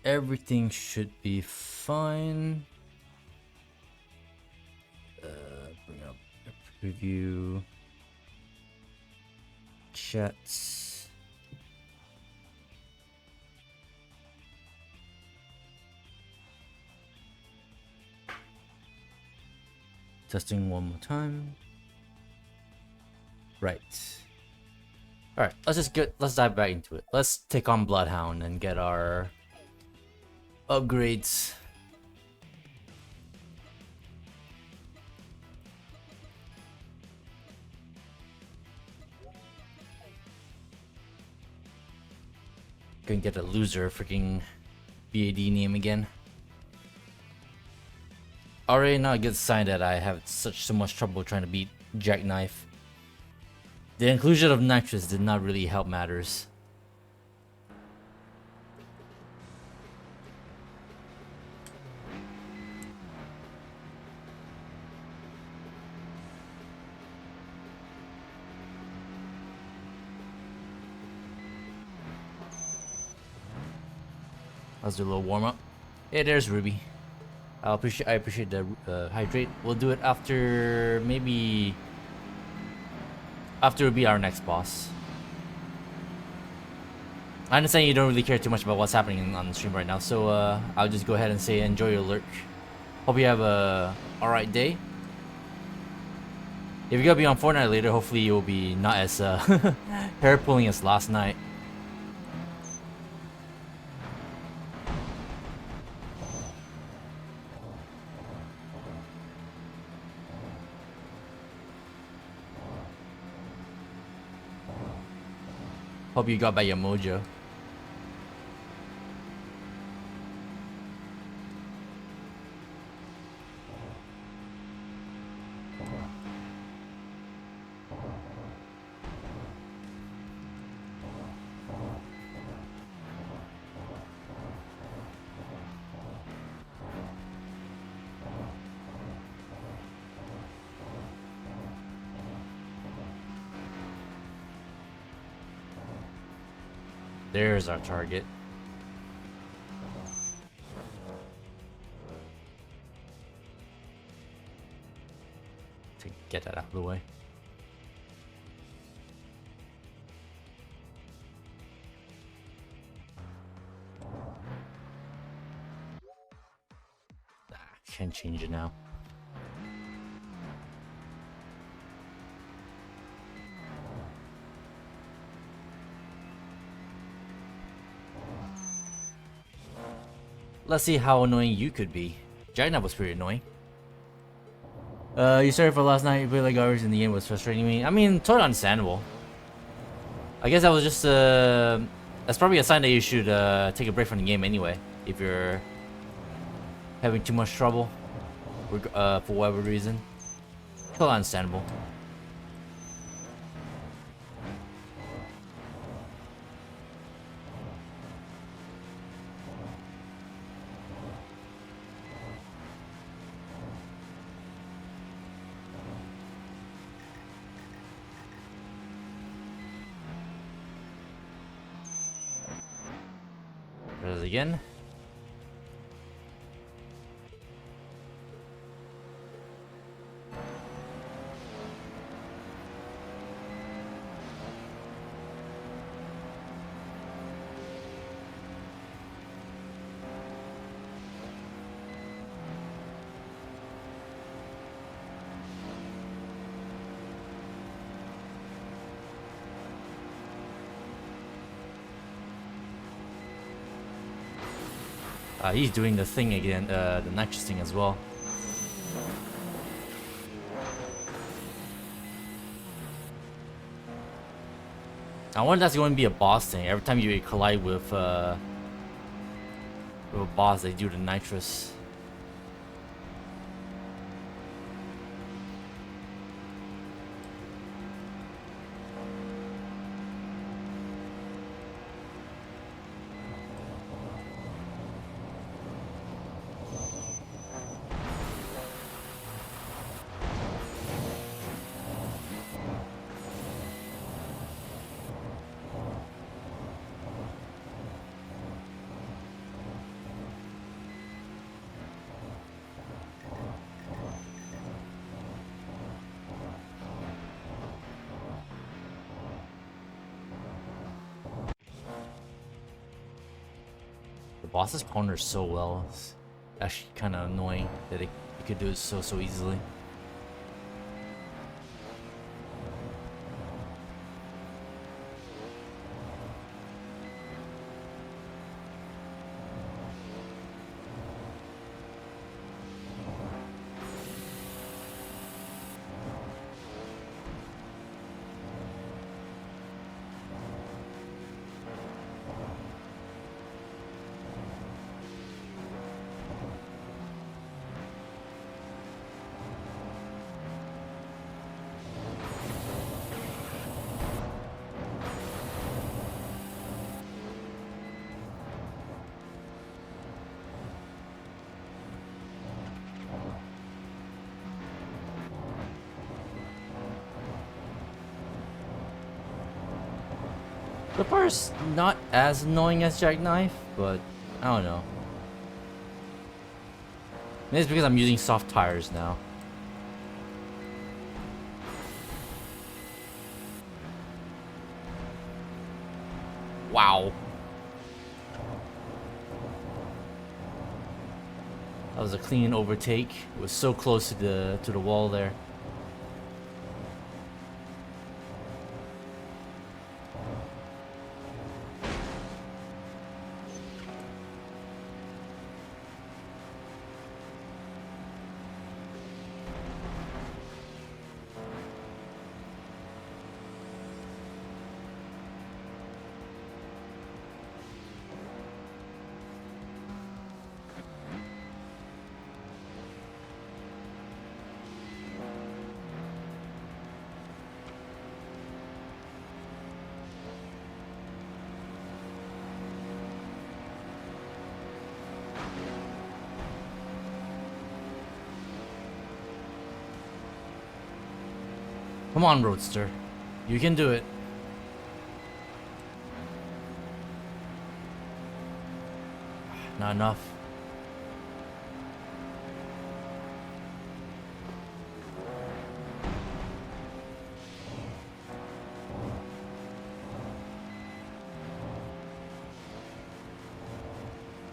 everything should be fine. Bring up a preview. Chats. Testing one more time. Right. Alright, let's dive back into it. Let's take on Bloodhound and get our upgrades. Gonna get a loser freaking BAD name again. Already not a good sign that I have so much trouble trying to beat Jackknife. The inclusion of nitrous did not really help matters. Let's do a little warm up. Hey, there's Ruby. I appreciate the hydrate. We'll do it after maybe after we beat our next boss. I understand you don't really care too much about what's happening on the stream right now, so I'll just go ahead and say enjoy your lurk. Hope you have a alright day. If you're gonna be on Fortnite later, hopefully you'll be not as hair pulling as last night. Hope you got back your mojo. There's our target. To get that out of the way. Can't change it now. Let's see how annoying you could be. Jackknife was pretty annoying. You sorry for last night. You played like garbage in the game was frustrating me. I mean, totally understandable. I guess that was just that's probably a sign that you should take a break from the game anyway. If you're having too much trouble, for whatever reason. Totally understandable. Again. He's doing the thing again, the nitrous thing as well. I wonder if that's going to be a boss thing. Every time you collide with a boss, they do the nitrous. bosses corner so well. It's actually kind of annoying that it could do it so easily. The part's not as annoying as Jackknife, but I don't know. Maybe it's because I'm using soft tires now. Wow. That was a clean overtake. It was so close to the wall there. Come on, Roadster. You can do it. Not enough.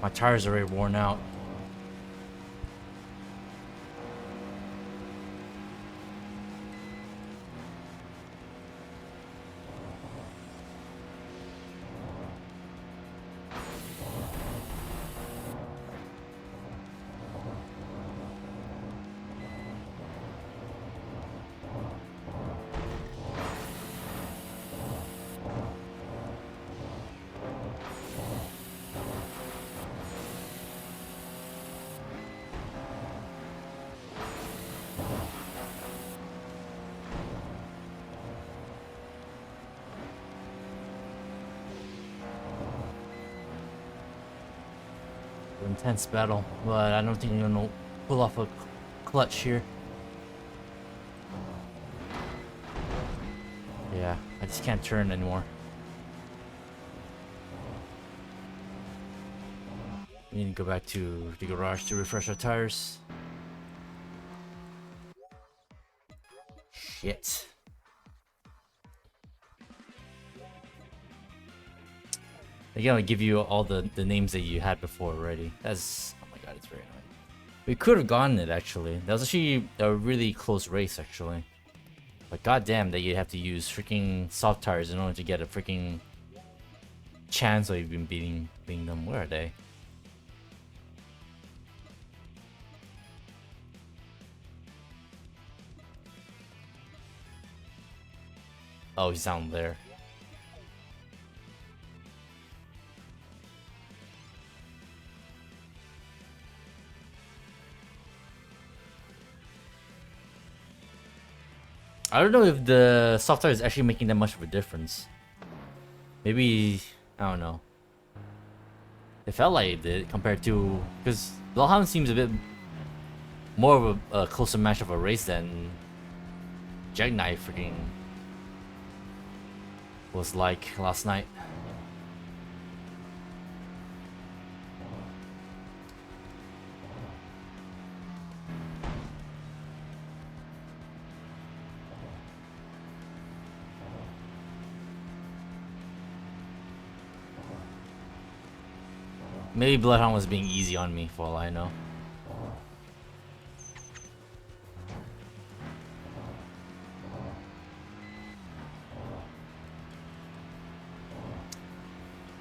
My tires are already worn out. Intense battle, but I don't think I'm gonna pull off a clutch here. Yeah, I just can't turn anymore. We need to go back to the garage to refresh our tires. Shit. They're gonna give you all the names that you had before already. That's... oh my god, it's very annoying. We could have gotten it actually. That was actually a really close race actually. But goddamn that you have to use freaking soft tires in order to get a freaking chance of even beating them. Where are they? Oh, he's down there. I don't know if the software is actually making that much of a difference. Maybe, I don't know. It felt like it did compared to... because Valheim seems a bit more of a closer match of a race than Jackknife freaking was like last night. Maybe Bloodhound was being easy on me for all I know.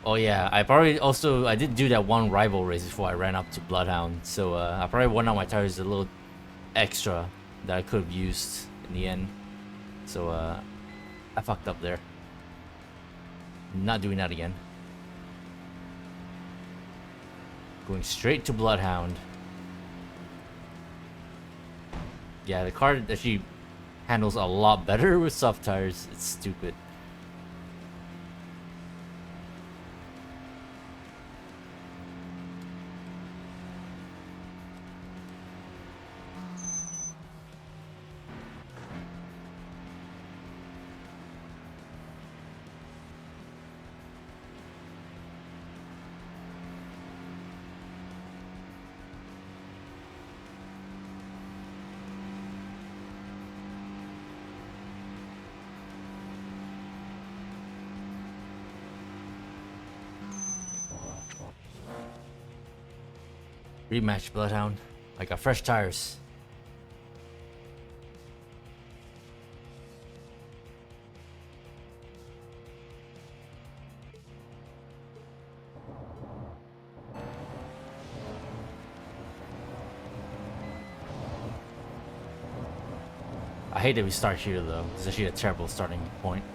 Oh yeah, I did do that one rival race before I ran up to Bloodhound, so I probably won out my tires a little extra that I could have used in the end. So I fucked up there. Not doing that again. Going straight to Bloodhound. Yeah, the car actually handles a lot better with soft tires. It's stupid. Rematch Bloodhound. I got fresh tires. I hate that we start here though. It's actually a terrible starting point.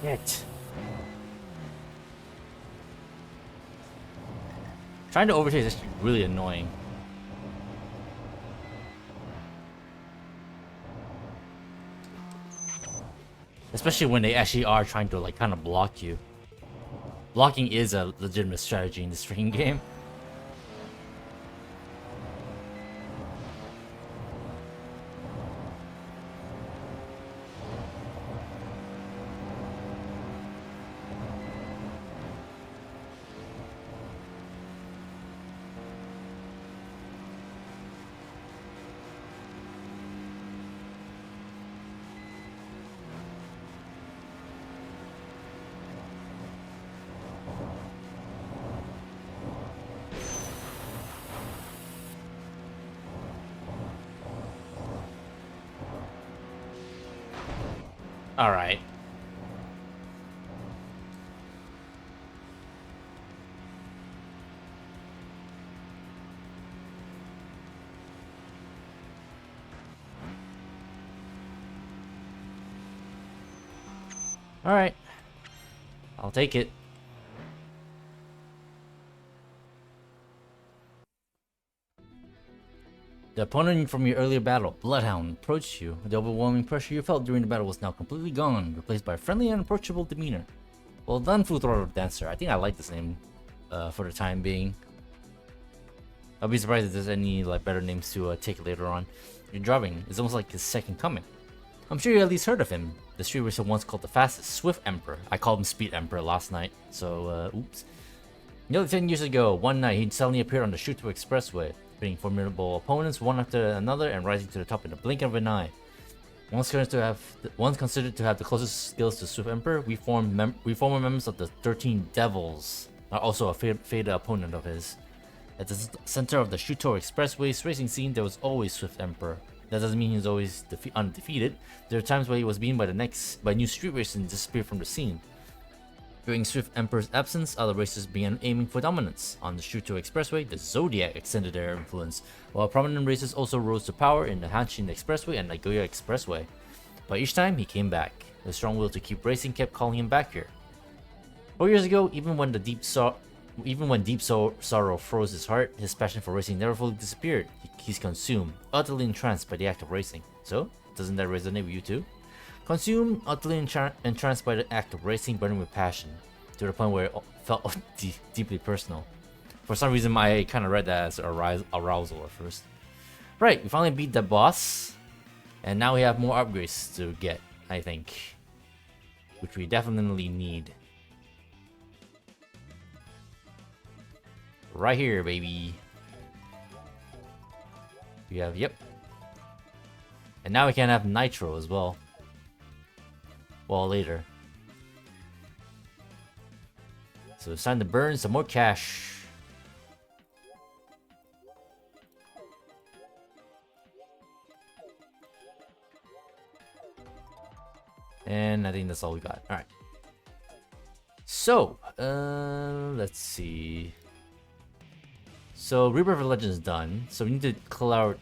Shit. Trying to overtake is actually really annoying. Especially when they actually are trying to like kind of block you. Blocking is a legitimate strategy in this freaking game. All right. All right. I'll take it. The opponent from your earlier battle, Bloodhound, approached you. The overwhelming pressure you felt during the battle was now completely gone, replaced by a friendly and approachable demeanor. Well done, Full Throttle Dancer. I think I like this name for the time being. I'll be surprised if there's any like better names to take later on. Your driving is almost like his second coming. I'm sure you at least heard of him. The street racer once called the fastest, Swift Emperor. I called him Speed Emperor last night, so oops. Nearly 10 years ago, one night he suddenly appeared on the Shuto Expressway, beating formidable opponents one after another and rising to the top in the blink of an eye. Once considered to have the closest skills to Swift Emperor, we former members of the 13 Devils, are also a fated opponent of his. At the center of the Shuto Expressway's racing scene, there was always Swift Emperor. That doesn't mean he's always undefeated. There are times where he was beaten by new street racers and disappeared from the scene. During Swift Emperor's absence, other racers began aiming for dominance. On the Shuto Expressway, the Zodiac extended their influence, while prominent racers also rose to power in the Hanshin Expressway and Nagoya Expressway. But each time, he came back. The strong will to keep racing kept calling him back here. 4 years ago, even when the deep even when deep sorrow froze his heart, his passion for racing never fully disappeared. He's consumed, utterly entranced by the act of racing. So, doesn't that resonate with you too? Consumed, utterly entranced by the act of racing, burning with passion, to the point where it felt deeply personal. For some reason, I kind of read that as arousal at first. Right, we finally beat the boss, and now we have more upgrades to get, I think, which we definitely need. Right here, baby. We have, yep. And now we can have nitro as well. Well, later. So it's time to burn some more cash. And I think that's all we got. Alright. So, let's see. So, Rebirth of Legends is done. So we need to clear out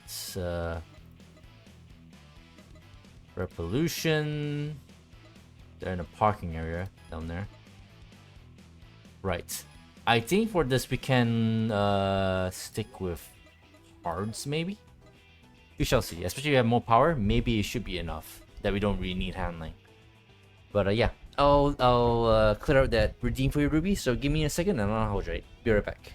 Repollution. They're in a parking area down there. Right. I think for this we can stick with Hards, maybe? We shall see. Especially if we have more power, maybe it should be enough that we don't really need handling. But yeah, I'll clear out that redeem for your ruby. So give me a second and I'll hold right. Be right back.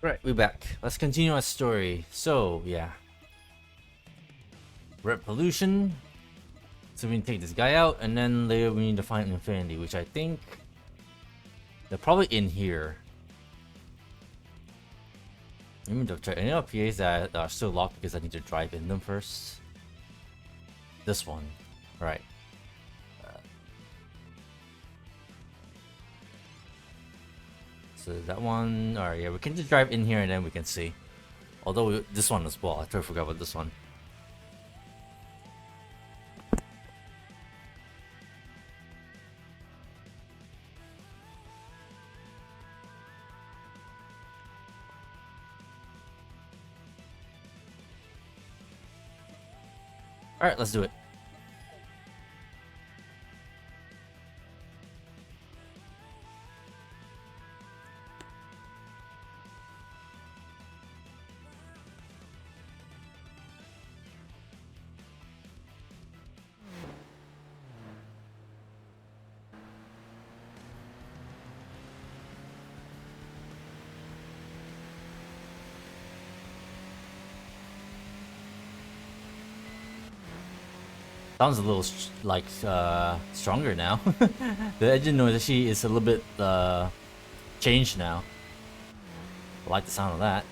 Right, we're back. Let's continue our story. So, yeah. Red pollution. So we can take this guy out, and then later we need to find Infinity, which I think they're probably in here. Let me double check. Any LPAs that are still locked because I need to drive in them first? This one. Right. So that one, alright, yeah, we can just drive in here and then we can see. Although this one as well, I totally forgot about this one. Alright, let's do it. Sounds a little like stronger now. The engine noise actually is a little bit changed now. I like the sound of that.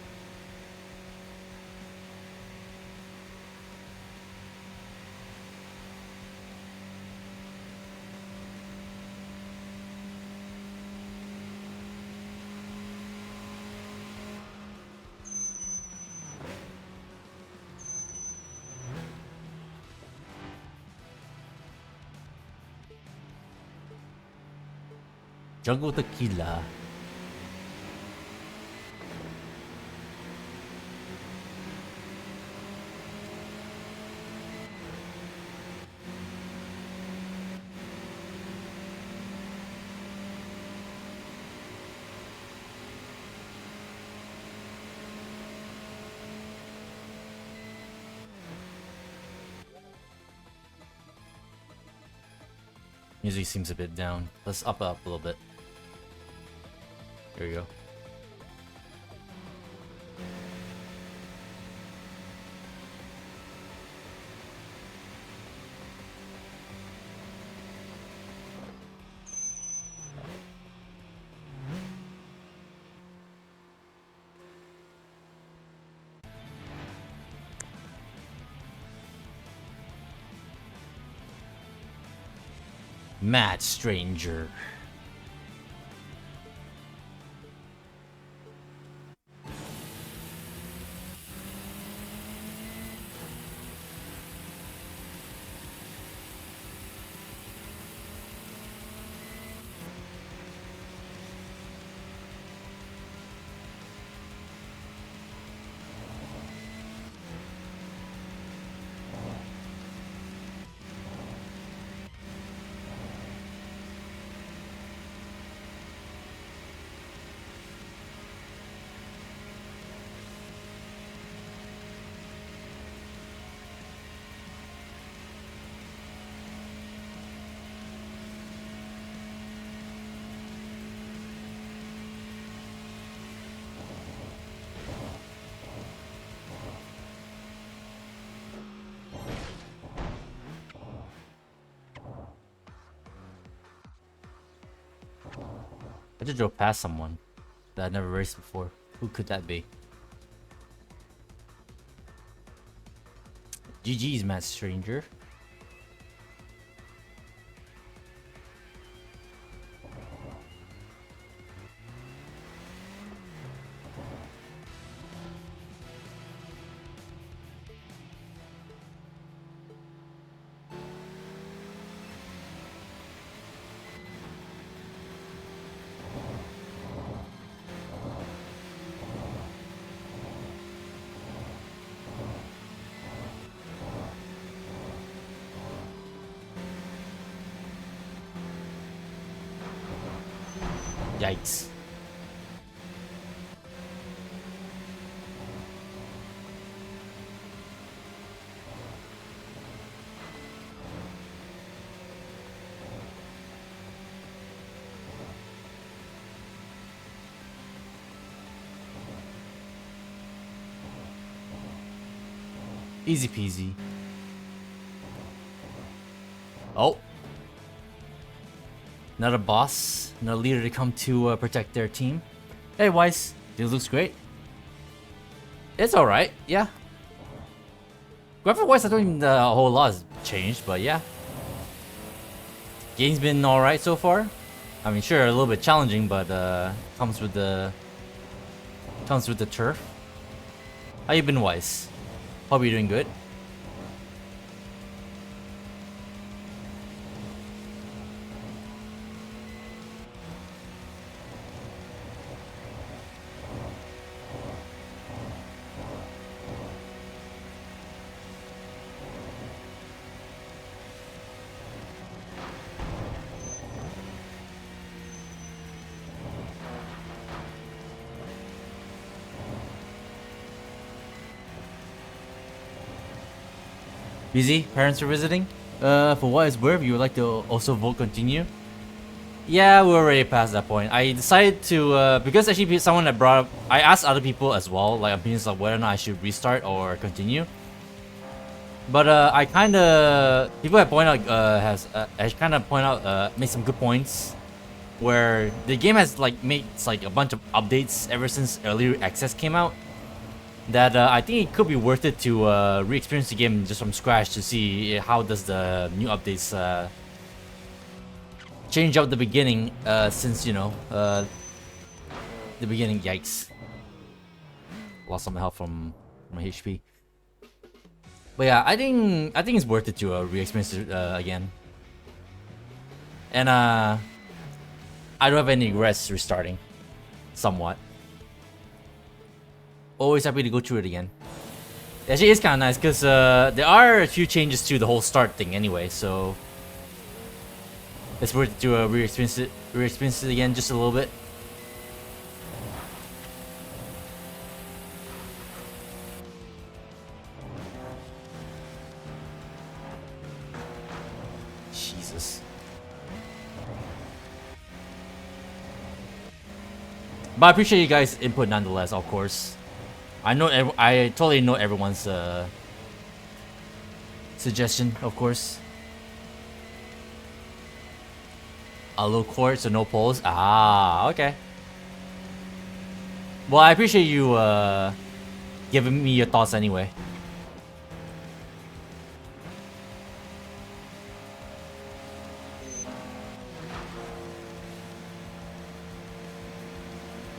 Jungle Tequila. Music seems a bit down. Let's up it up a little bit. There we go. Mad stranger. I just drove past someone that I'd never raced before. Who could that be? GG's, Mad Stranger. Yikes. Easy peasy. Oh. Not a boss, not a leader to come to protect their team. Hey, Weiss, this looks great. It's alright, yeah. Graphic-wise, I don't think the whole lot has changed, but yeah. Game's been alright so far. I mean, sure, a little bit challenging, but comes with the turf. How you been, Weiss? Hope you're doing good. Busy? Parents are visiting? For what it's worth, you would like to also vote continue? Yeah, we're already past that point. I decided to, because actually someone that brought up, I asked other people as well, like opinions of whether or not I should restart or continue. But I kind of, people have pointed out, made some good points, where the game has like made like a bunch of updates ever since early access came out. That I think it could be worth it to re-experience the game just from scratch to see how does the new updates change out the beginning, since you know the beginning. Yikes! Lost some health from my HP. But yeah, I think it's worth it to re-experience it again. And I don't have any regrets restarting. Somewhat. Always happy to go through it again. It actually is kind of nice because there are a few changes to the whole start thing anyway, so it's worth it to re-experience it again just a little bit. Jesus. But I appreciate you guys' input nonetheless, of course. I know I totally know everyone's suggestion, of course. A low court, so no polls. Ah, okay. Well, I appreciate you giving me your thoughts anyway.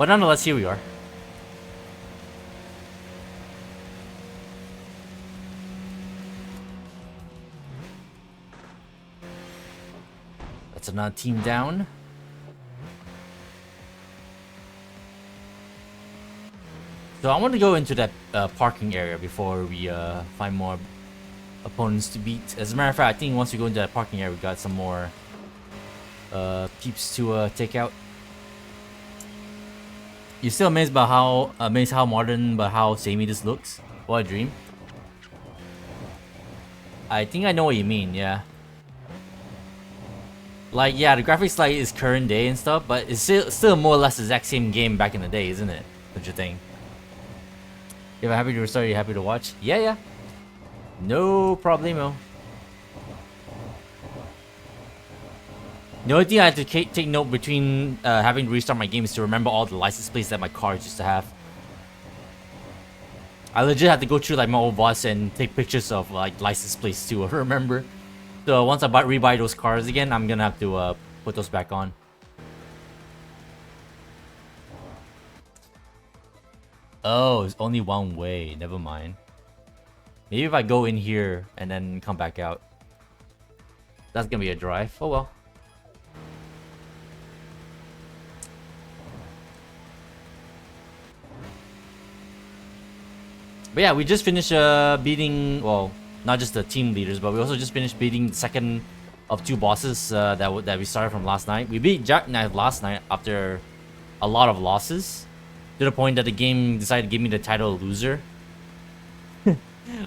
But nonetheless, here we are. That's another team down. So I want to go into that parking area before we find more opponents to beat. As a matter of fact, I think once we go into that parking area, we got some more peeps to take out. You're still amazed by how modern but how samey this looks? What a dream. I think I know what you mean, yeah. Like, yeah, the graphics like is current day and stuff, but it's still more or less the exact same game back in the day, isn't it? Don't you think? If I'm happy to restart, you happy to watch? Yeah, yeah. No problemo. The only thing I have to take note between having to restart my game is to remember all the license plates that my cars used to have. I legit have to go through like my old boss and take pictures of like license plates too, remember? So once I rebuy those cars again, I'm gonna have to put those back on. Oh, it's only one way. Never mind. Maybe if I go in here and then come back out. That's gonna be a drive. Oh well. But yeah, we just finished beating, well, not just the team leaders, but we also just finished beating the second of two bosses that we started from last night. We beat Jackknife last night after a lot of losses, to the point that the game decided to give me the title loser.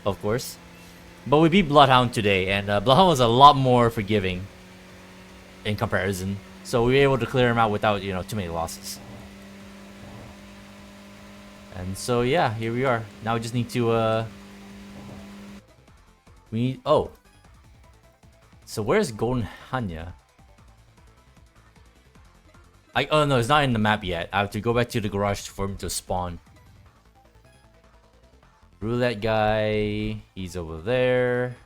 Of course. But we beat Bloodhound today, and Bloodhound was a lot more forgiving in comparison. So we were able to clear him out without, you know, too many losses. And so yeah, here we are. Now we just need to oh. So where's Golden Hanya? Oh no, it's not in the map yet. I have to go back to the garage for him to spawn. Roulette guy, he's over there.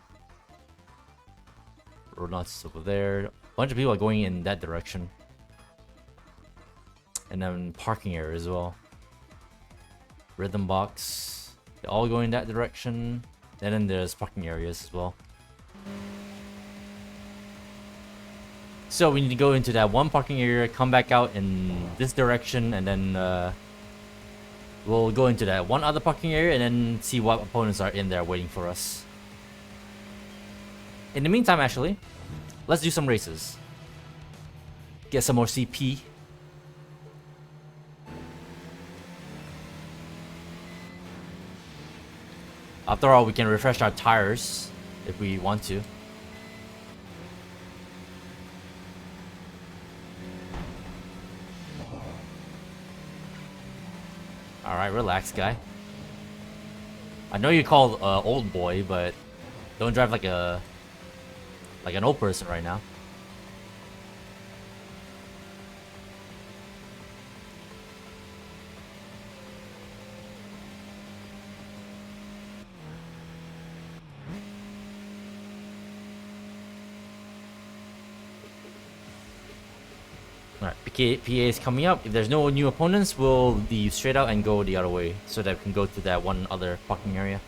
Ronald's over there. A bunch of people are going in that direction. And then parking area as well. Rhythm box. They're all going that direction. And then there's parking areas as well. So we need to go into that one parking area, come back out in this direction, and then we'll go into that one other parking area and then see what opponents are in there waiting for us. In the meantime, actually, let's do some races. Get some more CP. After all, we can refresh our tires if we want to. Alright, relax, guy. I know you call old boy, but don't drive like an old person right now. Alright, PA is coming up. If there's no new opponents, we'll leave straight out and go the other way so that we can go to that one other parking area.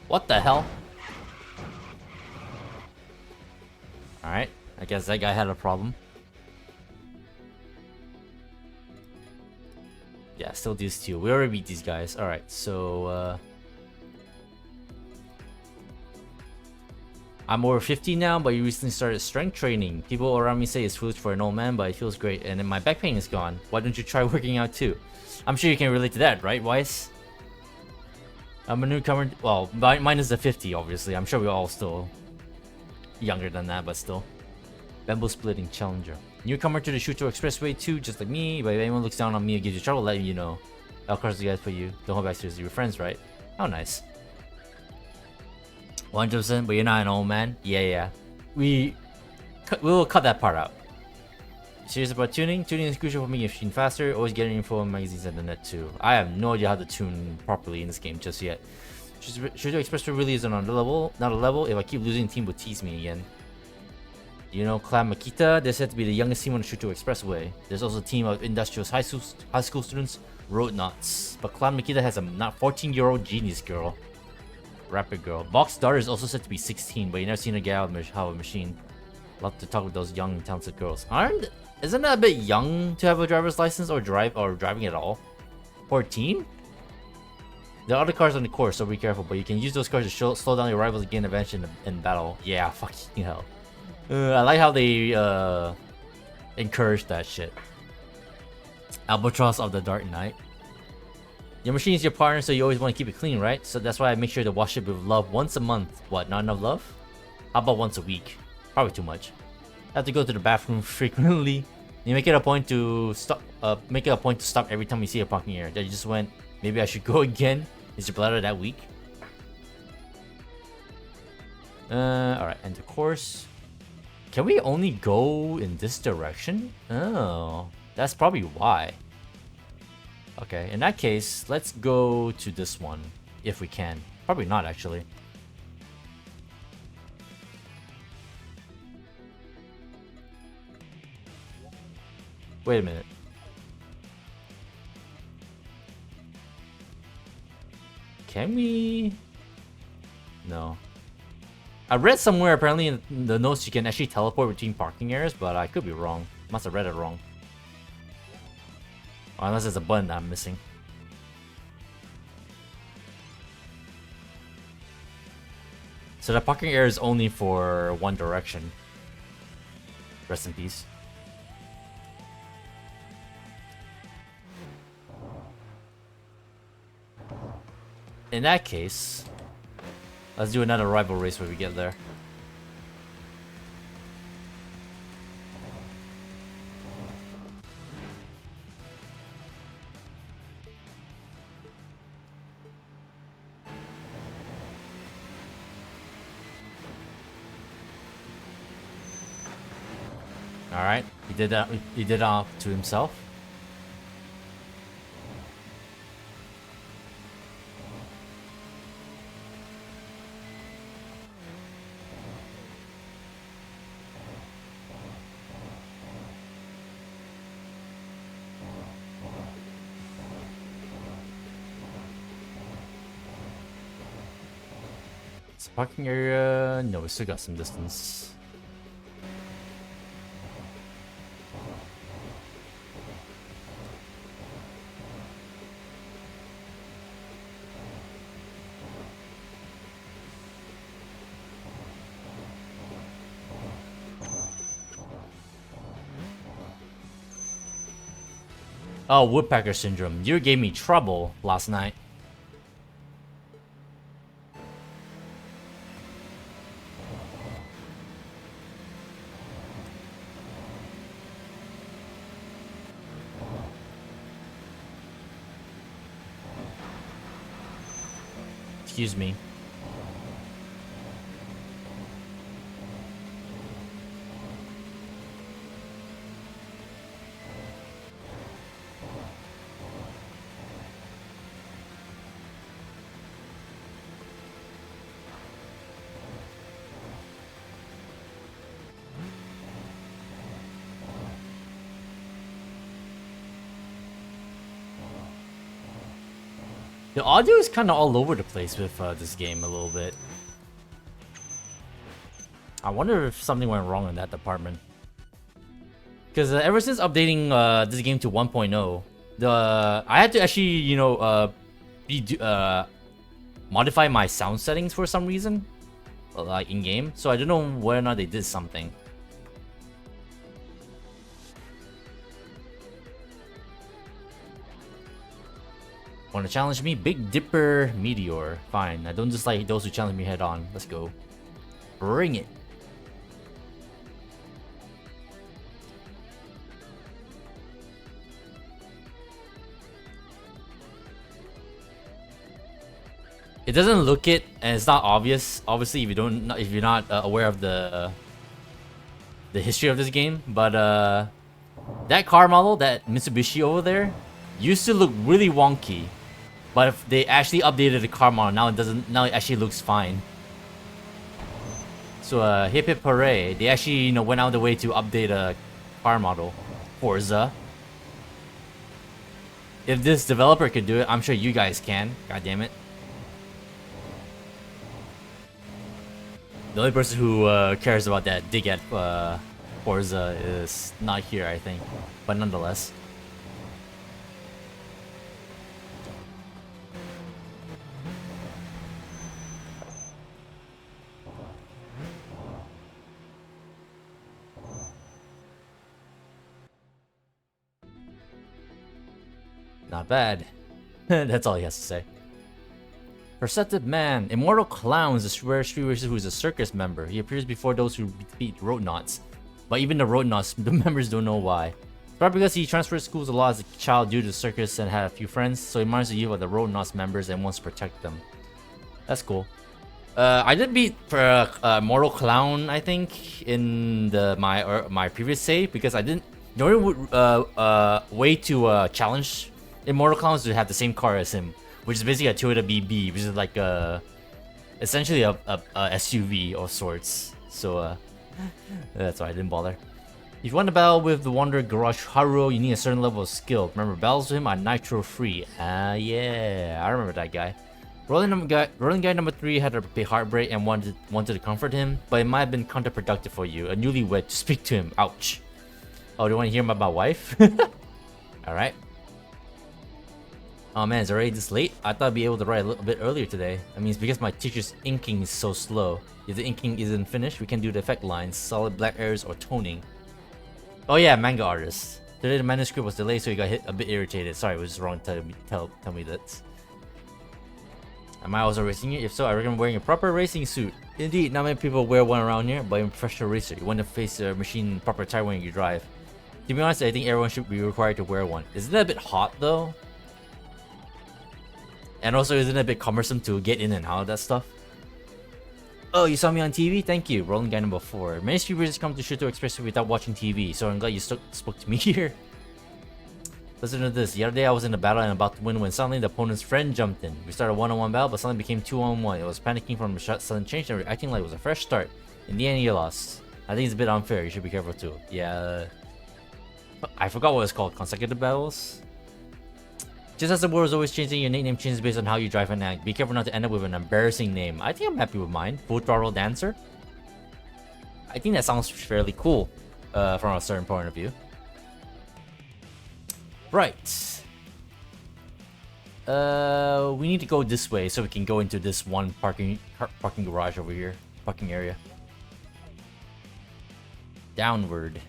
What the hell? Alright, I guess that guy had a problem. Yeah, still these two. We already beat these guys. Alright, so I'm over 50 now, but you recently started strength training. People around me say it's foolish for an old man, but it feels great. And then my back pain is gone. Why don't you try working out too? I'm sure you can relate to that, right, Weiss? I'm a newcomer. Well, mine is the 50, obviously. I'm sure we're all still younger than that, but still. Bamboo splitting challenger. Newcomer to the Shuto Expressway too, just like me. But if anyone looks down on me or gives you trouble, let you know. I'll cross the guys for you. Don't hold back, seriously. You're friends, right? How nice. 100%, but you're not an old man. Yeah. We will cut that part out. Serious about tuning? Tuning is crucial for me. If machine faster, always getting info on magazines and the net too. I have no idea how to tune properly in this game just yet. Shuto Expressway really isn't on the level. Not a level. If I keep losing, the team will tease me again. You know, Clan Makita, they're said to be the youngest team on the Shuto Expressway. There's also a team of industrial high school students, road nuts. But Clan Makita has a 14-year-old genius girl. Rapid girl. Box Daughter is also said to be 16, but you never seen a gal have a machine. Love to talk with those young, talented girls. Isn't that a bit young to have a driver's license or driving at all? 14? There are other cars on the course, so be careful. But you can use those cars to slow down your rivals and gain advantage in battle. Yeah, fucking hell. I like how they encourage that shit. Albatross of the Dark Knight. Your machine is your partner, so you always want to keep it clean, right? So that's why I make sure to wash it with love once a month. What, not enough love? How about once a week? Probably too much. I have to go to the bathroom frequently. You make it a point to stop. Make it a point to stop every time you see a parking area. That you just went. Maybe I should go again. Is your bladder that weak? Alright, enter course. Can we only go in this direction? Oh, that's probably why. Okay, in that case, let's go to this one, if we can. Probably not, actually. Wait a minute. Can we? No. I read somewhere apparently in the notes you can actually teleport between parking areas, but I could be wrong. Must have read it wrong. Or unless there's a button that I'm missing. So the parking area is only for one direction. Rest in peace. In that case, let's do another rival race when we get there. All right, he did that. He did that to himself. It's a parking area. No, we still got some distance. Oh, Woodpecker Syndrome. You gave me trouble last night. Excuse me. The audio is kind of all over the place with this game a little bit. I wonder if something went wrong in that department. Because ever since updating this game to 1.0, I had to actually, modify my sound settings for some reason, like in game. So I don't know whether or not they did something. Want to challenge me? Big Dipper Meteor. Fine. I don't just like those who challenge me head on. Let's go. Bring it. It doesn't look it, and it's not obvious. Obviously, if you're not aware of the history of this game, but that car model, that Mitsubishi over there, used to look really wonky But if they actually updated the car model, now it doesn't. Now it actually looks fine. So hip hip hooray! They actually went out of the way to update a car model, Forza. If this developer could do it, I'm sure you guys can. God damn it! The only person who cares about that dig at Forza is not here, I think. But nonetheless. Not bad. That's all he has to say. Perceptive Man. Immortal Clown is a rare street racer who is a circus member. He appears before those who defeat Roadnauts. But even the Roadnauts, the members don't know why. Probably because he transferred schools a lot as a child due to the circus and had a few friends, so he reminds you of the Roadnauts members and wants to protect them. That's cool. I did beat Immortal Clown, I think, in my previous save because I didn't. The only way to challenge Immortal Clown is to have the same car as him, which is basically a Toyota BB, which is like essentially a SUV of sorts. So that's why I didn't bother. If you want to battle with the Wanderer Garage Haruo, you need a certain level of skill. Remember, battles with him are nitro free. Yeah, I remember that guy. Rolling guy number 3 had a heartbreak and wanted to comfort him, but it might have been counterproductive for you. A newlywed to speak to him. Ouch. Oh, do you want to hear about my wife? Alright. Oh man, it's already this late? I thought I'd be able to write a little bit earlier today. I mean, it's because my teacher's inking is so slow. If the inking isn't finished, we can do the effect lines, solid black errors, or toning. Oh yeah, manga artist. Today the manuscript was delayed, so he got a bit irritated. Sorry, it was wrong to tell me that. Am I also racing it? If so, I recommend wearing a proper racing suit. Indeed, not many people wear one around here, but I'm a professional racer. You want to face a machine in proper attire when you drive. To be honest, I think everyone should be required to wear one. Isn't that a bit hot though? And also, isn't it a bit cumbersome to get in and out of that stuff? Oh, you saw me on TV? Thank you. Rolling guy number 4. Many streamers come to Shuto Express without watching TV, so I'm glad you spoke to me here. Listen to this. The other day I was in a battle and about to win when suddenly the opponent's friend jumped in. We started a 1-on-1 battle, but suddenly became 2-on-1. It was panicking from a sudden change and acting like it was a fresh start. In the end, you lost. I think it's a bit unfair. You should be careful too. Yeah. I forgot what it's called. Consecutive battles? Just as the world is always changing, your nickname changes based on how you drive and act. Be careful not to end up with an embarrassing name. I think I'm happy with mine. Full Throttle Dancer? I think that sounds fairly cool from a certain point of view. Right. We need to go this way so we can go into this one parking garage over here. Parking area. Downward.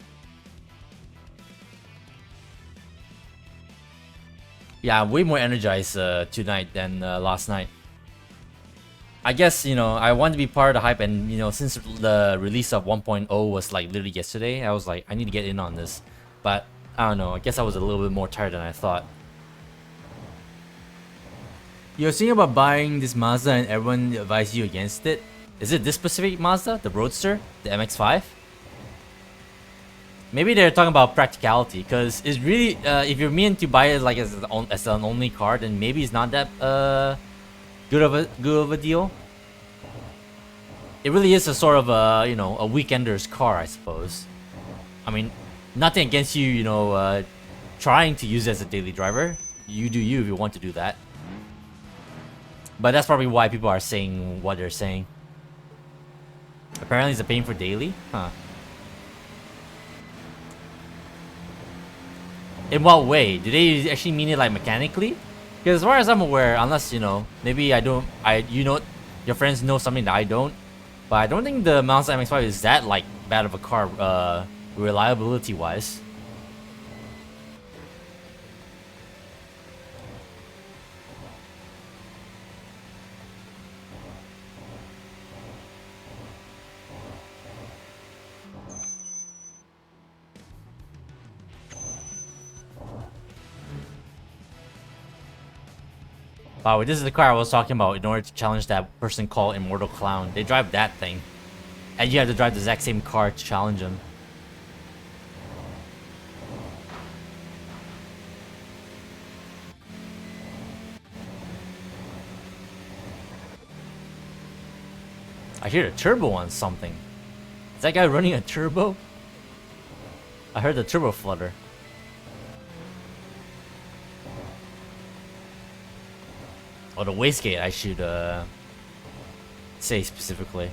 Yeah, I'm way more energized tonight than last night. I guess, I want to be part of the hype, and, since the release of 1.0 was like literally yesterday, I was like, I need to get in on this. But, I don't know, I guess I was a little bit more tired than I thought. You're thinking about buying this Mazda and everyone advised you against it? Is it this specific Mazda? The Roadster? The MX-5? Maybe they're talking about practicality, because it's really, if you're meant to buy it like as an only car, then maybe it's not that good of a deal. It really is a sort of a a weekender's car, I suppose. I mean, nothing against you, trying to use it as a daily driver. You do you if you want to do that. But that's probably why people are saying what they're saying. Apparently, it's a paying for daily, huh? In what way? Do they actually mean it like mechanically? Because as far as I'm aware, unless maybe your friends know something that I don't, but I don't think the Mazda MX-5 is that like bad of a car, reliability wise. Wow, this is the car I was talking about in order to challenge that person called Immortal Clown. They drive that thing. And you have to drive the exact same car to challenge him. I hear a turbo on something. Is that guy running a turbo? I heard the turbo flutter. Oh, the wastegate I should say specifically.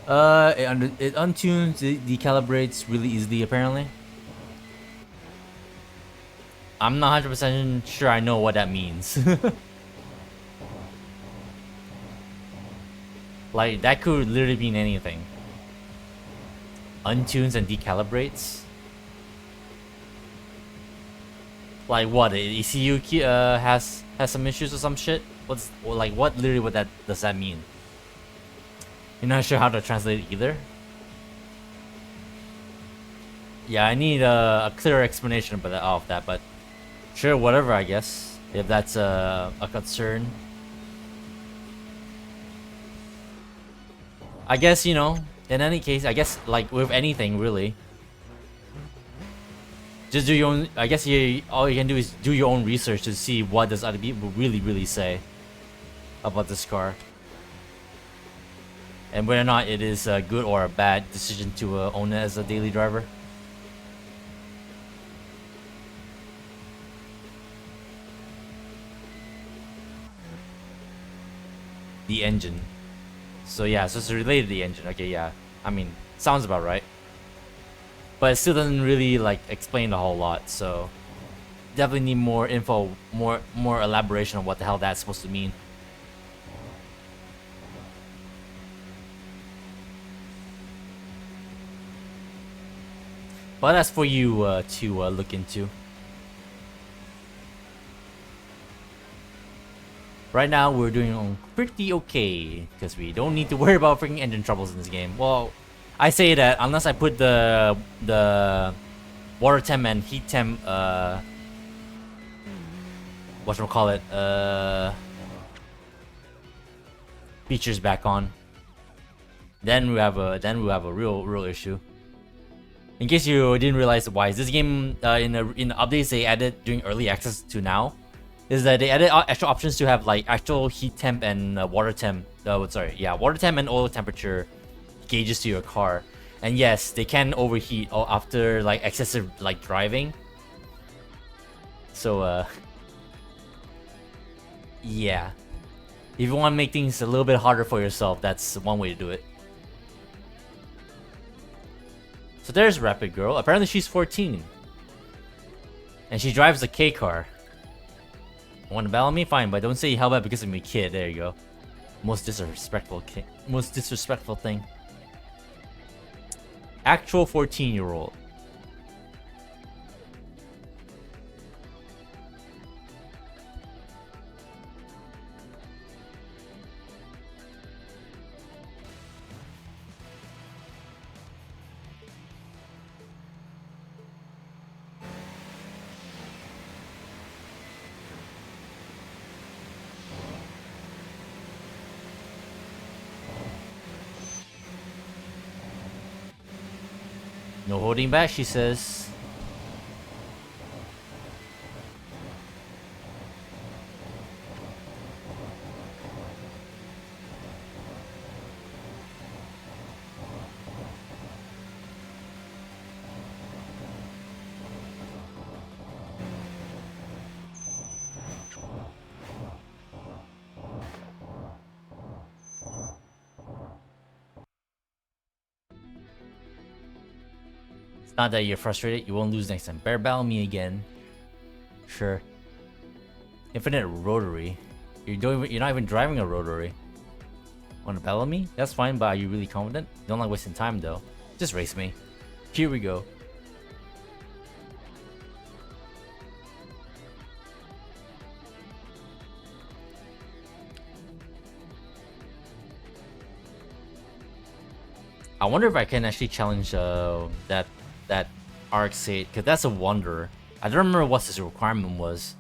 It untunes, it decalibrates really easily apparently. I'm not 100% sure I know what that means. Like, that could literally mean anything. Untunes and decalibrates? Like what? ECU has some issues or some shit? What literally does that mean? You're not sure how to translate it either? Yeah, I need a clearer explanation of that, but sure, whatever, I guess. If that's a concern. I guess, you know, in any case, I guess, like, with anything, really. Just do your own, I guess all you can do is do your own research to see what does other people really say about this car. And whether or not it is a good or a bad decision to own it as a daily driver. The engine. So yeah, so it's related to the engine. Okay, yeah. I mean, sounds about right. But it still doesn't really like explain a whole lot, so definitely need more info, more elaboration on what the hell that's supposed to mean. But that's for you to look into. Right now we're doing pretty okay because we don't need to worry about freaking engine troubles in this game. Well, I say that unless I put the water temp and heat temp whatchamacallit, features back on, then we have a real issue. In case you didn't realize why, this game in the updates they added during early access to now is that they added extra options to have like actual heat temp and water temp. Water temp and oil temperature gauges to your car. And yes, they can overheat after like excessive like driving. So yeah, if you want to make things a little bit harder for yourself, that's one way to do it. So there's Rapid Girl. Apparently she's 14. And she drives a K car. Want to battle me? Fine, but don't say how about because I'm a kid. There you go. Most disrespectful thing. Actual 14-year-old. No holding back, she says. Not that you're frustrated, you won't lose next time. Bear battle me again. Sure. Infinite rotary. You're not even driving a rotary. Wanna battle me? That's fine, but are you really confident? You don't like wasting time though. Just race me. Here we go. I wonder if I can actually challenge that RX-8, because that's a wonder. I don't remember what his requirement was.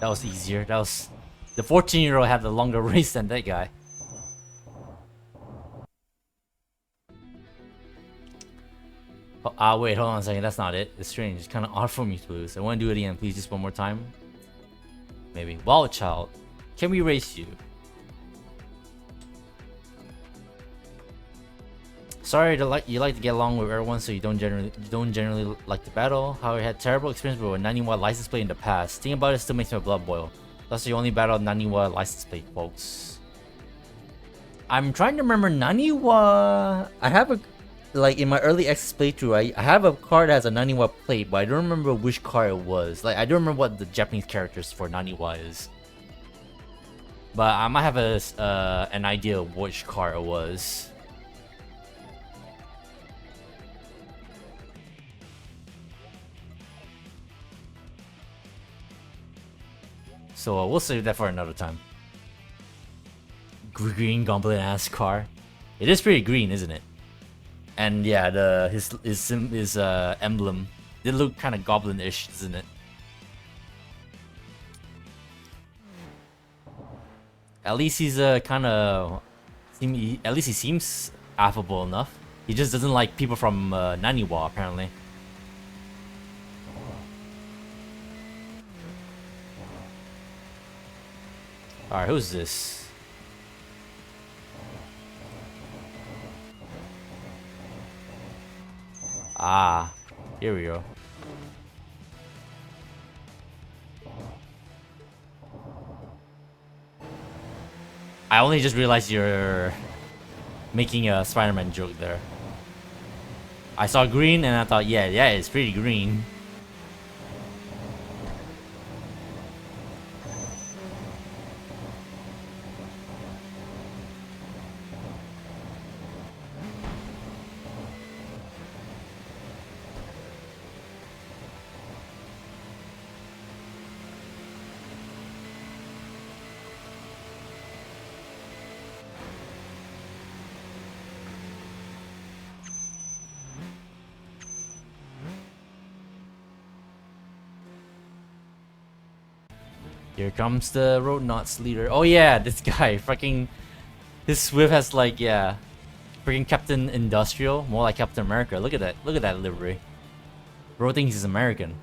That was easier. That was... The 14-year-old had the longer race than that guy. Oh, wait, hold on a second. That's not it. It's strange. It's kind of odd for me to lose. I want to do it again. Please, just one more time. Maybe. Wild Child. Can we race you? Sorry to you like to get along with everyone, so you don't generally like to battle. However, I had terrible experience with a 91 license plate in the past. Thinking about it still makes my blood boil. That's the only battle 91 license plate, folks. I'm trying to remember Naniwa. I have a, like in my early access playthrough, I have a card that has a Naniwa plate, but I don't remember which card it was. Like I don't remember what the Japanese characters for Naniwa is. But I might have an idea of which card it was. So we'll save that for another time. Green goblin ass car. It is pretty green, isn't it? And yeah, his emblem did look kind of goblin-ish, doesn't it? At least he's kind of, at least he seems affable enough. He just doesn't like people from Naniwa apparently. Alright, who's this? Ah, here we go. I only just realized you're making a Spider-Man joke there. I saw green and I thought, yeah, it's pretty green. Here comes the Rodnauts leader. Oh yeah, this guy, fucking, his Swift has like, yeah, freaking Captain Industrial, more like Captain America. Look at that livery. Bro thinks he's American.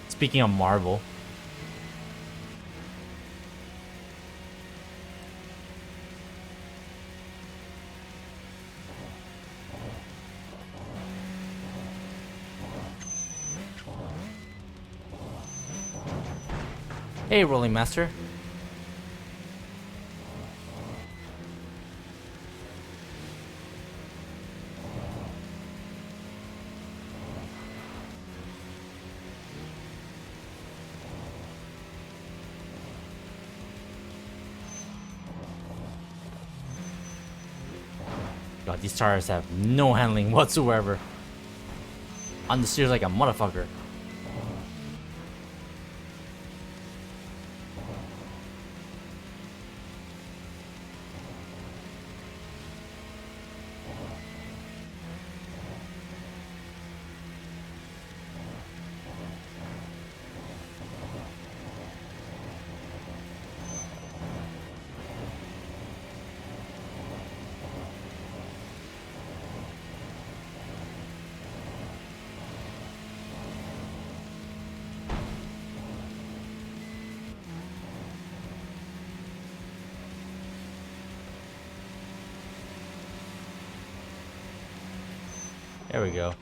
Speaking of Marvel. Hey, Rolling Master. God, these tires have no handling whatsoever. On the stairs like a motherfucker. There we go.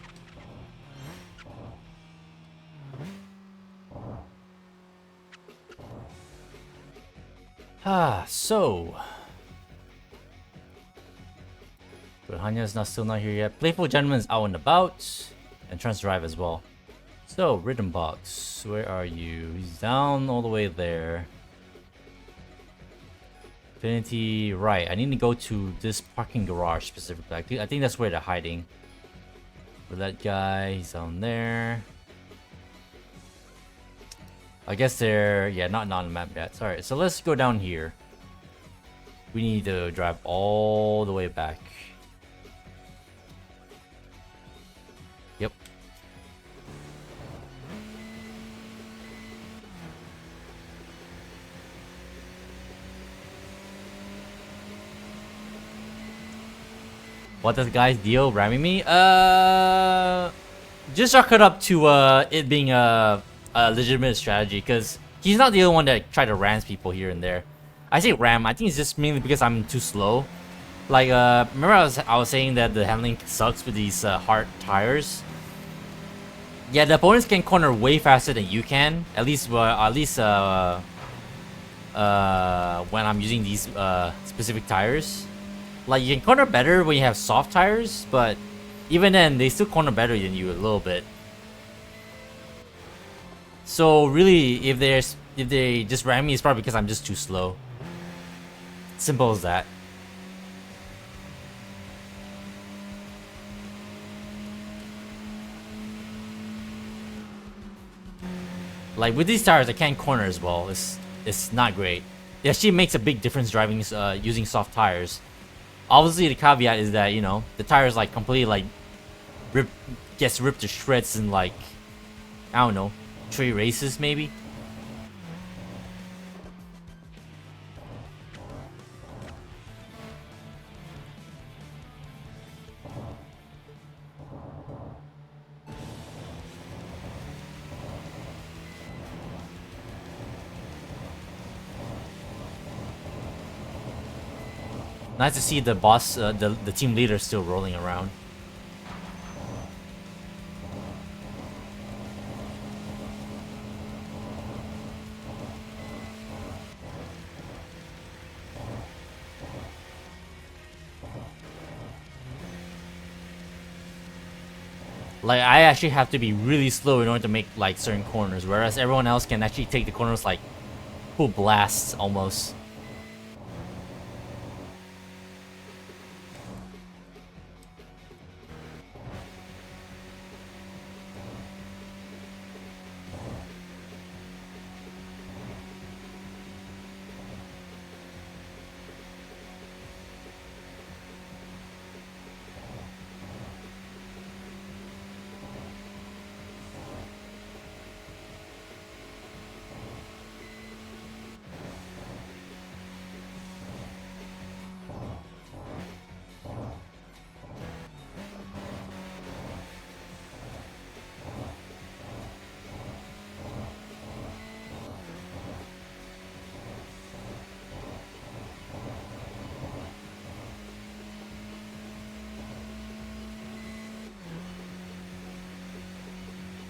So. But Hanya's still not here yet. Playful Gentleman's out and about. And Trans Drive as well. So, rhythm box, where are you? He's down all the way there. Infinity, right. I need to go to this parking garage specifically. I think that's where they're hiding. For that guy, he's down there. I guess they're, yeah, not on the map yet. Alright, so let's go down here. We need to drive all the way back. Yep. What does guys deal ramming me? Just chalk it up to it being a legitimate strategy, because he's not the only one that tried to ram people here and there. I say ram, I think it's just mainly because I'm too slow. Like remember I was saying that the handling sucks with these hard tires. Yeah, the opponents can corner way faster than you can. At least when I'm using these specific tires. Like, you can corner better when you have soft tires, but even then, they still corner better than you a little bit. So really, if they just ram me, it's probably because I'm just too slow. Simple as that. Like, with these tires, I can't corner as well. It's not great. It actually makes a big difference driving using soft tires. Obviously, the caveat is that, you know, the tires like completely like gets ripped to shreds in like, I don't know, 3 races maybe. Nice to see the boss, the team leader still rolling around. Like, I actually have to be really slow in order to make like certain corners, whereas everyone else can actually take the corners like full blasts almost.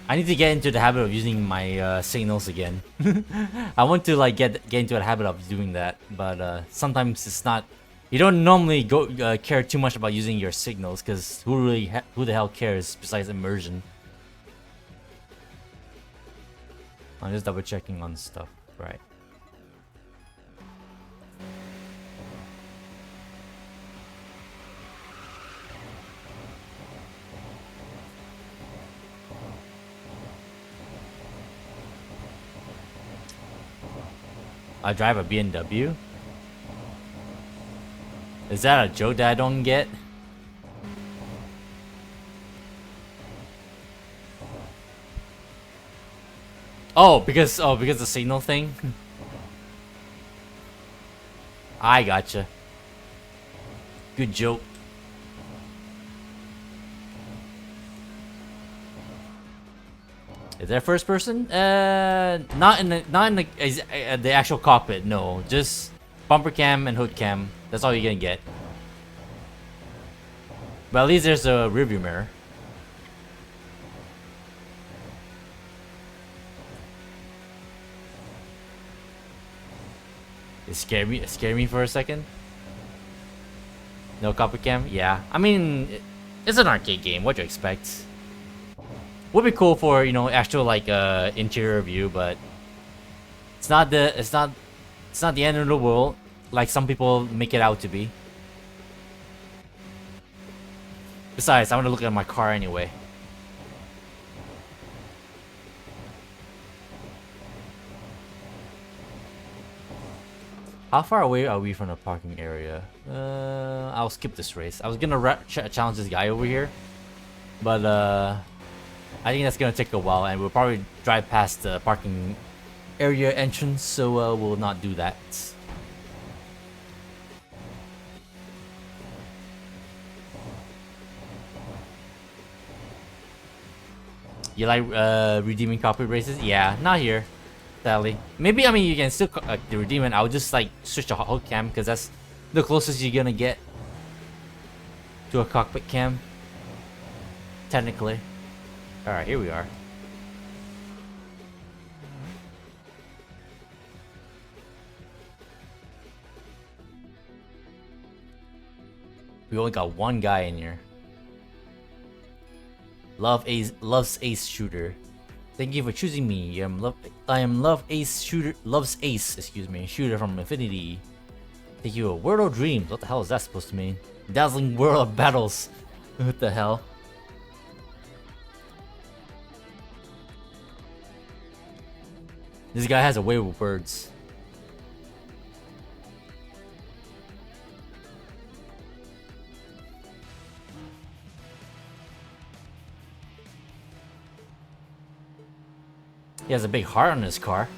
I need to get into the habit of using my signals again. I want to like get into the habit of doing that, but sometimes it's not. You don't normally care too much about using your signals, because who the hell cares besides immersion? I'm just double checking on stuff, right? I drive a BMW? Is that a joke that I don't get? Because the signal thing? I gotcha. Good joke. Is that first person? Not in the actual cockpit. No, just bumper cam and hood cam. That's all you're gonna get. But at least there's a rearview mirror. It scared me for a second. No copper cam? Yeah. I mean, it's an arcade game. What do you expect? Would be cool for, you know, actual like interior view, but it's not the end of the world like some people make it out to be. Besides, I want to look at my car anyway. How far away are we from the parking area? I'll skip this race. I was gonna challenge this guy over here, but I think that's gonna take a while, and we'll probably drive past the parking area entrance, so we'll not do that. You like redeeming copy races? Yeah, not here, sadly. Maybe, I mean, you can still redeem it. I'll just like switch to hook cam because that's the closest you're gonna get to a cockpit cam, technically. All right, here we are. We only got one guy in here. Loves Ace Shooter. Thank you for choosing me. I am Loves Ace, excuse me, Shooter from Infinity. Thank you. World of Dreams. What the hell is that supposed to mean? Dazzling World of Battles. What the hell? This guy has a way with words. He has a big heart on his car.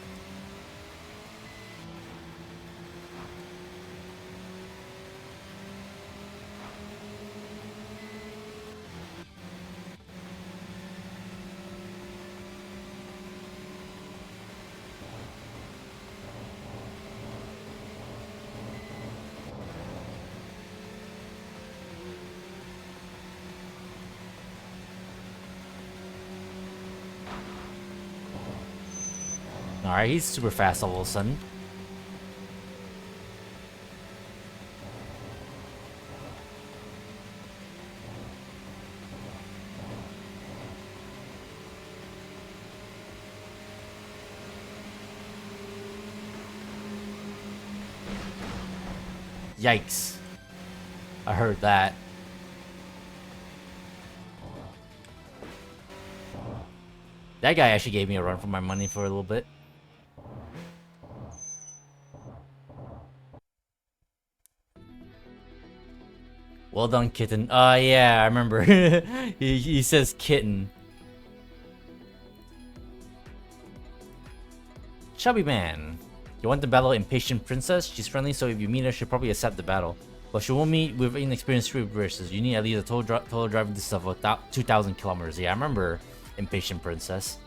Alright, he's super fast all of a sudden. Yikes. I heard that. That guy actually gave me a run for my money for a little bit. Well done, kitten. Yeah, I remember. he says kitten. Chubby man. You want to battle Impatient Princess? She's friendly, so if you meet her, she'll probably accept the battle. But she won't meet with inexperienced street racers. You need at least a total driving distance of about 2,000 kilometers. Yeah, I remember Impatient Princess.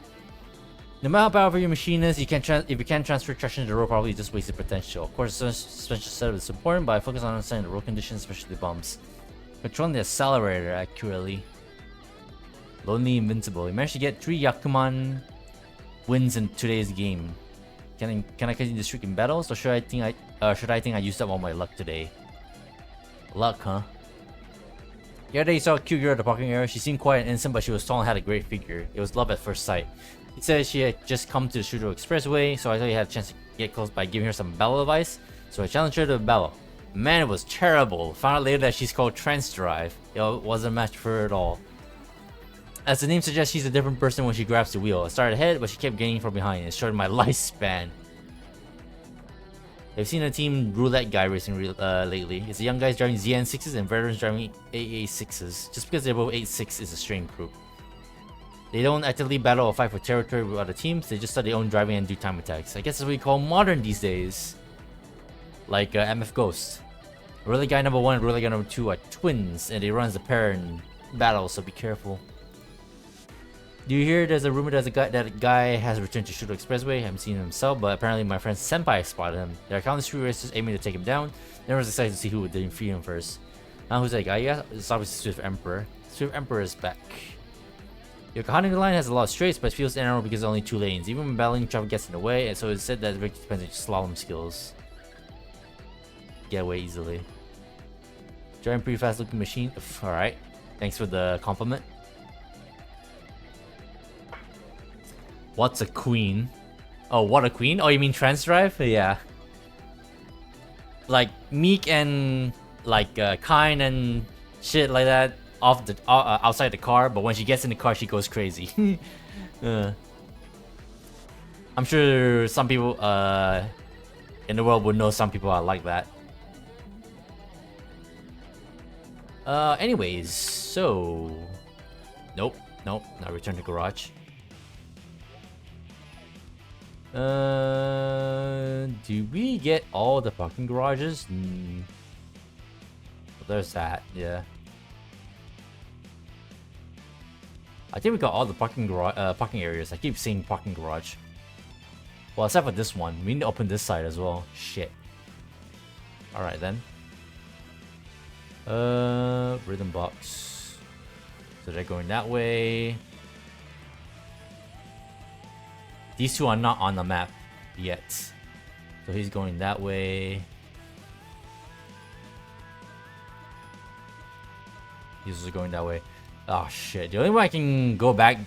No matter how powerful your machine is, if you can't transfer traction to the road, probably just wasted potential. Of course, suspension setup is important, but I focus on understanding the road conditions, especially bumps. Controlling the accelerator accurately. Lonely Invincible. You managed to get 3 Yakuman wins in today's game. Can I continue the streak in battles, or should I think I used up all my luck today? Luck, huh? The other day you saw a cute girl at the parking area. She seemed quiet and innocent, but she was tall and had a great figure. It was love at first sight. He said she had just come to the Shudo Expressway, so I thought he had a chance to get close by giving her some battle advice. So I challenged her to a battle. Man, it was terrible. Found out later that she's called Trance Drive. It wasn't a match for her at all. As the name suggests, she's a different person when she grabs the wheel. I started ahead, but she kept gaining from behind. It shortened my lifespan. I've seen a team roulette guy racing lately. It's the young guys driving ZN6s and veterans driving AA6s. Just because they're both 8.6 is a strange group. They don't actively battle or fight for territory with other teams. They just start their own driving and do time attacks. I guess that's what we call modern these days. Like MF Ghost. Roulette guy number 1 and roulette guy number 2 are twins, and they run as a pair in battle, so be careful. Do you hear there's a rumor that a guy has returned to Shudo Expressway? I haven't seen him himself, but apparently my friend Senpai spotted him. There are countless street racers aiming to take him down. Never was excited to see who would defeat him first. Now who's that guy? Yeah, it's obviously Swift Emperor. Swift Emperor is back. Your Kahani line has a lot of straights, but it feels narrow because there's only 2 lanes. Even when battling, traffic gets in the way, and so it's said that it depends on your slalom skills. Get away easily. Driving pretty fast looking machine. Alright. Thanks for the compliment. What's a queen? Oh, what a queen? Oh, you mean trans drive? Yeah. Like Meek and like kind and shit like that off the outside the car, but when she gets in the car, she goes crazy. I'm sure some people in the world would know some people are like that. Anyways, so nope, not return to garage. Do we get all the parking garages? Well, there's that, yeah. I think we got all the parking areas. I keep saying parking garage. Well, except for this one. We need to open this side as well. Shit. Alright then. Rhythm box. So they're going that way. These two are not on the map yet. So he's going that way. He's also going that way. Oh shit. The only way I can go back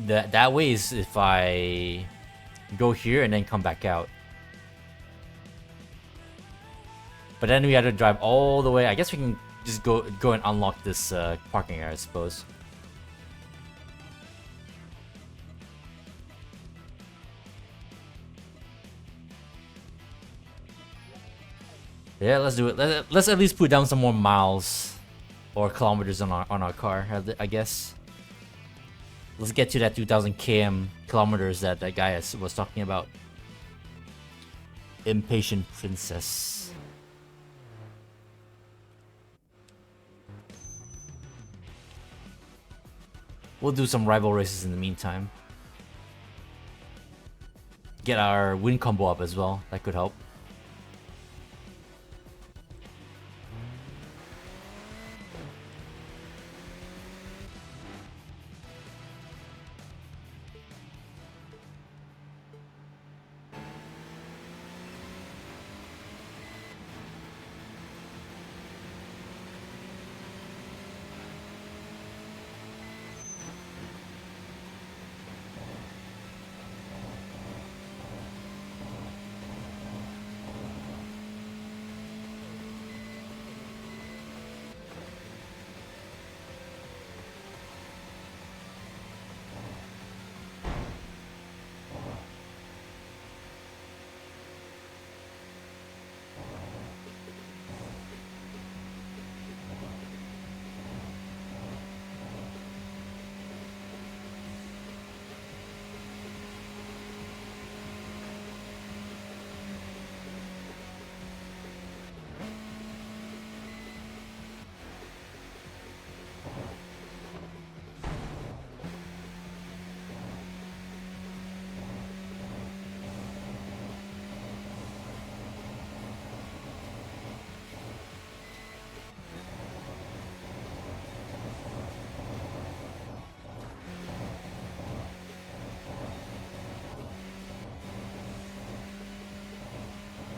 that way is if I go here and then come back out. But then we have to drive all the way. I guess we can just go and unlock this parking area, I suppose. Yeah, let's do it. Let's at least put down some more miles or kilometers on our car, I guess. Let's get to that 2,000 kilometers that guy was talking about. Impatient princess. We'll do some rival races in the meantime. Get our win combo up as well. That could help.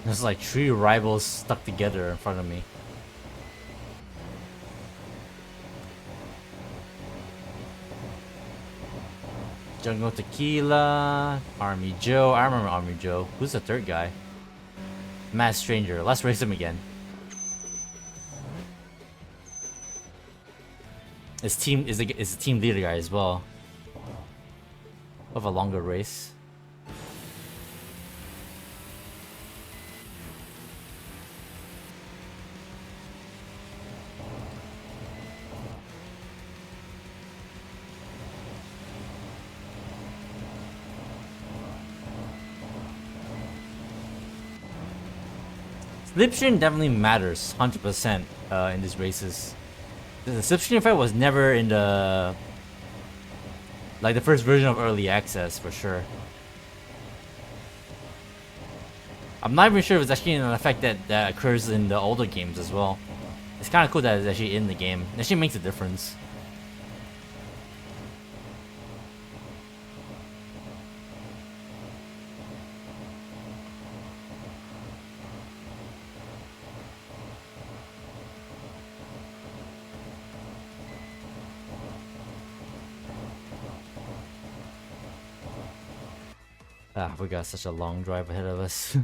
There's like 3 rivals stuck together in front of me. Jungle Tequila, Army Joe. I remember Army Joe. Who's the third guy? Mad Stranger. Let's race him again. His team is the team leader guy as well. Of a longer race. Slipstream definitely matters 100% in these races. The slipstream effect was never in the the first version of early access for sure. I'm not even sure if it's actually an effect that occurs in the older games as well. It's kind of cool that it's actually in the game. It actually makes a difference. Ah, we got such a long drive ahead of us.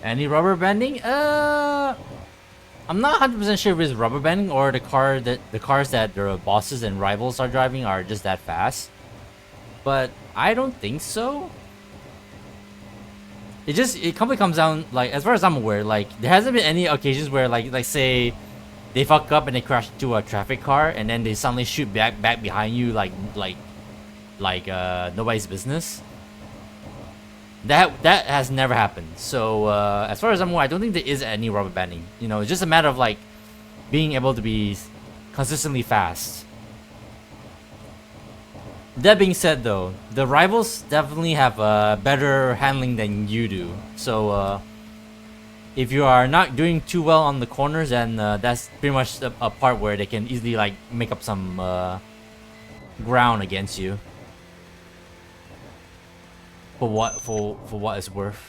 Any rubber banding? I'm not 100% sure if it's rubber banding or the cars that the bosses and rivals are driving are just that fast. But I don't think so. It completely comes down, like, as far as I'm aware, like there hasn't been any occasions where like say they fuck up and they crash into a traffic car and then they suddenly shoot back behind you like nobody's business. That has never happened. So as far as I'm aware, I don't think there is any rubber banding. You know, it's just a matter of like being able to be consistently fast. That being said, though, the rivals definitely have better handling than you do. So if you are not doing too well on the corners, then that's pretty much a part where they can easily like make up some ground against you. For what it's worth.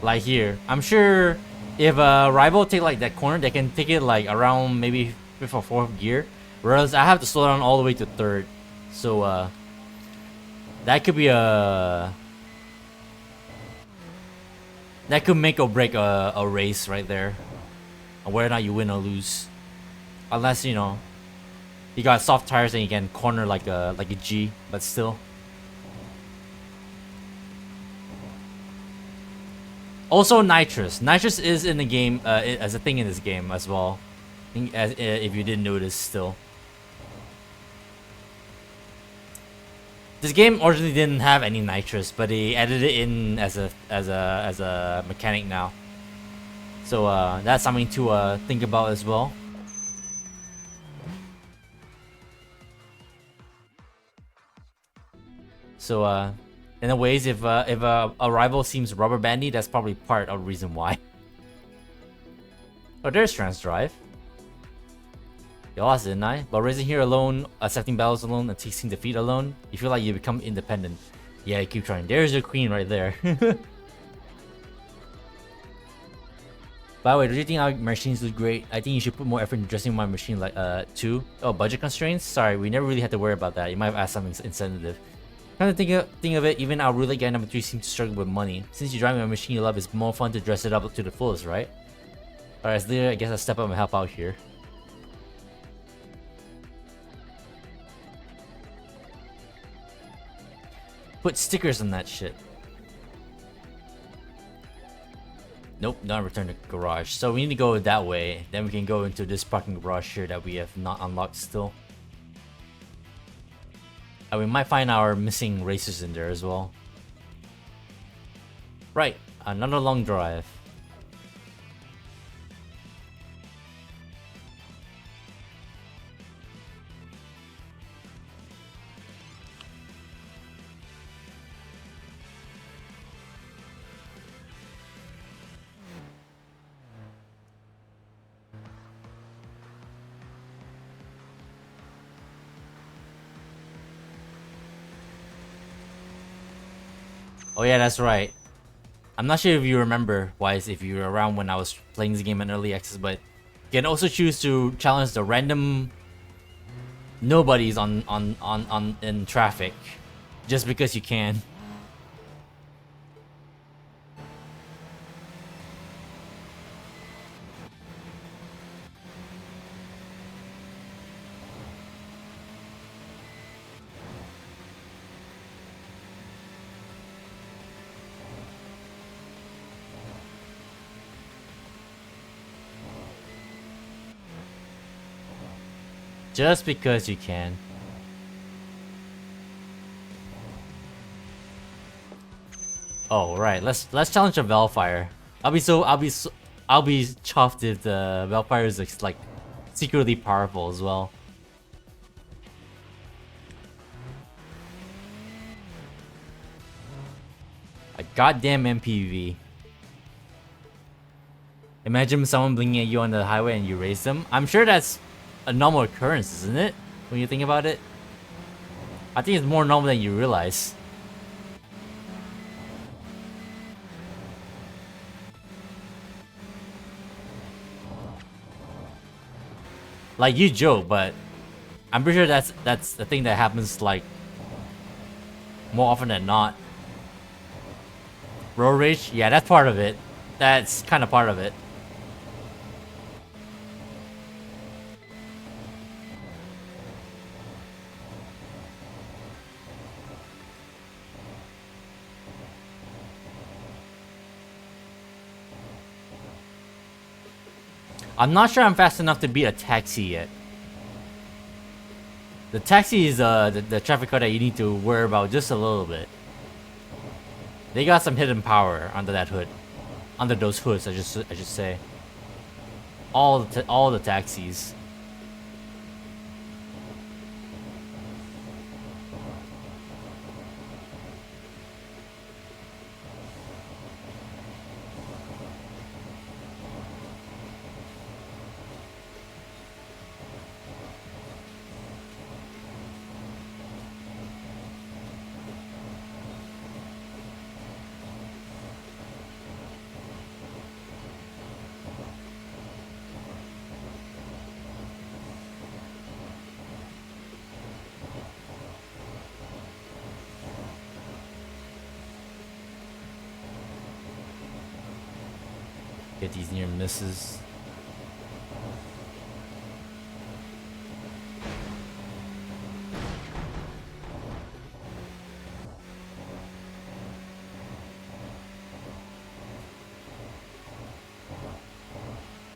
Like here, I'm sure if a rival take like that corner, they can take it like around maybe 5th or 4th gear, whereas I have to slow down all the way to 3rd. So that could be that could make or break a race right there, whether or not you win or lose. Unless, you know, you got soft tires and you can corner like a G, but still. Also, nitrous. Nitrous is in the game as a thing in this game as well. If you didn't notice, still. This game originally didn't have any nitrous, but they added it in as a mechanic now. So that's something to think about as well. So in a ways, if a rival seems rubber bandy, that's probably part of the reason why. Oh, there's trans drive. You lost, didn't I? But raising here alone, accepting battles alone, and tasting defeat alone, you feel like you become independent. Yeah, keep trying. There's your queen right there. By the way, do you think our machines look great? I think you should put more effort in dressing my machine like too. Oh, budget constraints? Sorry, we never really had to worry about that. You might have asked something insensitive. Kind of think of it, even our really guy number 3 seems to struggle with money. Since you're driving a machine you love, it's more fun to dress it up to the fullest, right? Alright, as leader, I guess I'll step up and help out here. Put stickers on that shit. Nope, not return to garage. So we need to go that way. Then we can go into this parking garage here that we have not unlocked still. And we might find our missing racers in there as well. Right, another long drive. Oh yeah, that's right. I'm not sure if you remember, Wise, if you were around when I was playing this game in early access, but you can also choose to challenge the random nobodies in traffic, just because you can. Just because you can. Oh right, let's challenge a Velfire. I'll I'll be chuffed if the Valkyrie is like secretly powerful as well. A goddamn MPV. Imagine someone blinking at you on the highway and you race them. I'm sure that's a normal occurrence, isn't it? When you think about it. I think it's more normal than you realize. Like, you joke, but I'm pretty sure that's the thing that happens like more often than not. Road rage? Yeah, that's part of it. That's kind of part of it. I'm not sure I'm fast enough to beat a taxi yet. The taxi is the traffic car that you need to worry about just a little bit. They got some hidden power under that hood. Under those hoods, I should say. All the taxis. Get these near misses.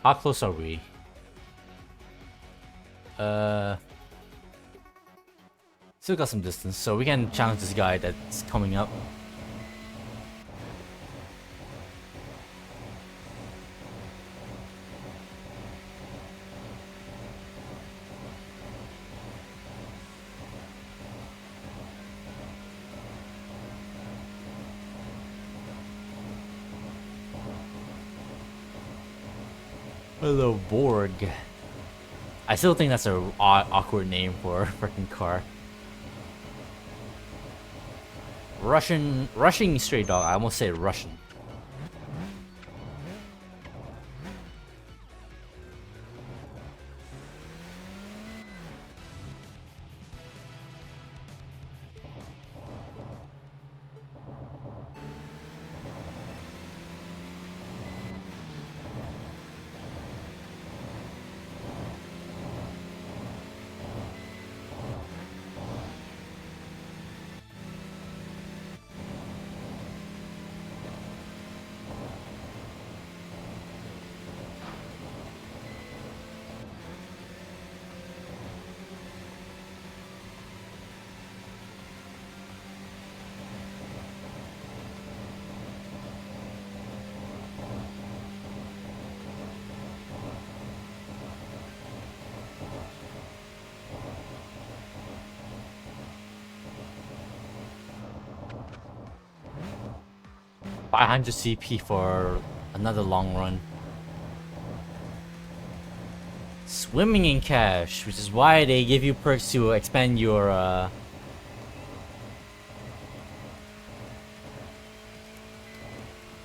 How close are we? Still got some distance, so we can challenge this guy that's coming up. Hello, Borg. I still think that's a awkward name for a freaking car. Rushing stray dog. I almost said Russian. $500 CP for another long run. Swimming in cash, which is why they give you perks to expand your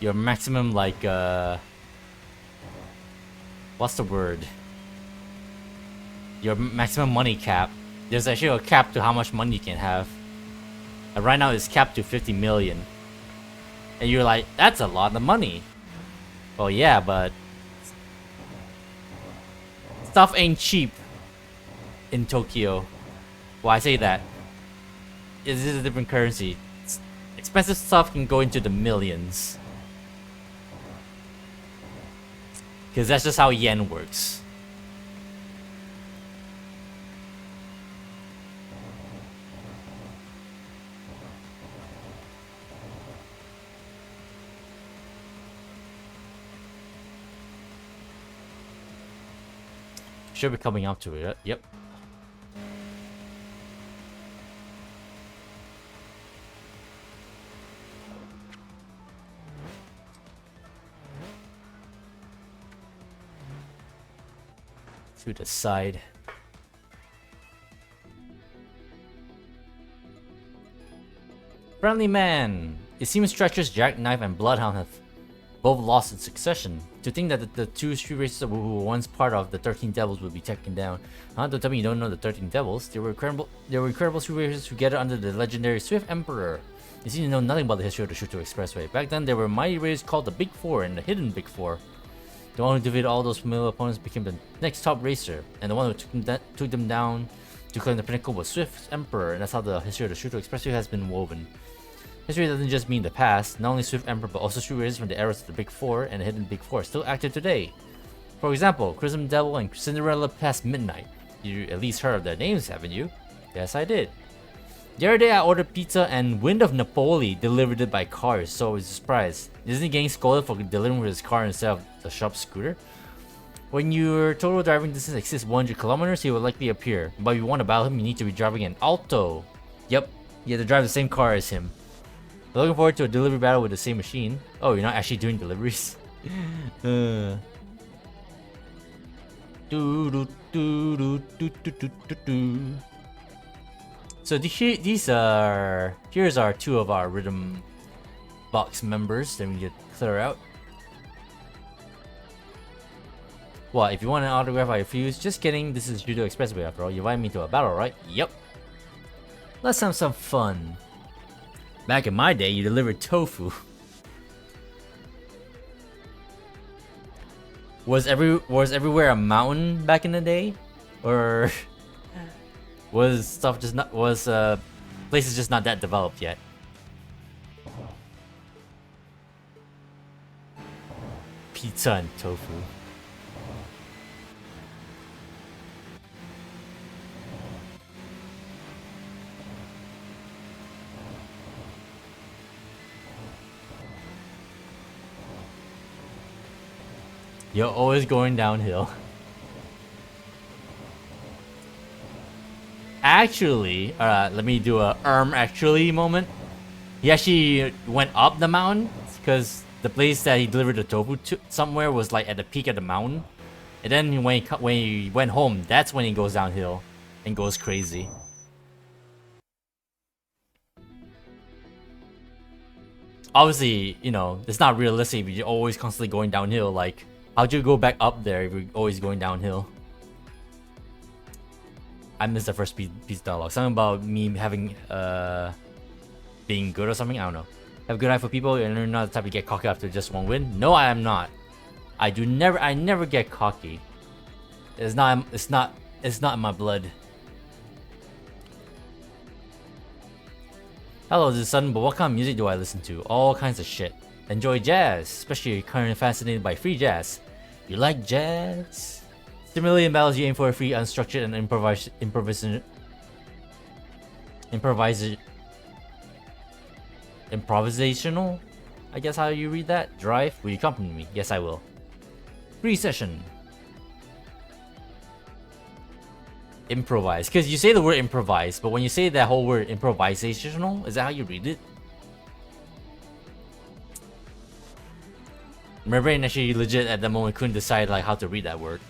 maximum, like what's the word? Your maximum money cap. There's actually a cap to how much money you can have. And right now it's capped to 50 million. And you're like, that's a lot of money. Well, yeah, but stuff ain't cheap in Tokyo. Well, I say that. It is a different currency. Expensive stuff can go into the millions. Because that's just how yen works. Should be coming up to it. Yep. To the side. Friendly man! It seems Stretcher's Jackknife and Bloodhound have both lost in succession. To think that the two street racers who were once part of the 13 Devils would be taken down. Huh? Don't tell me you don't know the 13 Devils. They were incredible street racers who gathered under the legendary Swift Emperor. You seem to know nothing about the history of the Shuto Expressway. Back then, there were mighty racers called the Big Four and the Hidden Big Four. The one who defeated all those familiar opponents became the next top racer, and the one who took them down to claim the pinnacle was Swift Emperor, and that's how the history of the Shuto Expressway has been woven. History doesn't just mean the past. Not only Swift Emperor, but also street racers from the eras of the Big Four and the Hidden Big Four are still active today. For example, Chrism Devil and Cinderella Past Midnight. You at least heard of their names, haven't you? Yes, I did. The other day I ordered pizza and Wind of Napoli delivered it by car, so I was surprised. Isn't he getting scolded for delivering with his car instead of the shop scooter? When your total driving distance exceeds 100 kilometers, he will likely appear. But if you want to battle him, you need to be driving an Alto. Yep, you have to drive the same car as him. Looking forward to a delivery battle with the same machine. Oh, you're not actually doing deliveries? So here's our two of our rhythm box members that we need to clear out. What, if you want an autograph, I refuse. Just kidding, this is Judo Expressway after all. You invited me to a battle, right? Yep. Let's have some fun. Back in my day, you delivered tofu. Was everywhere a mountain back in the day? Or was stuff just not places just not that developed yet? Pizza and tofu. You're always going downhill. Actually, let me do a actually moment. He actually went up the mountain because the place that he delivered the tofu to somewhere was like at the peak of the mountain. And then when he went home, that's when he goes downhill and goes crazy. Obviously, you know, it's not realistic if you're always constantly going downhill. Like, how'd you go back up there if you're always going downhill? I missed the first piece dialogue. Something about me having being good or something. I don't know. Have a good eye for people, and you're not the type to get cocky after just one win. No, I am not. I never get cocky. It's not in my blood. Hello, this is Sudden, but what kind of music do I listen to? All kinds of shit. Enjoy jazz, especially if you're currently fascinated by free jazz. You like jazz? Similarly, in battles, you aim for a free, unstructured, and improvisational? I guess how you read that? Drive? Will you accompany me? Yes, I will. Free session. Improvise. Because you say the word improvise, but when you say that whole word improvisational, is that how you read it? My brain actually legit at the moment couldn't decide like how to read that word.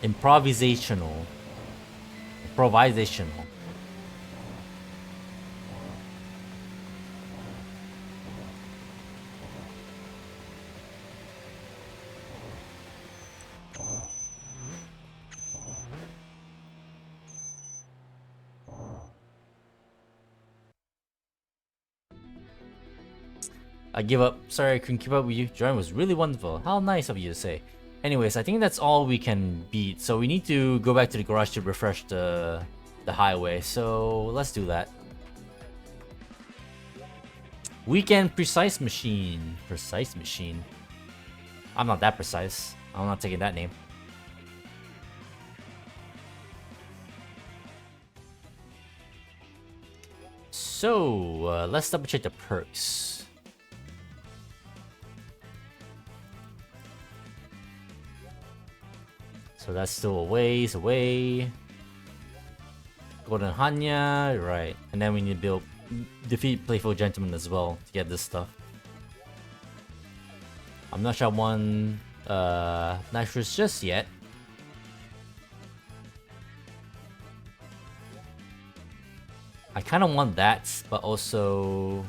Improvisational. Improvisational. I give up. Sorry I couldn't keep up with you. Join was really wonderful. How nice of you to say. Anyways, I think that's all we can beat. So we need to go back to the garage to refresh the highway. So let's do that. Weekend precise machine. Precise machine. I'm not that precise. I'm not taking that name. So, let's double check the perks. So that's still a ways away. Golden Hanya, right. And then we need to defeat Playful Gentleman as well to get this stuff. I'm not sure I won Nitrous just yet. I kind of want that, but also...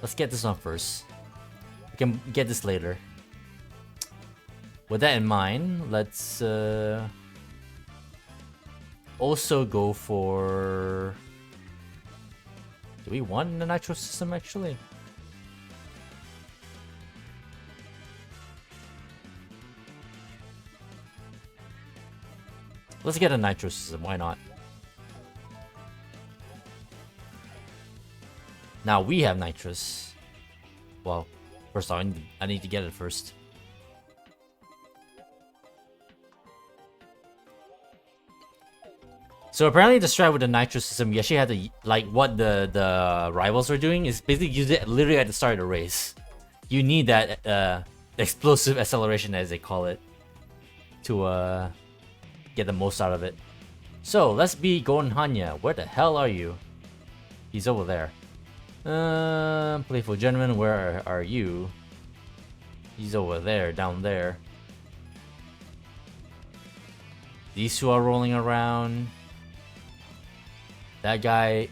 Let's get this one first. We can get this later. With that in mind, let's also go for... Do we want the Nitro system actually? Let's get a Nitro system, why not? Now we have nitrous. Well, first off, I need to get it first. So apparently the strat with the nitro system, you actually had to, like what the rivals are doing is basically use it literally at the start of the race. You need that explosive acceleration, as they call it, to get the most out of it. So let's be Golden Hanya. Where the hell are you? He's over there. Playful Gentleman, where are you? He's over there, down there. These two are rolling around. That guy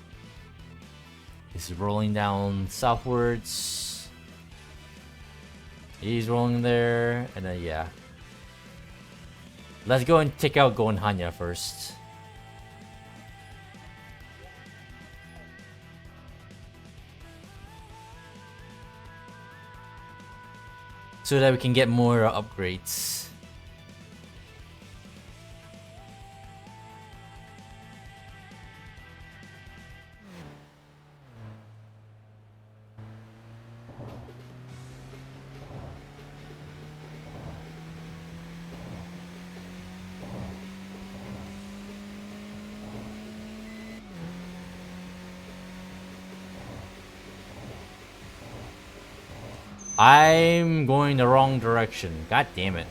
is rolling down southwards. He's rolling there, and then yeah. Let's go and take out Golden Hanya first. So that we can get more upgrades. I'm going the wrong direction. God damn it.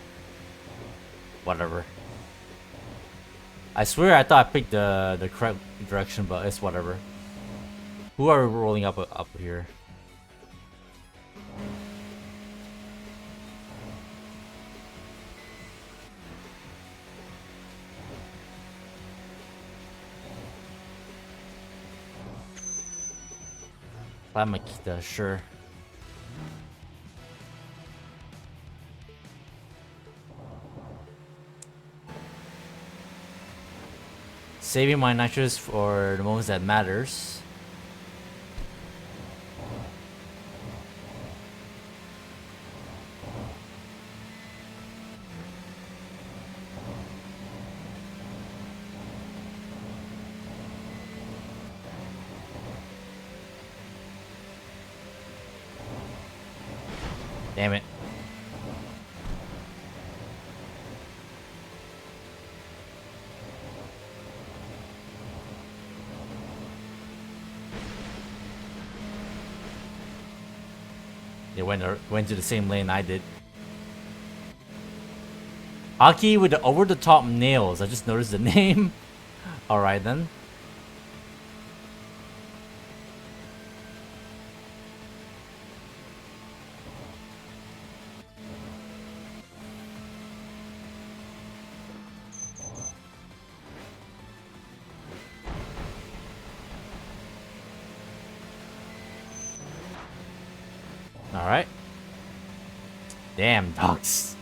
Whatever. I swear I thought I picked the correct direction, but it's whatever. Who are we rolling up here? Lamakita, sure. Saving my nitrous for the moments that matters. Damn it. They went to the same lane I did. Aki with the over-the-top nails. I just noticed the name. Alright then. Alright. Damn dogs.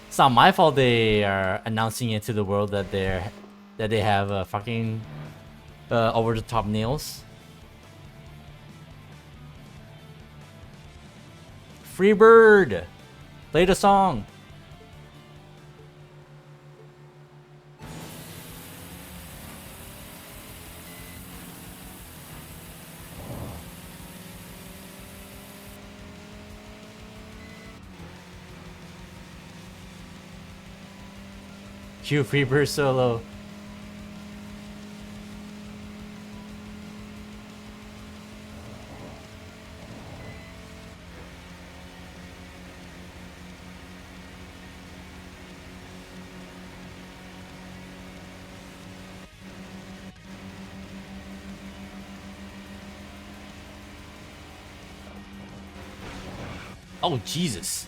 It's not my fault they are announcing it to the world that they have fucking over the top nails. Free bird! Play the song. you, Freebird Solo. Oh, Jesus.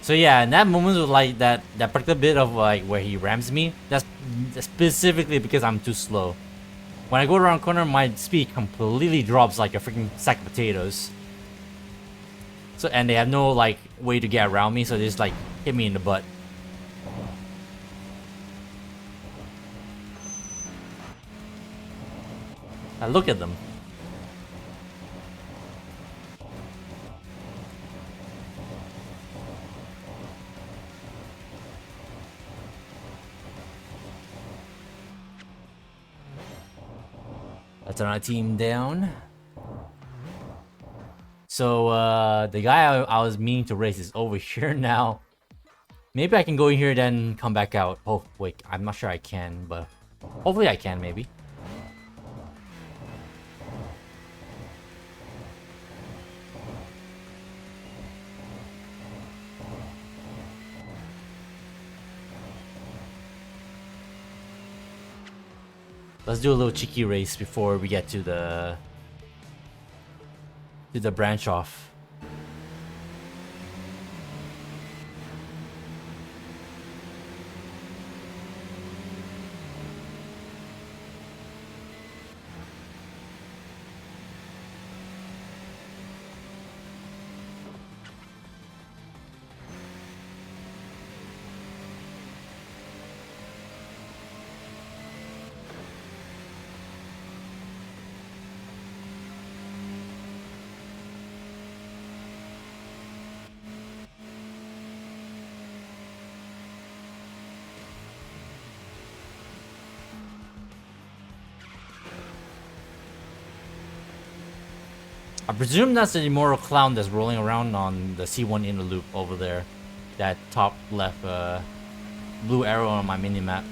So yeah, in that moment with like that particular bit of like where he rams me, that's specifically because I'm too slow. When I go around corner, my speed completely drops like a freaking sack of potatoes. So and they have no like way to get around me, so they just like hit me in the butt. Now look at them. That's another team down. So the guy I was meaning to race is over here now. Maybe I can go in here then come back out. Oh wait, I'm not sure I can, but hopefully I can maybe. Let's do a little cheeky race before we get to the branch off. I presume that's the immortal clown that's rolling around on the C1 inner loop over there. That top left blue arrow on my mini-map.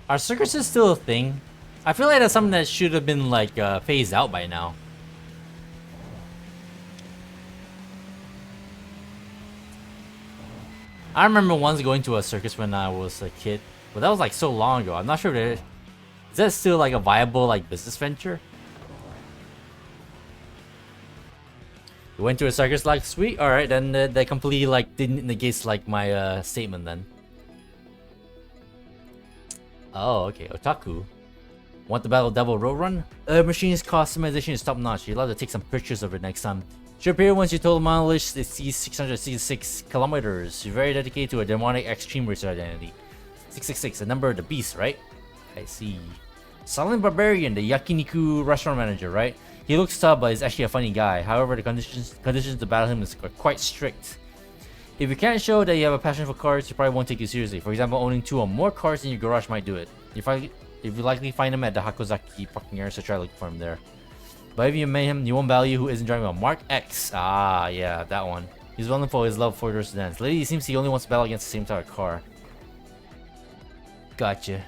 Are circuses still a thing? I feel like that's something that should have been like phased out by now. I remember once going to a circus when I was a kid, but that was like so long ago. I'm not sure if is that still like a viable like business venture? You went to a circus like sweet, all right, then that completely like didn't negate like my statement then. Oh, okay, otaku. Want the Battle Devil Road Run? Machine's customization is top notch. You'll have to take some pictures of it next time. Should appear once your total mileage exceeds 666 kilometers. You're very dedicated to a demonic extreme racer identity. 666, the number of the beast, right? I see. Silent Barbarian, the yakiniku restaurant manager, right? He looks tough, but he's actually a funny guy. However, the conditions to battle him is quite strict. If you can't show that you have a passion for cars, he probably won't take you seriously. For example, owning 2 or more cars in your garage might do it. If you likely find him at the Hakozaki parking area, so try looking for him there. But if you met him, you won't value who isn't driving a Mark X. Ah, yeah, that one. He's well known for his love for those sedans. Lately, it seems he only wants to battle against the same type of car. Gotcha.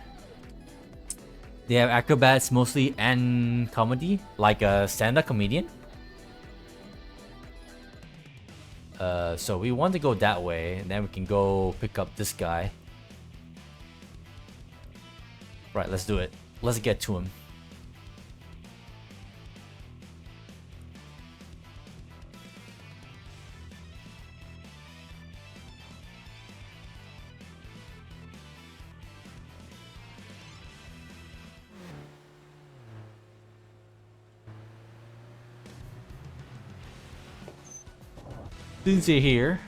They have acrobats mostly and comedy, like a stand-up comedian. So we want to go that way, and then we can go pick up this guy. Right, let's do it. Let's get to him. Didn't see here.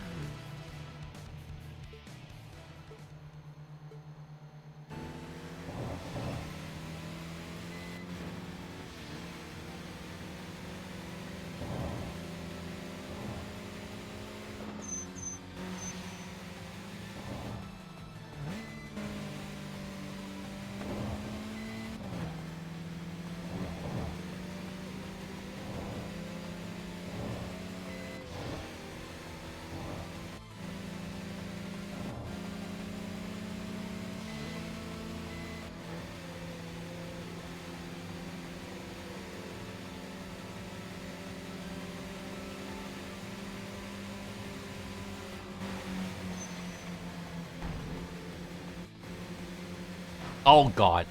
Oh god.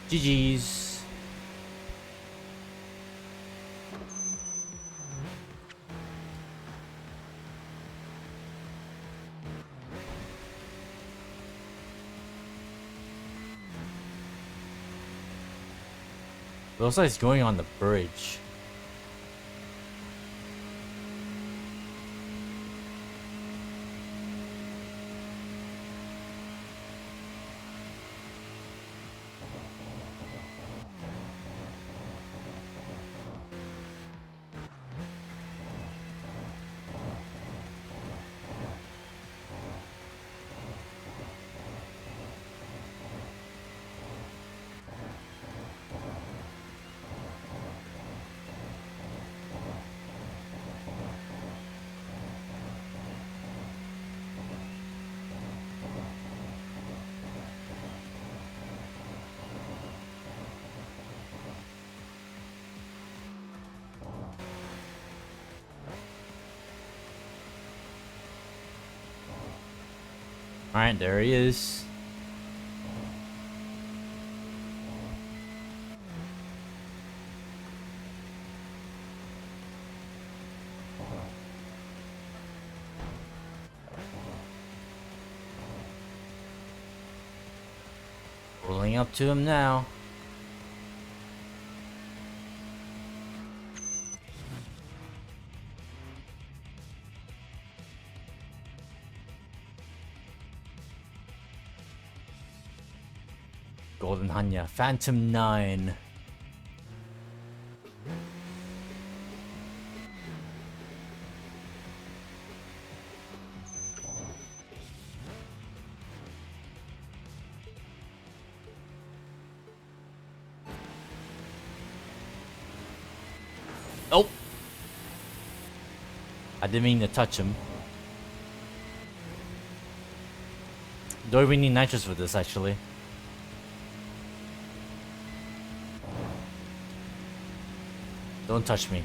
GG's. It looks like it's going on the bridge. Alright, there he is. Rolling up to him now. Golden Hanya, Phantom 9. Oh! I didn't mean to touch him. Don't even need nitrous for this, actually. Don't touch me.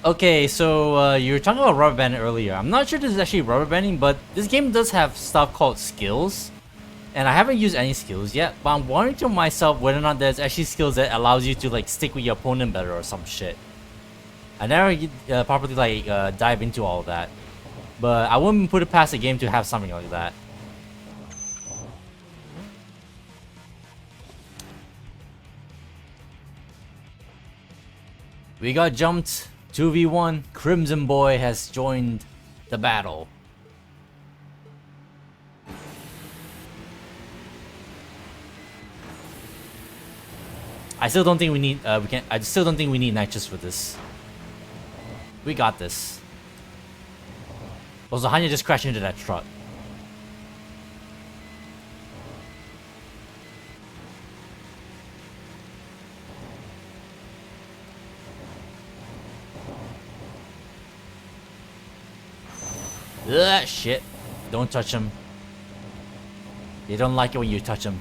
Okay, so you were talking about rubber banding earlier. I'm not sure this is actually rubber banding, but this game does have stuff called skills. And I haven't used any skills yet, but I'm wondering to myself whether or not there's actually skills that allows you to like stick with your opponent better or some shit. I never properly like dive into all of that. But I wouldn't put it past the game to have something like that. We got jumped. 2v1. Crimson Boy has joined the battle. I still don't think we need I still don't think we need nitrous for this. We got this. Also, Hanya just crashed into that truck. Ugh, shit. Don't touch him. They don't like it when you touch him.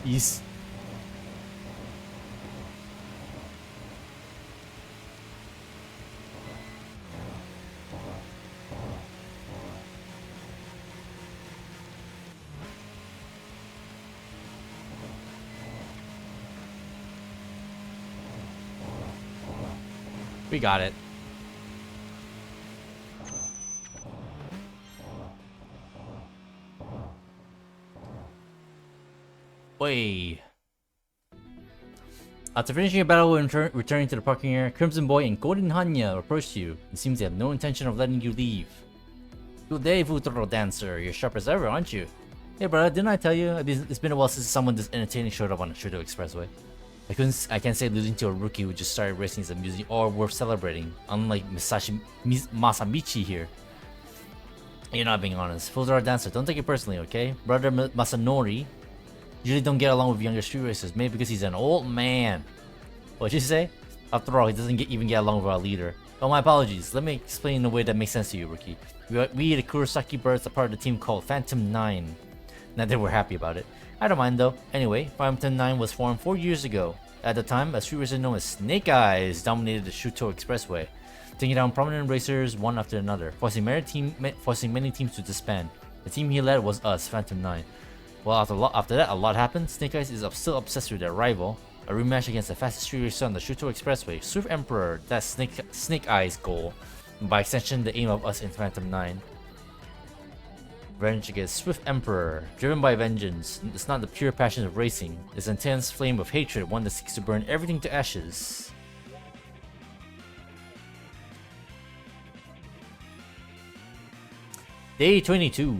He's... We got it. Wait. After finishing your battle and returning to the parking area, Crimson Boy and Golden Hanya approach you. It seems they have no intention of letting you leave. Good day, Futuro Dancer. You're sharp as ever, aren't you? Hey, brother, didn't I tell you? It's been a while since someone this entertaining showed up on the Shuto Expressway. I can't say losing to a rookie who just started racing is amusing or worth celebrating. Unlike Masamichi here. You're not being honest. Futuro Dancer, don't take it personally, okay? Brother Masanori usually don't get along with younger street racers, maybe because he's an old man. What'd you say? After all, he doesn't even get along with our leader. Oh, my apologies. Let me explain in a way that makes sense to you, Rookie. We the Kurosaki Birds are part of the team called Phantom 9. Not that we're happy about it. I don't mind though. Anyway, Phantom 9 was formed 4 years ago. At the time, a street racer known as Snake Eyes dominated the Shuto Expressway, taking down prominent racers one after another, forcing many teams to disband. The team he led was us, Phantom 9. Well, after that, a lot happened. Snake Eyes is still obsessed with their rival. A rematch against the fastest street racer on the Shuto Expressway, Swift Emperor. That's Snake Eyes' goal. And by extension, the aim of us in Phantom 9. Revenge against Swift Emperor. Driven by vengeance, it's not the pure passion of racing. It's an intense flame of hatred, one that seeks to burn everything to ashes. Day 22.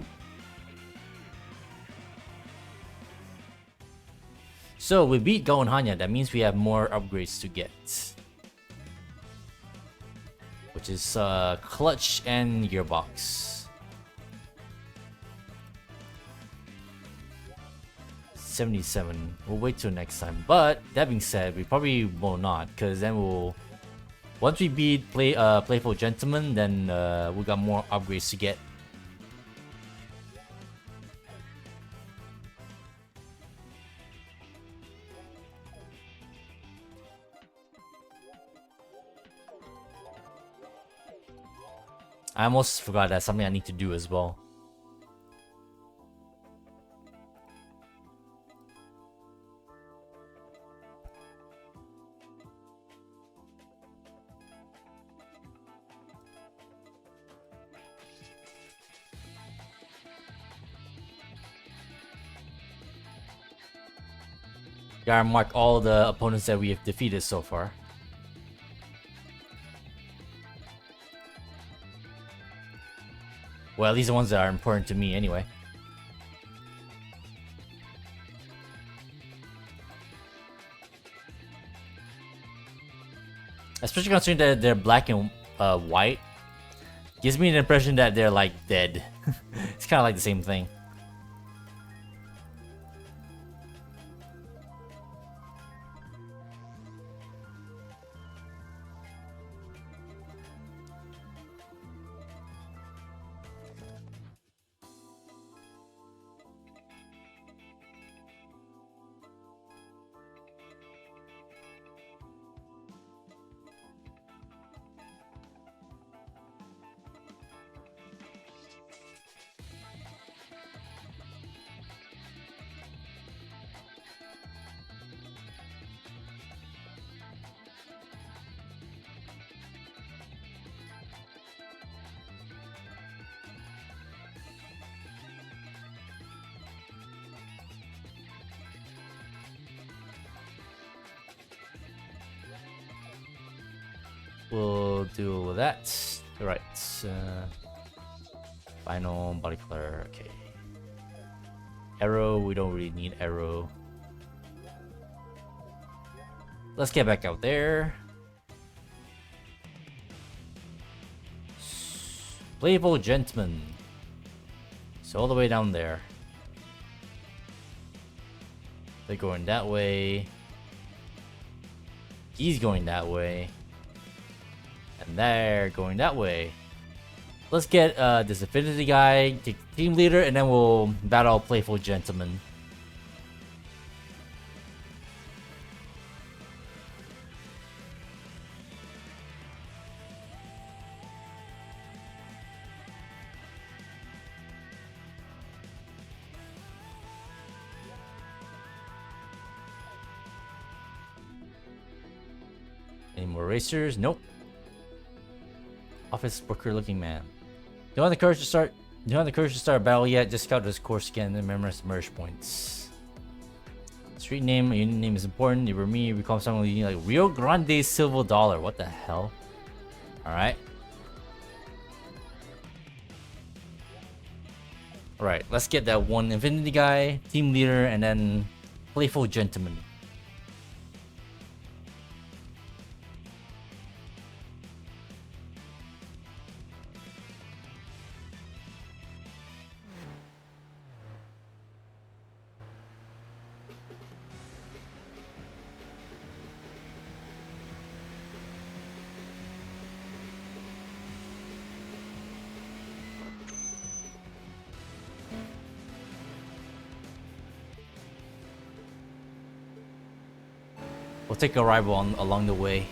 So we beat Go and Hanya, that means we have more upgrades to get. Which is clutch and gearbox. 77. We'll wait till next time. But that being said, we probably will not, because then once we beat Playful Gentleman, then we got more upgrades to get. I almost forgot that's something I need to do as well. Gotta mark all the opponents that we have defeated so far. Well, these are the ones that are important to me anyway. Especially considering that they're black and white. Gives me the impression that they're like dead. It's kind of like the same thing. We'll do that. Alright. Final body color. Okay. Arrow. We don't really need arrow. Let's get back out there. Playful Gentleman. So all the way down there. They're going that way. He's going that way. And they're going that way. Let's get this affinity guy, take team leader, and then we'll battle Playful Gentleman. Any more racers? Nope. Office worker looking man. Don't have the courage to start. Don't have the courage to start a battle yet. Just scout this course again and memorize merge points. Street name, unit name is important. If you were me, we call someone like Rio Grande Silver Dollar. What the hell? Alright. Alright, let's get that one Infinity guy, team leader, and then playful gentleman. We'll take a rival along the way.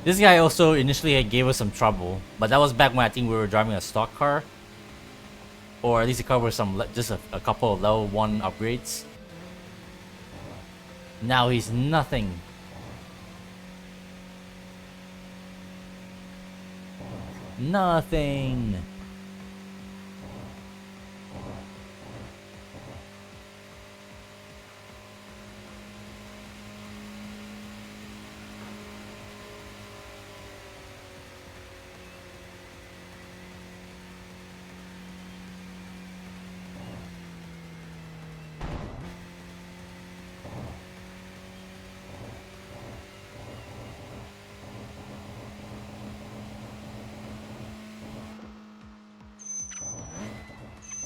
This guy also initially gave us some trouble, but that was back when I think we were driving a stock car. Or at least a car with some, just a couple of level 1 upgrades. Now he's nothing. Nothing.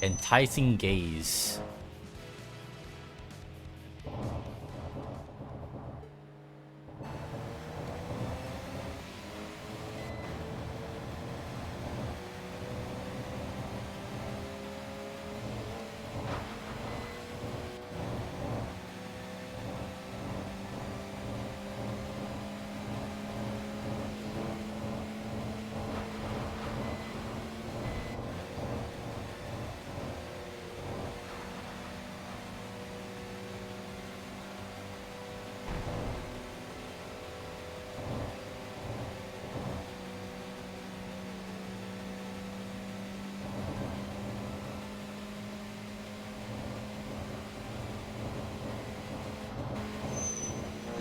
Enticing gaze.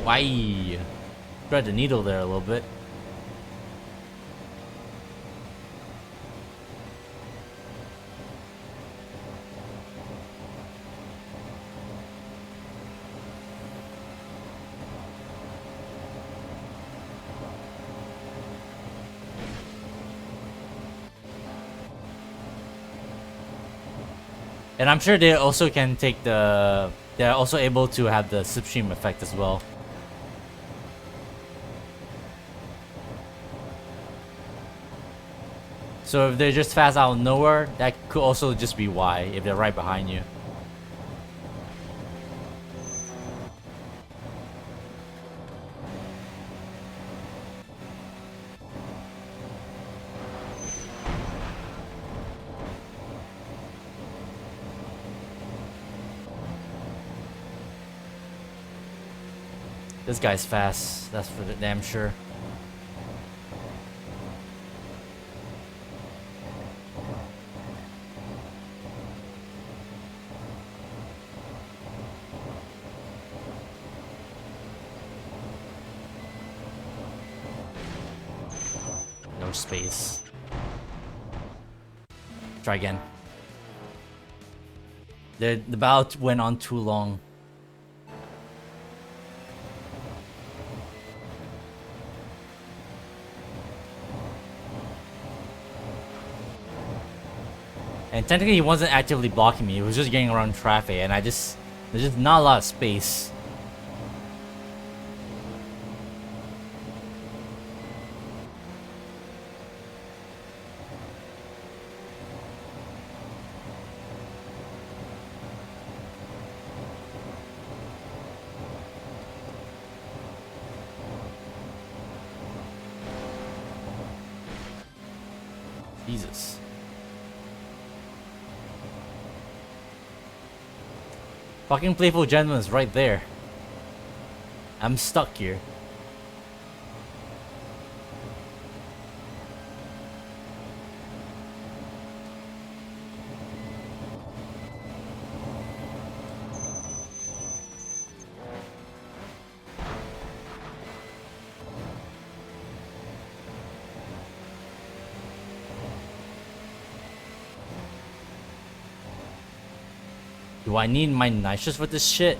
Why? Thread the needle there a little bit. And I'm sure they also can take the... They're also able to have the slipstream effect as well. So if they're just fast out of nowhere, that could also just be why, if they're right behind you. This guy's fast, that's for damn sure. No space. Try again. The bout went on too long. And technically he wasn't actively blocking me, he was just getting around traffic, and there's just not a lot of space. Jesus. Fucking playful gentleman is right there. I'm stuck here. Do I need my nitrous for this shit?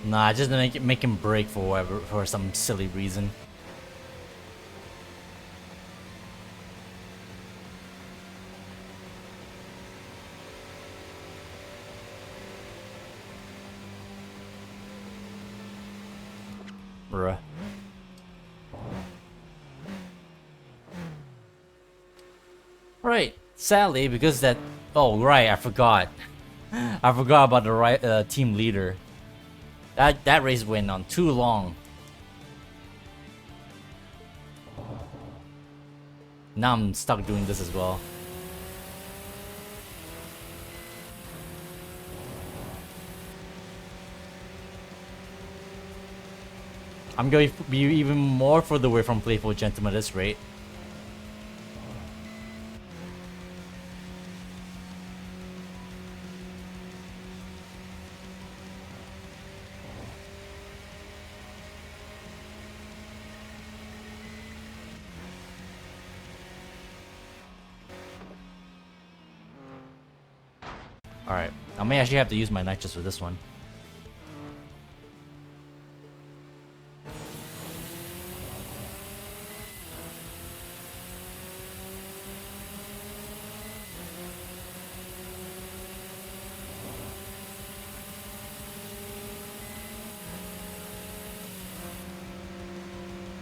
Nah, just make him break for whatever, for some silly reason. Bruh. Right, sadly, because that... Oh, right, I forgot. I forgot about the right team leader. That race went on too long. Now I'm stuck doing this as well. I'm going to be even more further away from playful gentleman at this rate. Alright, I may actually have to use my nitrous for this one.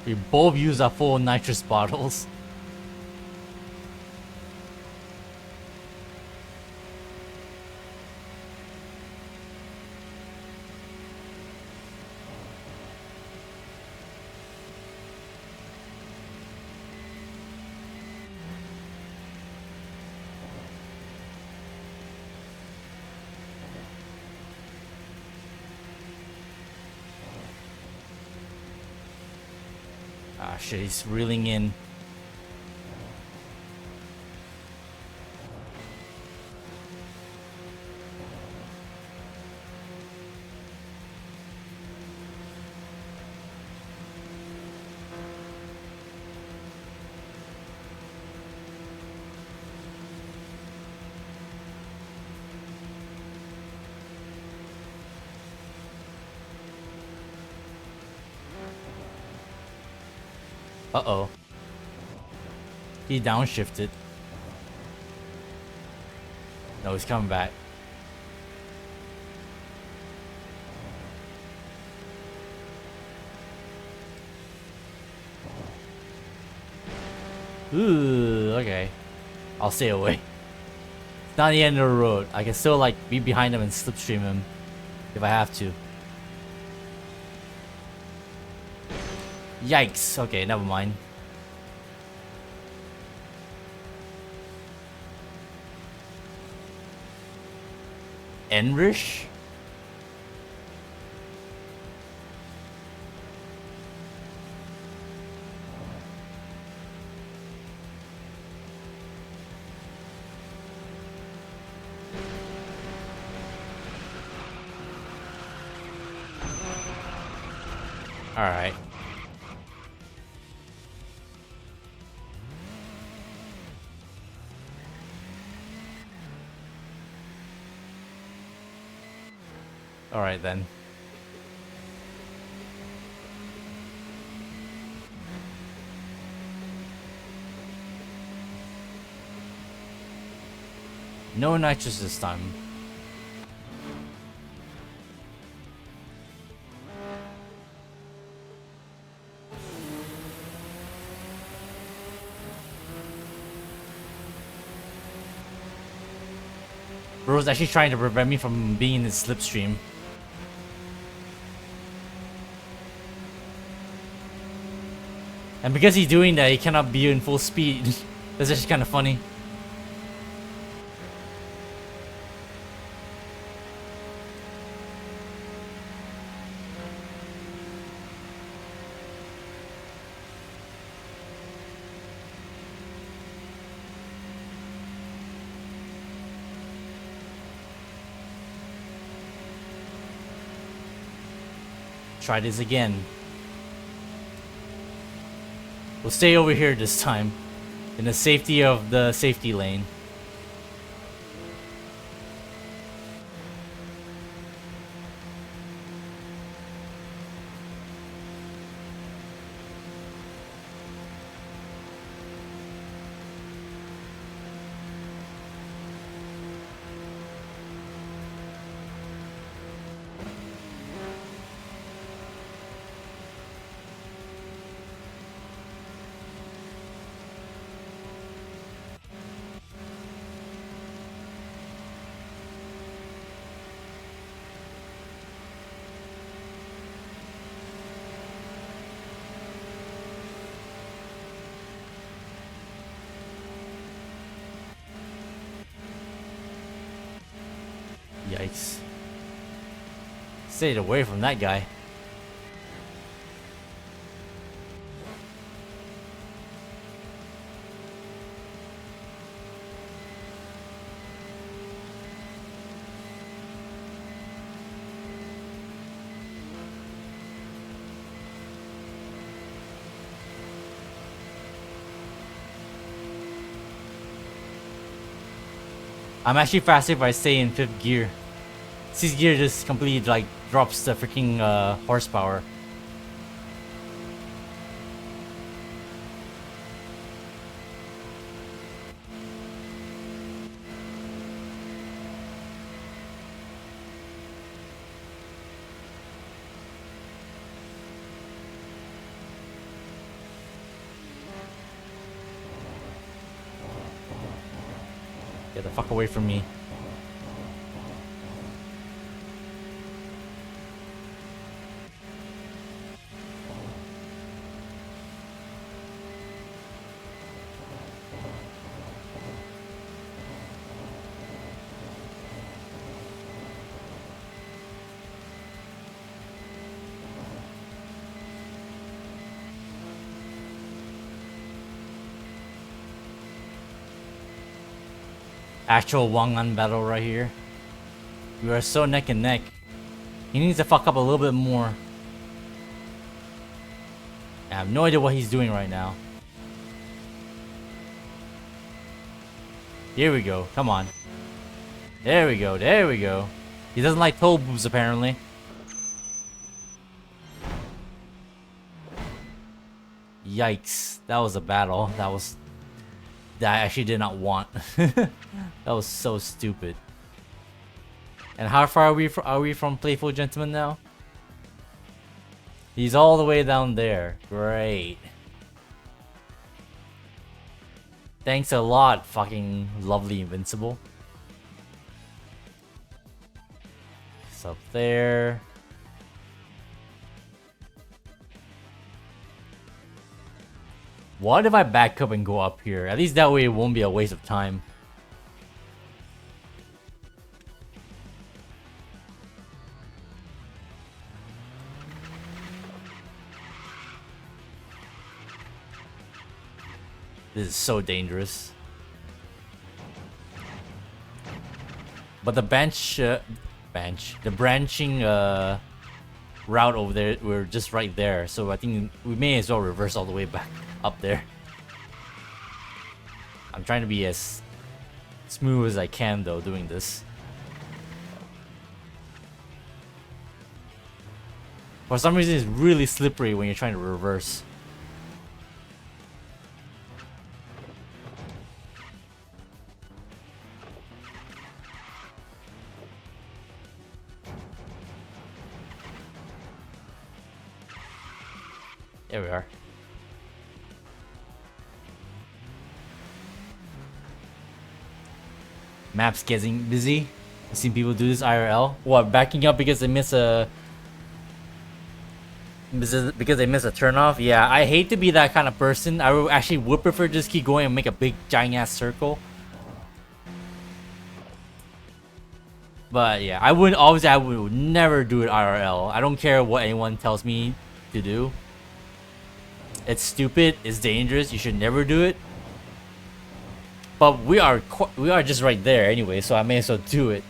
We both use our full nitrous bottles. Ah shit, he's reeling in. Uh-oh. He downshifted. No, he's coming back. Ooh, okay. I'll stay away. It's not the end of the road. I can still like be behind him and slipstream him if I have to. Yikes. Okay, never mind. Enrich? Alright. Alright then. No nitrous this time. Bro's actually trying to prevent me from being in the slipstream. And because he's doing that, he cannot be in full speed. That's actually kind of funny. Try this again. We'll stay over here this time, in the safety of the safety lane. Yikes. Stayed away from that guy. I'm actually faster if I stay in 5th gear. 6th gear just completely like drops the freaking horsepower. Get the fuck away from me. Actual Wanglan battle right here. We are so neck and neck. He needs to fuck up a little bit more. I have no idea what he's doing right now. Here we go. Come on. There we go. There we go. He doesn't like toe boobs apparently. Yikes. That was a battle. That I actually did not want. That was so stupid. And how far are we from Playful Gentleman now? He's all the way down there. Great. Thanks a lot, fucking lovely Invincible. It's up there. What if I back up and go up here? At least that way it won't be a waste of time. This is so dangerous. But the the branching route over there, we're just right there. So I think we may as well reverse all the way back up there. I'm trying to be as smooth as I can though doing this. For some reason it's really slippery when you're trying to reverse. There we are. Maps getting busy. I've seen people do this IRL. What, backing up because they miss a turnoff? Yeah, I hate to be that kind of person. I would prefer just keep going and make a big giant ass circle. But yeah, I would never do it IRL. I don't care what anyone tells me to do. It's stupid, it's dangerous, you should never do it. But we are just right there anyway, so I may as well do it.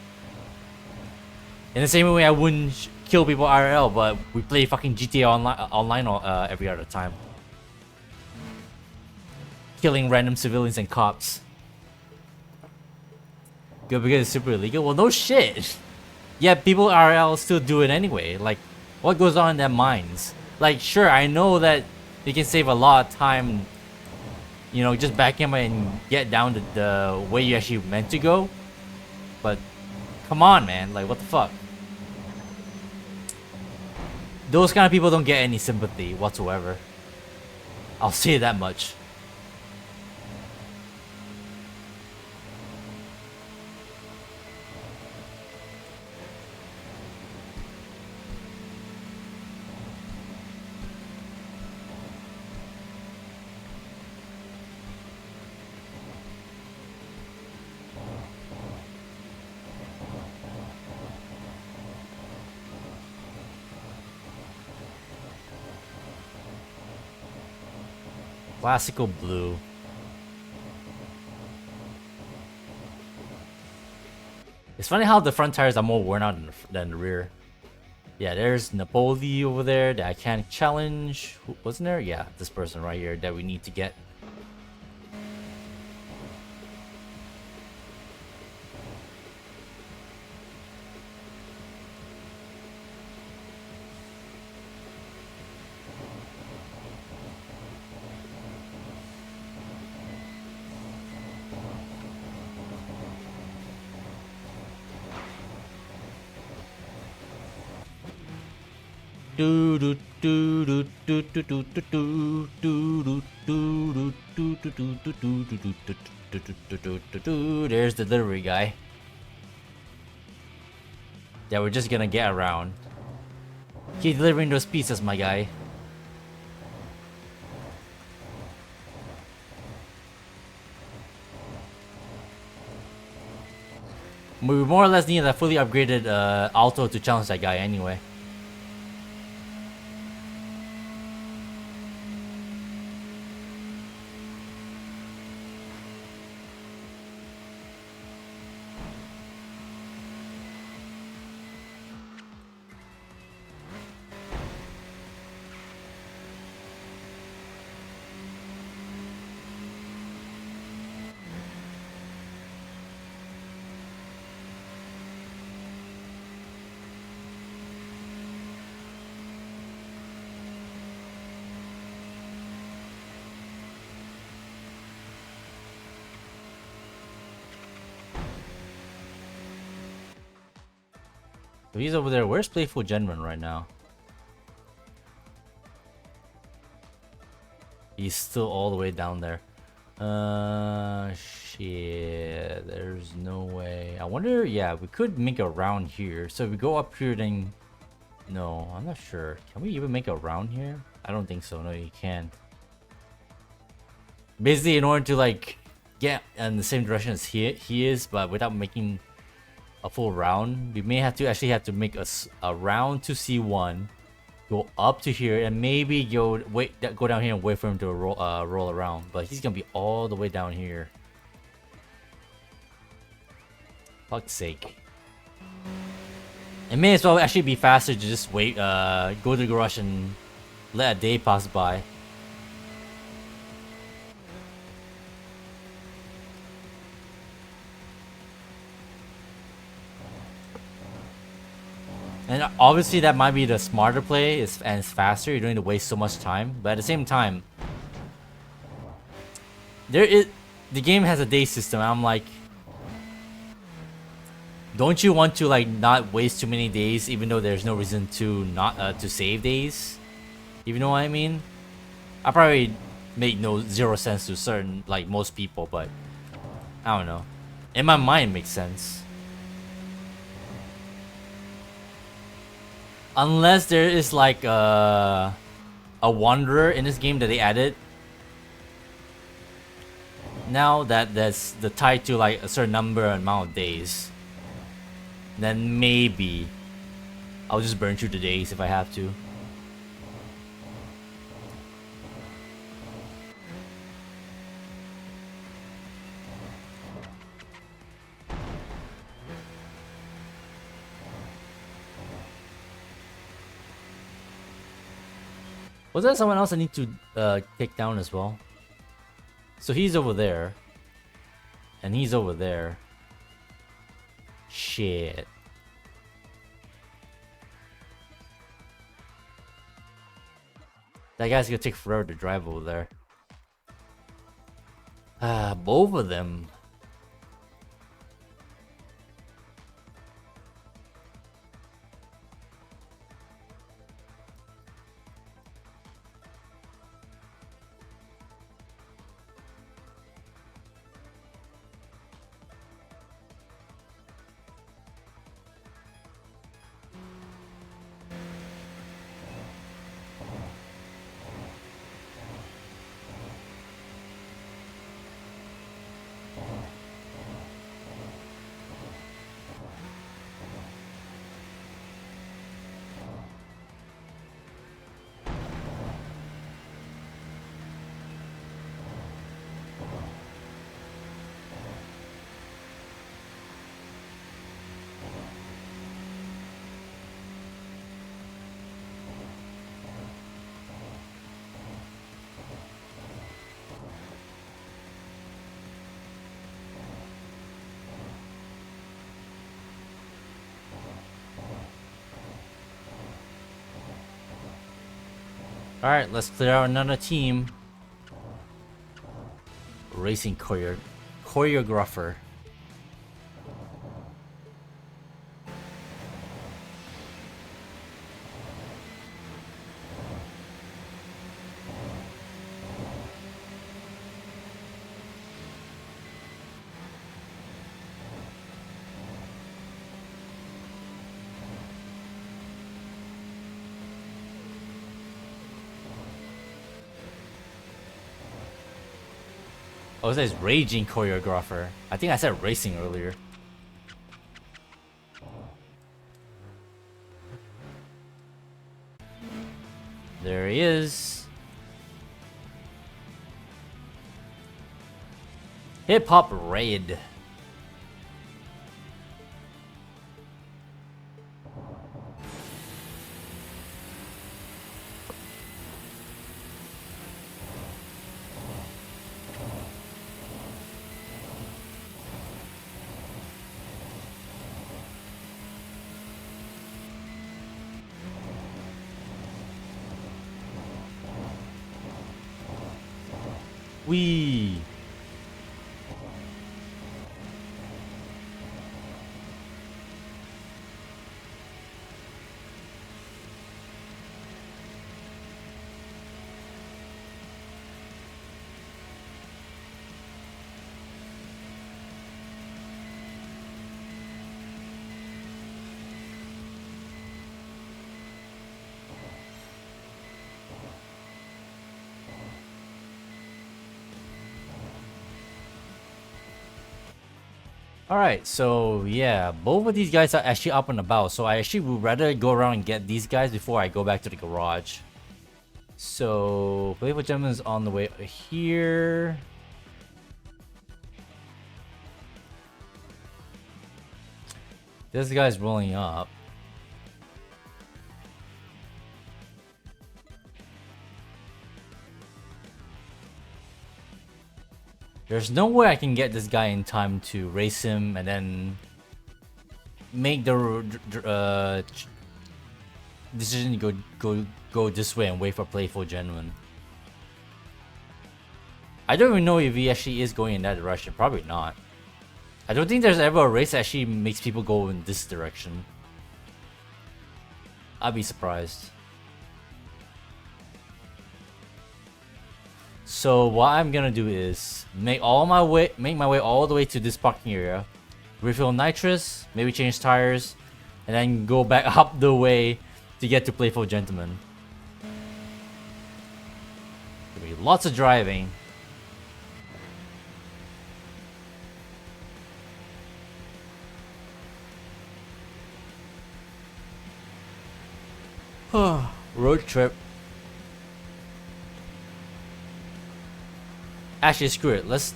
In the same way I wouldn't kill people IRL, but we play fucking GTA online every other time. Killing random civilians and cops. Good because it's super illegal? Well, no shit. Yeah, people IRL still do it anyway. Like, what goes on in their minds? Like, sure, I know that they can save a lot of time, you know, just back in and get down to the way you actually meant to go. But, come on, man. Like, what the fuck? Those kind of people don't get any sympathy whatsoever. I'll say that much. Classical blue. It's funny how the front tires are more worn out than the rear. Yeah, there's Napoli over there that I can't challenge. Wasn't there? Yeah, this person right here that we need to get. There's the delivery guy. Yeah, we're just gonna get around. Keep delivering those pizzas, my guy. We more or less need a fully upgraded Alto to challenge that guy anyway. So he's over there. Where's Playful Genman right now? He's still all the way down there. Shit. There's no way. I wonder, yeah, we could make a round here. So if we go up here, then... No, I'm not sure. Can we even make a round here? I don't think so. No, you can't. Basically, in order to, like, get in the same direction as he is, but without making a full round, we may have to make a round to C1, go up to here, and maybe go down here and wait for him to roll around. But he's gonna be all the way down here. Fuck's sake! It may as well actually be faster to just wait, go to the garage and let a day pass by. And obviously that might be the smarter play, and it's faster. You don't need to waste so much time. But at the same time, the game has a day system. I'm like, don't you want to like not waste too many days, even though there's no reason to not to save days? Even know what I mean? I probably make zero sense to certain, like, most people, but I don't know. In my mind, it makes sense. Unless there is like a wanderer in this game that they added. Now that's the tied to like a certain amount of days, then maybe I'll just burn through the days if I have to. Was there someone else I need to take down as well? So he's over there. And he's over there. Shit. That guy's gonna take forever to drive over there. Both of them. Alright, let's clear out another team. Racing choreographer. Oh, it says raging choreographer. I think I said racing earlier. There he is. Hip Hop Raid. Wee. Alright, so yeah, both of these guys are actually up and about, so I actually would rather go around and get these guys before I go back to the garage. So, Playful Gentleman is on the way here. This guy's rolling up. There's no way I can get this guy in time to race him and then make the decision to go this way and wait for Playful Gentleman. I don't even know if he actually is going in that direction. Probably not. I don't think there's ever a race that actually makes people go in this direction. I'd be surprised. So what I'm gonna do is make my way all the way to this parking area, refill nitrous, maybe change tires, and then go back up the way to get to Playful Gentleman. There'll be lots of driving. Road trip. Actually, screw it. Let's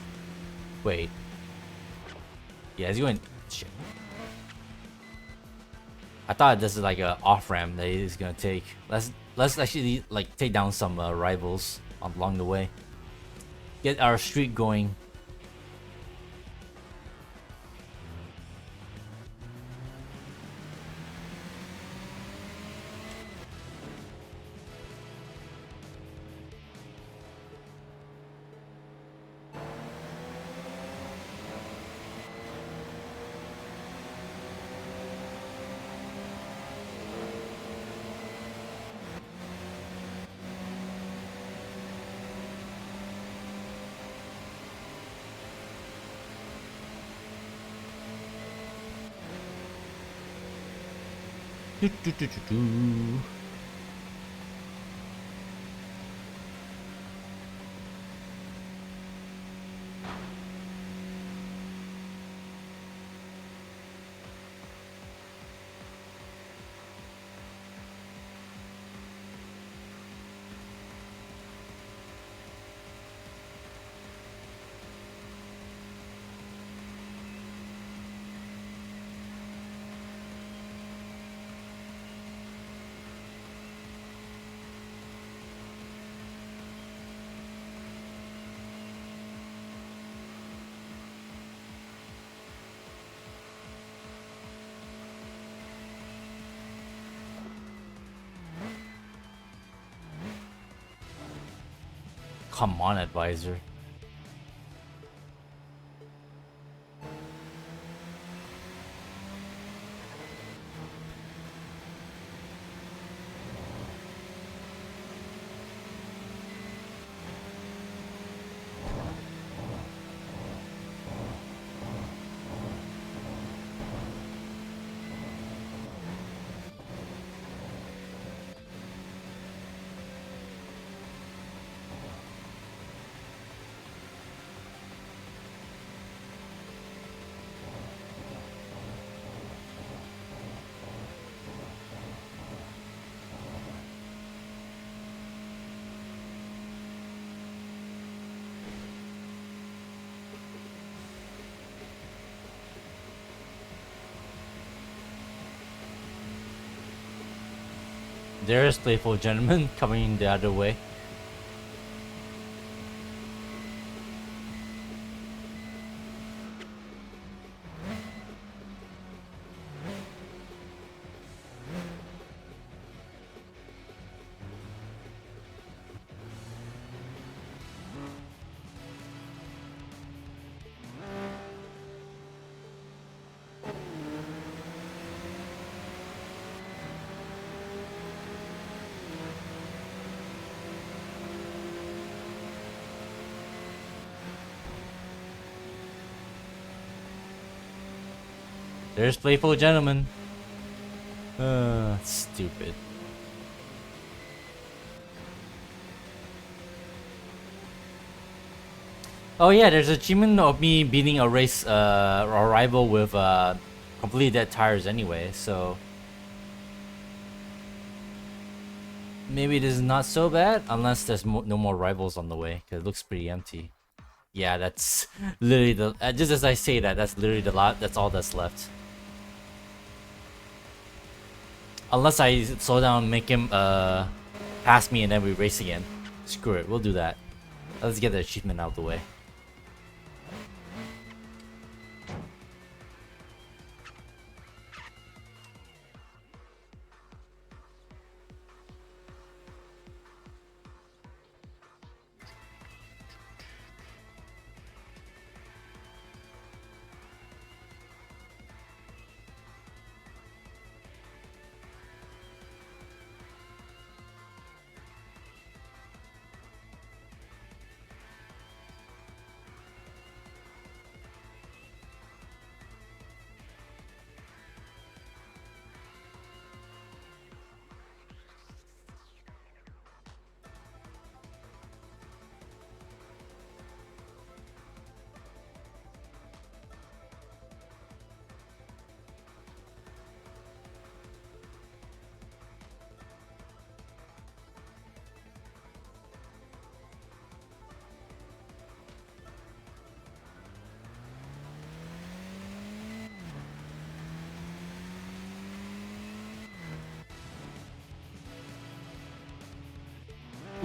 wait. Yeah, it's going. Shit. I thought this is like a off ramp that he's gonna take. Let's actually like take down some rivals along the way. Get our streak going. Do, do, do, do, do. Come on, advisor. There's Playful Gentleman coming the other way. There's Playful Gentleman. Stupid. Oh yeah, there's an achievement of me beating a race, a rival with completely dead tires anyway. So maybe this is not so bad, unless there's no more rivals on the way, because it looks pretty empty. Yeah, that's literally the. Just as I say that, that's literally the lot. That's all that's left. Unless I slow down, make him pass me, and then we race again. Screw it, we'll do that. Let's get the achievement out of the way.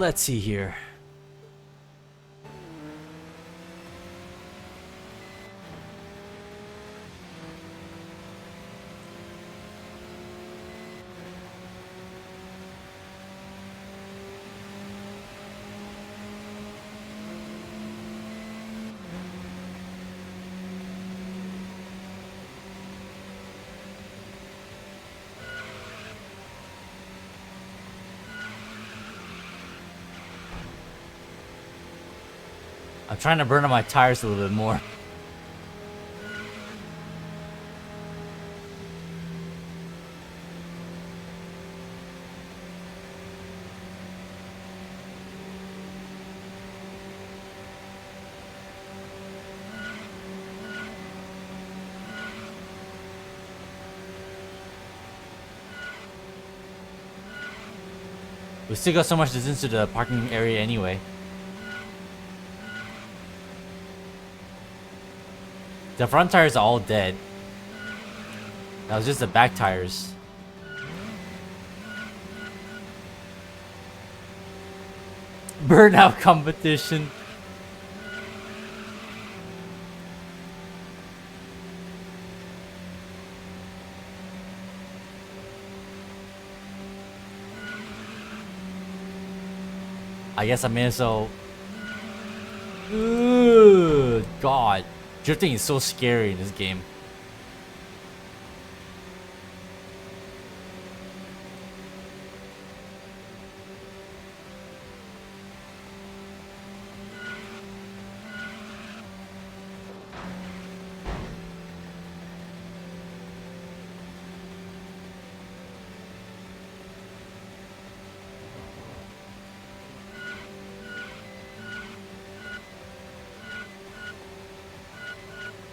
Let's see here. I'm trying to burn up my tires a little bit more. We still got so much distance to the parking area anyway. The front tires are all dead. That was just the back tires. Burnout competition. I guess I may as well. Ugh, God. Drifting is so scary in this game.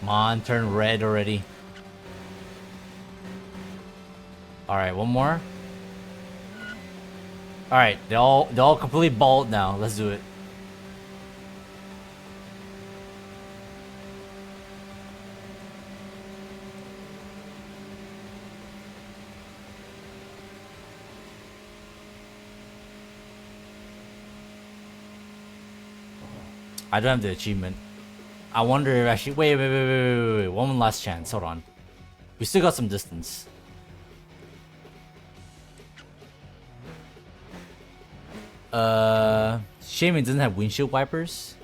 Come on, turn red already. Alright, one more. Alright, they're all completely bald now. Let's do it. I don't have the achievement. I wonder if actually wait. One last chance. Hold on. We still got some distance. Shame it doesn't have windshield wipers.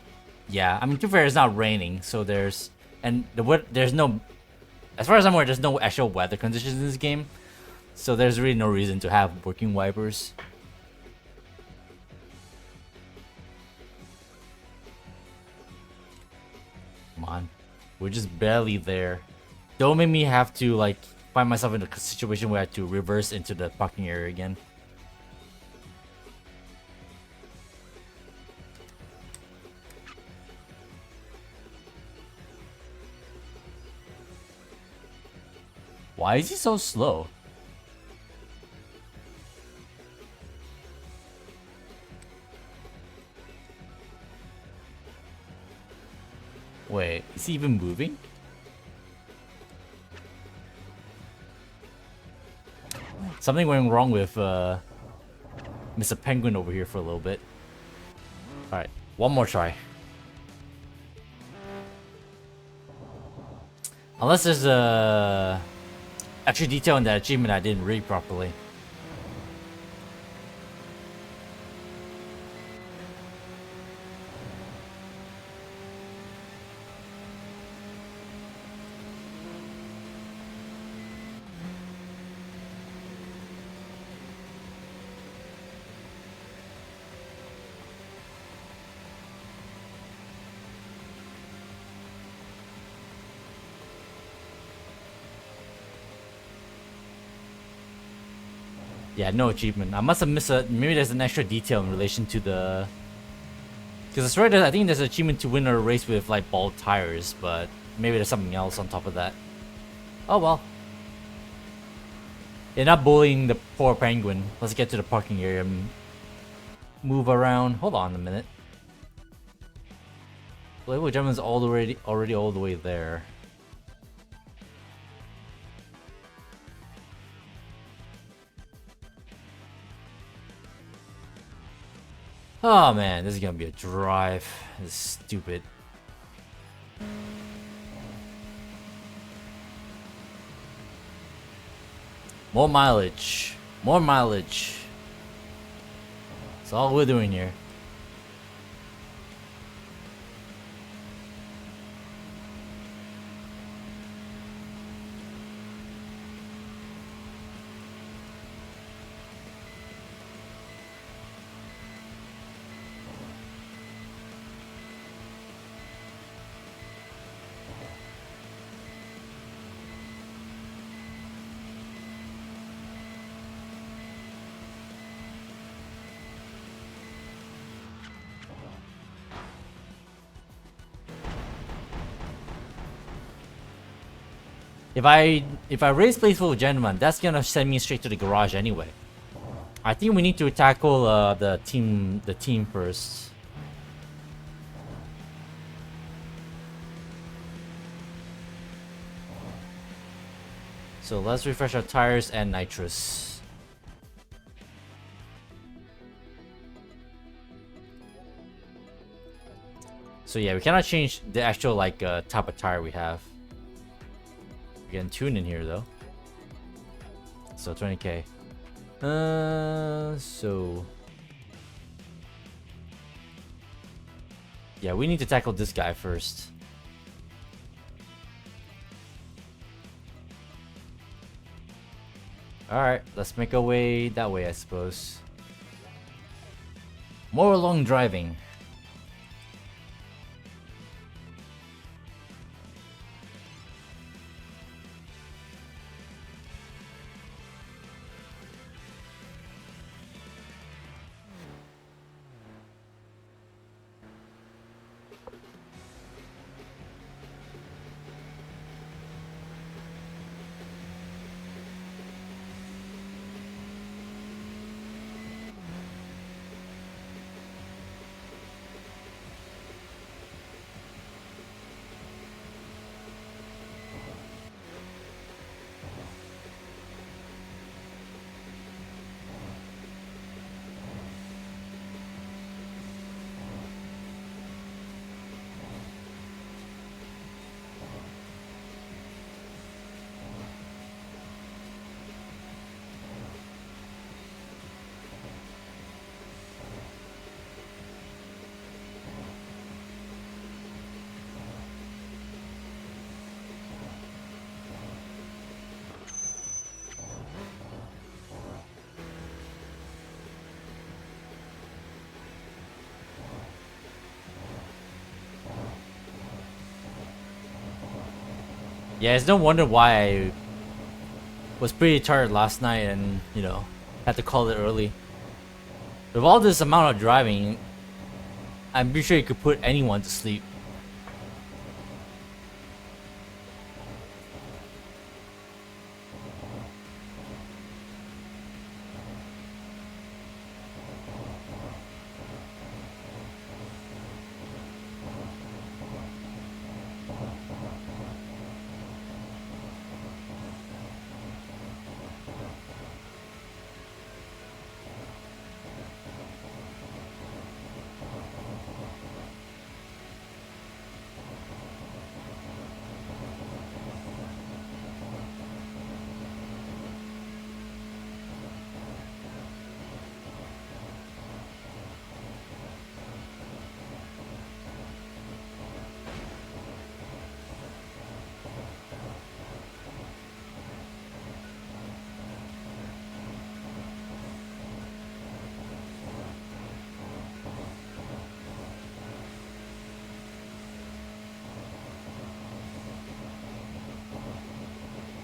Yeah, I mean to be fair, it's not raining, so there's there's no, as far as I'm aware, there's no actual weather conditions in this game, so there's really no reason to have working wipers. Come on, we're just barely there. Don't make me have to like find myself in a situation where I have to reverse into the parking area again. Why is he so slow? Wait, is he even moving? Something went wrong with Mr. Penguin over here for a little bit. Alright, one more try. Unless there's a extra detail in that achievement I didn't read properly. Yeah, no achievement. I must have missed a. Maybe there's an extra detail in relation to the. Because I think there's an achievement to win a race with like bald tires, but maybe there's something else on top of that. Oh well. You're not bullying the poor penguin. Let's get to the parking area and move around. Hold on a minute. Playable Gemma's already all the way there. Oh man, this is gonna be a drive. This is stupid. More mileage. More mileage. That's all we're doing here. If I raise Playful Gentleman, that's gonna send me straight to the garage anyway. I think we need to tackle the team first. So let's refresh our tires and nitrous. So yeah, we cannot change the actual like type of tire we have. We're getting tuned in here though. So 20k. So yeah, we need to tackle this guy first. Alright, let's make our way that way, I suppose. More long driving. Yeah, it's no wonder why I was pretty tired last night and, you know, had to call it early. With all this amount of driving, I'm pretty sure you could put anyone to sleep.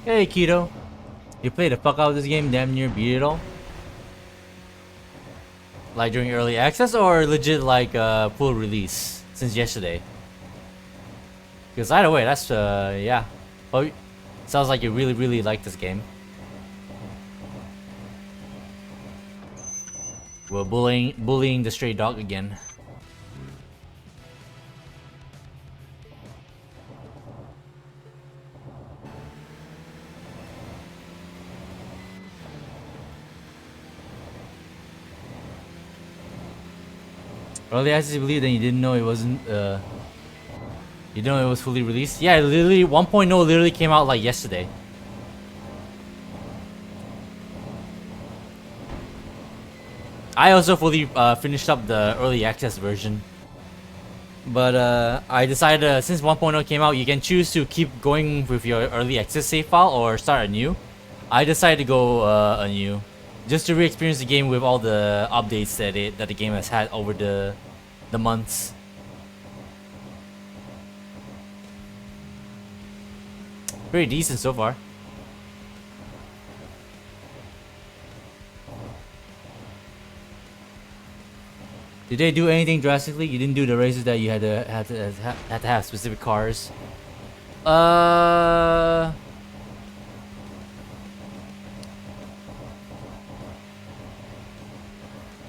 Hey, Keto. You played the fuck out of this game, damn near beat it all? Like during early access or legit like full release since yesterday? Because either way, that's yeah. Well, sounds like you really like this game. We're bullying the stray dog again. Early access, you believe, then you didn't know it wasn't. You didn't know it was fully released. Yeah, literally 1.0 literally came out like yesterday. I also fully finished up the early access version. But I decided since 1.0 came out, you can choose to keep going with your early access save file or start anew. I decided to go anew, just to re-experience the game with all the updates that the game has had over the months. Pretty decent so far. Did they do anything drastically? You didn't do the races that you had to have specific cars.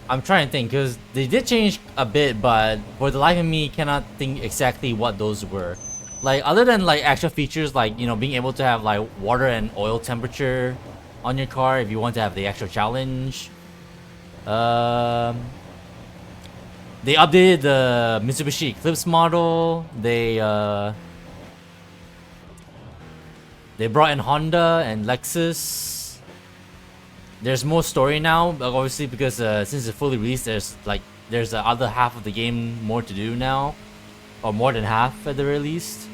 I'm trying to think because they did change a bit, but for the life of me, cannot think exactly what those were. Like other than like actual features, like being able to have like water and oil temperature on your car if you want to have the actual challenge. They updated the Mitsubishi Eclipse model. They brought in Honda and Lexus. There's more story now, obviously, because since it's fully released, there's the other half of the game more to do now, or more than half at the very least.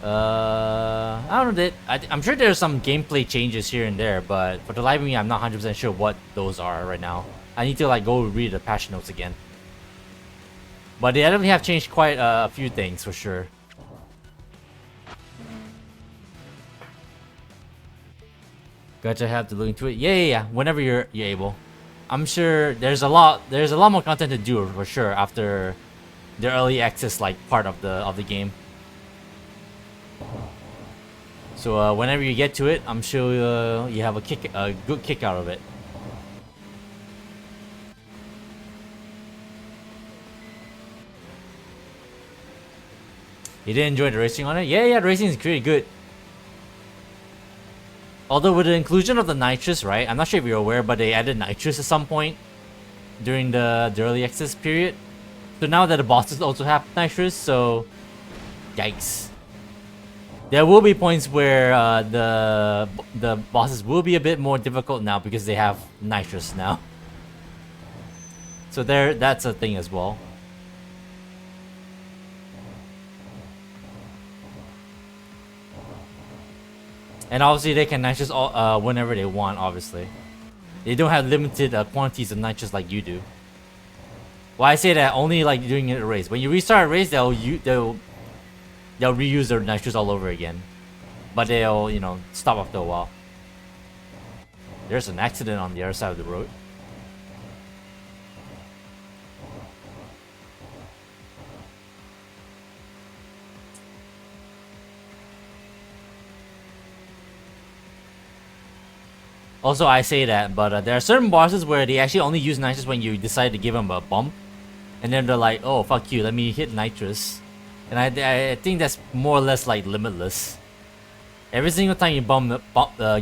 I don't know. I'm sure there's some gameplay changes here and there, but for the life of me, I'm not 100% sure what those are right now. I need to like go read the patch notes again. But they definitely have changed quite a few things for sure. Gotcha. Have to look into it. Yeah. Whenever you're able. I'm sure there's a lot more content to do for sure after the early access like part of the game. So whenever you get to it, I'm sure you have a good kick out of it. You did enjoy the racing on it? Yeah, the racing is pretty good. Although with the inclusion of the nitrous, right? I'm not sure if you're aware, but they added nitrous at some point during the early access period. So now that the bosses also have nitrous, so yikes. There will be points where the bosses will be a bit more difficult now because they have nitrous now. So that's a thing as well. And obviously they can nitrous all whenever they want. Obviously, they don't have limited quantities of nitrous like you do. Well, I say that only like during a race. When you restart a race, they'll reuse their nitrous all over again, but they'll stop after a while. There's an accident on the other side of the road. Also, I say that, but there are certain bosses where they actually only use nitrous when you decide to give them a bump, and then they're like, "Oh fuck you, let me hit nitrous." And I think that's more or less like limitless. Every single time you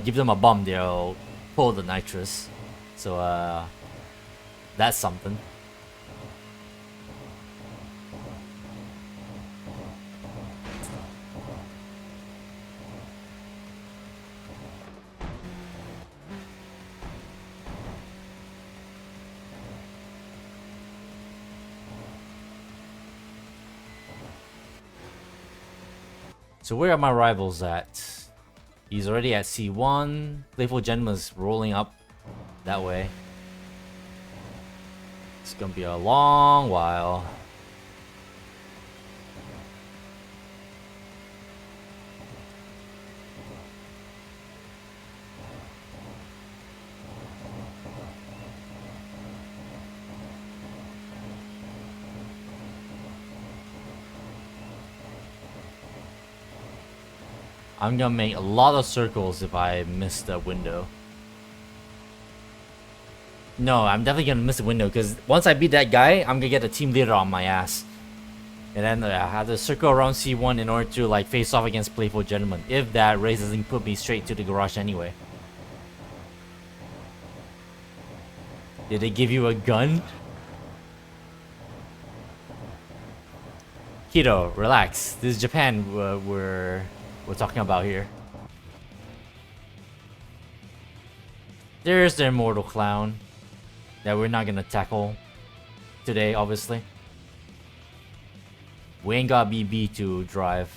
give them a bump, they'll pull the nitrous. So that's something. So where are my rivals at? He's already at C1. Playful Gentleman's rolling up that way. It's gonna be a long while. I'm gonna make a lot of circles if I miss the window. No, I'm definitely gonna miss the window because once I beat that guy, I'm gonna get a team leader on my ass. And then I have to circle around C1 in order to like face off against Playful Gentleman. If that race doesn't put me straight to the garage anyway. Did they give you a gun? Kiddo, relax. This is Japan we're talking about here. There's the immortal clown that we're not gonna tackle today, obviously. We ain't got BB to drive.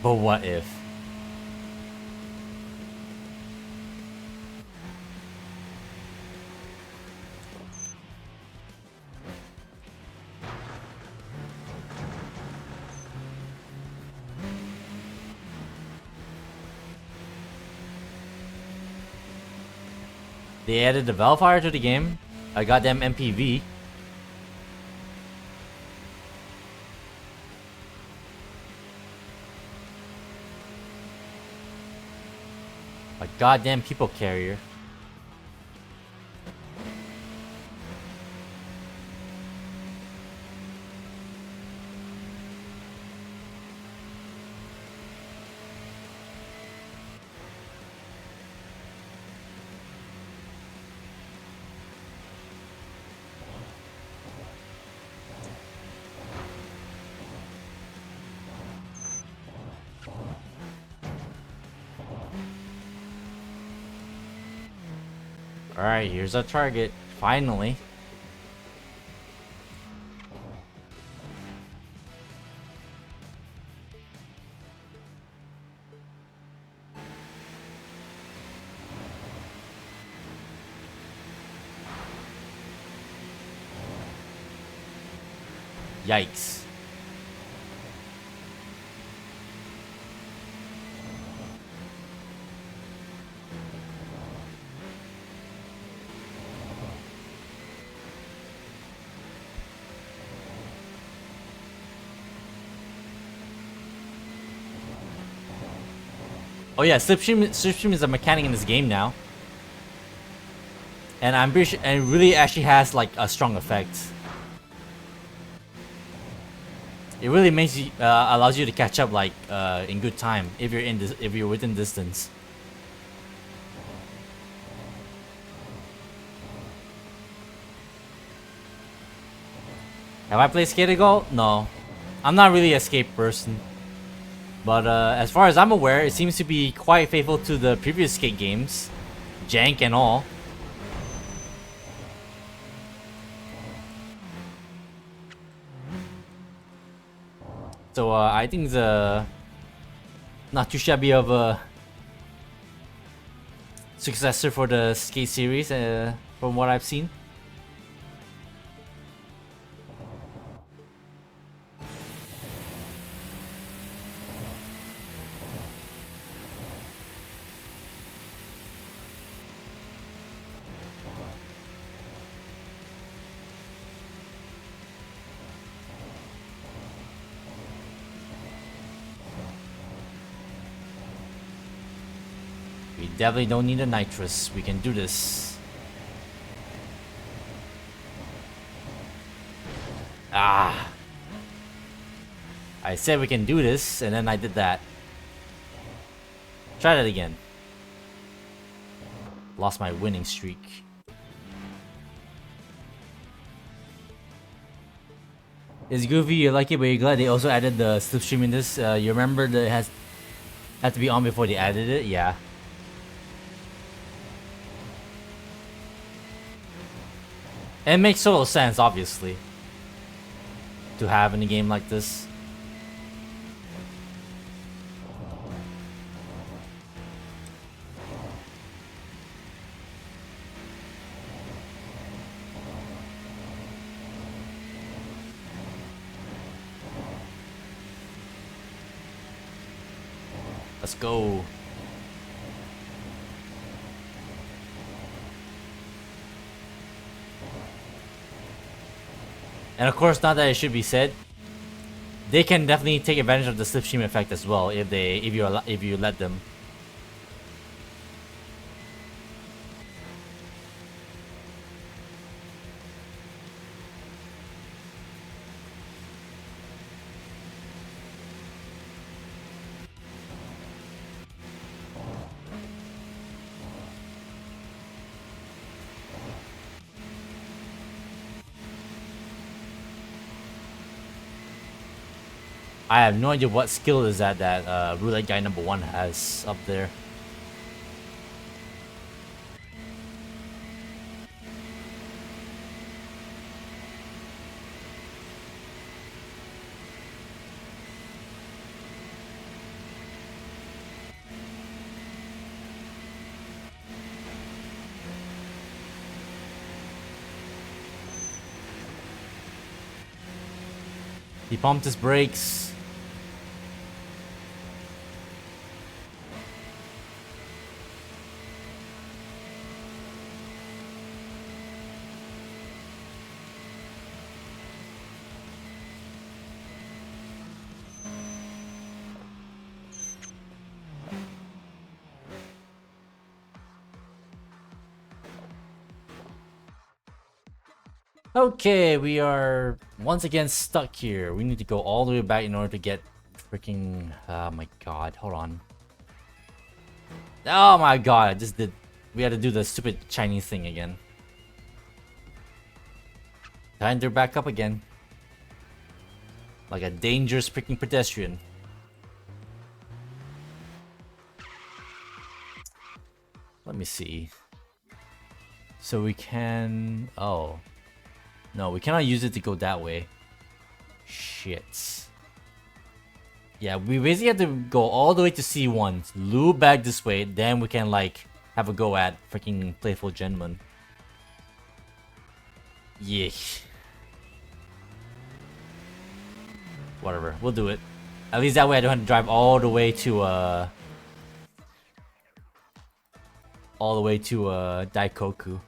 But what if? They added the Valfire to the game. A goddamn MPV. A goddamn people carrier. Alright, here's our target. Finally. Yikes. Oh yeah, Slipstream is a mechanic in this game now, and I'm pretty sure, and it really actually has like a strong effect. It really makes you allows you to catch up like in good time if you're within distance. Have I played Skate Go? No, I'm not really a skate person. But as far as I'm aware, it seems to be quite faithful to the previous skate games, jank and all. So I think it's not too shabby of a successor for the skate series, from what I've seen. We definitely don't need a nitrous. We can do this. Ah. I said we can do this, and then I did that. Try that again. Lost my winning streak. It's goofy, you like it, but you're glad they also added the slipstream in this. You remember that it had to be on before they added it? Yeah. And it makes total sense, obviously, to have in a game like this. Let's go. And of course, not that it should be said, they can definitely take advantage of the slipstream effect as well if you let them. I have no idea what skill is that roulette guy number 1 has up there. He pumped his brakes. Okay, we are once again stuck here. We need to go all the way back in order to get freaking... Oh my god, hold on. Oh my god, I just did... We had to do the stupid Chinese thing again. And they're back up again. Like a dangerous freaking pedestrian. Let me see. So we can... Oh. No, we cannot use it to go that way. Shit. Yeah, we basically have to go all the way to C1, loop back this way, then we can like have a go at freaking Playful Gentleman. Yeah. Whatever, we'll do it. At least that way I don't have to drive all the way to Daikoku.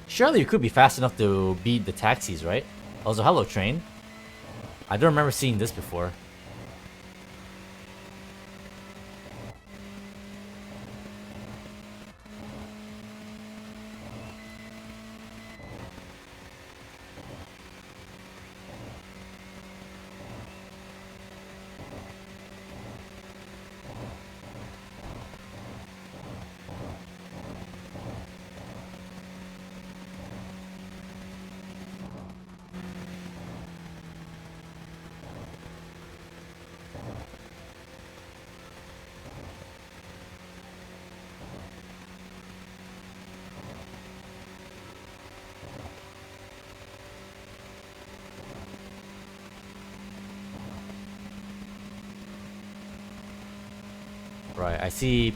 Surely you could be fast enough to beat the taxis, right? Also, hello train. I don't remember seeing this before. Right, I see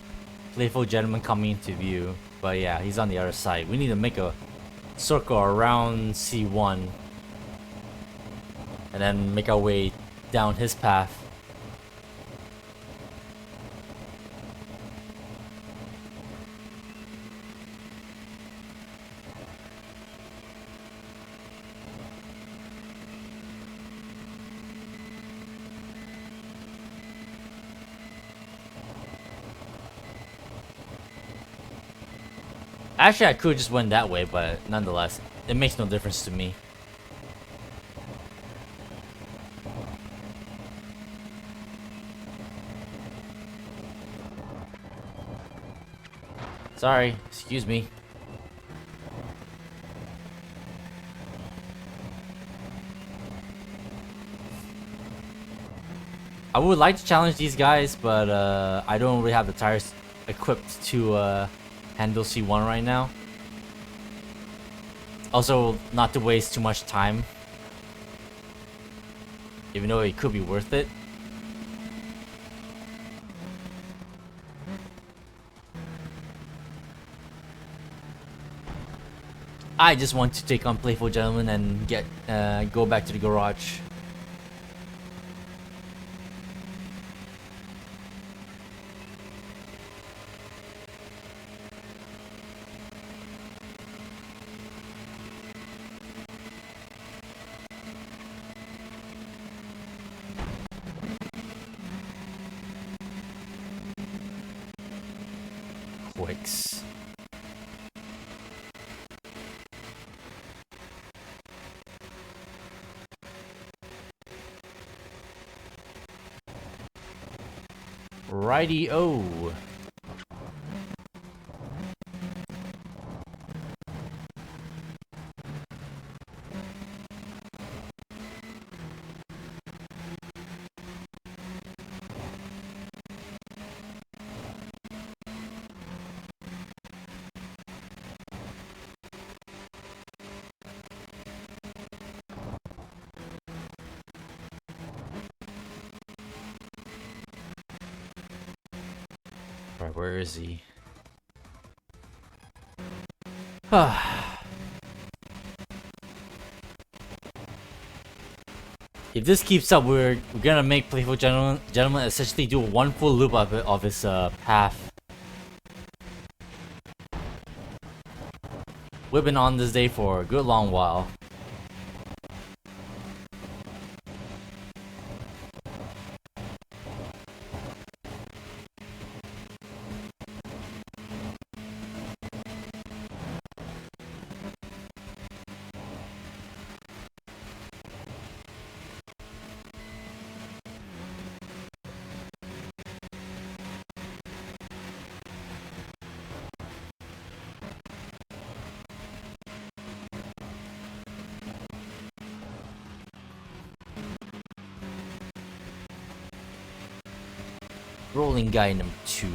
Playful Gentleman coming into view, but yeah, he's on the other side. We need to make a circle around C1 and then make our way down his path. Actually, I could just went that way, but nonetheless, it makes no difference to me. Sorry, excuse me. I would like to challenge these guys, but I don't really have the tires equipped to handle C1 right now. Also, not to waste too much time, even though it could be worth it. I just want to take on Playful Gentleman and get go back to the garage. Quicks. Righty-o. Alright, where is he? If this keeps up, we're gonna make Playful Gentleman essentially do one full loop of his path. We've been on this day for a good long while. Rolling guy number 2.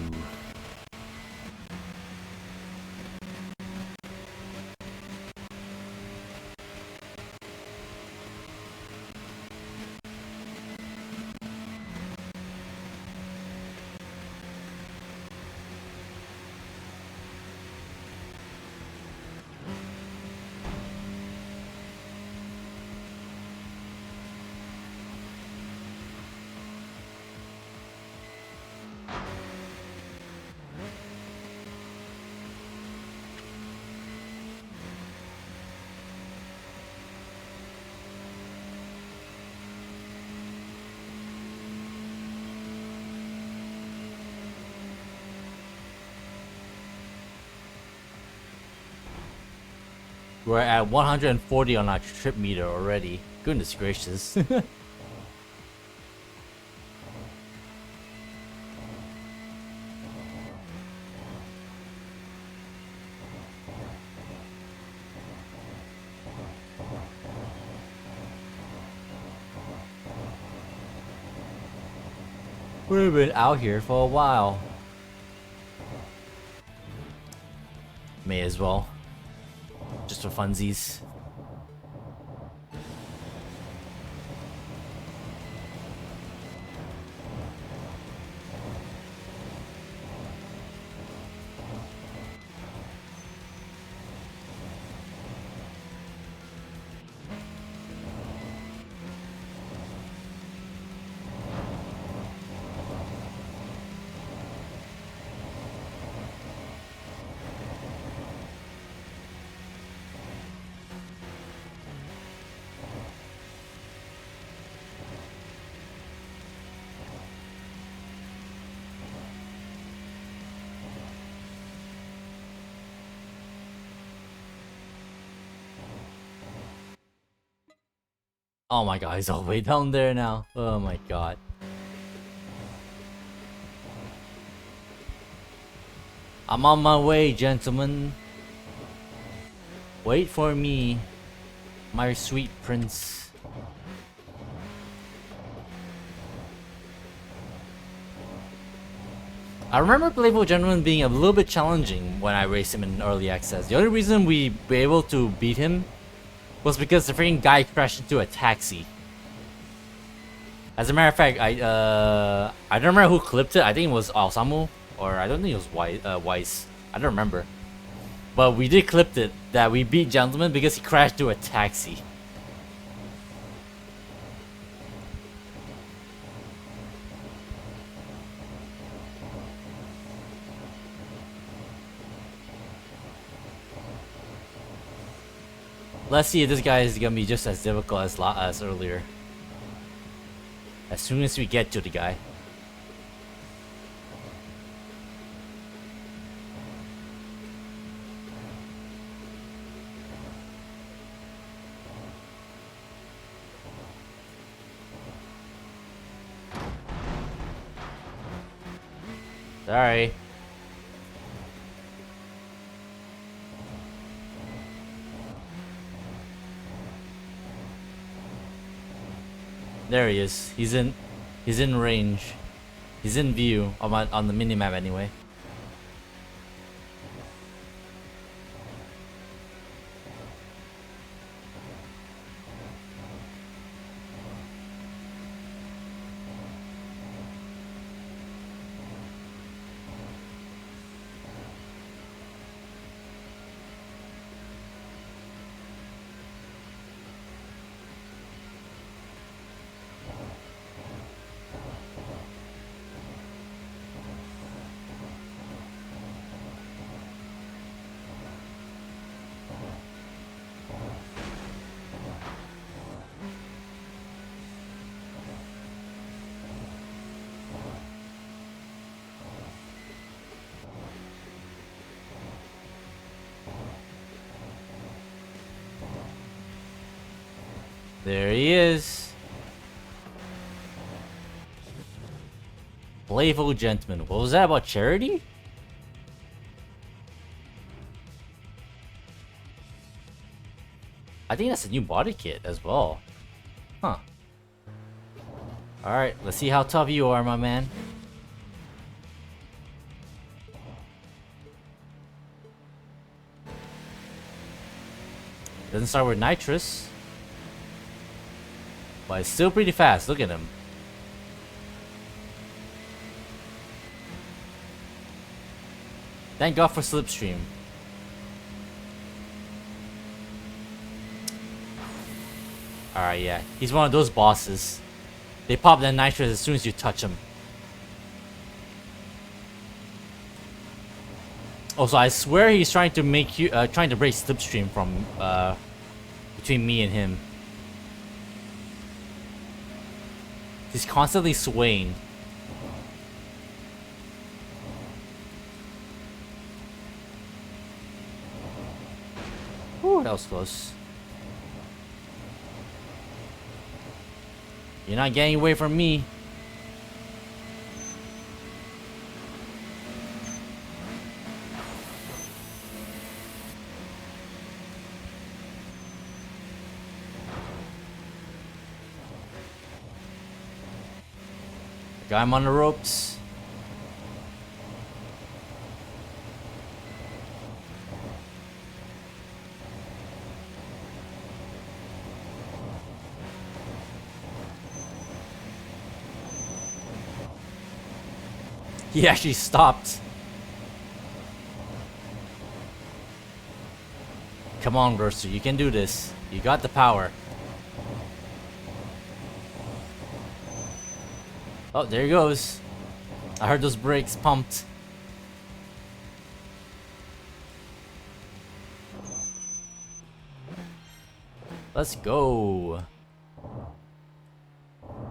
We're at 140 on our trip meter already. Goodness gracious. We've been out here for a while. May as well. Just for funsies. Oh my god, he's all the way down there now. Oh my god. I'm on my way, gentlemen. Wait for me, my sweet prince. I remember Playful Gentleman being a little bit challenging when I raced him in early access. The only reason we were able to beat him was because the freaking guy crashed into a taxi. As a matter of fact, I don't remember who clipped it. I think it was Alsamu, or I don't think it was Weiss. I don't remember. But we did clip it that we beat Gentleman because he crashed into a taxi. Let's see if this guy is gonna be just as difficult as earlier. As soon as we get to the guy. Sorry. There he is. He's in range. He's in view on the minimap anyway. There he is. Playful gentleman. What was that about charity? I think that's a new body kit as well. Huh. Alright, let's see how tough you are, my man. Doesn't start with nitrous. But it's still pretty fast. Look at him. Thank God for Slipstream. Alright, yeah. He's one of those bosses. They pop that nitrous as soon as you touch him. Also, I swear he's trying to make you trying to break Slipstream from between me and him. He's constantly swaying. Whew, that was close. You're not getting away from me. Got him on the ropes. He actually stopped. Come on, Burster, you can do this. You got the power. Oh, there he goes. I heard those brakes pumped. Let's go.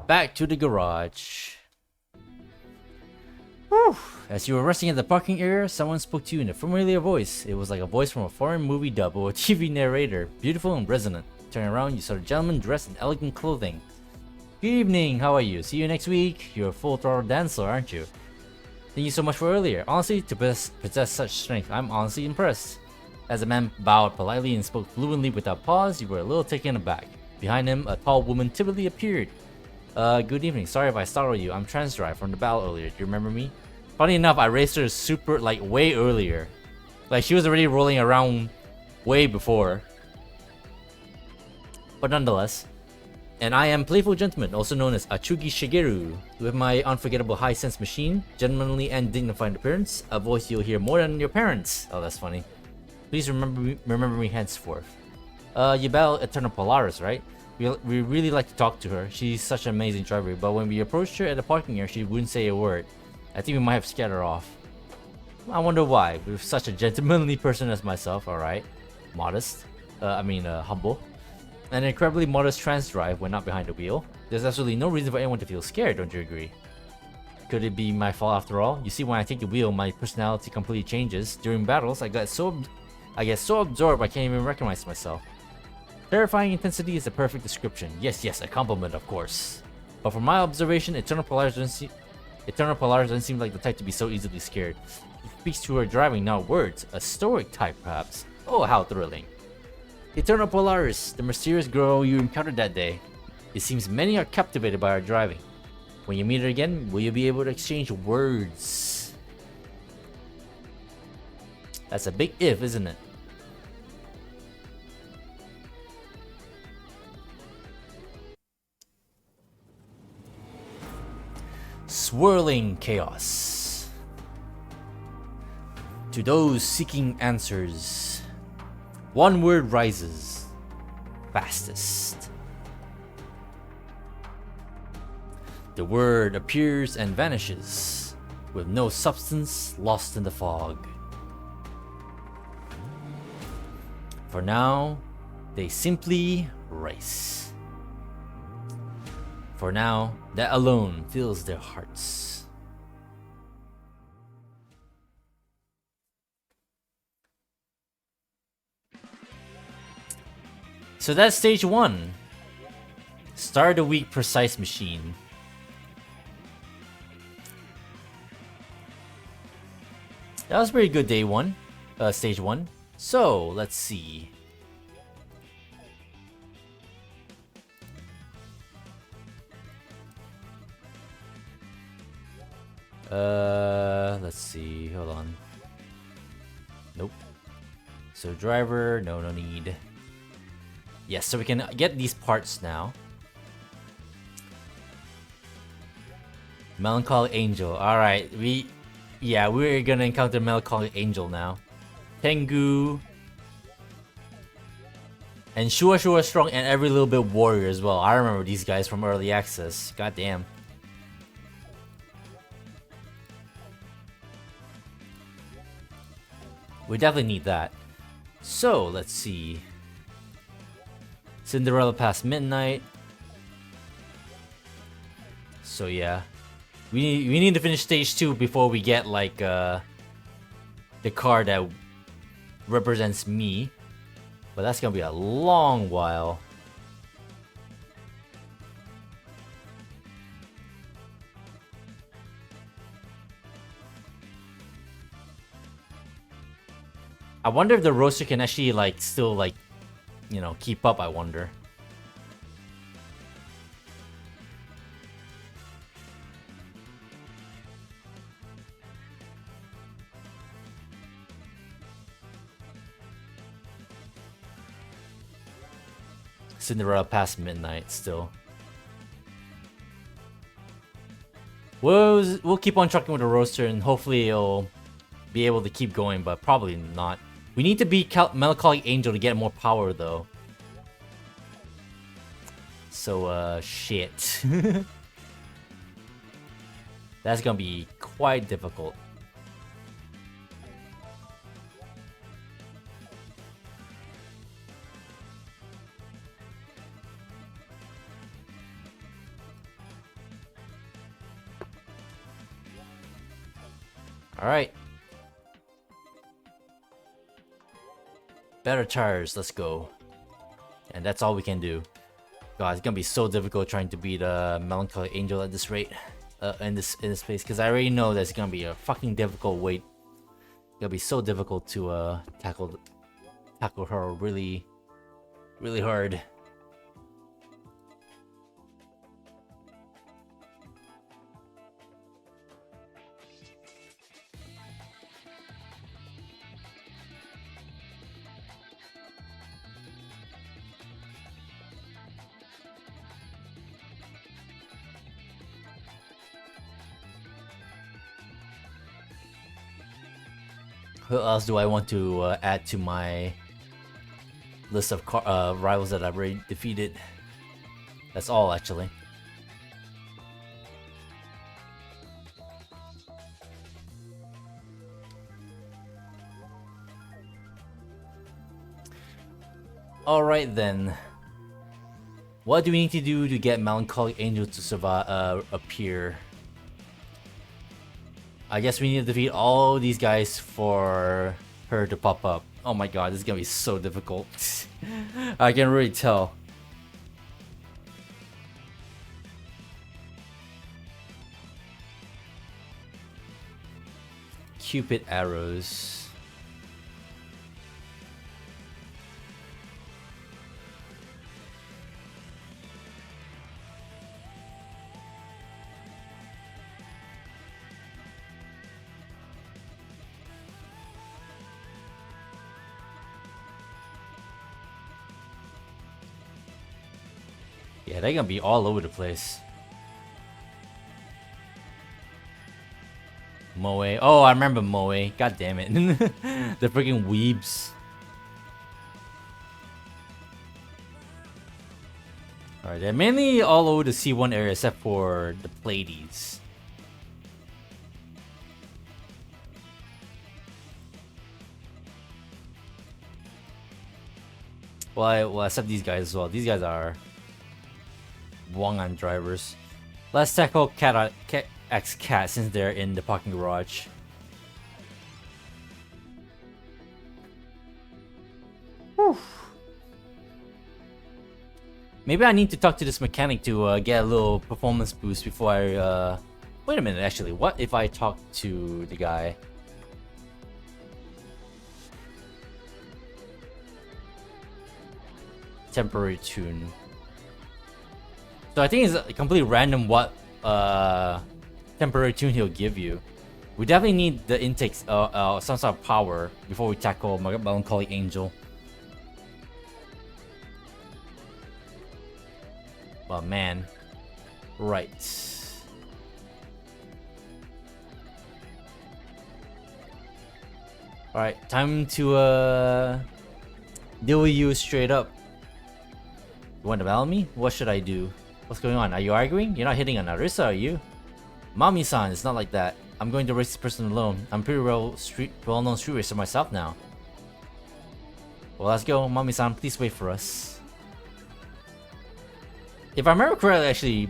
Back to the garage. Whew. As you were resting at the parking area, someone spoke to you in a familiar voice. It was like a voice from a foreign movie dub or a TV narrator, beautiful and resonant. Turning around, you saw a gentleman dressed in elegant clothing. Good evening, how are you? See you next week. You're a full throttle dancer, aren't you? Thank you so much for earlier. Honestly, to possess such strength, I'm honestly impressed. As the man bowed politely and spoke fluently without pause, you were a little taken aback. Behind him, a tall woman timidly appeared. Good evening. Sorry if I startled you. I'm Transdrive from the battle earlier. Do you remember me? Funny enough, I raced her super, like, way earlier. Like, she was already rolling around way before. But nonetheless. And I am Playful Gentleman, also known as Atsugi Shigeru. With my unforgettable high-sense machine, gentlemanly and dignified appearance, a voice you'll hear more than your parents. Oh, that's funny. Please remember me henceforth. You battle Eternal Polaris, right? We really like to talk to her. She's such an amazing driver, but when we approached her at the parking area, she wouldn't say a word. I think we might have scared her off. I wonder why. With such a gentlemanly person as myself, alright. Modest. Humble. An incredibly modest trans drive when not behind the wheel. There's absolutely no reason for anyone to feel scared, don't you agree? Could it be my fault after all? You see, when I take the wheel, my personality completely changes. During battles, I get so absorbed I can't even recognize myself. Terrifying intensity is a perfect description. Yes, a compliment, of course. But from my observation, Eternal Polaris Eternal Polaris doesn't seem like the type to be so easily scared. He speaks to her driving, not words. A stoic type, perhaps. Oh, how thrilling. Eternal Polaris, the mysterious girl you encountered that day. It seems many are captivated by her driving. When you meet her again, will you be able to exchange words? That's a big if, isn't it? Swirling chaos. To those seeking answers, one word rises. Fastest. The word appears and vanishes, with no substance lost in the fog. For now, they simply race. For now, that alone fills their hearts. So that's stage 1. Start the week precise machine. That was pretty good day 1. Stage 1. So, let's see. Let's see. Hold on. Nope. So driver, no need. Yes, so we can get these parts now. Melancholy Angel. Alright, we're gonna encounter Melancholy Angel now. Tengu. And Shua Strong and every little bit warrior as well. I remember these guys from early access. God damn. We definitely need that. So, let's see. Cinderella past midnight. So yeah. We need to finish stage 2 before we get like the card that represents me. But that's gonna be a long while. I wonder if the roster can actually like still like, you know, keep up, I wonder. Cinderella past midnight still. We'll keep on trucking with the roster and hopefully it'll be able to keep going, but probably not. We need to beat Melancholy Angel to get more power though. So shit. That's gonna be quite difficult. Alright. Better tires, let's go. And that's all we can do. God, it's gonna be so difficult trying to beat Melancholy Angel at this rate. In this place, because I already know that's gonna be a fucking difficult wait. It's gonna be so difficult to tackle her really hard. Who else do I want to add to my list of rivals that I've already defeated? That's all, actually. Alright then. What do we need to do to get Melancholy Angel to survive, appear? I guess we need to defeat all these guys for her to pop up. Oh my god, this is gonna be so difficult. I can really tell. Cupid arrows. Yeah, they're gonna be all over the place. Moe. Oh, I remember Moe. God damn it. The freaking weebs. Alright, they're mainly all over the C1 area except for the Pleiades. Well, except these guys as well. These guys are Wongan drivers. Let's tackle Cat X Cat since they're in the parking garage. Whew. Maybe I need to talk to this mechanic to get a little performance boost before I wait a minute, actually. What if I talk to the guy? Temporary tune. So I think it's completely random what temporary tune he'll give you. We definitely need the intakes, some sort of power before we tackle Melancholy Angel. Oh man. Right. Alright, time to deal with you straight up. You want to battle me? What should I do? What's going on? Are you arguing? You're not hitting on Narissa, are you? Mami-san, it's not like that. I'm going to race this person alone. I'm pretty well-known street racer myself now. Well, let's go. Mami-san, please wait for us. If I remember correctly, actually,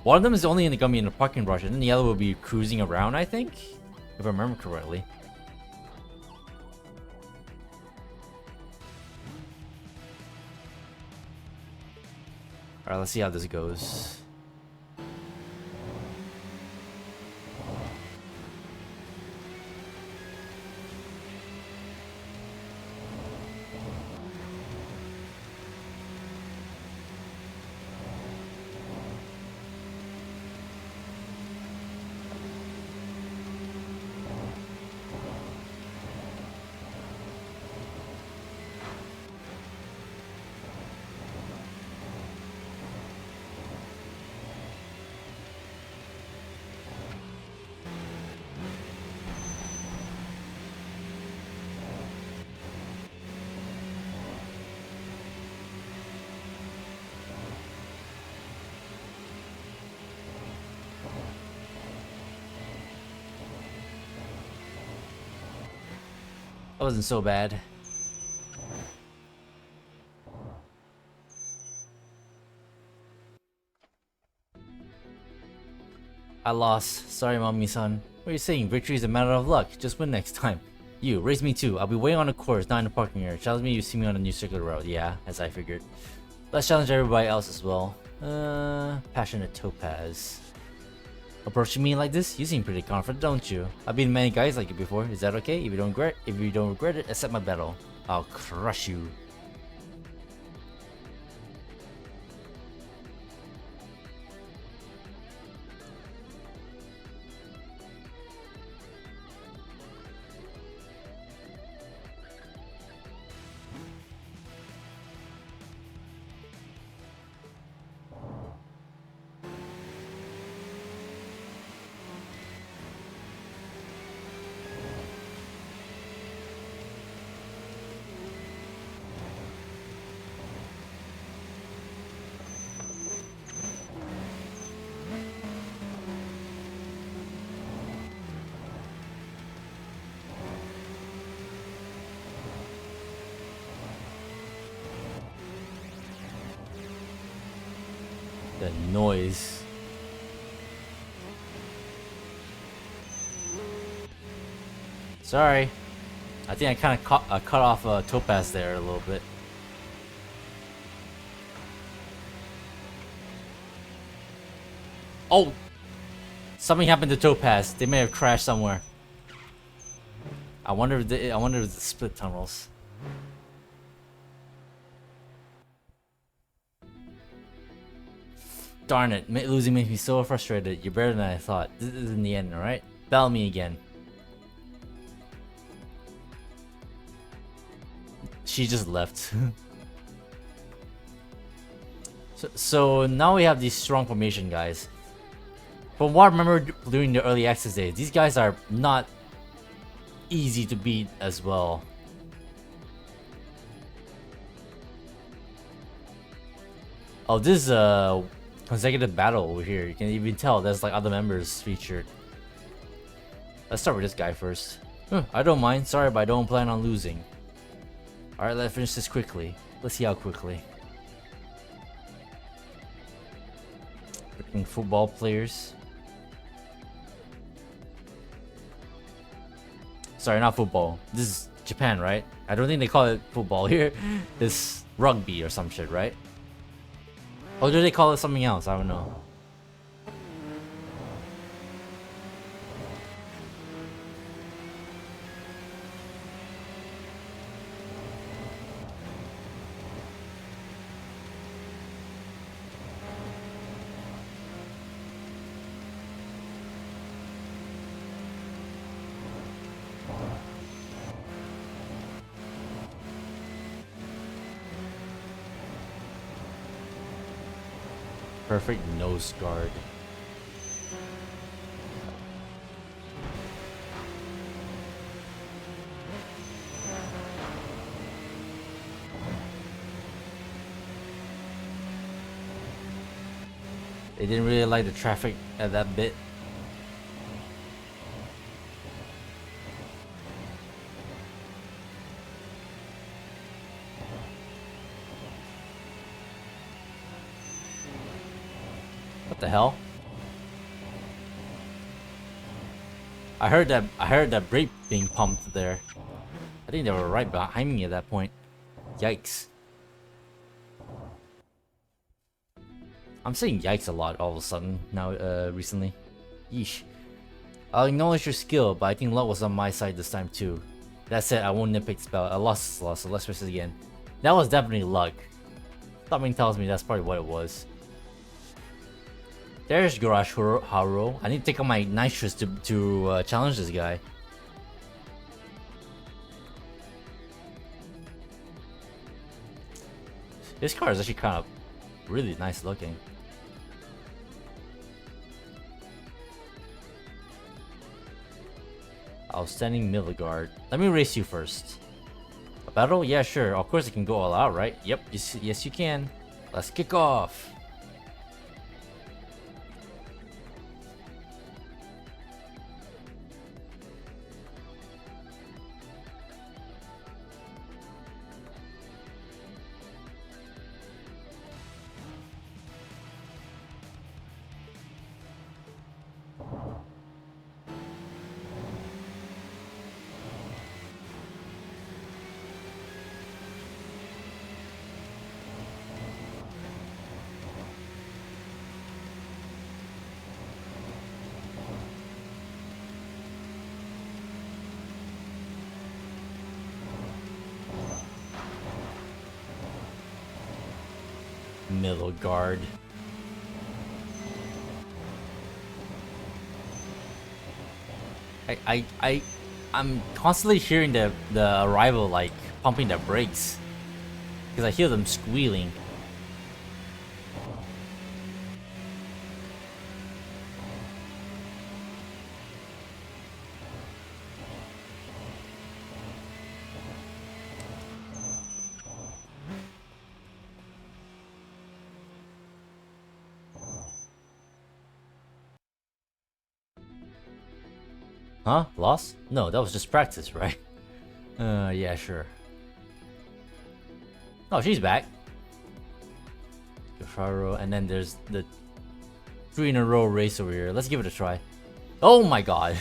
one of them is only gonna be in the parking garage, and then the other will be cruising around, I think. If I remember correctly. Alright, let's see how this goes. That wasn't so bad. I lost. Sorry, Mommy-san. What are you saying? Victory is a matter of luck. Just win next time. You, race me too. I'll be waiting on the course, not in the parking area. Challenge me, you see me on a new circular route. Yeah, as I figured. Let's challenge everybody else as well. Passionate Topaz. Approaching me like this? You seem pretty confident, don't you? I've been many guys like you before. Is that okay? If you don't regret it, accept my battle. I'll crush you. The noise. Sorry. I think I kind of cut off Topaz there a little bit. Oh! Something happened to Topaz. They may have crashed somewhere. I wonder if the split tunnels. Darn it, losing makes me so frustrated. You're better than I thought. This is in the end, alright? Battle me again. She just left. so now we have these strong formation guys. From what I remember during the early access days, these guys are not easy to beat as well. Oh, this is a consecutive battle over here. You can even tell there's like other members featured. Let's start with this guy first. I don't mind. Sorry, but I don't plan on losing. Alright, let's finish this quickly. Let's see how quickly. Freaking football players. Sorry, not football. This is Japan, right? I don't think they call it football here. It's rugby or some shit, right? Or do they call it something else? I don't know. Perfect nose guard. They didn't really like the traffic at that bit. What the hell? I heard that brake being pumped there. I think they were right behind me at that point. Yikes. I'm saying yikes a lot all of a sudden now recently. Yeesh. I'll acknowledge your skill, but I think luck was on my side this time too. That said, I won't nitpick spell. A loss is loss, so let's press it again. That was definitely luck. Something tells me that's probably what it was. There's Garage Haro. I need to take out my nitrous to challenge this guy. This car is actually kind of really nice looking. Outstanding middle guard. Let me race you first. A battle? Yeah, sure. Of course it can go all out, right? Yep. Yes, you can. Let's kick off. Middle guard. I'm constantly hearing the arrival like pumping their brakes because I hear them squealing. Huh? Lost? No, that was just practice, right? Yeah, sure. Oh, she's back. And then there's the 3 in a row race over here. Let's give it a try. Oh my god.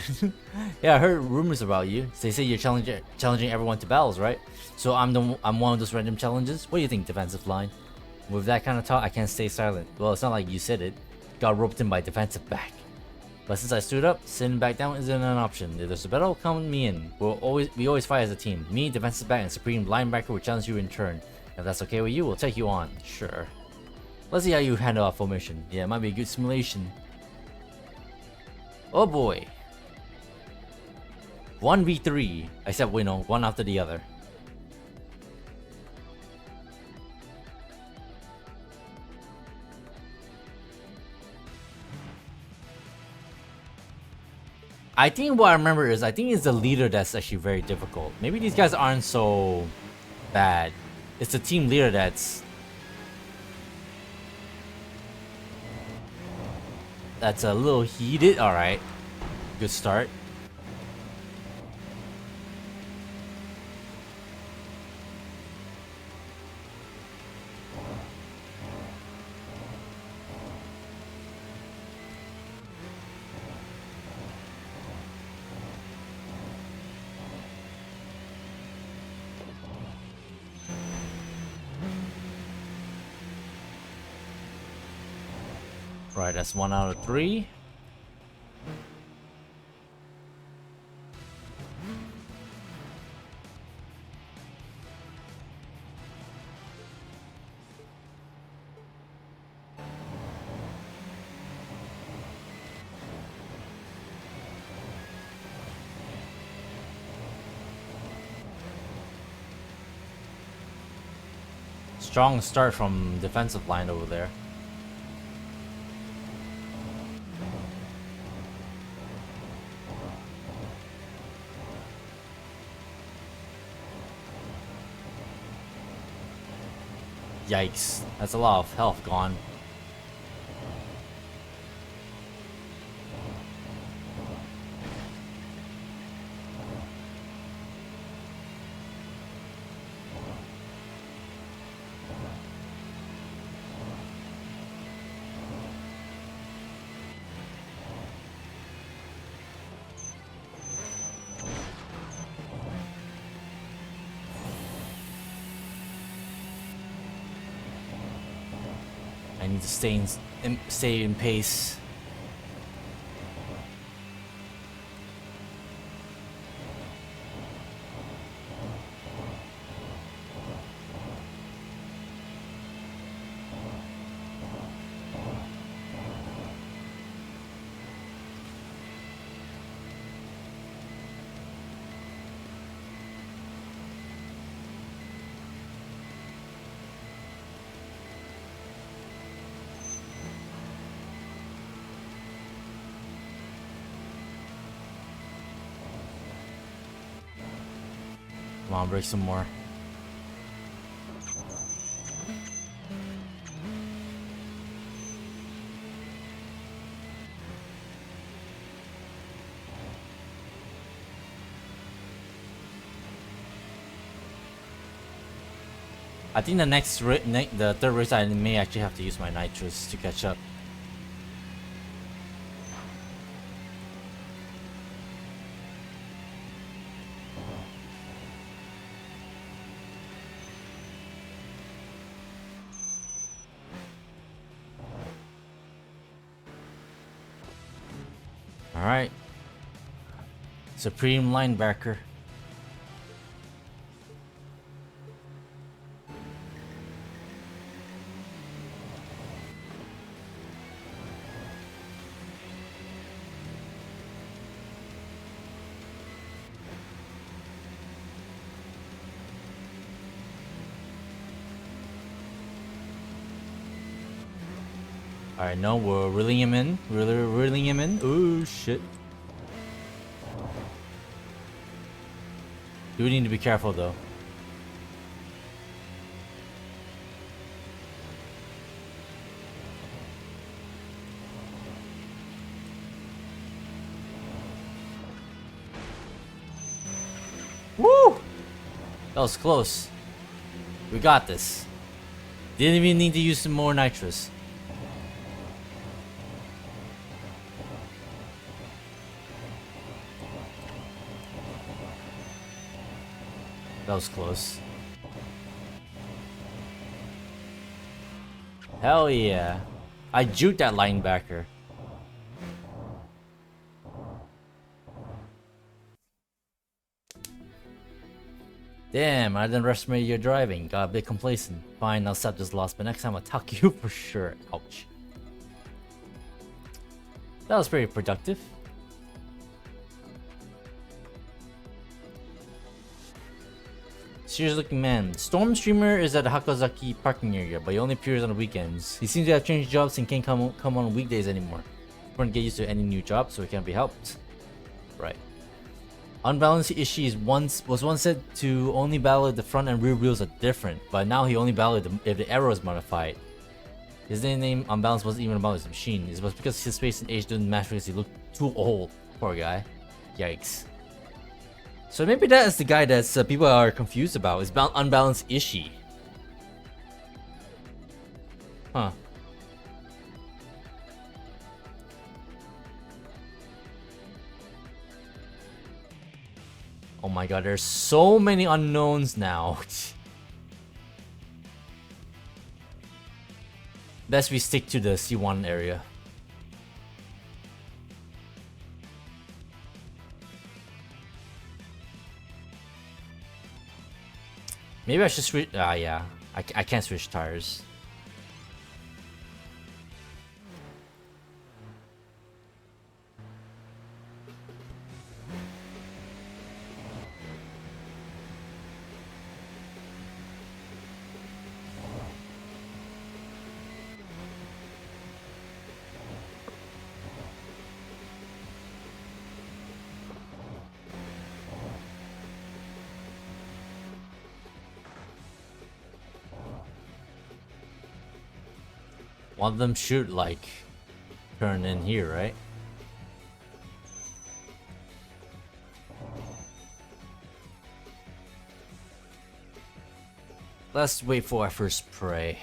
Yeah, I heard rumors about you. They say you're challenging everyone to battles, right? So I'm one of those random challenges. What do you think, defensive line? With that kind of talk, I can't stay silent. Well, it's not like you said it. Got roped in by defensive back. But since I stood up, sitting back down isn't an option. If there's a battle, count me in. We always fight as a team. Me, defensive back, and supreme linebacker will challenge you in turn. If that's okay with you, we'll take you on. Sure. Let's see how you handle our formation. Yeah, it might be a good simulation. Oh boy. 1v3. Except, you know, one after the other. I think what I remember is, I think it's the leader that's actually very difficult. Maybe these guys aren't so bad. It's the team leader that's a little heated. Alright. Good start. Right, that's 1 out of 3. Strong start from defensive line over there. Yikes, that's a lot of health gone. I need to stay in pace. Come on, break some more. I think the third race I may actually have to use my nitrous to catch up. Alright. Supreme linebacker. Alright, no, we're reeling him in. Reeling him in. Oh shit. Do we need to be careful though? Woo! That was close. We got this. Didn't even need to use some more nitrous. That was close. Hell yeah. I juked that linebacker. Damn, I didn't underestimate your driving. Got a bit complacent. Fine, I'll accept this loss, but next time I'll tuck you for sure. Ouch. That was pretty productive. Serious looking man. Storm Streamer is at the Hakozaki parking area, but he only appears on the weekends. He seems to have changed jobs and can't come on weekdays anymore. We're gonna get used to any new job, so it can't be helped. Right. Unbalanced Ishii was once said to only battle if the front and rear wheels are different, but now he only battles if the arrow is modified. His name Unbalanced wasn't even about his machine. It was because his face and age didn't match because he looked too old. Poor guy. Yikes. So maybe that is the guy that people are confused about. It's Unbalanced Ishii. Huh. Oh my god, there's so many unknowns now. Best we stick to the C1 area. Maybe I should switch. Yeah. I can't switch tires. One of them should like turn in here, right? Let's wait for our first prey.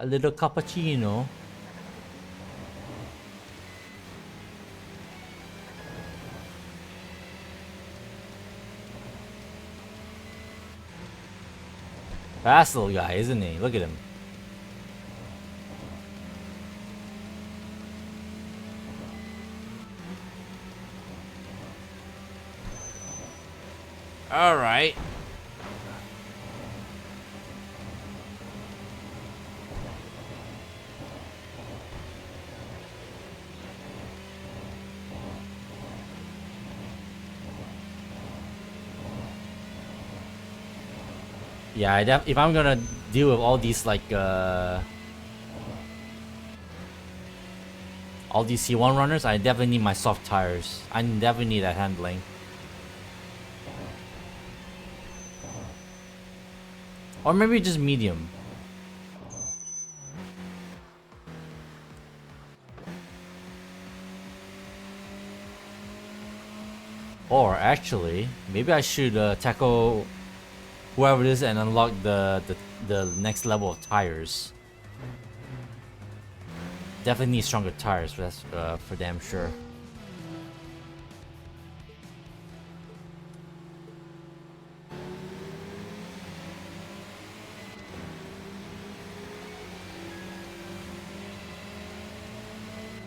A little cappuccino. Fast little guy, isn't he? Look at him. All right. Yeah, if I'm gonna deal with all these like all these C1 runners, I definitely need my soft tires. I definitely need that handling. Or maybe just medium. Or actually, maybe I should tackle whoever it is and unlock the next level of tires. Definitely need stronger tires, that's for damn sure.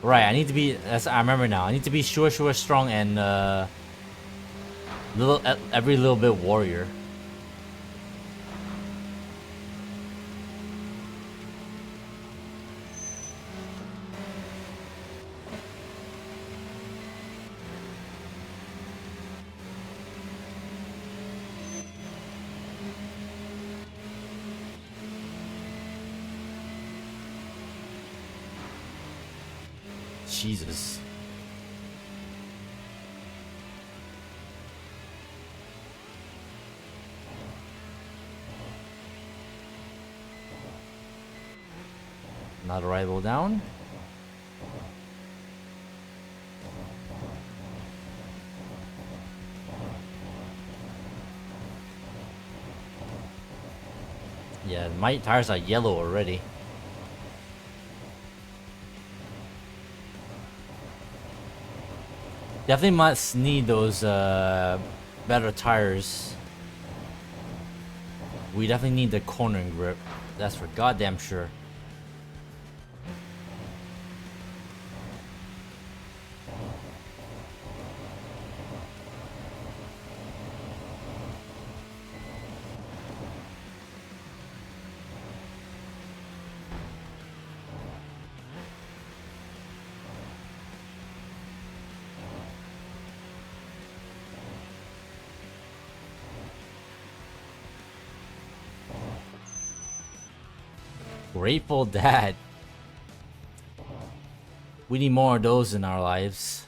Right, I need to be. I remember now. I need to be sure, strong, and every little bit warrior. Jesus. Another rival down. Yeah, my tires are yellow already. Definitely must need those better tires. We definitely need the cornering grip. That's for goddamn sure. Grateful Dad. We need more of those in our lives.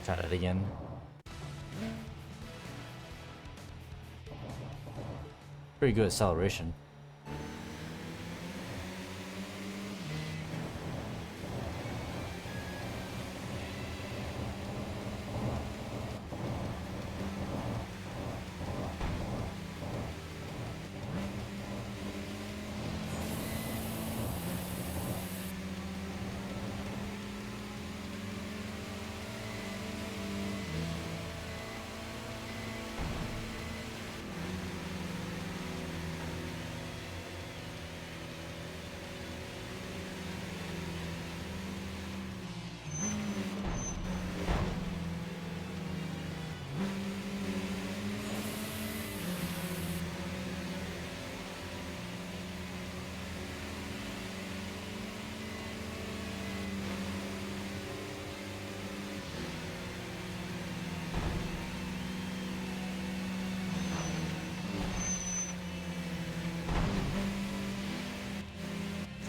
Try that again. Pretty good acceleration.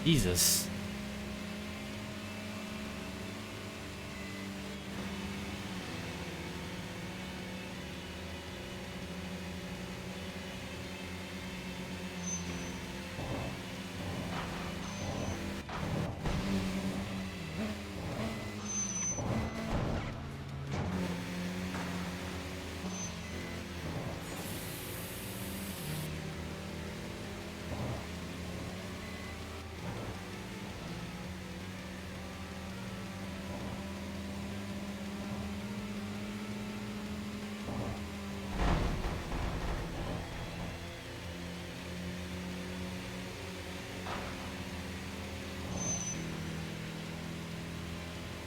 Jesus.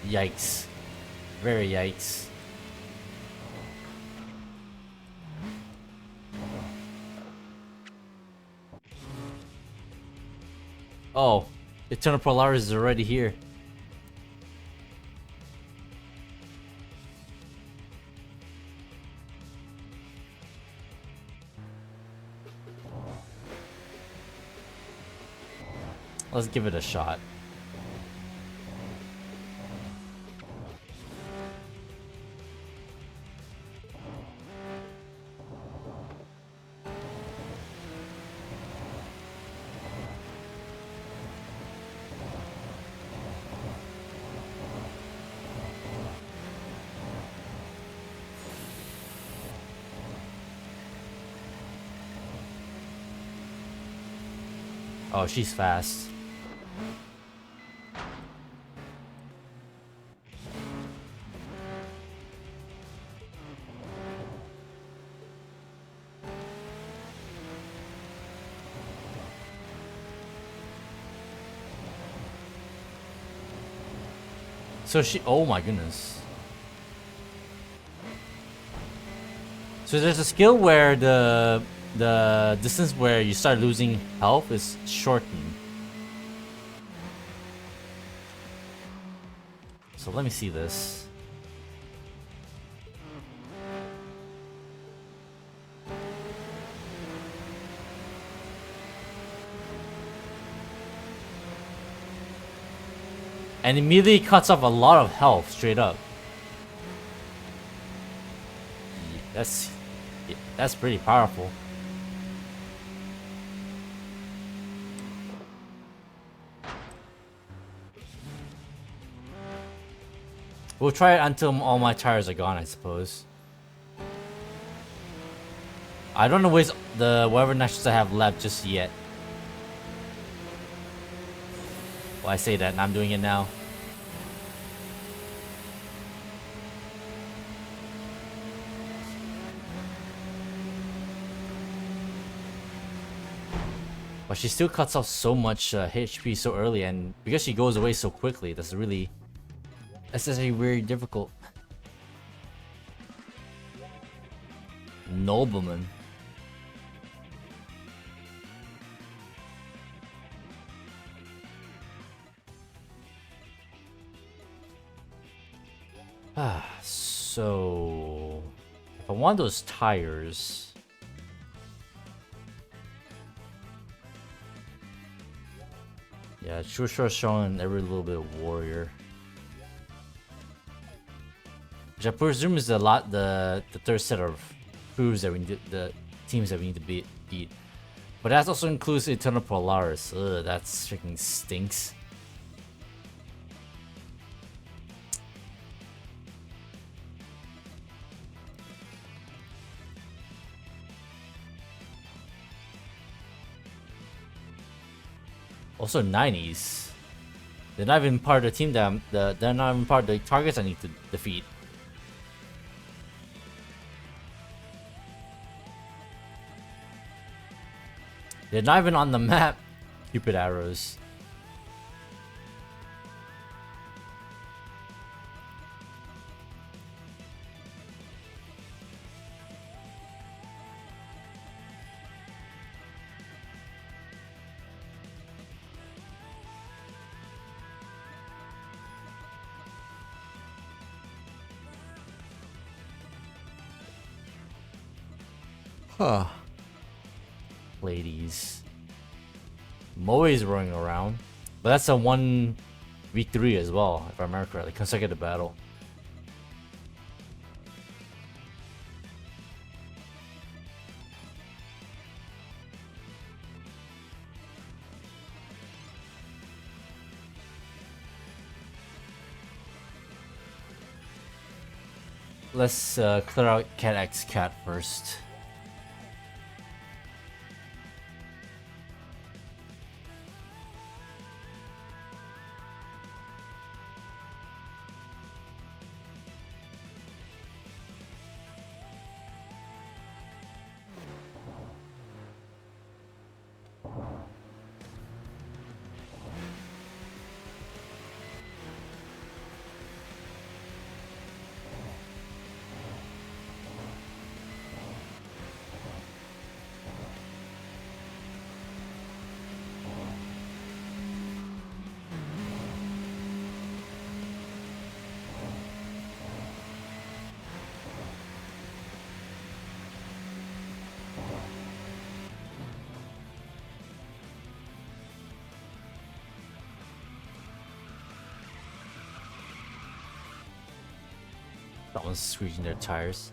Yikes. Very yikes. Oh, Eternal Polaris is already here. Let's give it a shot. Oh, she's fast. So she, oh my goodness. So there's a skill where the distance where you start losing health is shortened. So let me see this. And immediately cuts off a lot of health straight up. That's pretty powerful. We'll try it until all my tires are gone, I suppose. I don't know waste the whatever nitrous I have left just yet. Well, I say that, and I'm doing it now. But she still cuts off so much HP so early, and because she goes away so quickly, that's actually very difficult. Nobleman. So if I want those tires, yeah, sure showing every little bit of warrior, which I presume is the third set of crews that we need the teams that we need to beat. But that also includes Eternal Polaris. Ugh, that freaking stinks. Also 90s. They're not even part of the team that they're not even part of the targets I need to defeat. They're not even on the map. Stupid arrows. Huh. Ladies. Moe's running around. But that's a 1v3 as well, if I remember correctly. Consecutive battle. Let's clear out Cat X Cat first. That one's squeezing their tires.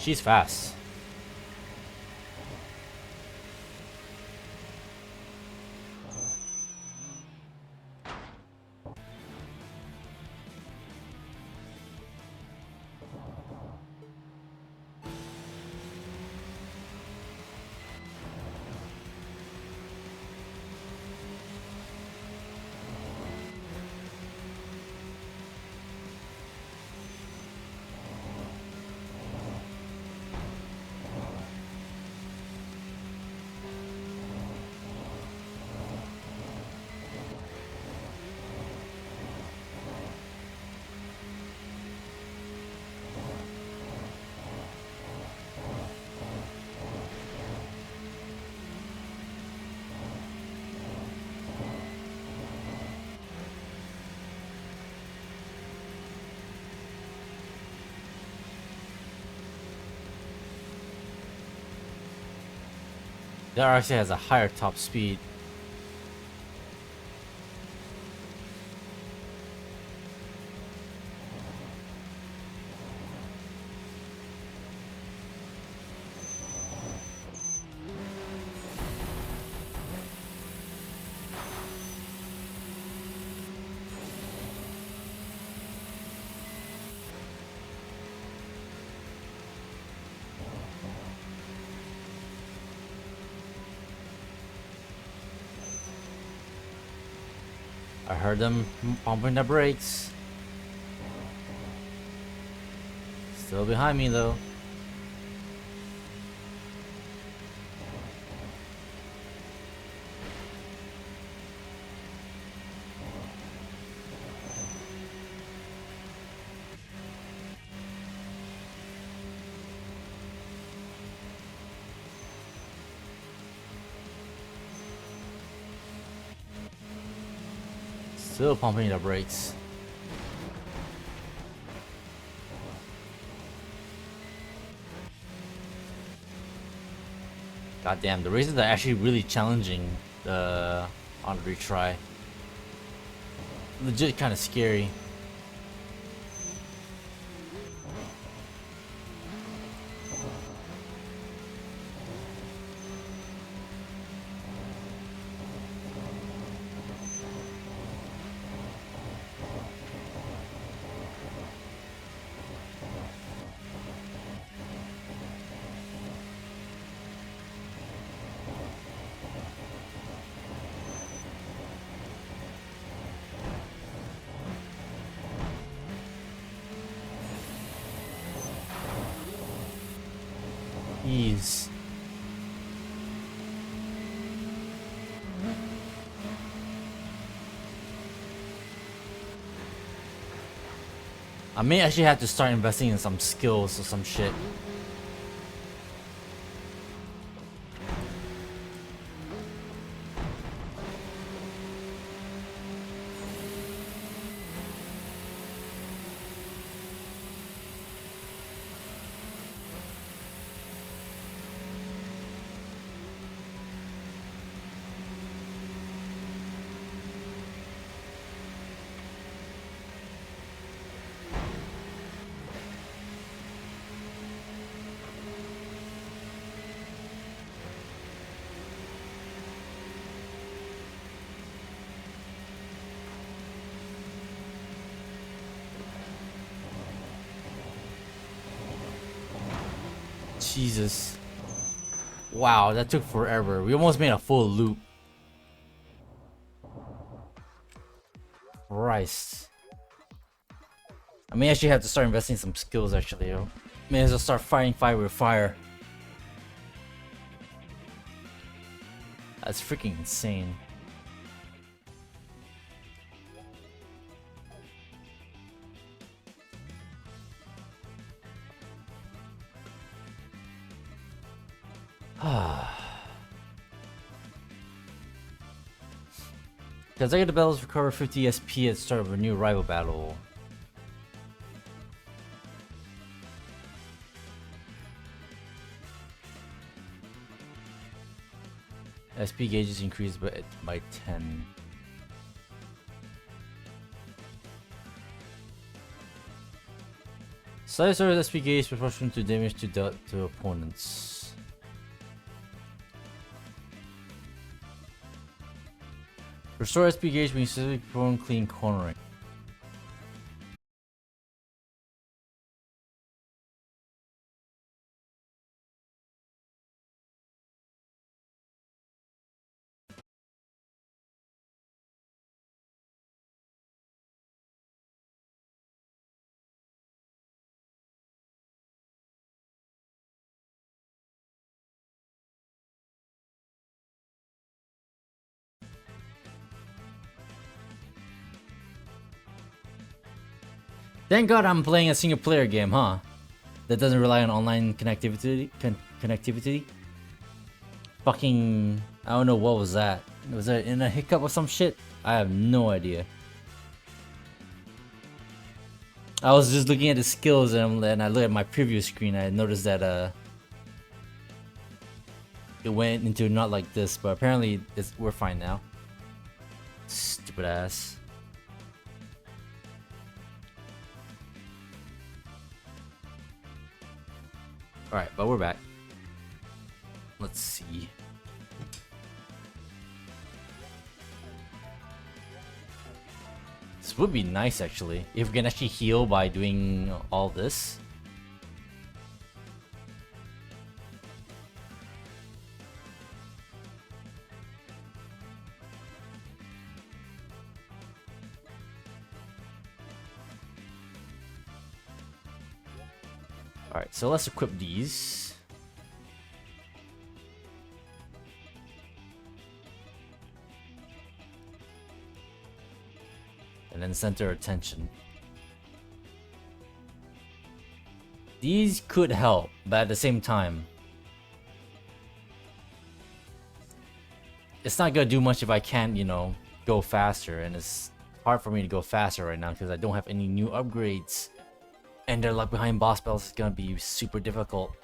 She's fast. The RX has a higher top speed. I heard them pumping the brakes. Still behind me though. Still pumping the brakes. God damn, the races are actually really challenging on the retry. Legit kind of scary. Jeez. I may actually have to start investing in some skills or some shit. Jesus. Wow, that took forever. We almost made a full loop. Christ. I may actually have to start investing in some skills actually, yo. May as well start fighting fire with fire. That's freaking insane. Gonzaga developers recover 50 SP at the start of a new rival battle. SP gauges increased by 10. Size of SP gauge proportional to damage to opponents. Restore SP gauge when you specifically perform clean cornering. Thank God I'm playing a single player game, huh? That doesn't rely on online connectivity. Fucking, I don't know what was that. Was that in a hiccup or some shit? I have no idea. I was just looking at the skills and I looked at my preview screen. I noticed that it it went into not like this, but apparently we're fine now. Stupid ass. Alright, but we're back. Let's see. This would be nice actually, if we can actually heal by doing all this. Alright, so let's equip these. And then center attention. These could help, but at the same time, it's not gonna do much if I can't, you know, go faster. And it's hard for me to go faster right now because I don't have any new upgrades. And their luck behind boss battles is gonna be super difficult.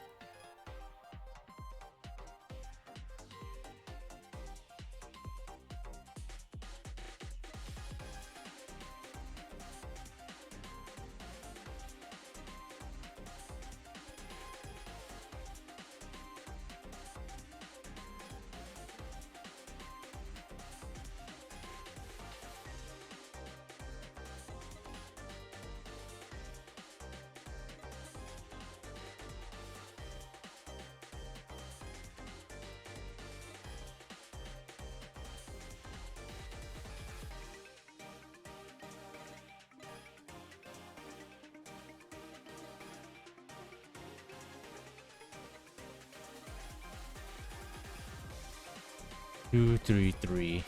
Two, three, three.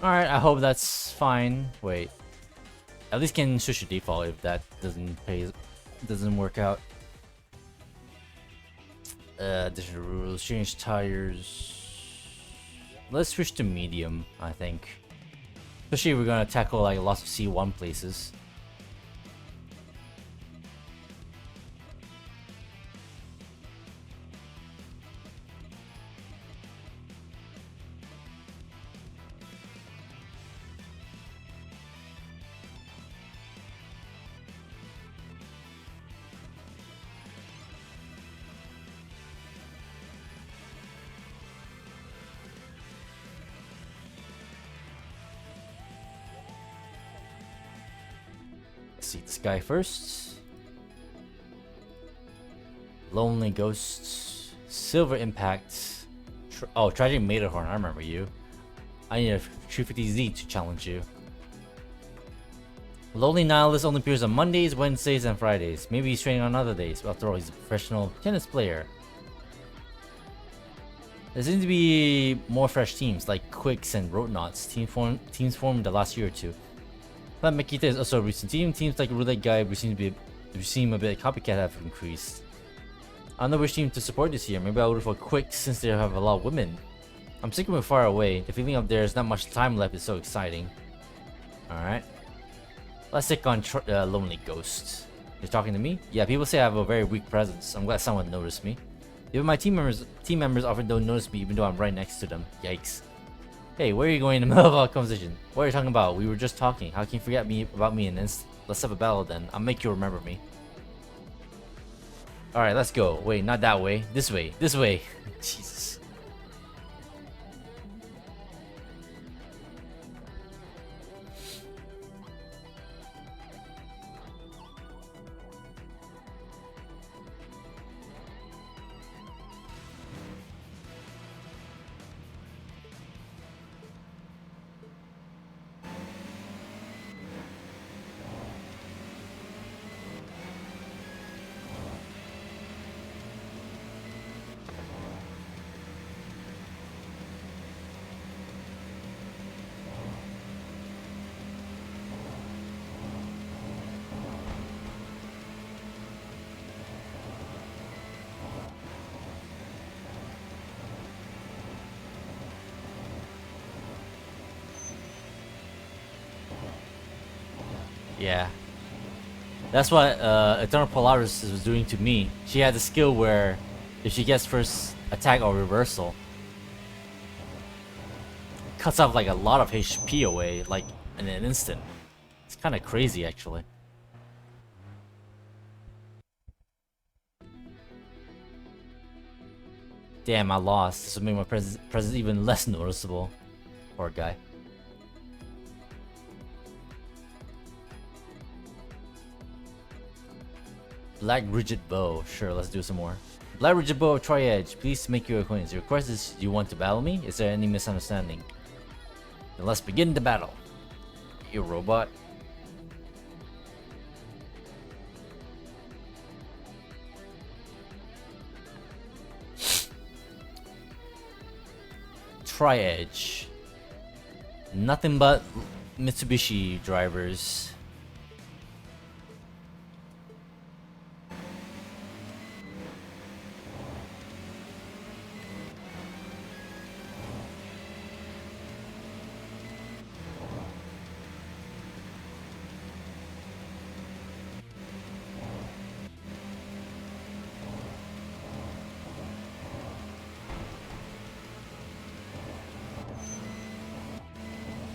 Alright, I hope that's fine. Wait. At least can switch to default if that doesn't work out. Additional rules, change tires. Let's switch to medium, I think. Especially if we're gonna tackle like lots of C1 places. See this guy first. Lonely Ghost, Silver Impact. Tragic Matterhorn, I remember you. I need a 350Z to challenge you. Lonely Nihilist only appears on Mondays, Wednesdays, and Fridays. Maybe he's training on other days, but after all, he's a professional tennis player. There seems to be more fresh teams, like Quicks and Roadknots. Teams formed the last year or two. But Makita is also a recent team. Teams like Roulette Guy, which seem a bit copycat, have increased. I don't know which team to support this year. Maybe I would for Quick since they have a lot of women. I'm sick of far away. The feeling of there's not much time left is so exciting. Alright. Let's take on Lonely Ghost. You're talking to me? Yeah, people say I have a very weak presence. I'm glad someone noticed me. Even my team members often don't notice me even though I'm right next to them. Yikes. Hey, where are you going in the middle of our conversation? What are you talking about? We were just talking. How can you forget about me and then let's have a battle then. I'll make you remember me. All right, let's go. Wait, not that way. This way. This way. Jesus. Yeah. That's what Eternal Polaris was doing to me. She had a skill where if she gets first attack or reversal, cuts off like a lot of HP away, like in an instant. It's kind of crazy, actually. Damn, I lost. This will make my presence even less noticeable. Poor guy. Black Rigid Bow. Sure, let's do some more. Black Rigid Bow of Tri-Edge. Please make your acquaintance. Your request is, you want to battle me? Is there any misunderstanding? Then let's begin the battle. You robot. Tri-Edge. Nothing but Mitsubishi drivers.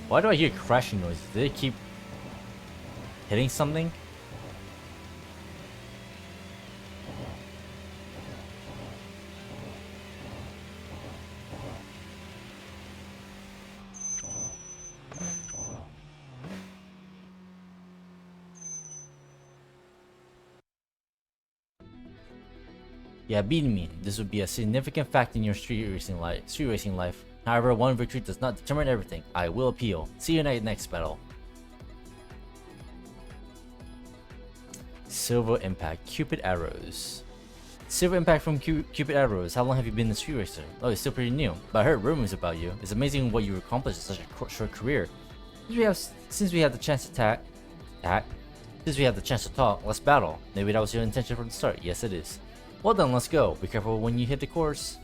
Why do I hear crashing noises? Did they keep hitting something? Yeah, beating me. This would be a significant fact in your street racing life. However, one victory does not determine everything. I will appeal. See you in the next battle. Silver Impact. Cupid Arrows. Silver Impact from Cupid Arrows. How long have you been a street racer? Oh, it's still pretty new. But I heard rumors about you. It's amazing what you accomplished in such a short career. Since we have the chance to talk, let's battle. Maybe that was your intention from the start. Yes, it is. Well done, let's go. Be careful when you hit the course.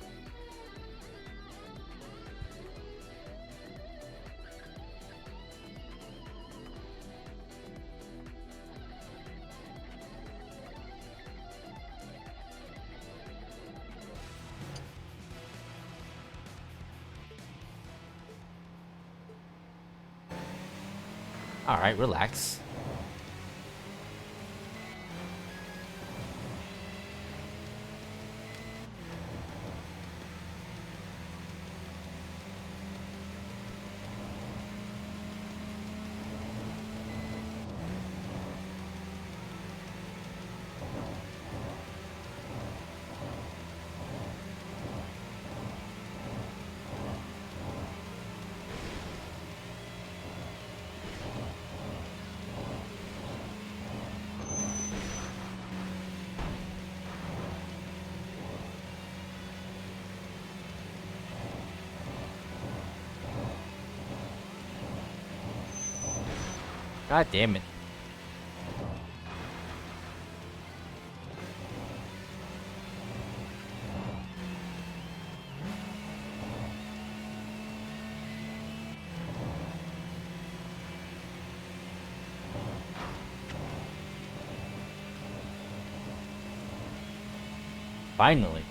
Alright, relax. God damn it. Finally.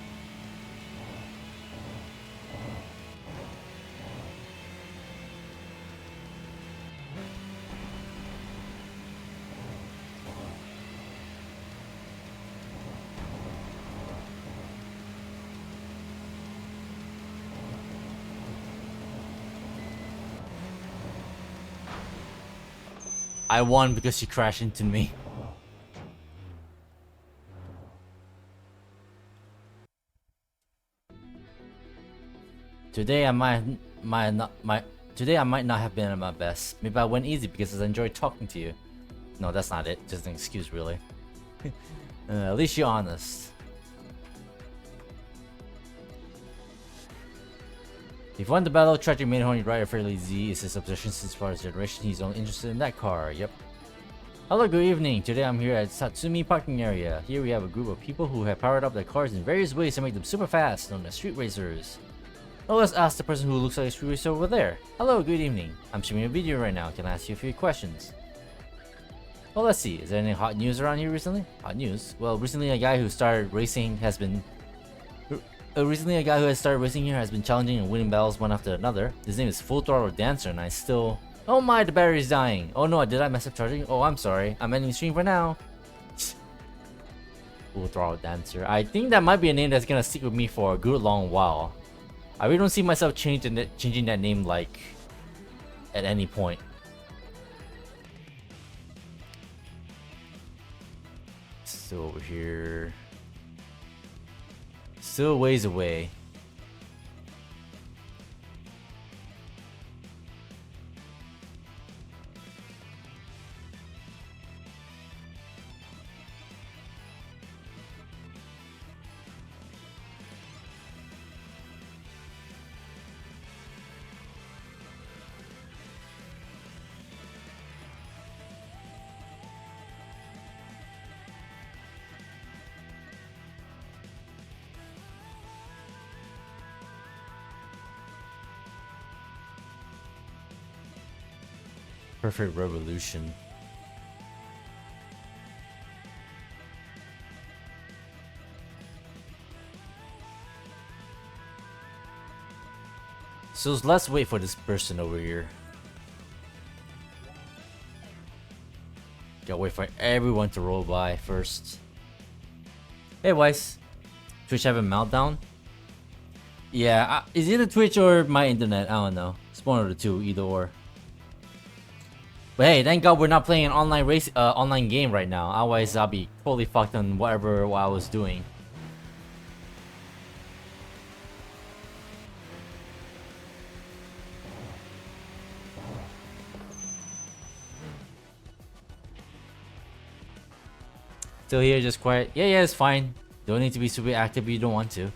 I won because she crashed into me. Today I today I might not have been at my best. Maybe I went easy because I enjoyed talking to you. No, that's not it. Just an excuse, really. At least you're honest. If you won the battle, tragic main horny rider Fairly Z is his obsession since far as generation. He's only interested in that car. Yep. Hello, good evening. Today I'm here at Satsumi parking area. Here we have a group of people who have powered up their cars in various ways to make them super fast, known as street racers. Well, let's ask the person who looks like a street racer over there. Hello, good evening. I'm streaming a video right now. Can I ask you a few questions? Well, let's see. Is there any hot news around here recently? Hot news? Well, recently a guy who started racing has been... Recently a guy who has started racing here has been challenging and winning battles one after another. His name is Full Throttle Dancer and I still... Oh my, the battery's dying. Oh no, did I mess up charging? Oh, I'm sorry. I'm ending the stream for now. Full Throttle Dancer. I think that might be a name that's gonna stick with me for a good long while. I really don't see myself changing that name like at any point. Still over here. Still a ways away. Perfect Revolution. So let's wait for this person over here. Gotta wait for everyone to roll by first. Hey Weiss, Twitch have a meltdown? Yeah, is it a Twitch or my internet? I don't know. It's one of the two, either or. But hey, thank God we're not playing an online game right now. Otherwise, I'll be totally fucked on whatever I was doing. Still here, just quiet. Yeah, it's fine. Don't need to be super active if you don't want to.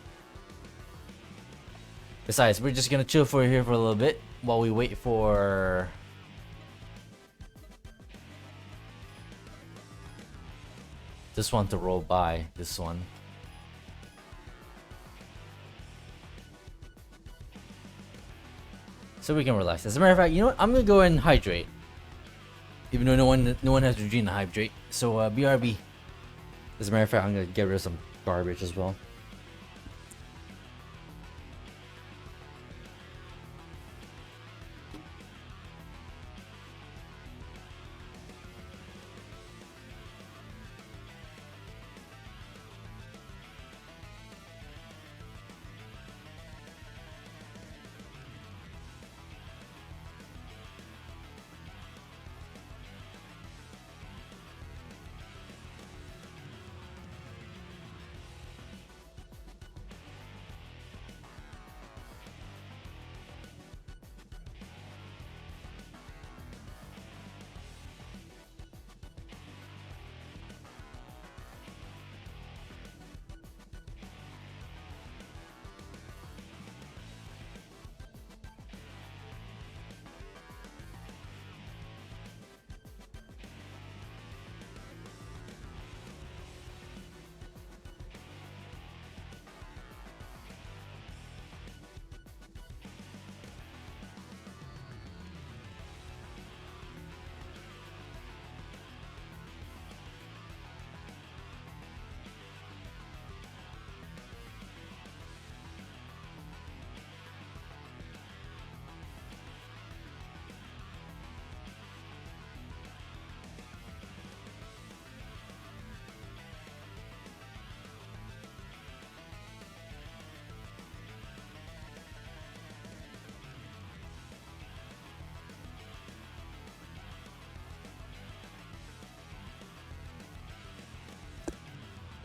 Besides, we're just gonna chill here for a little bit while we wait for... this one to roll by. This one. So we can relax. As a matter of fact, you know what? I'm gonna go and hydrate. Even though no one has Regina hydrate. So BRB. As a matter of fact, I'm gonna get rid of some garbage as well.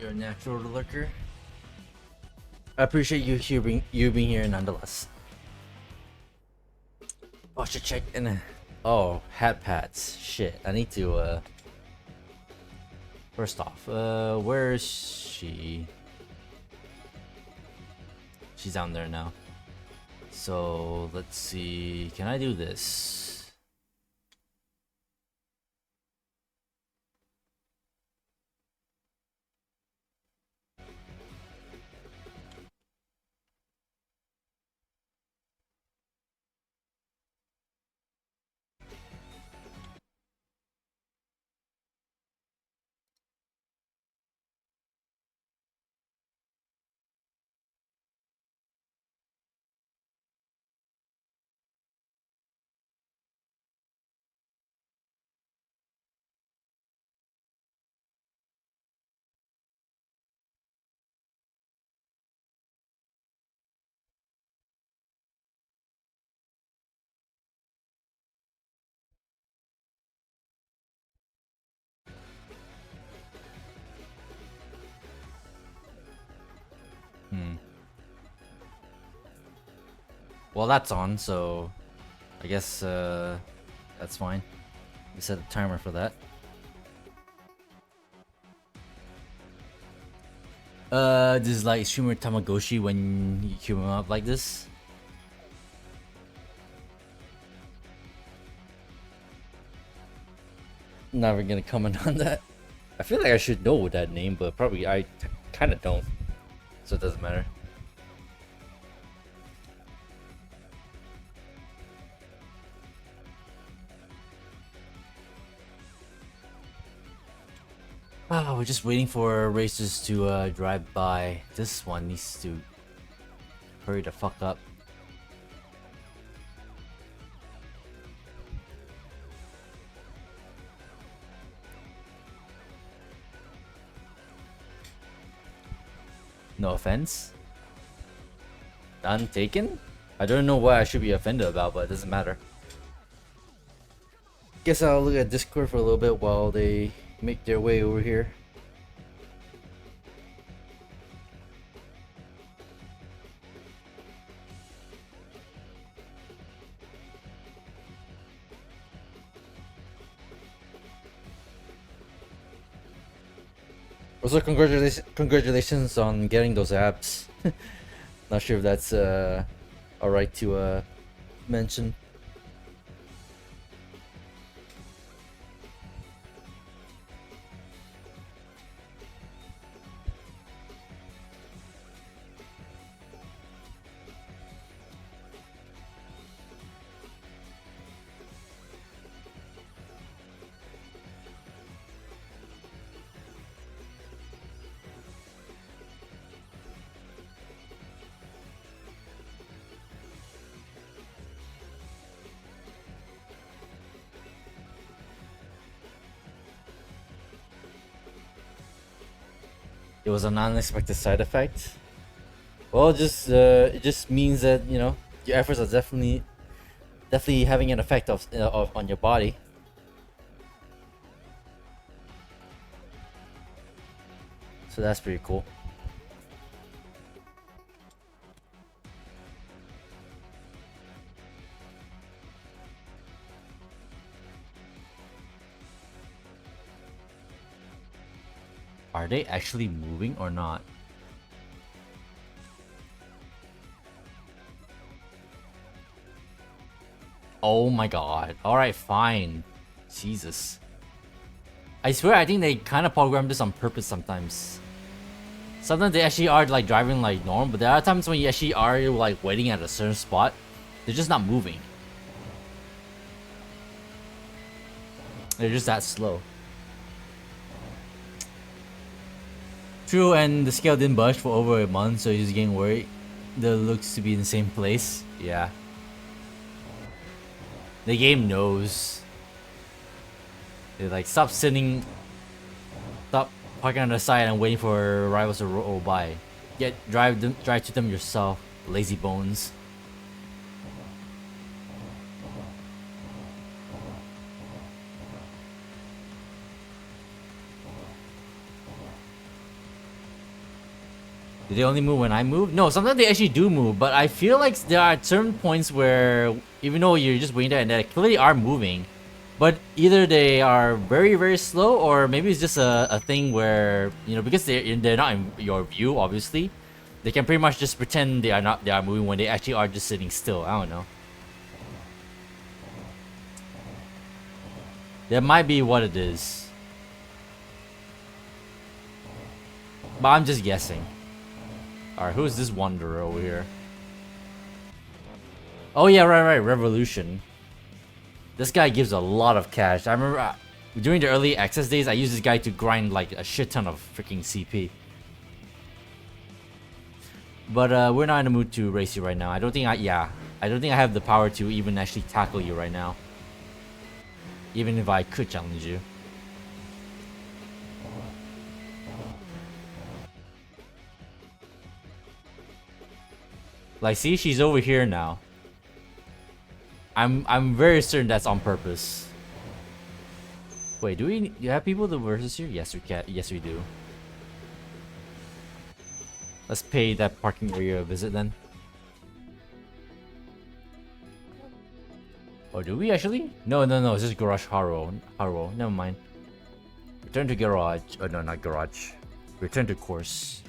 You're a natural lurker. I appreciate you being here nonetheless. Oh, I should check in. Oh, hat pats. Shit, I need to. First off, where is she? She's down there now. So let's see. Can I do this? Well, that's on, so I guess that's fine. We set a timer for that. This is like streamer Tamagotchi when you queue him up like this. Never gonna comment on that. I feel like I should know that name, but probably I kind of don't, so it doesn't matter. Oh, we're just waiting for racers to drive by. This one needs to hurry the fuck up. No offense. None taken? I don't know what I should be offended about, but it doesn't matter. Guess I'll look at Discord for a little bit while they make their way over here. Also, congratulations on getting those abs. Not sure if that's alright to mention. It was an unexpected side effect. Well, it just means that, you know, your efforts are definitely having an effect on your body. So that's pretty cool. Are they actually moving or not? Oh my god. Alright, fine. Jesus. I swear, I think they kind of programmed this on purpose sometimes. Sometimes they actually are like driving like normal, but there are times when you actually are like waiting at a certain spot. They're just not moving. They're just that slow. True, and the scale didn't budge for over a month, so he's getting worried. The looks to be in the same place. Yeah. The game knows. They're like, stop parking on the side and waiting for rivals to roll by. Drive to them yourself, lazy bones. Do they only move when I move? No, sometimes they actually do move, but I feel like there are certain points where even though you're just waiting there and they clearly are moving, but either they are very, very slow or maybe it's just a thing where, you know, because they're not in your view, obviously, they can pretty much just pretend they are moving when they actually are just sitting still. I don't know. That might be what it is. But I'm just guessing. Alright, who's this wanderer over here? Oh yeah, right, Revolution. This guy gives a lot of cash. I remember during the early access days, I used this guy to grind like a shit ton of freaking CP. But we're not in the mood to race you right now. I don't think I have the power to even actually tackle you right now. Even if I could challenge you. Like, see, she's over here now. I'm very certain that's on purpose. Wait, do you have people to versus here? Yes, we can. Yes, we do. Let's pay that parking area a visit then. Or do we actually? No, it's just garage Haro. Never mind. Return to garage. Oh no, not garage. Return to course.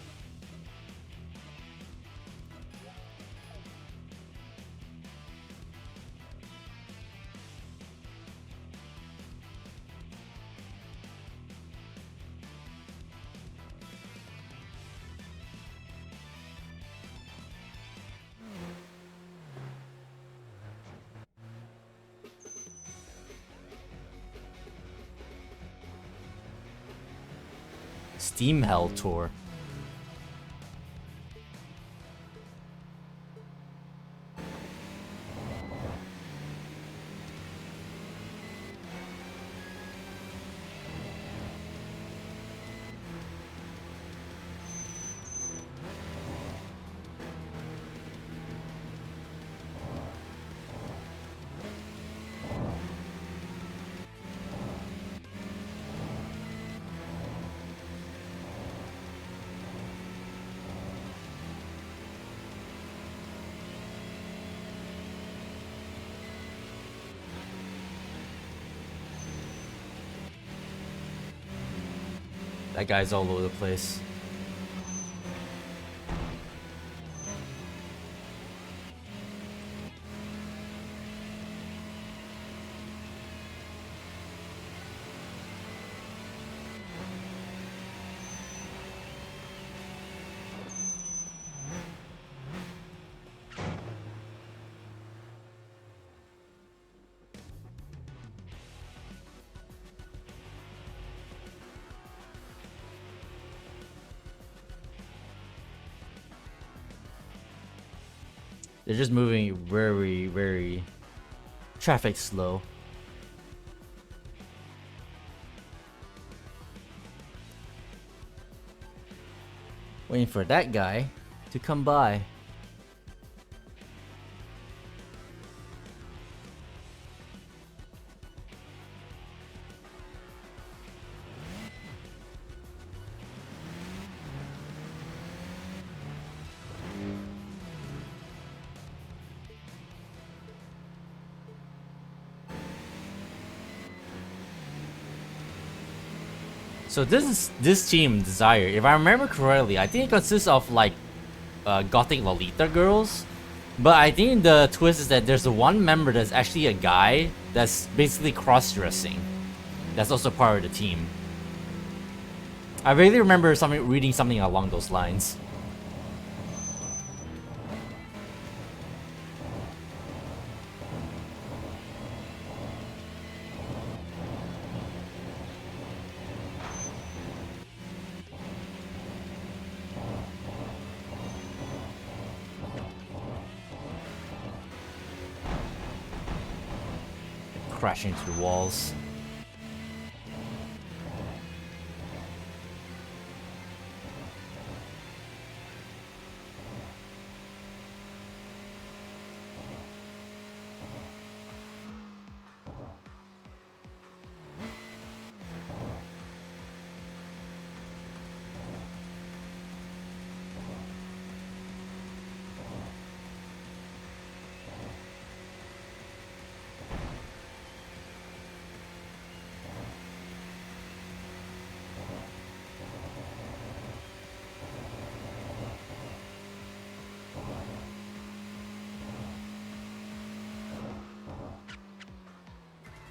Steam Hell Tour. That guy's all over the place. They're just moving very, very traffic slow. Waiting for that guy to come by. So this team Desire. If I remember correctly, I think it consists of like gothic Lolita girls. But I think the twist is that there's the one member that's actually a guy that's basically cross-dressing. That's also part of the team. I vaguely remember reading something along those lines. Crashing through walls.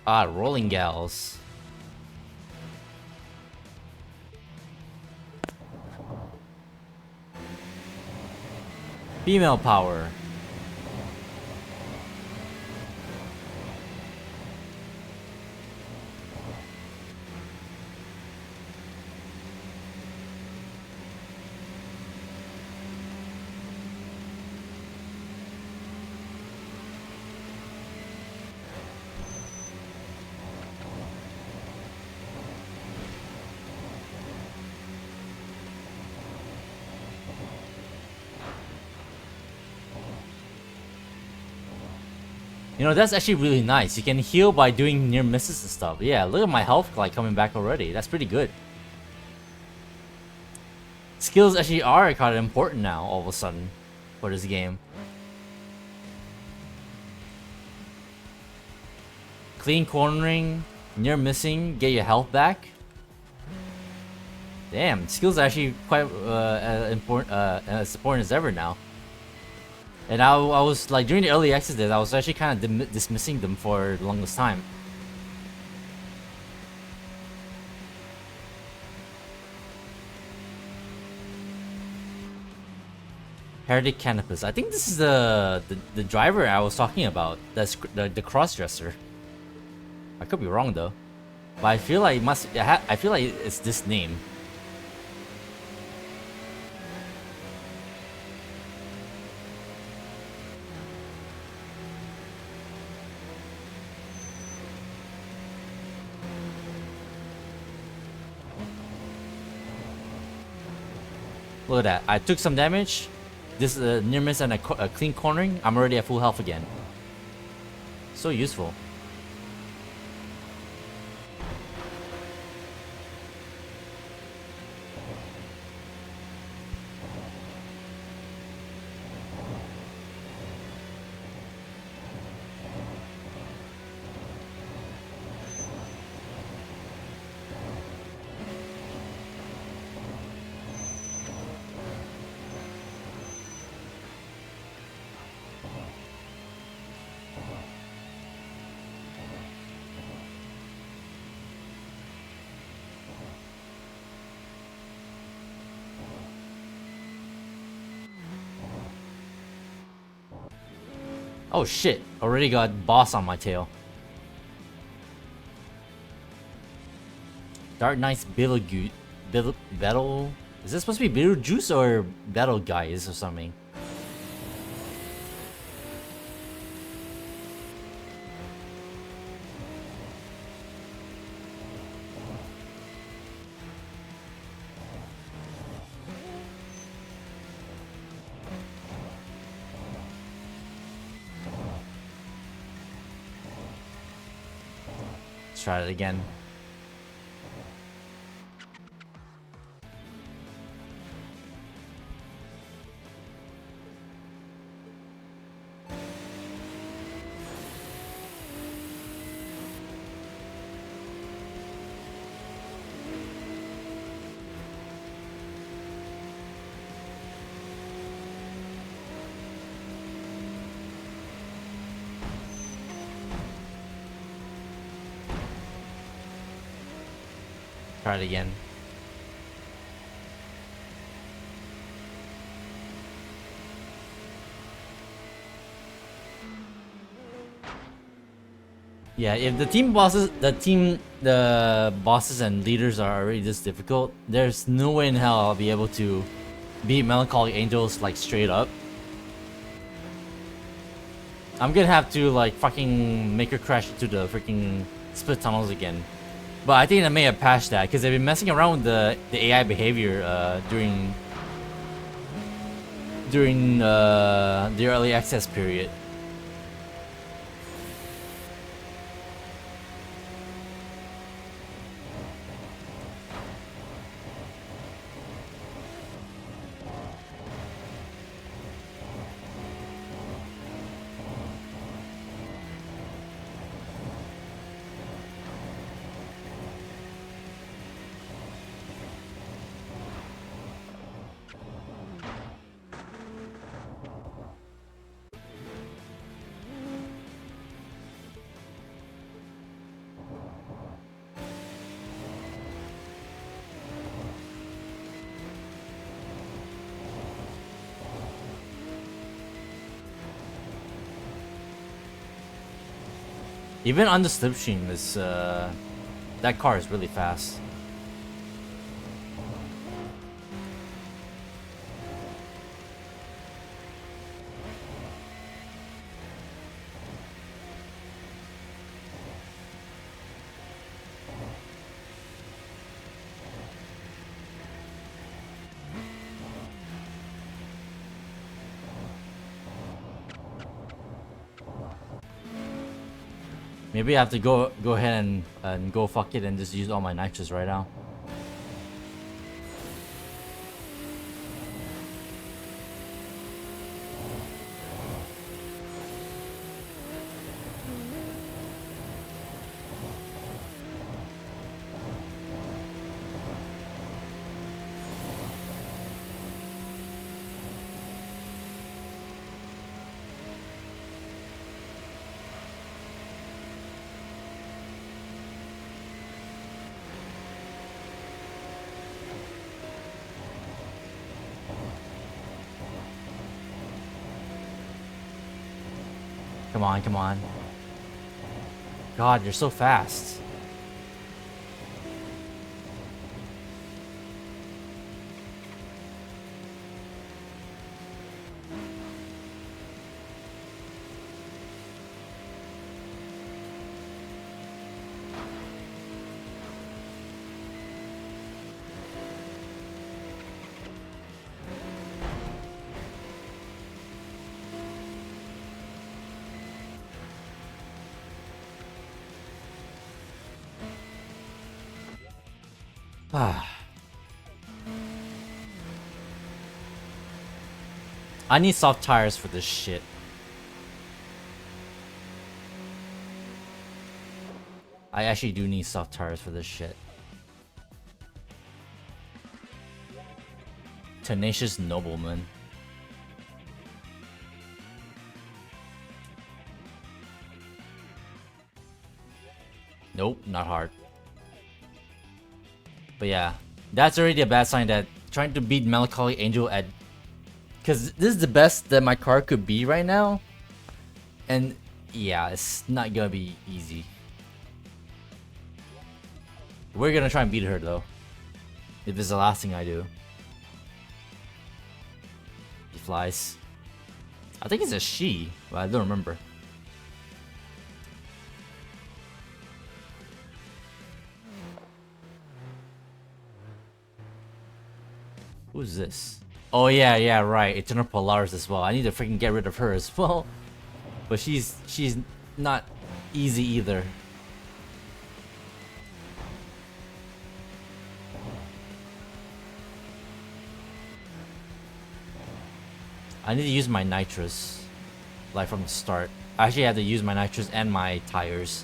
Ah, rolling gals. Female power. You know, that's actually really nice. You can heal by doing near misses and stuff. Yeah, look at my health like coming back already. That's pretty good. Skills actually are kind of important now, all of a sudden, for this game. Clean cornering, near missing, get your health back. Damn, skills are actually quite important, as important as ever now. And I was like, during the early access days, I was actually kind of dismissing them for the longest time. Heretic Canopus. I think this is the driver I was talking about. That's the cross-dresser. I could be wrong though, but I feel like I feel like it's this name. Look at that. I took some damage. This near miss and a clean cornering. I'm already at full health again. So useful. Oh shit, already got boss on my tail. Dark Knight's Battle... Is this supposed to be Beetlejuice or Battle Guys or something? Let's try it again. Try it again. Yeah, if the bosses and leaders are already this difficult, there's no way in hell I'll be able to beat Melancholy Angels like straight up. I'm gonna have to like fucking make her crash into the freaking split tunnels again. But I think they may have patched that because they've been messing around with the AI behavior during the early access period. Even on the slipstream, is that car is really fast. Maybe I have to go ahead and go fuck it and just use all my nitrous right now. Come on, come on. God, you're so fast. I need soft tires for this shit. I actually do need soft tires for this shit. Tenacious nobleman. Nope, not hard. But yeah, that's already a bad sign that trying to beat Melancholy Angel at... Because this is the best that my car could be right now. And yeah, it's not gonna be easy. We're gonna try and beat her though. If it's the last thing I do. He flies. I think it's a she, but I don't remember. Who's this? Oh yeah, right. Eternal Polaris as well. I need to freaking get rid of her as well. But she's not easy either. I need to use my nitrous, like from the start. I actually have to use my nitrous and my tires.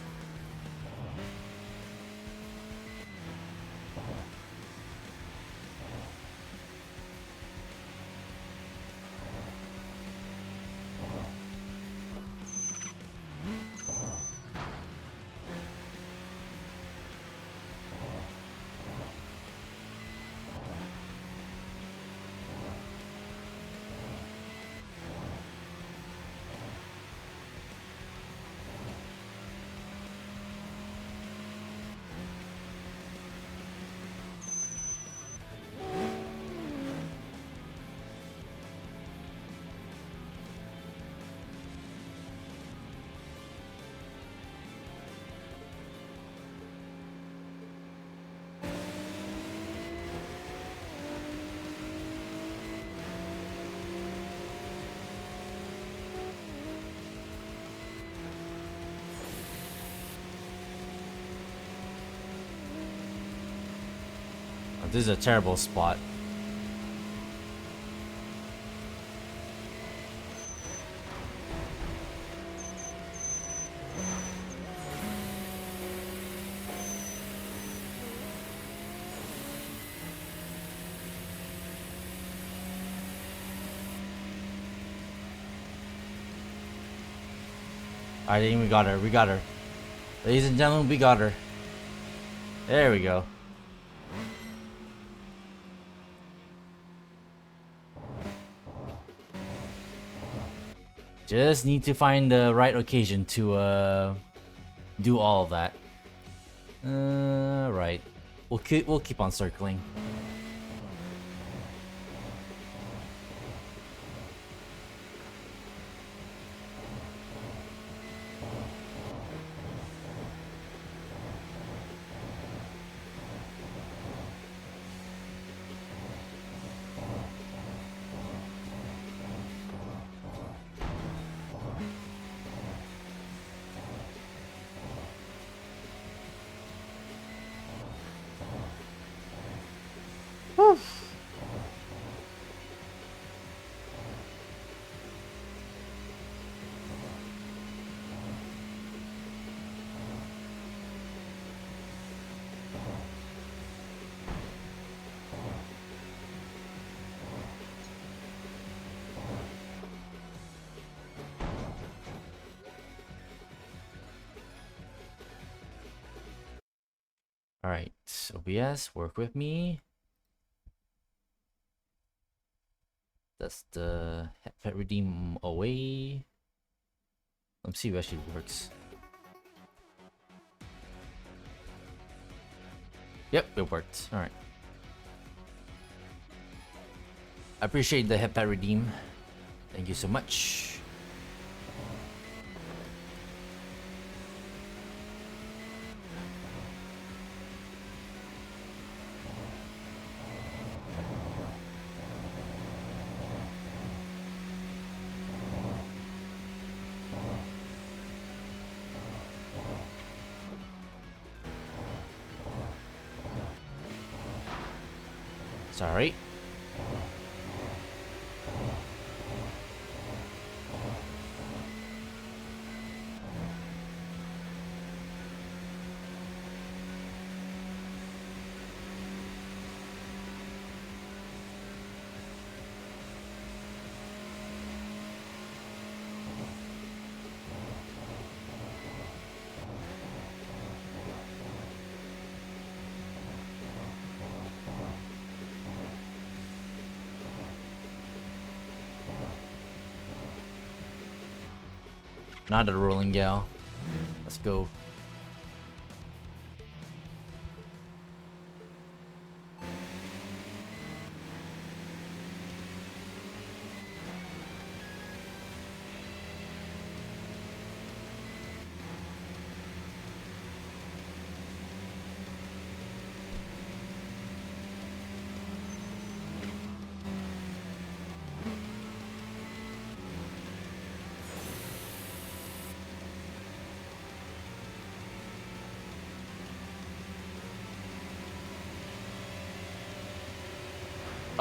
This is a terrible spot. I think we got her. We got her. Ladies and gentlemen, we got her. There we go. Just need to find the right occasion to do all of that. Right. We'll keep on circling. Alright, OBS, work with me. That's the pet redeem away. Let's see if it actually works. Yep, it worked. Alright. I appreciate the heptat redeem. Thank you so much. Sorry. Not a rolling gal. Let's go.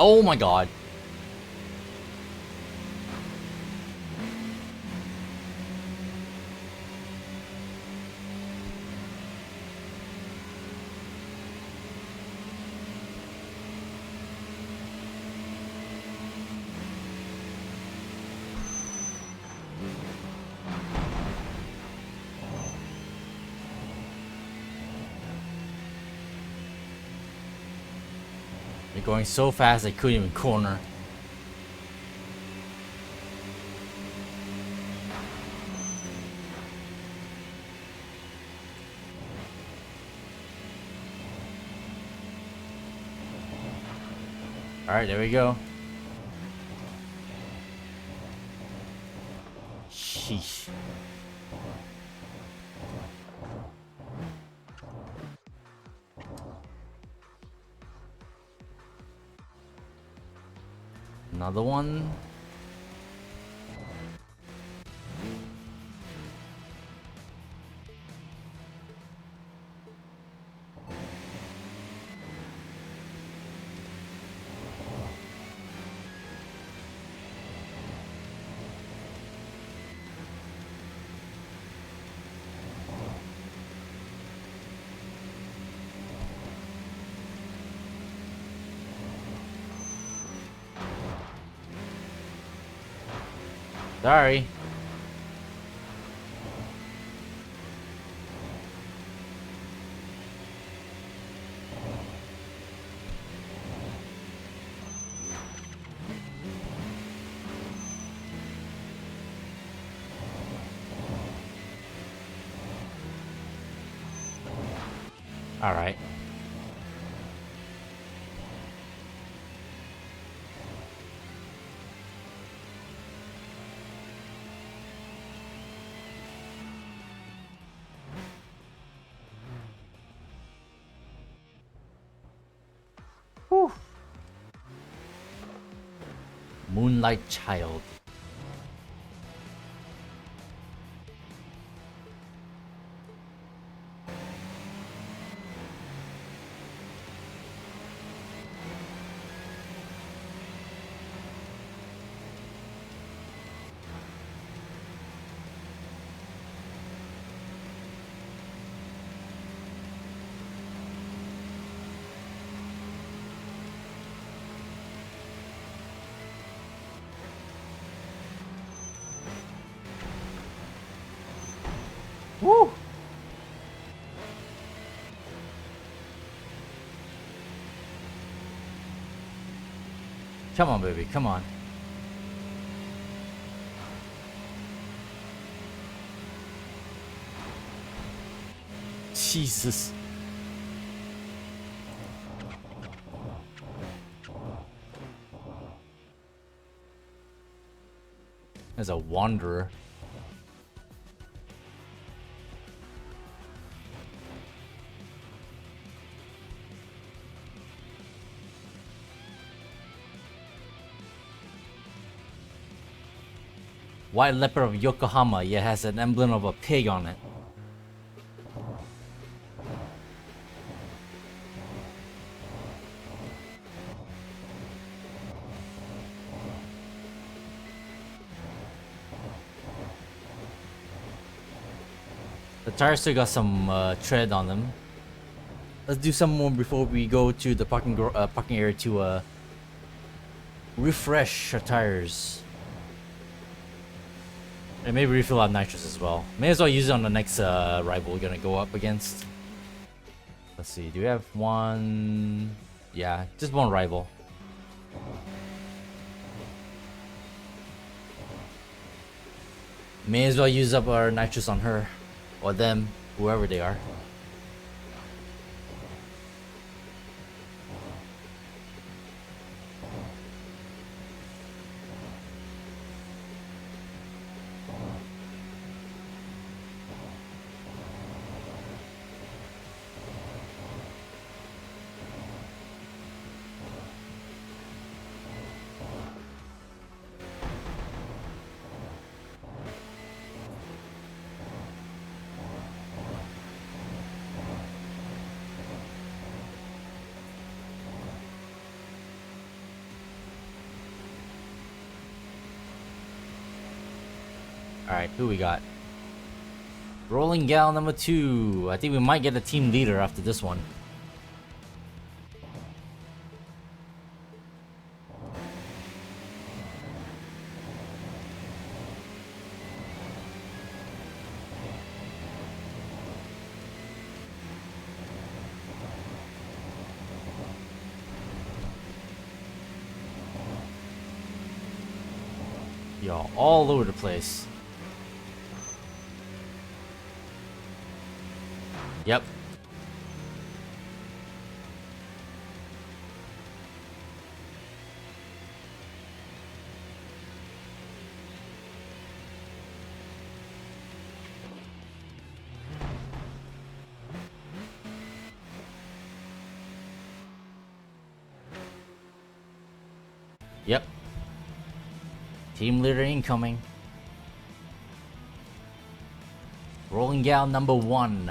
Oh my god. You're going so fast I couldn't even corner. Alright, there we go. Sheesh. Another one. Sorry. All right. Whew. Moonlight Child. Woo! Come on, baby, come on. Jesus. As a wanderer. White Leopard of Yokohama. Yeah, it has an emblem of a pig on it. The tires still got some tread on them. Let's do some more before we go to the parking area to refresh our tires. And maybe refill our nitrous as well. May as well use it on the next rival we're gonna go up against. Let's see, do we have one? Yeah, just one rival. May as well use up our nitrous on her. Or them, whoever they are. Alright, who we got? Rolling Gal number 2. I think we might get a team leader after this one. Yo, all over the place. Yep. Yep. Team leader incoming. Rolling Gal number 1.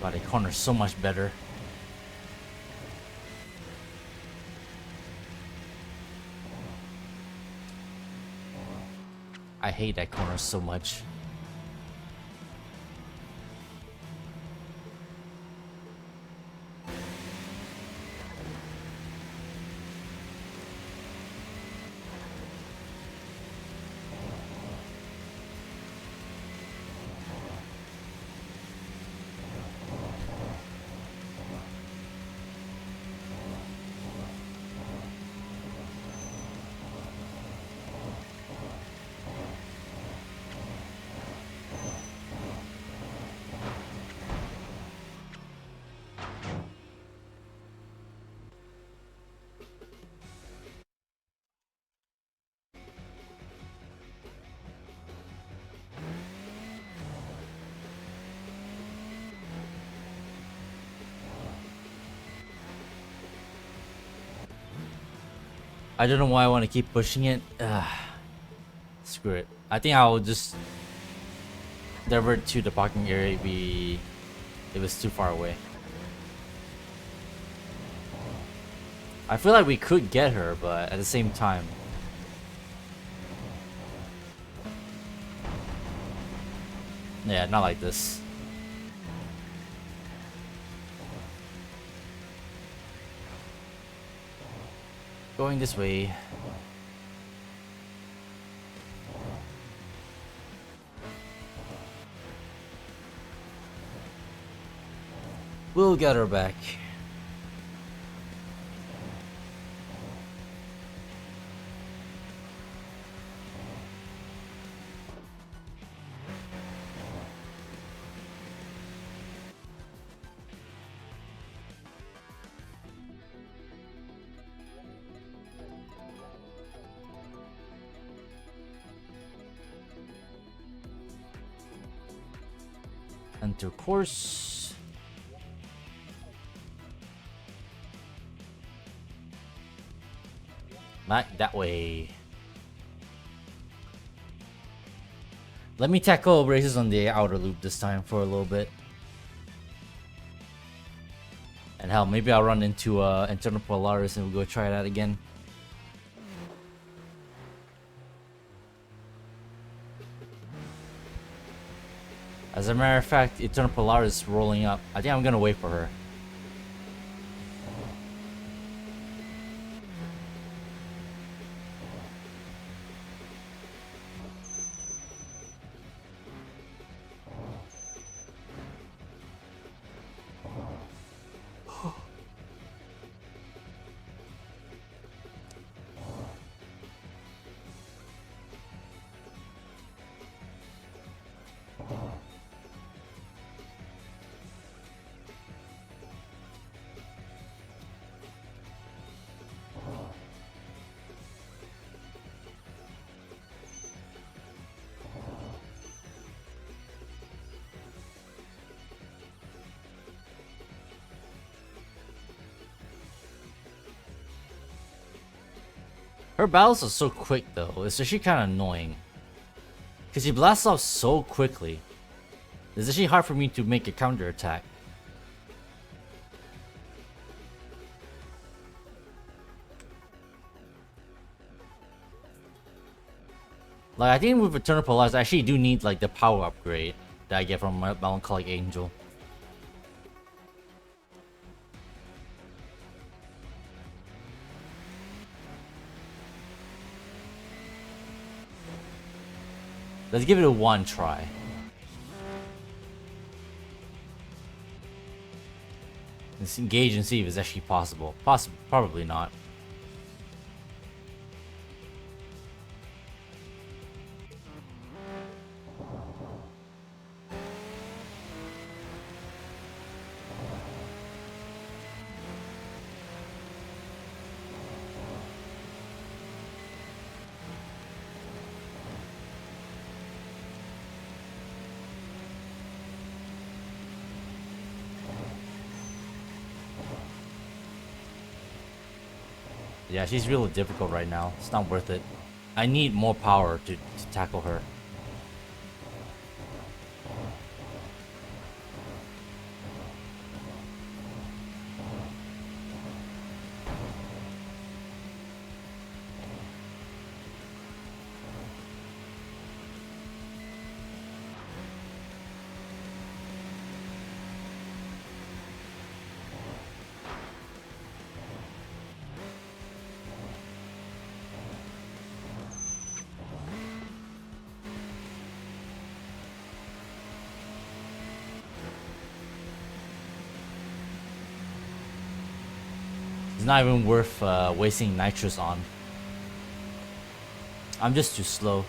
Wow, they corner so much better. I hate that corner so much. I don't know why I want to keep pushing it. Screw it. I think I'll just divert to the parking area if it was too far away. I feel like we could get her, but at the same time. Yeah, not like this. Going this way. We'll get her back. Enter course. Back that way. Let me tackle braces on the outer loop this time for a little bit. And hell, maybe I'll run into internal Polaris and we'll go try that again. As a matter of fact, internal Polaris is rolling up. I think I'm gonna wait for her. Her battles are so quick though, it's actually kind of annoying. Because she blasts off so quickly. It's actually hard for me to make a counter attack. Like, I think with Eternal Polaris, I actually do need like the power upgrade that I get from my Melancholic Angel. Let's give it a one try. Let's engage and see if it's actually possible. Probably not. Yeah, she's really difficult right now. It's not worth it. I need more power to tackle her. It's not even worth wasting nitrous on. I'm just too slow.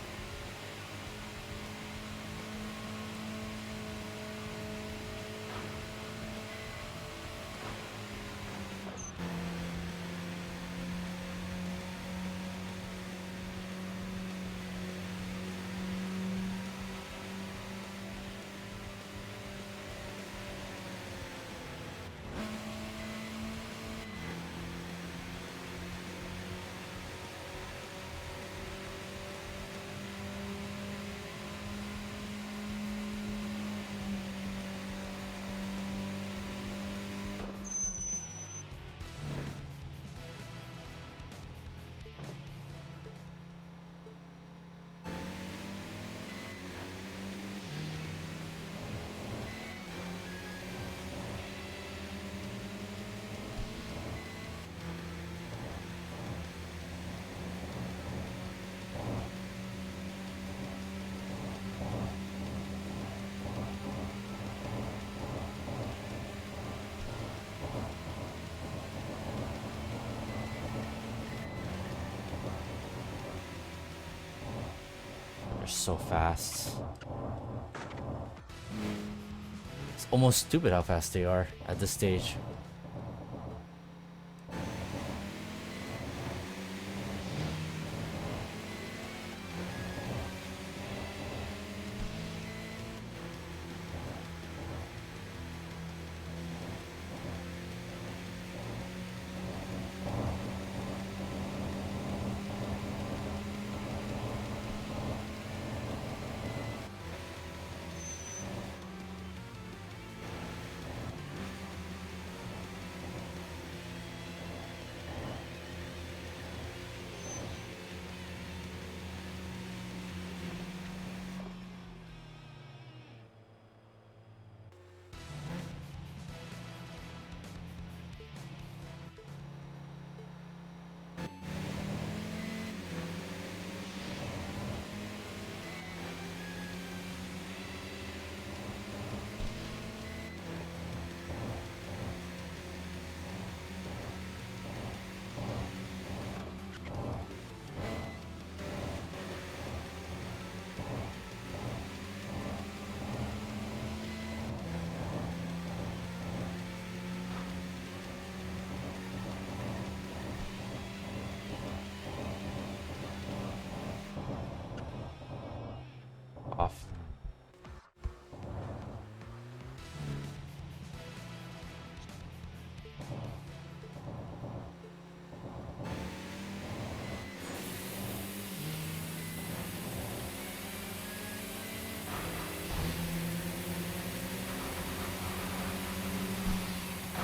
They're so fast. It's almost stupid how fast they are at this stage. Off.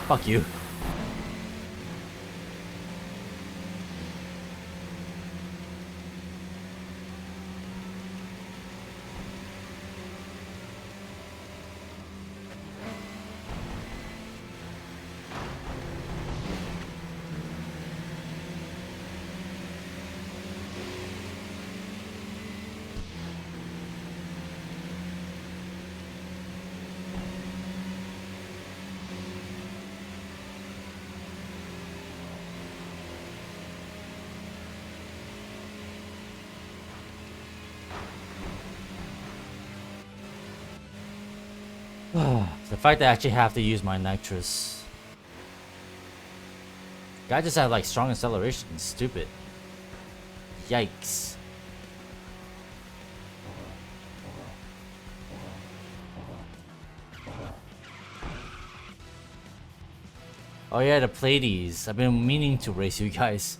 Fuck you. The fact that I actually have to use my nitrous. Guy just had like strong acceleration. It's stupid. Yikes. Oh yeah, the Pleiades. I've been meaning to race you guys.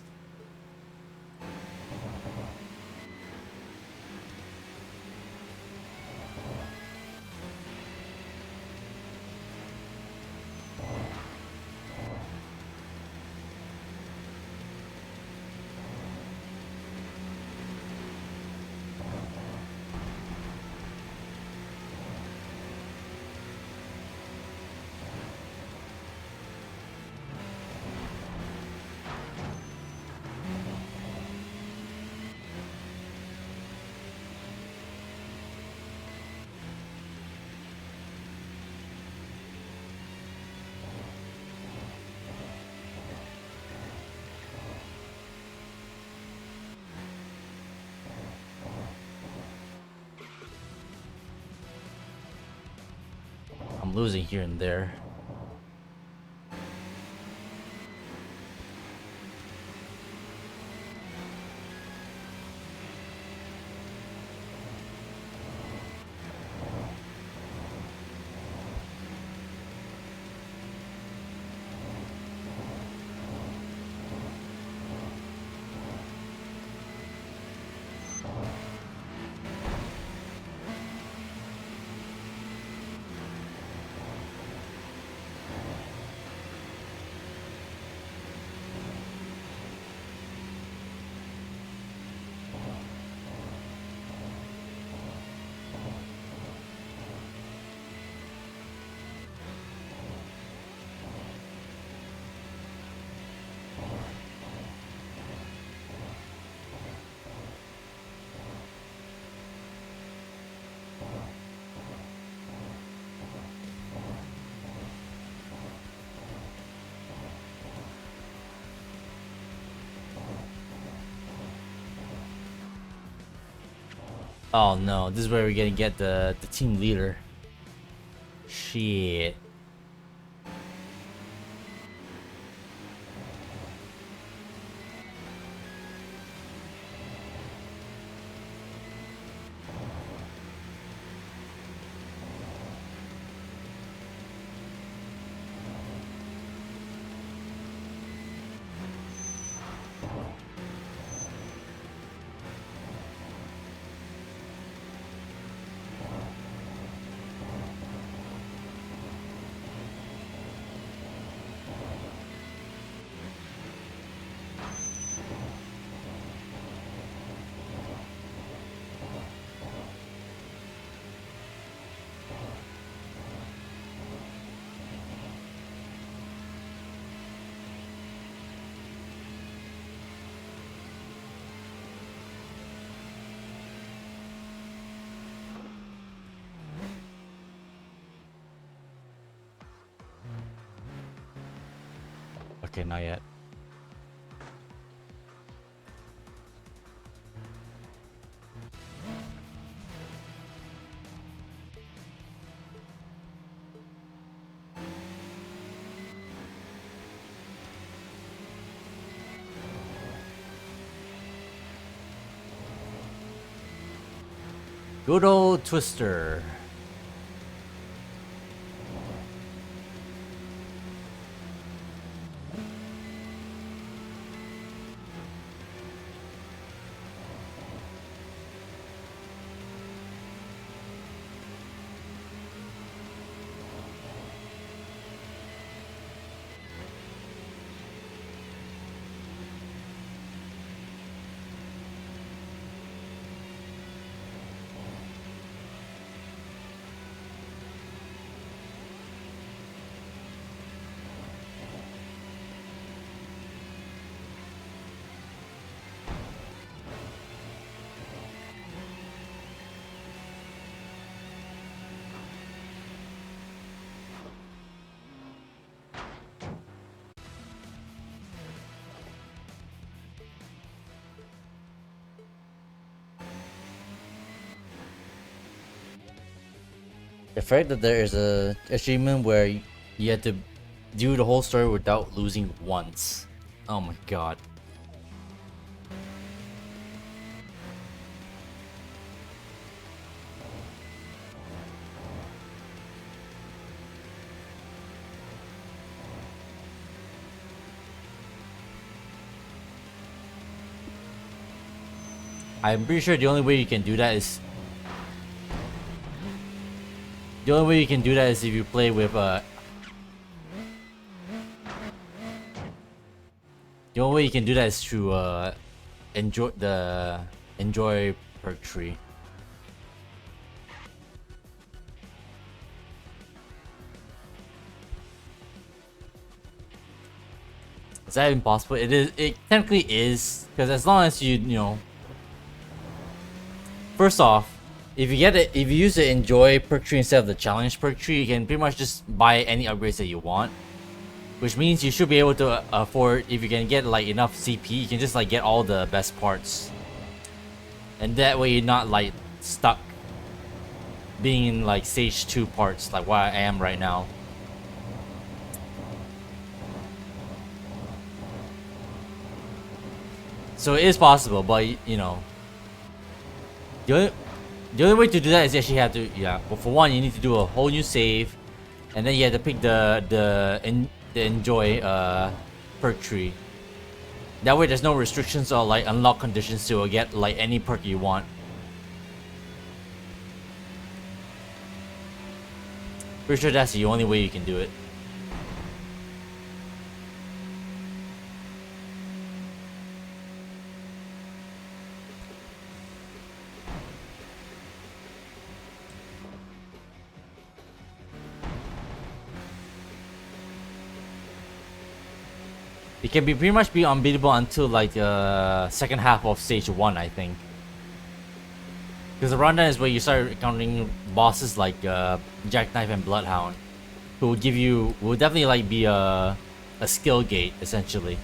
I'm losing here and there. Oh no, this is where we're gonna get the team leader. Shit. Okay, not yet. Good old Twister. The fact that there is a achievement where you had to do the whole story without losing once. Oh my god. I'm pretty sure the only way you can do that is if you play with the only way you can do that is to enjoy perk tree. Is that impossible? It is. It technically is, because as long as you know. First off, if you use the enjoy perk tree instead of the challenge perk tree, you can pretty much just buy any upgrades that you want. Which means you should be able to afford, if you can get like enough CP, you can just like get all the best parts. And that way you're not like stuck being in like stage 2 parts like what I am right now. So it is possible, but you know, the only way to do that is you actually have to, yeah. But for one, you need to do a whole new save, and then you have to pick the enjoy perk tree. That way, there's no restrictions or like unlock conditions to get like any perk you want. Pretty sure that's the only way you can do it. It can be pretty much be unbeatable until like the second half of stage 1, I think. Because the rundown is where you start encountering bosses like Jackknife and Bloodhound, who will definitely like be a skill gate essentially.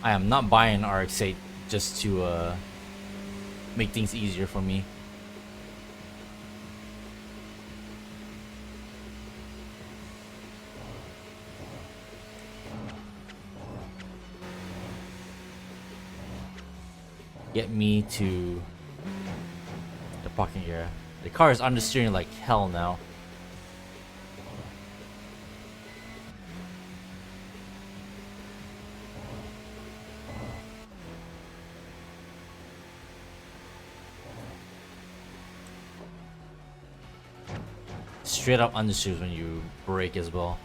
I am not buying RX-8 just to make things easier for me. Get me to the parking area. The car is understeering like hell now. Straight up understeers when you brake as well.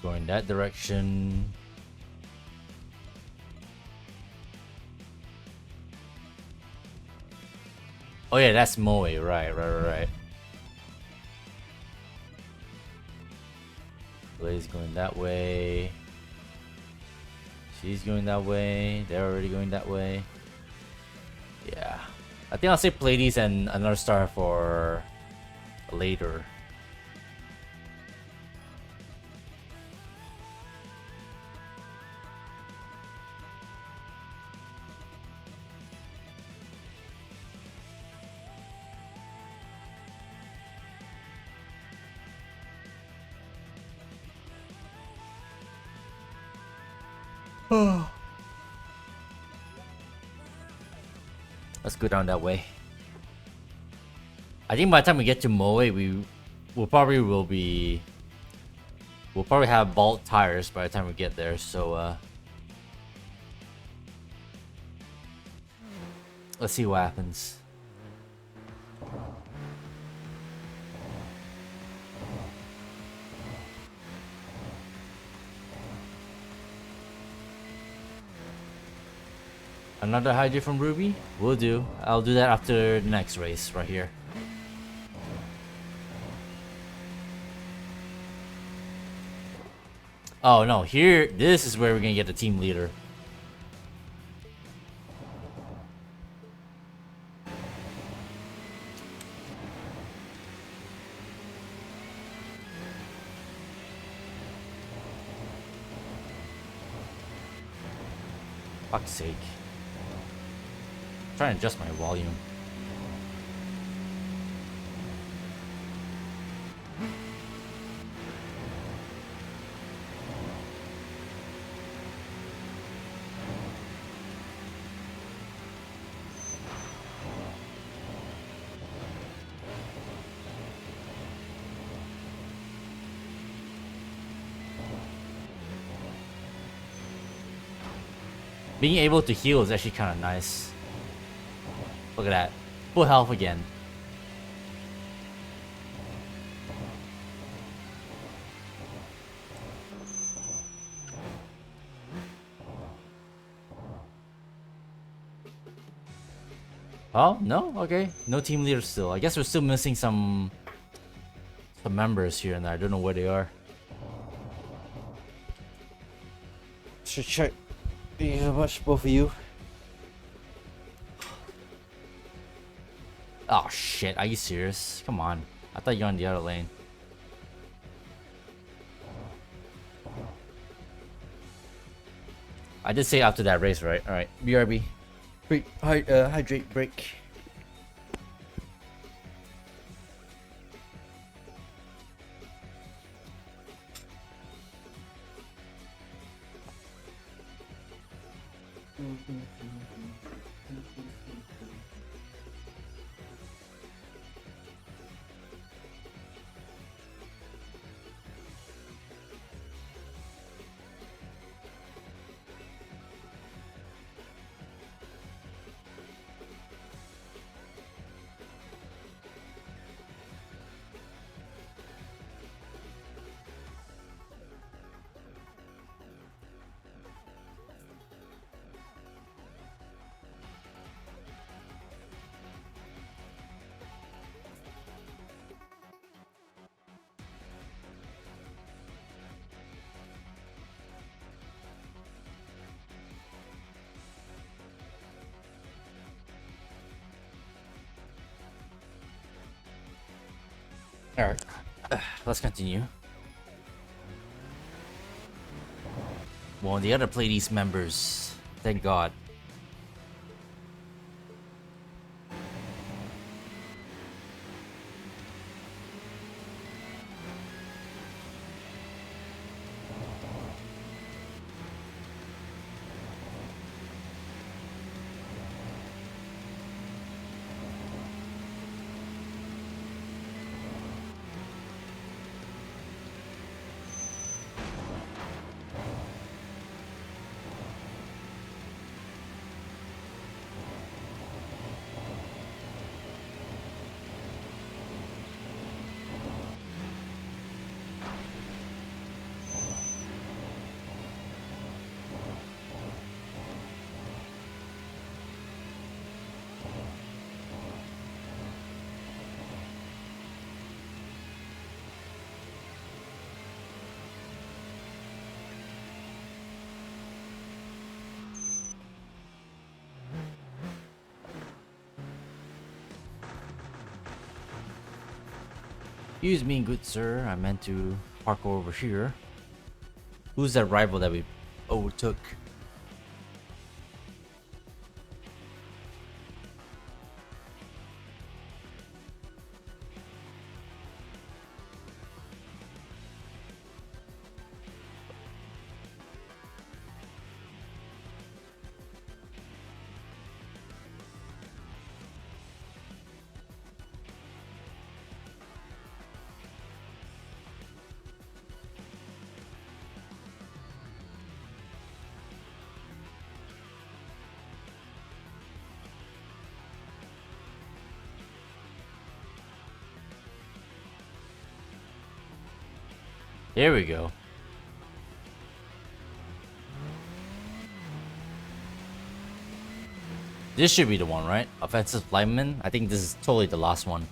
Going that direction. Oh yeah, that's Moe. Right. Blaze going that way. She's going that way. They're already going that way. Yeah. I think I'll say Pleiades and another star for later. Let's go down that way. I think by the time we get to Moe, we'll probably have Bolt tires by the time we get there. So let's see what happens. Another hydrate from Ruby? Will do. I'll do that after the next race right here. Oh no, here, this is where we're gonna get the team leader. Fuck's sake. Trying to adjust my volume. Being able to heal is actually kind of nice. Look at that. Full health again. Oh, no? Okay. No team leader still. I guess we're still missing some members here and there. I don't know where they are. Should check. How much both of you? Oh shit, are you serious? Come on. I thought you were on the other lane. I did say after that race, right? Alright, BRB. Hydrate break. let's continue. Well, the other Pleiades members, thank God. Excuse me, good sir. I meant to park over here. Who's that rival that we overtook? There we go. This should be the one, right? Offensive lineman. I think this is totally the last one.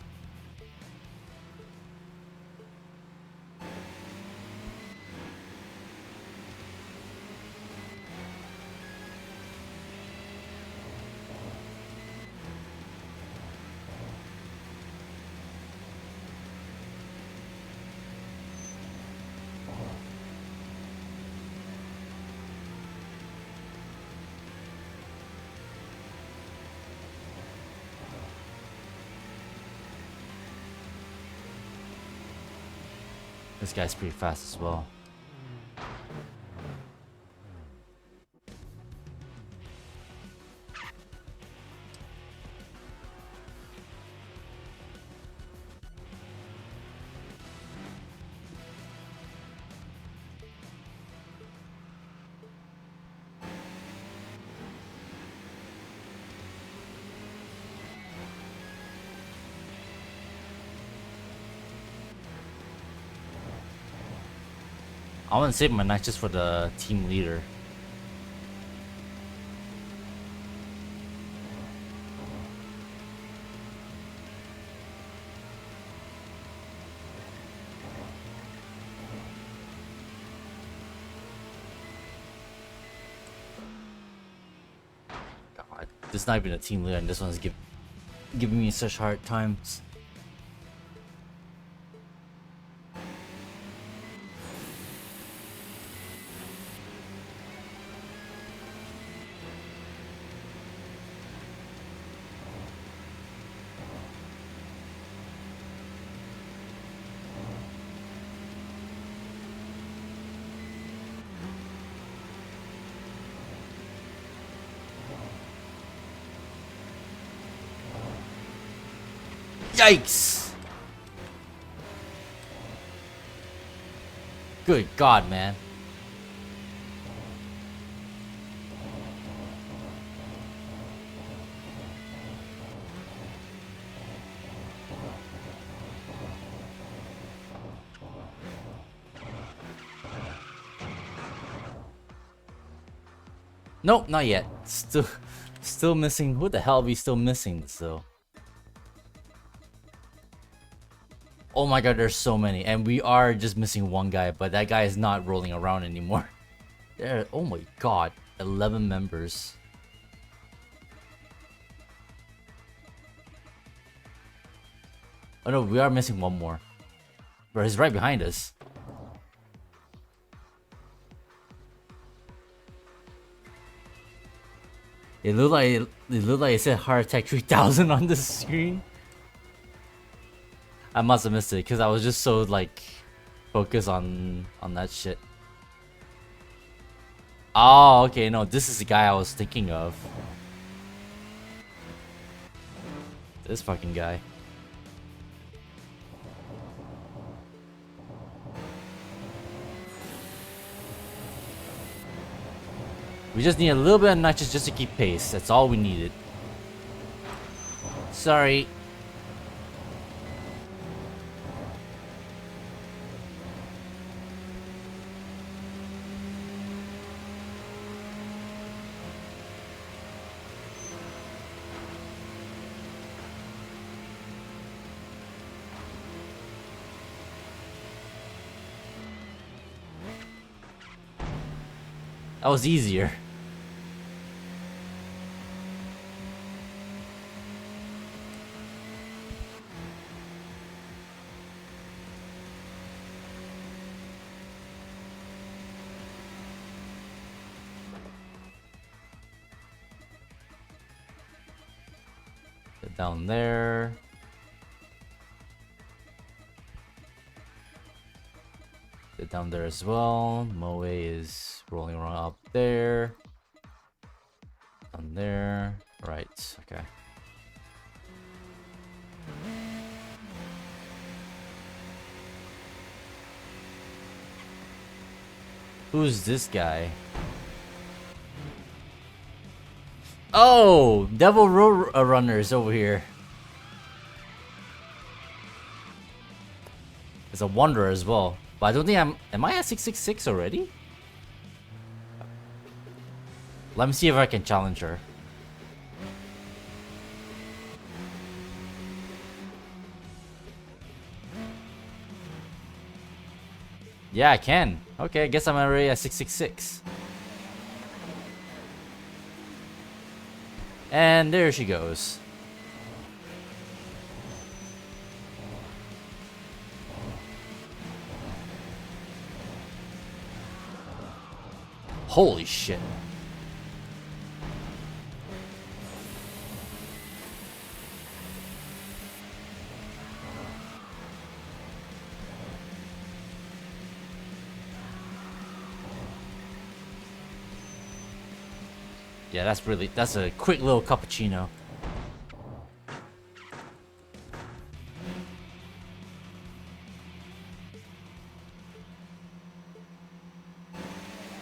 This guy's pretty fast as well. I want to save my knife just for the team leader. God, this is not even a team leader, and this one's giving me such hard times. Yikes! Good God, man. Nope, not yet. Still missing. Who the hell are we still missing still? Oh my god, there's so many. And we are just missing one guy, but that guy is not rolling around anymore. There, oh my god, 11 members. Oh no, we are missing one more. Bro, he's right behind us. It looked like it said heart attack 3000 on the screen. I must have missed it because I was just so like focused on that shit. Oh, okay, no, this is the guy I was thinking of. This fucking guy. We just need a little bit of nitrous just to keep pace. That's all we needed. Sorry. That was easier. Get down there. Get down there as well. Moe is rolling around up there. Down there. Right, okay. Who's this guy? Oh, Devil Road Runners over here. There's a Wanderer as well. But I don't think am I at 666 already? Let me see if I can challenge her. Yeah, I can. Okay, I guess I'm already at 666. And there she goes. Holy shit. Yeah, that's a quick little cappuccino.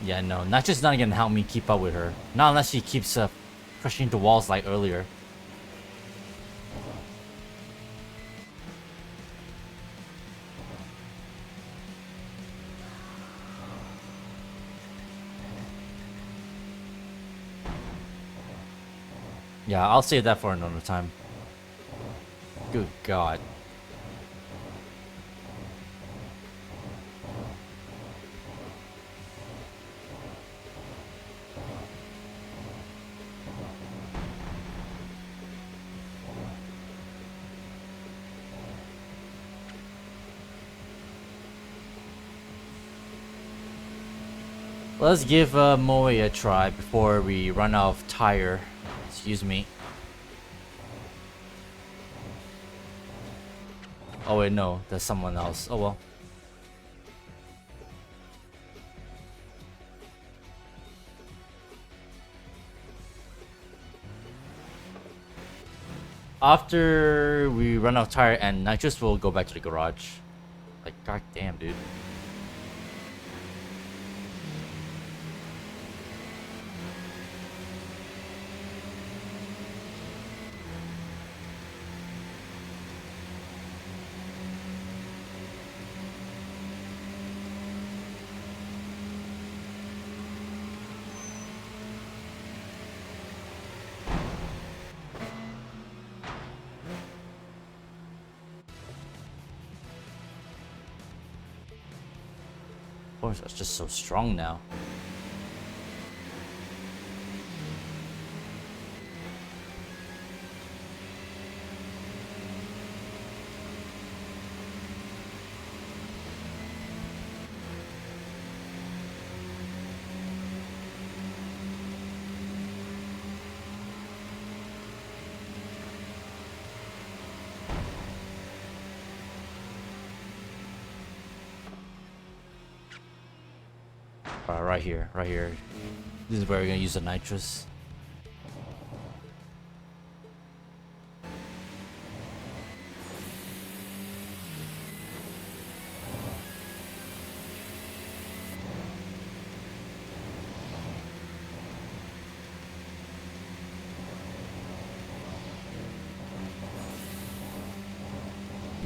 Yeah, no, not just not gonna help me keep up with her. Not unless she keeps crushing into walls like earlier. Yeah, I'll save that for another time. Good God. Let's give Moe a try before we run out of tire. Excuse me. Oh wait, no, there's someone else. Oh well. After we run out of tire and nitrous, we'll go back to the garage. Like, god damn, dude. Of course, that's just so strong now. Right here, right here. This is where we're gonna use the nitrous.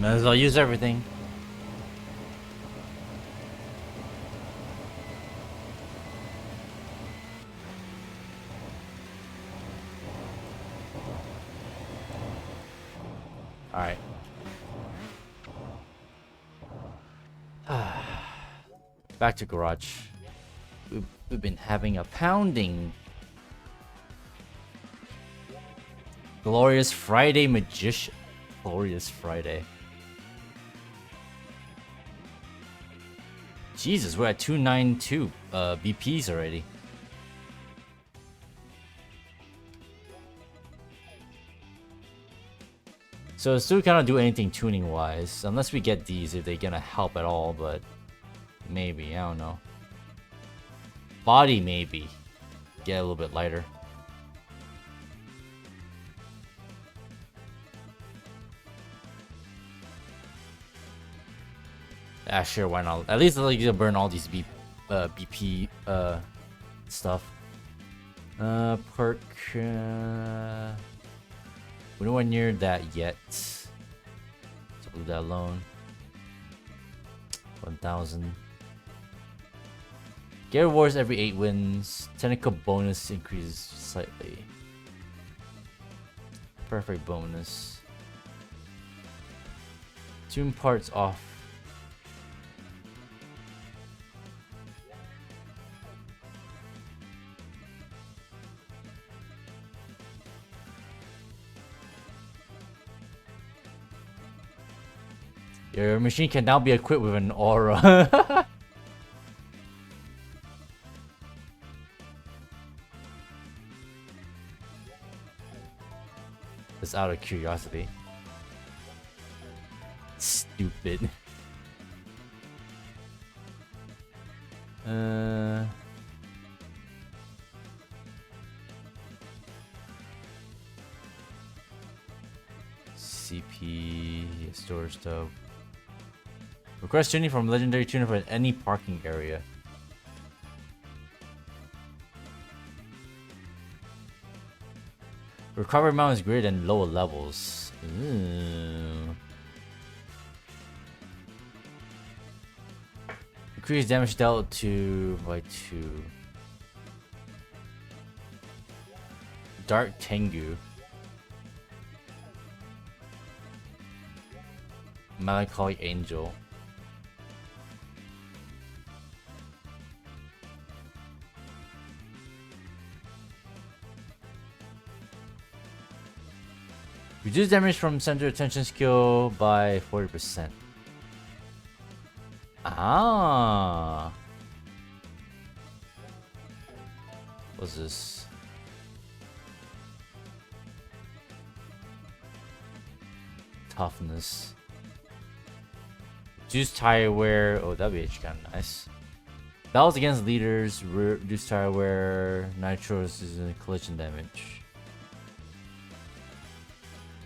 Might as well use everything. Alright. Back to garage. We've been having a pounding. Glorious Friday Magician. Glorious Friday. Jesus, we're at 292 BPs already. So still cannot do anything tuning wise, unless we get these if they're gonna help at all, but maybe, I don't know. Body maybe. Get a little bit lighter. Ah, sure, why not? At least you burn all these BP stuff. Perk. We're nowhere near that yet. So leave that alone. 1000. Get rewards every 8 wins. Technical bonus increases slightly. Perfect bonus. Tune parts off. Your machine can now be equipped with an aura. Just out of curiosity. Stupid. CP storage stuff. Request tuning from legendary tuner for any parking area. Recovery amount is greater than lower levels. Ooh. Increase damage dealt to by 2. Dark Tengu. Melancholy Angel. Reduce damage from center attention skill by 40%. Ah. What's this? Toughness. Reduce tire wear. Oh, that'd be kind of nice. Battles against leaders. Reduce tire wear. Nitros is a collision damage.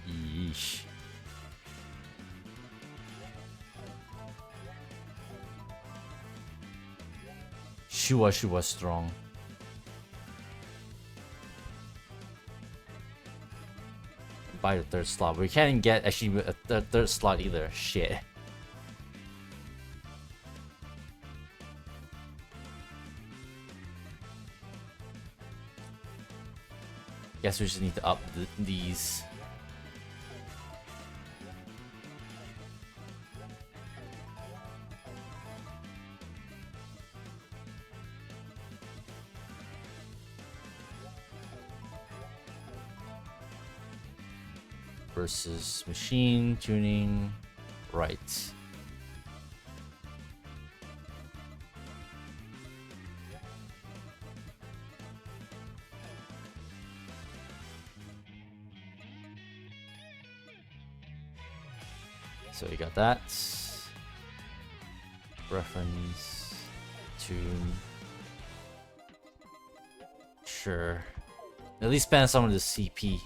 Yeesh. Shua strong. Buy the 3rd slot. We can't even get actually a third slot either. Shit. Guess we just need to up these. Versus machine tuning, right. So we got that. Reference, tune. sure. At least spend some of the CP.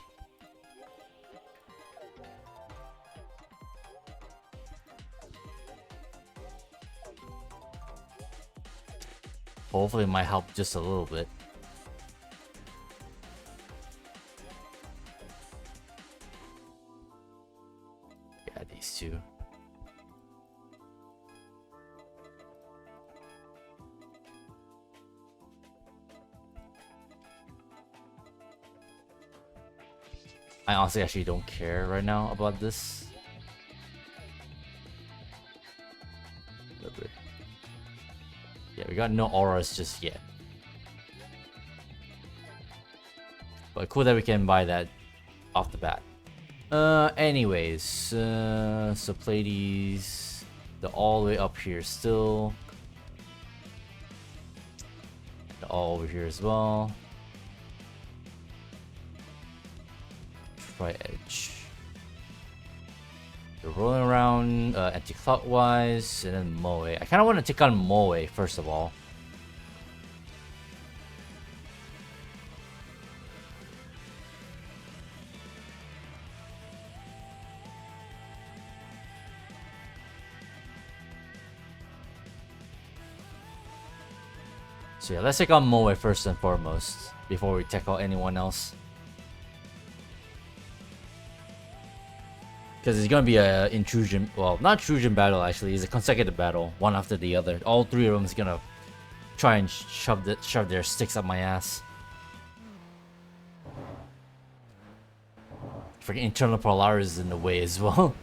Hopefully it might help just a little bit. Yeah, these two. I honestly actually don't care right now about this. Yeah, we got no auras just yet. But cool that we can buy that off the bat. Anyways, so play these. They're all the way up here still. They're all over here as well. Try edge. They're rolling around anti-clockwise, and then Moe. I kind of want to take on Moe first of all. So yeah, let's take on Moe first and foremost before we take out anyone else. Because it's gonna be a intrusion, well, not intrusion battle actually, it's a consecutive battle, one after the other. All three of them is gonna try and shove their sticks up my ass. Freaking internal Polaris is in the way as well.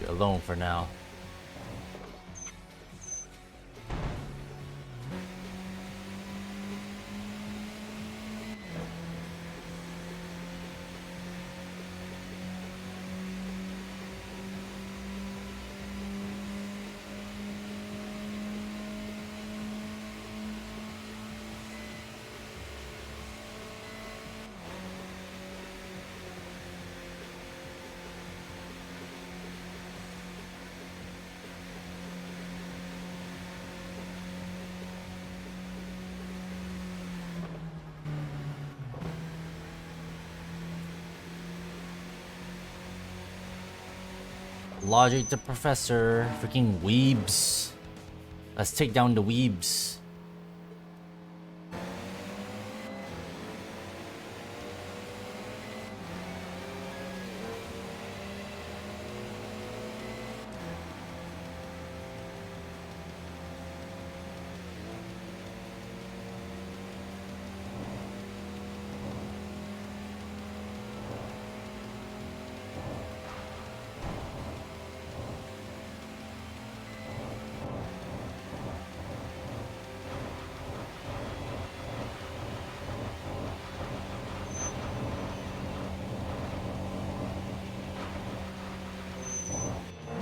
Alone for now. Logic the professor. Freaking weebs. Let's take down the weebs.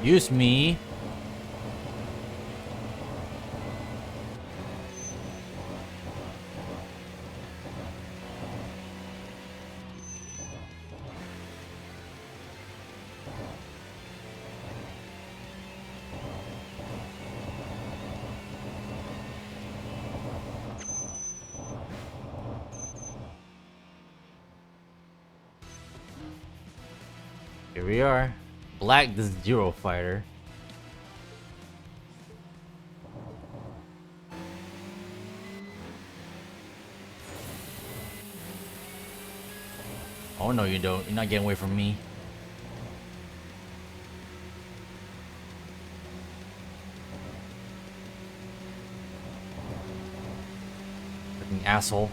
Use me. Here we are. Black the Zero Fighter. Oh no, you don't. You're not getting away from me. Freaking asshole.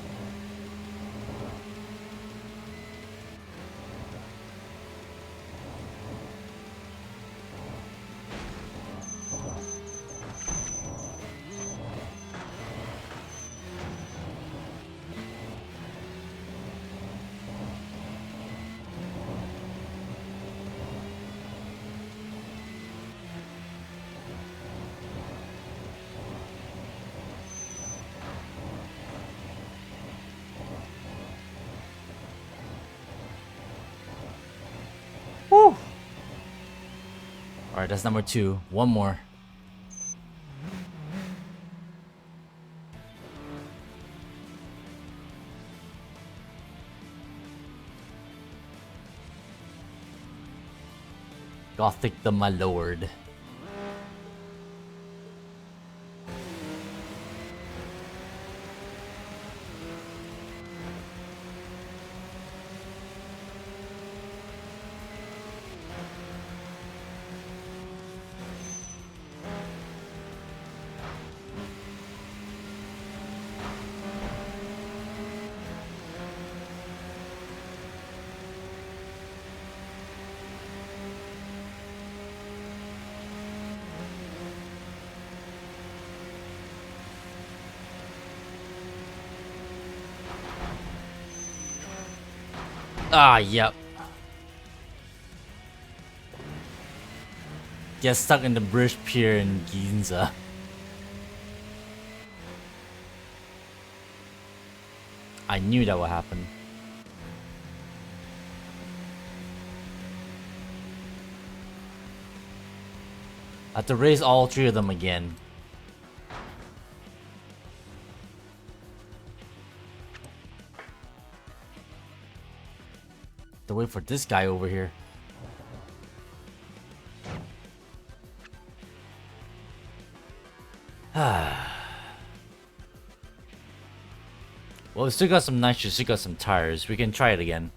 Alright, that's number 2. One more. Gothic the my lord. Ah, yep. Get stuck in the British Pier in Ginza. I knew that would happen. I have to race all 3 of them again. To wait for this guy over here. Well, we still got some nitrous, we got some tires. We can try it again.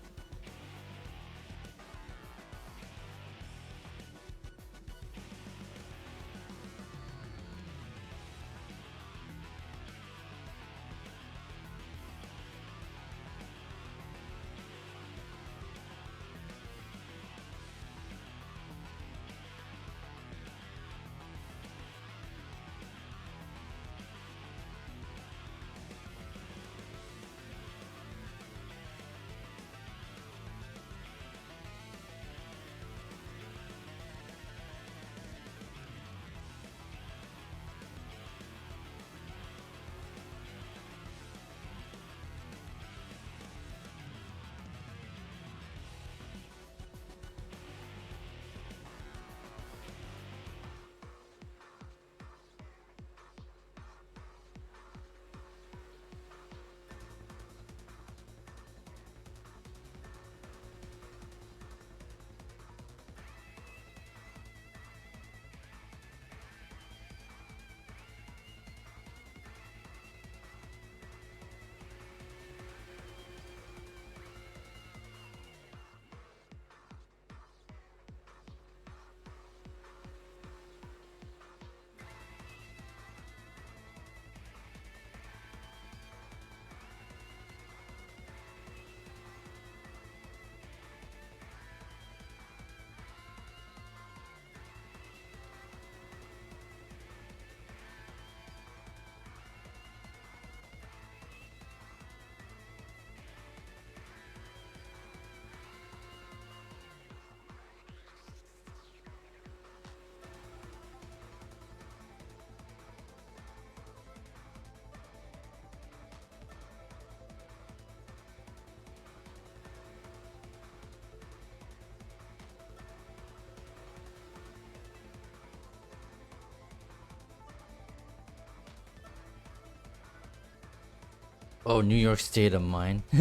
Oh, New York State of Mind. I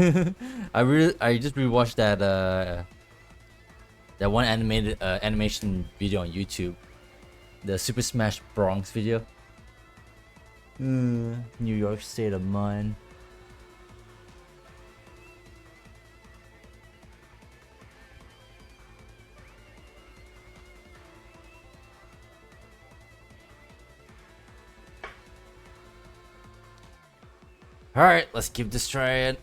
just rewatched that one animated animation video on YouTube, the Super Smash Bronx video. New York State of Mind. Alright, let's give this try.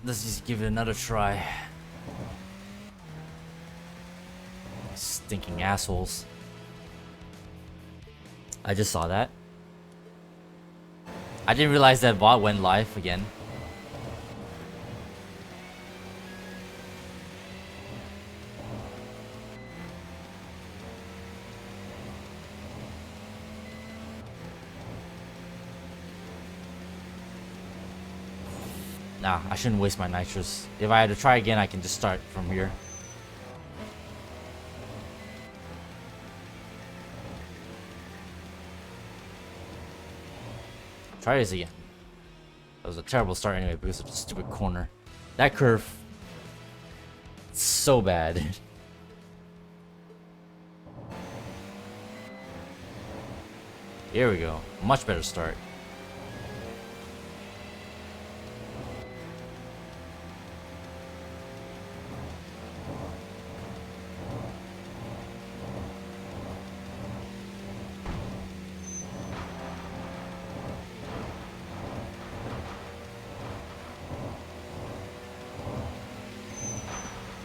Let's just give it another try. Stinking assholes. I just saw that. I didn't realize that bot went live again. Nah, I shouldn't waste my nitrous. If I had to try again, I can just start from here. Try this again. That was a terrible start anyway because of the stupid corner. That curve, so bad. Here we go. Much better start.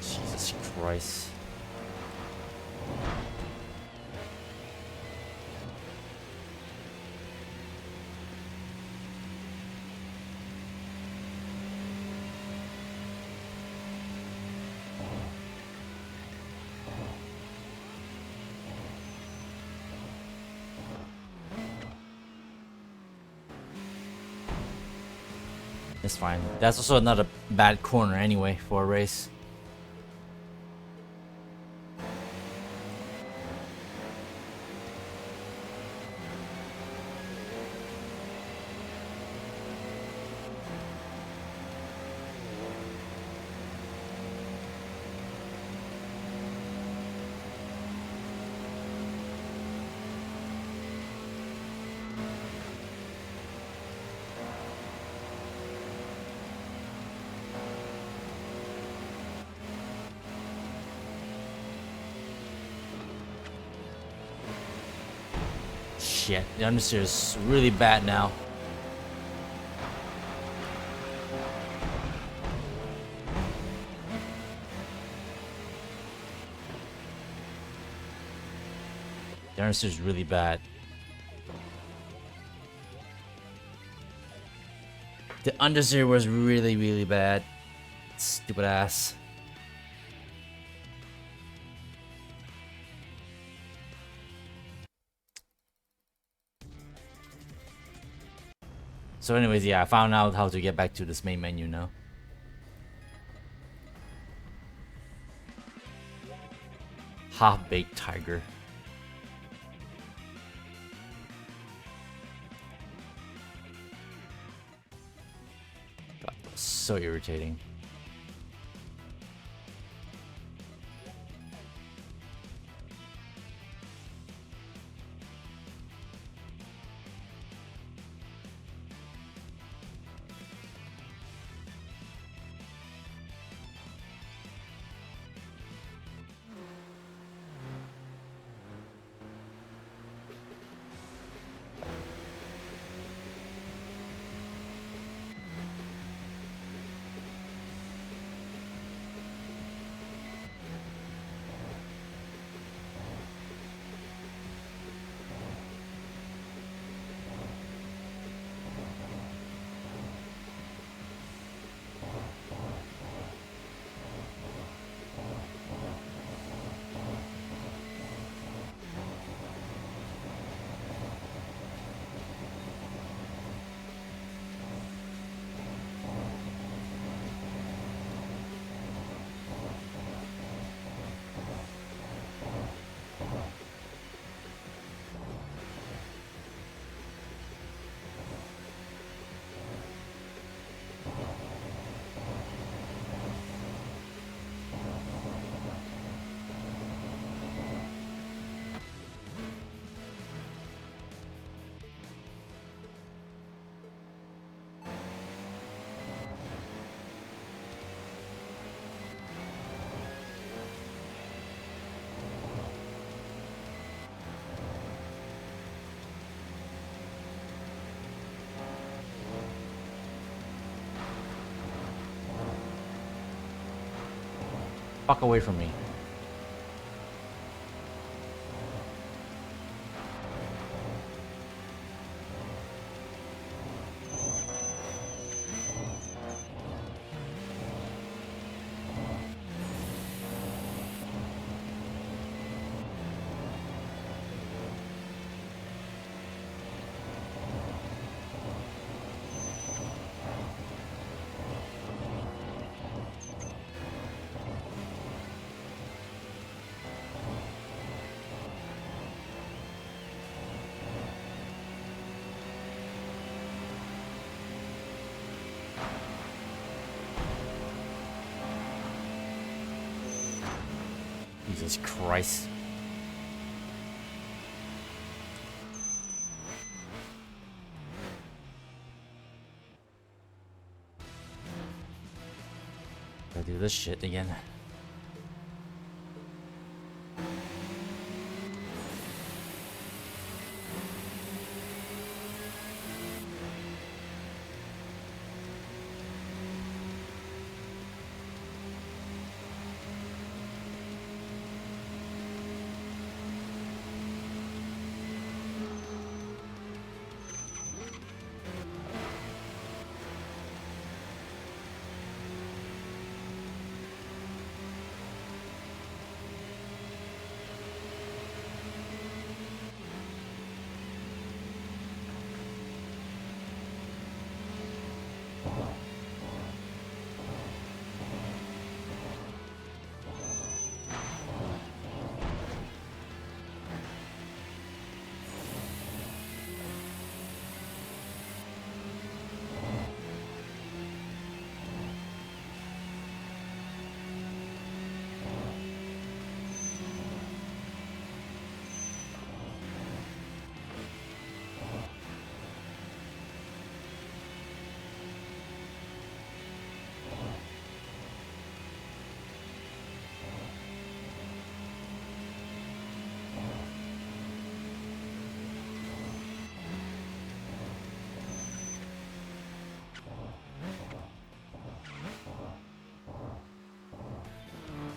Jesus Christ. It's fine. That's also not a bad corner anyway for a race. Shit, the understeer is really bad now. The understeer is really bad. The understeer was really, really bad. Stupid ass. So anyways, yeah, I found out how to get back to this main menu now. Half-baked tiger. God, so irritating. Fuck away from me. Jesus Christ. Gotta do this shit again.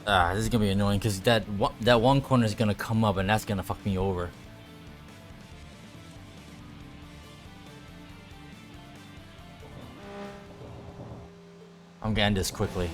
Ah, this is gonna be annoying because that one corner is gonna come up and that's gonna fuck me over. I'm gonna end this quickly.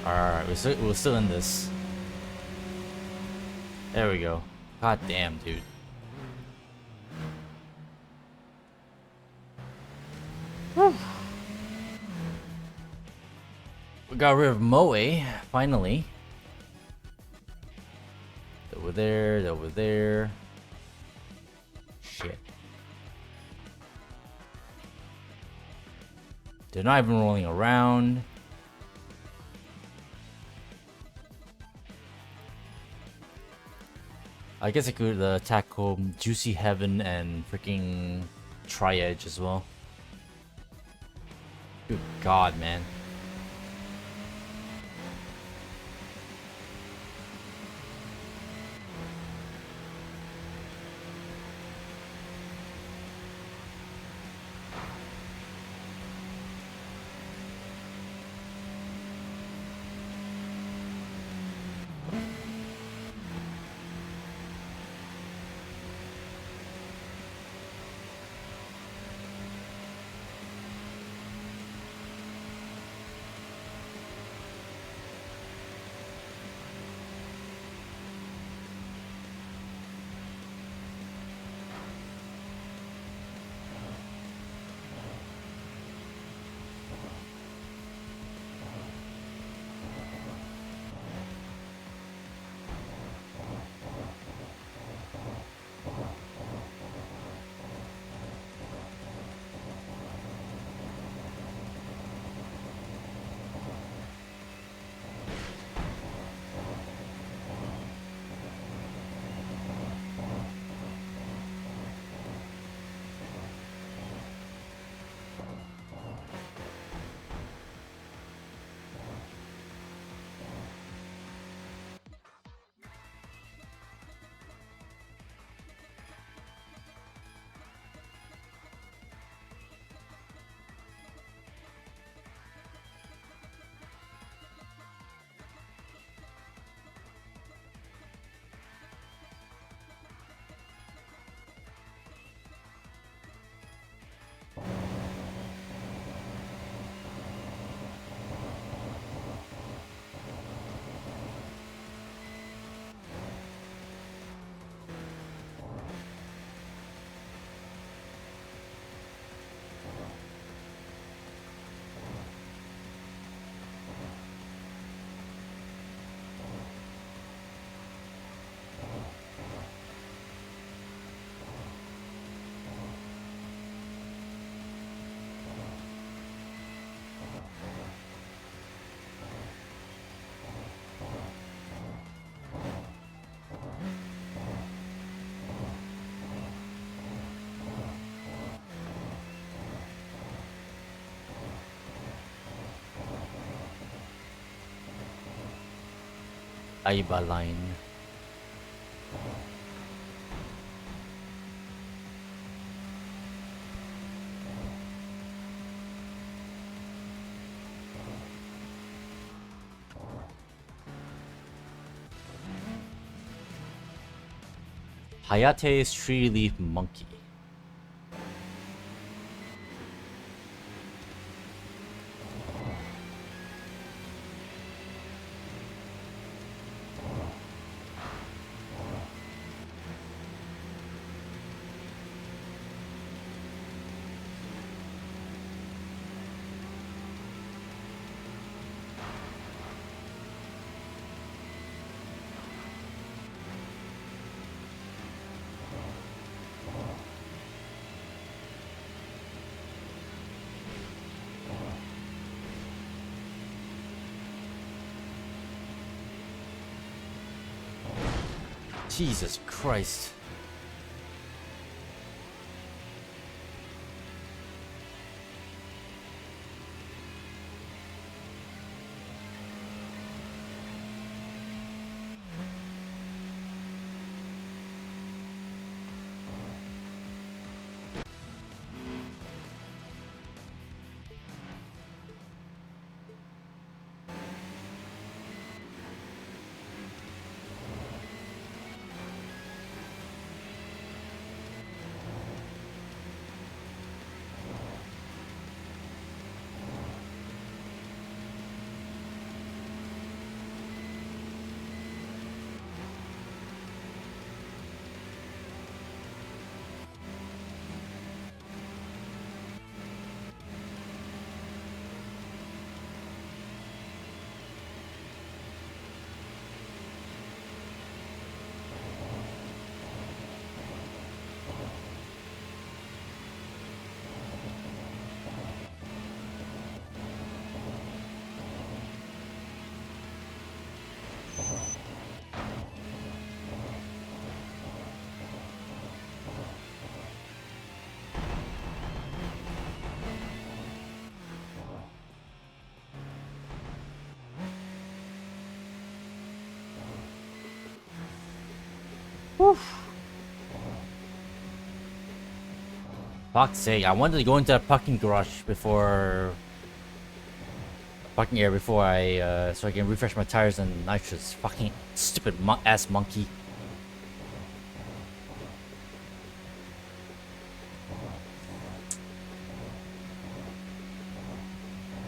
Alright, we're still in this. There we go. God damn, dude. Whew. We got rid of Moe, finally. Over there, over there. Shit. They're not even rolling around. I guess I could tackle Juicy Heaven and freaking Tri-Edge as well. Good God, man. Aiba line. Hayate's tree leaf monkey. Jesus Christ. Fuck's sake, I wanted to go into a parking garage before... parking area before I, so I can refresh my tires and nitrous. Fucking stupid ass monkey.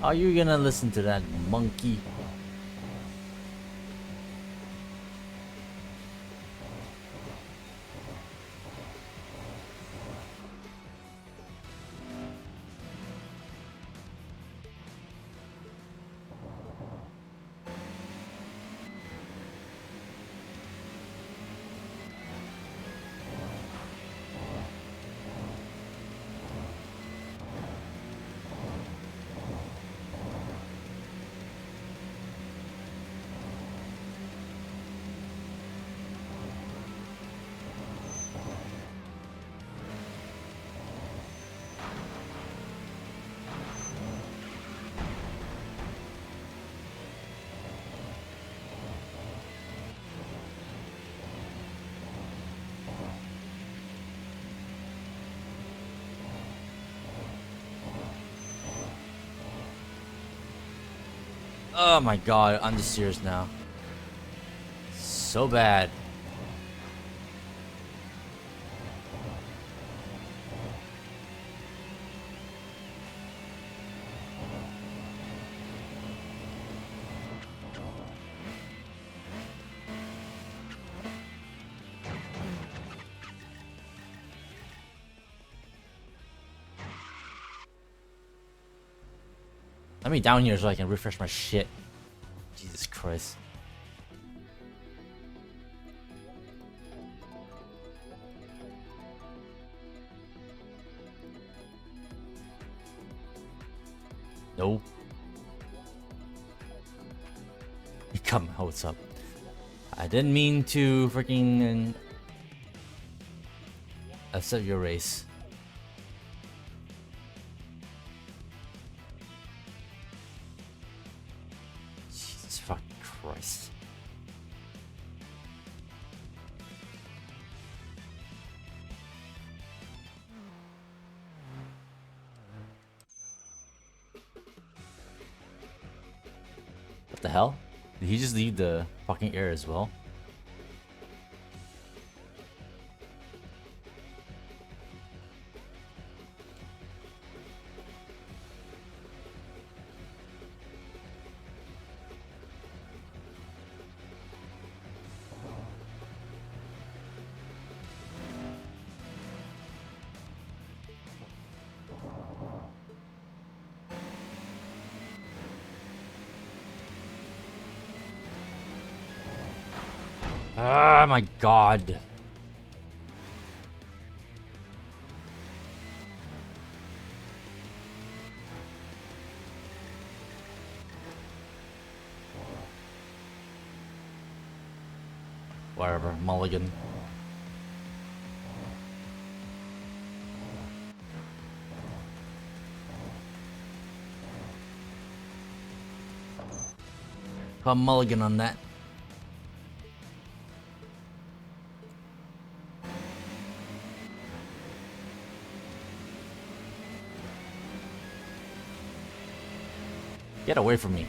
Are you gonna listen to that monkey? Oh my god, understeers now. So bad. Let me down here so I can refresh my shit. Jesus Christ. Nope. Come, what's up? I didn't mean to freaking accept your race. Jesus fucking Christ. the hell? Did he just leave the fucking air as well? Ah, my god. Whatever, mulligan. Got mulligan on that. Get away from me.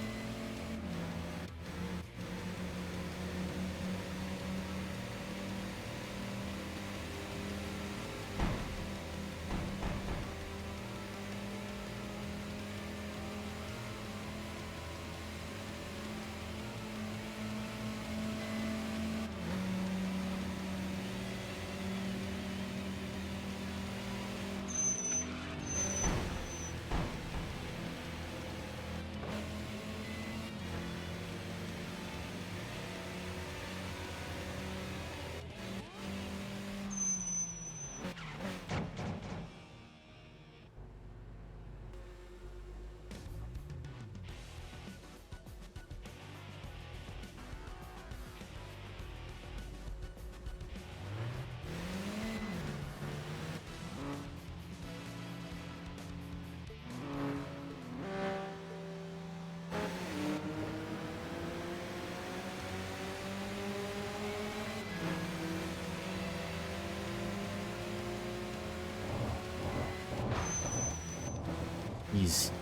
Easy.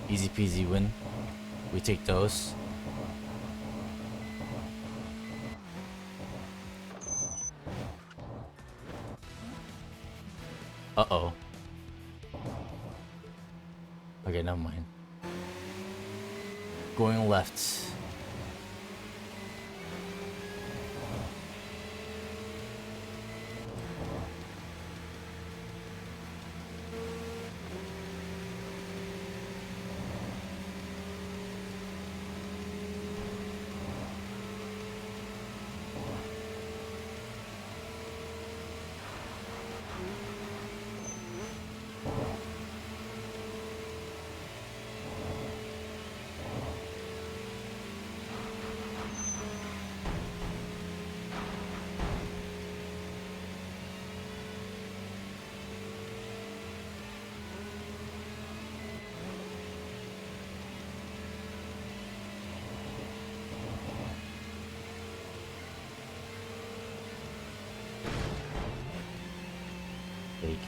Easy peasy win. We take those. Uh-oh. Okay, never mind. Going left. Take.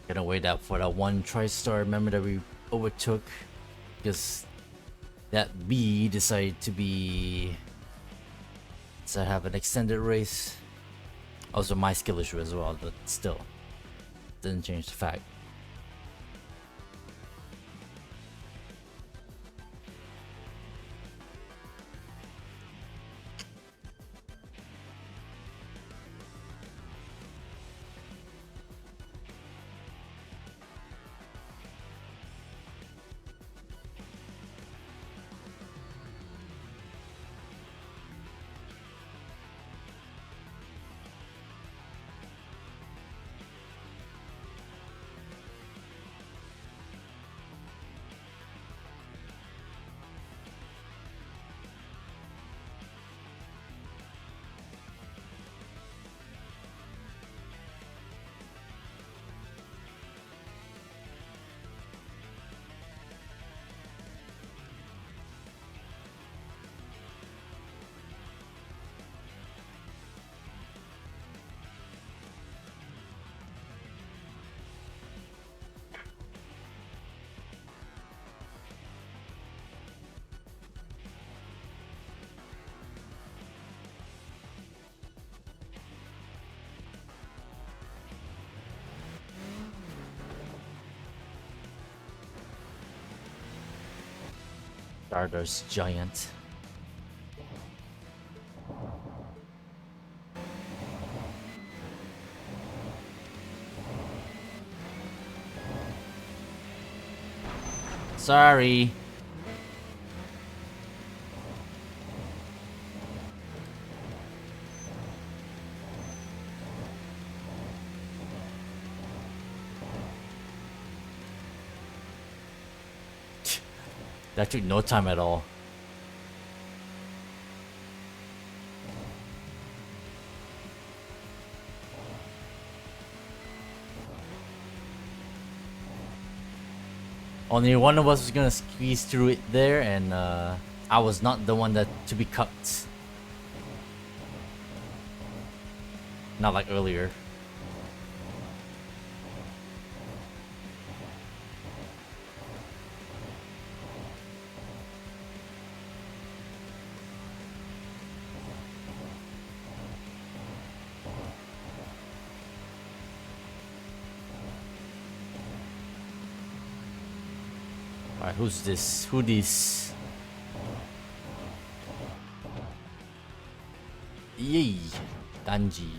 Gonna wait out for that one TriStar member that we overtook, because that B decided to have an extended race. Also my skill issue as well, but still didn't change the fact. Stardust Giant. Sorry. That took no time at all. Only one of us was gonna squeeze through it there, and I was not the one that to be cut. Not like earlier. Alright, who's this? Who this? Yay! Danji.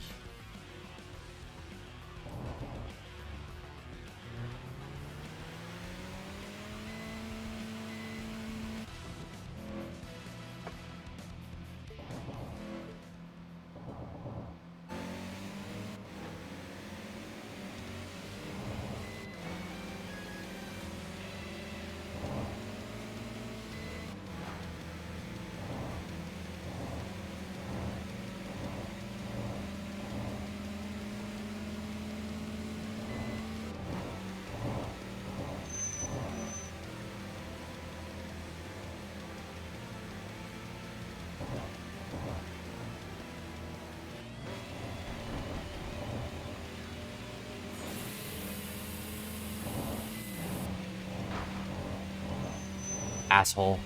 Asshole.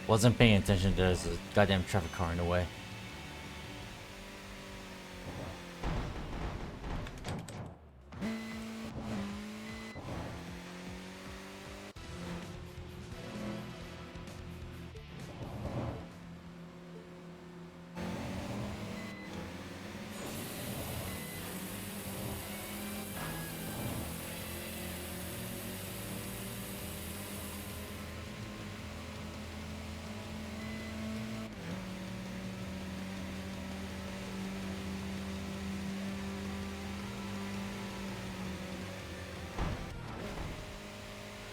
Wasn't paying attention. There's a goddamn traffic car in the way.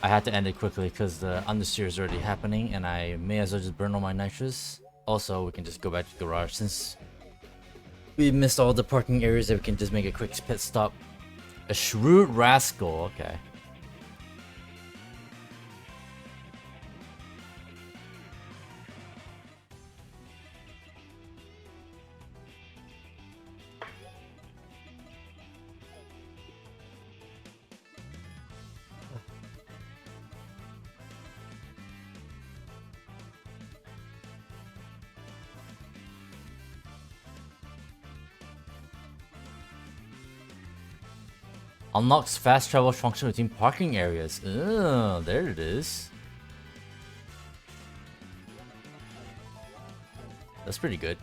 I had to end it quickly because the understeer is already happening, and I may as well just burn all my nitrous. Also, we can just go back to the garage since we missed all the parking areas. That we can just make a quick pit stop. A shrewd rascal. Okay. Unlocks fast travel function between parking areas. Oh, there it is. That's pretty good.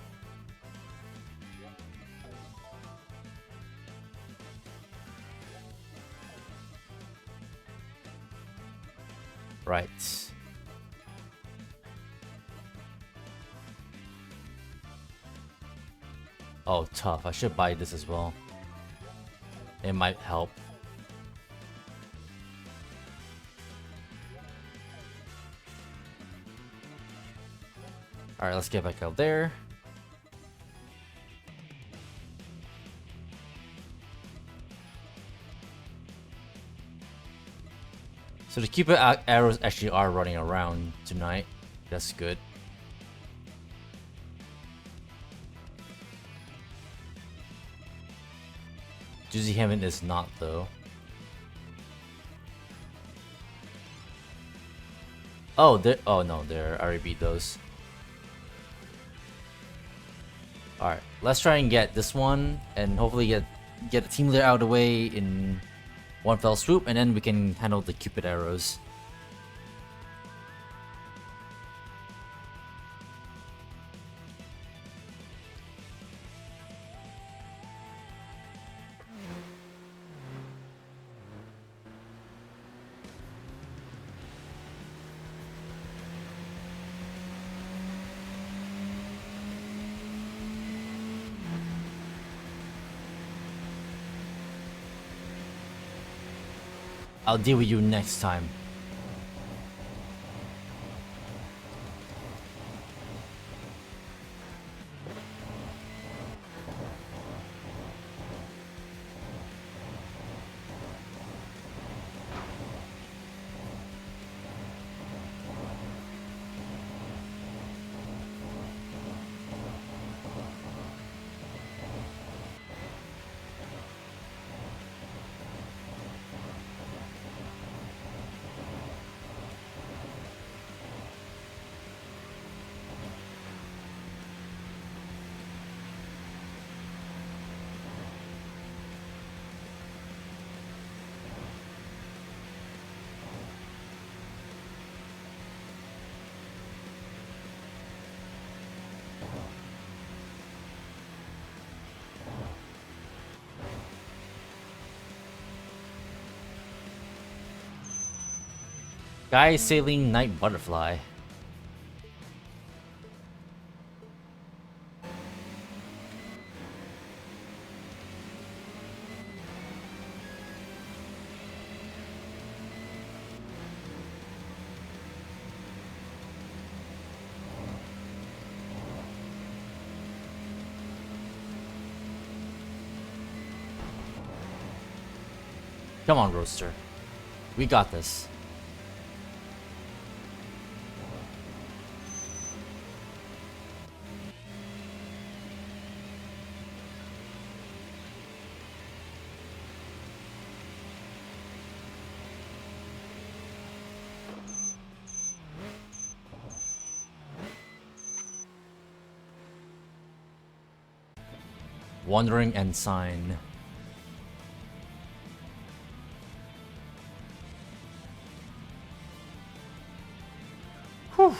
Right. Oh, tough. I should buy this as well. It might help. Alright, let's get back out there. So the Cupid arrows actually are running around tonight. That's good. Juicy Hammond is not though. Oh, no, there. I already beat those. Alright, let's try and get this one and hopefully get the team leader out of the way in one fell swoop, and then we can handle the Cupid arrows. I'll deal with you next time. Guy sailing night butterfly. Come on, Roaster. We got this. Wandering Ensign. Whew.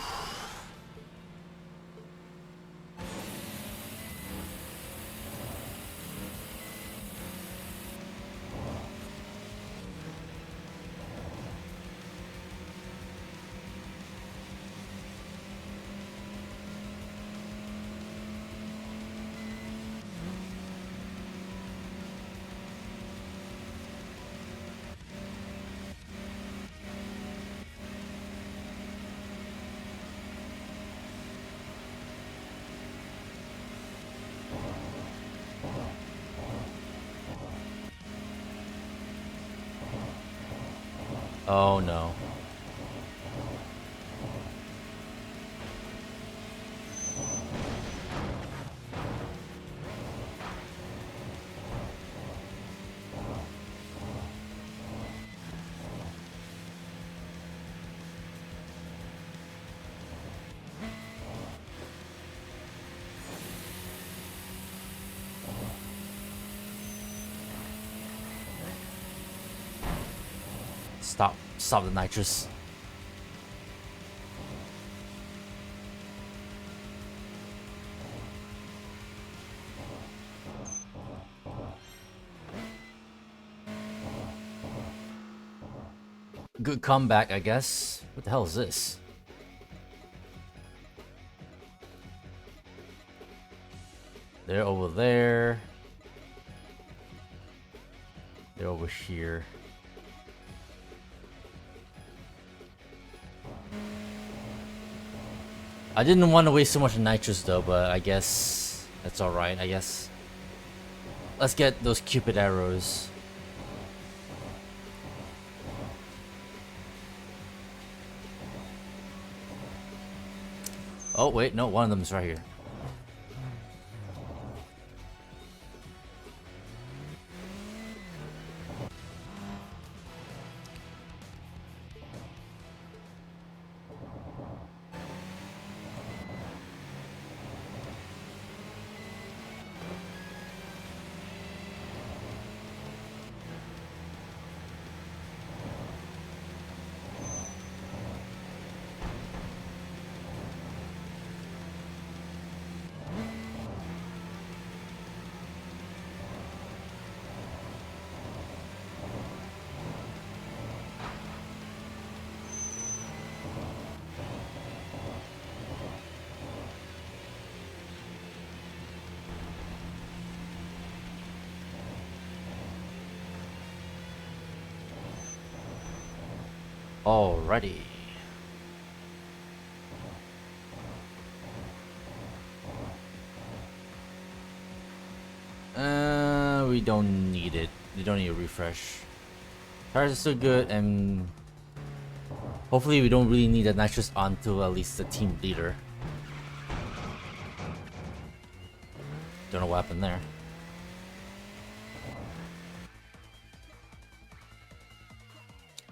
Oh no. Stop the nitrous. Good comeback, I guess. What the hell is this? They're over there. They're over here. I didn't want to waste so much nitrous though, but I guess that's alright, I guess. Let's get those Cupid arrows. Oh wait, no, one of them is right here. Alrighty. We don't need it. We don't need a refresh. Tires are still good, and hopefully we don't really need a nitrous onto at least the team leader. Don't know what happened there.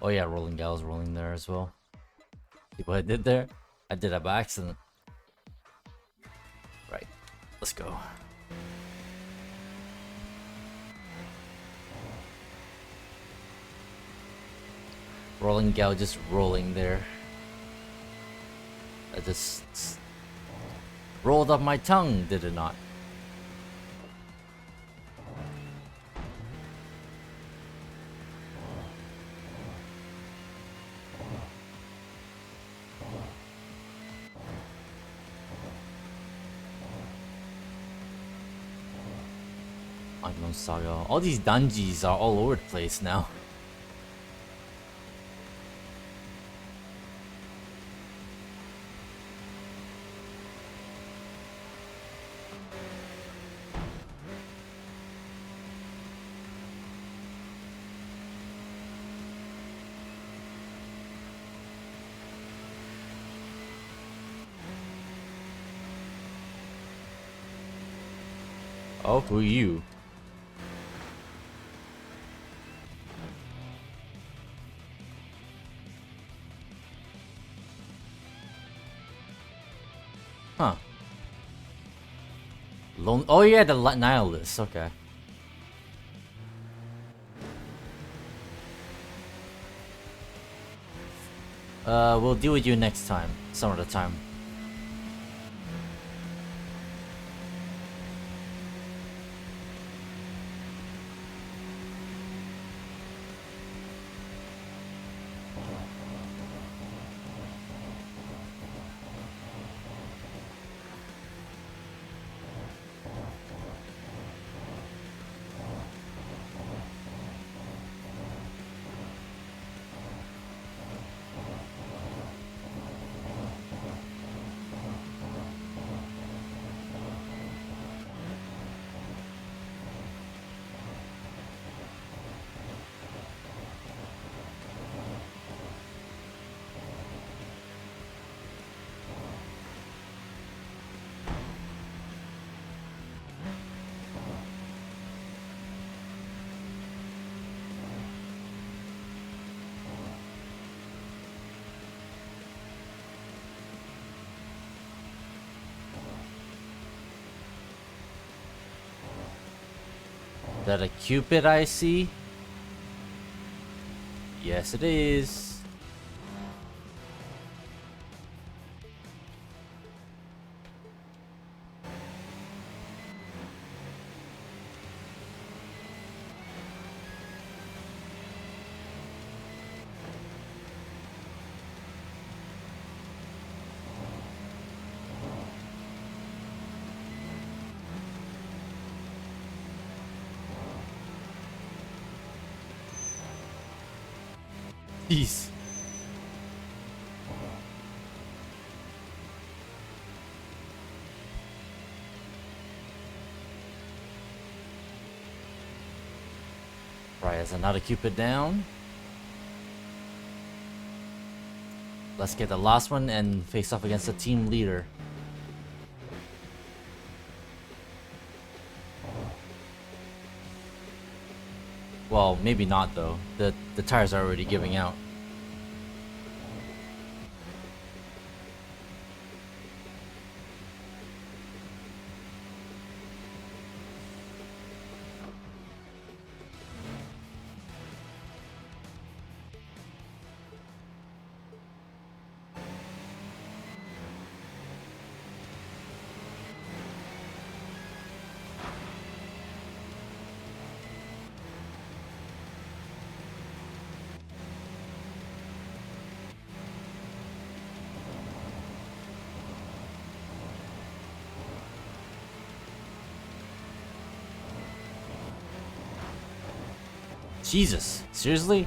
Oh yeah, rolling gal's rolling there as well. See what I did there? I did that by accident. Right, let's go. Rolling gal just rolling there. I just rolled up my tongue, did it not? Unknown Saga. All these dungeons are all over the place now. Oh, who are you? Huh. Oh yeah, the nihilist. Okay. We'll deal with you next time. Some other time. that a Cupid I see? Yes, it is. Jeez. Right, there's another Cupid down. Let's get the last one and face off against the team leader. Well, maybe not though. The tires are already giving out. Jesus, seriously?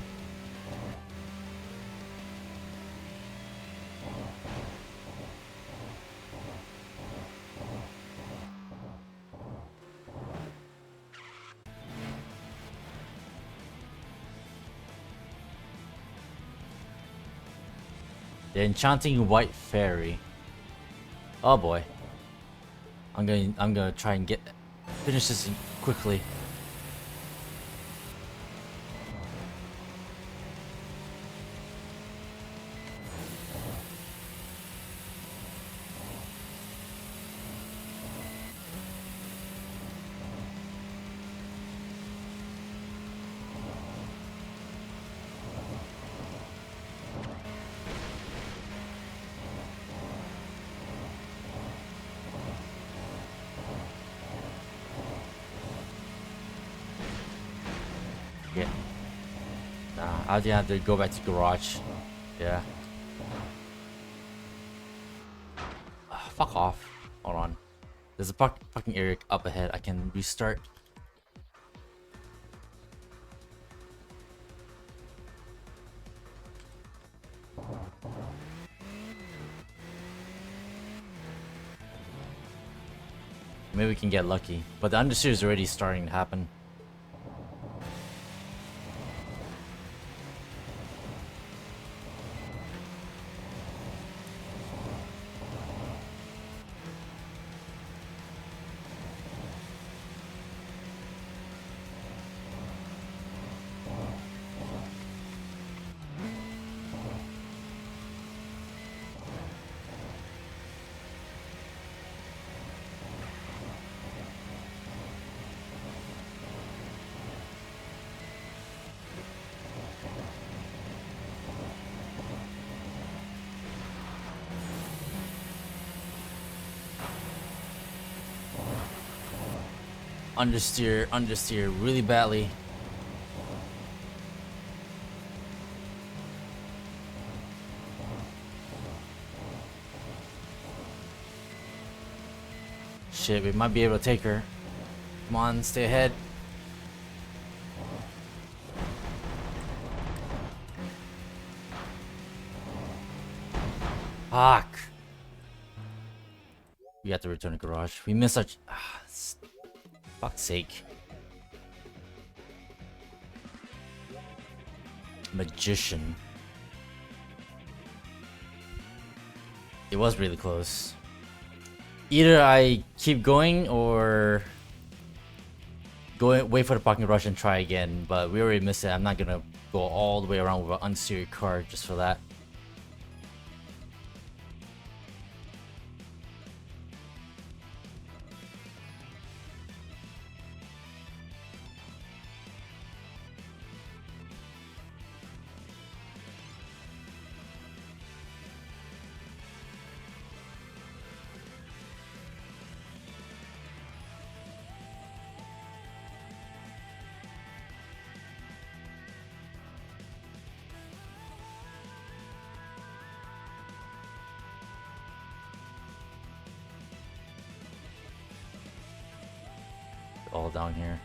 The enchanting white fairy. Oh boy. I'm gonna try and finish this quickly. Yeah. Nah, I think I have to go back to garage. Yeah. Fuck off. Hold on. There's a fucking area up ahead. I can restart. Maybe we can get lucky. But the understeer is already starting to happen. Understeer really badly. Shit, we might be able to take her. Come on, stay ahead. Fuck. We have to return to garage. We missed such. Fuck's sake. Magician. It was really close. Either I keep going or wait for the parking rush and try again, but we already missed it. I'm not gonna go all the way around with an unsteered car just for that. all down here.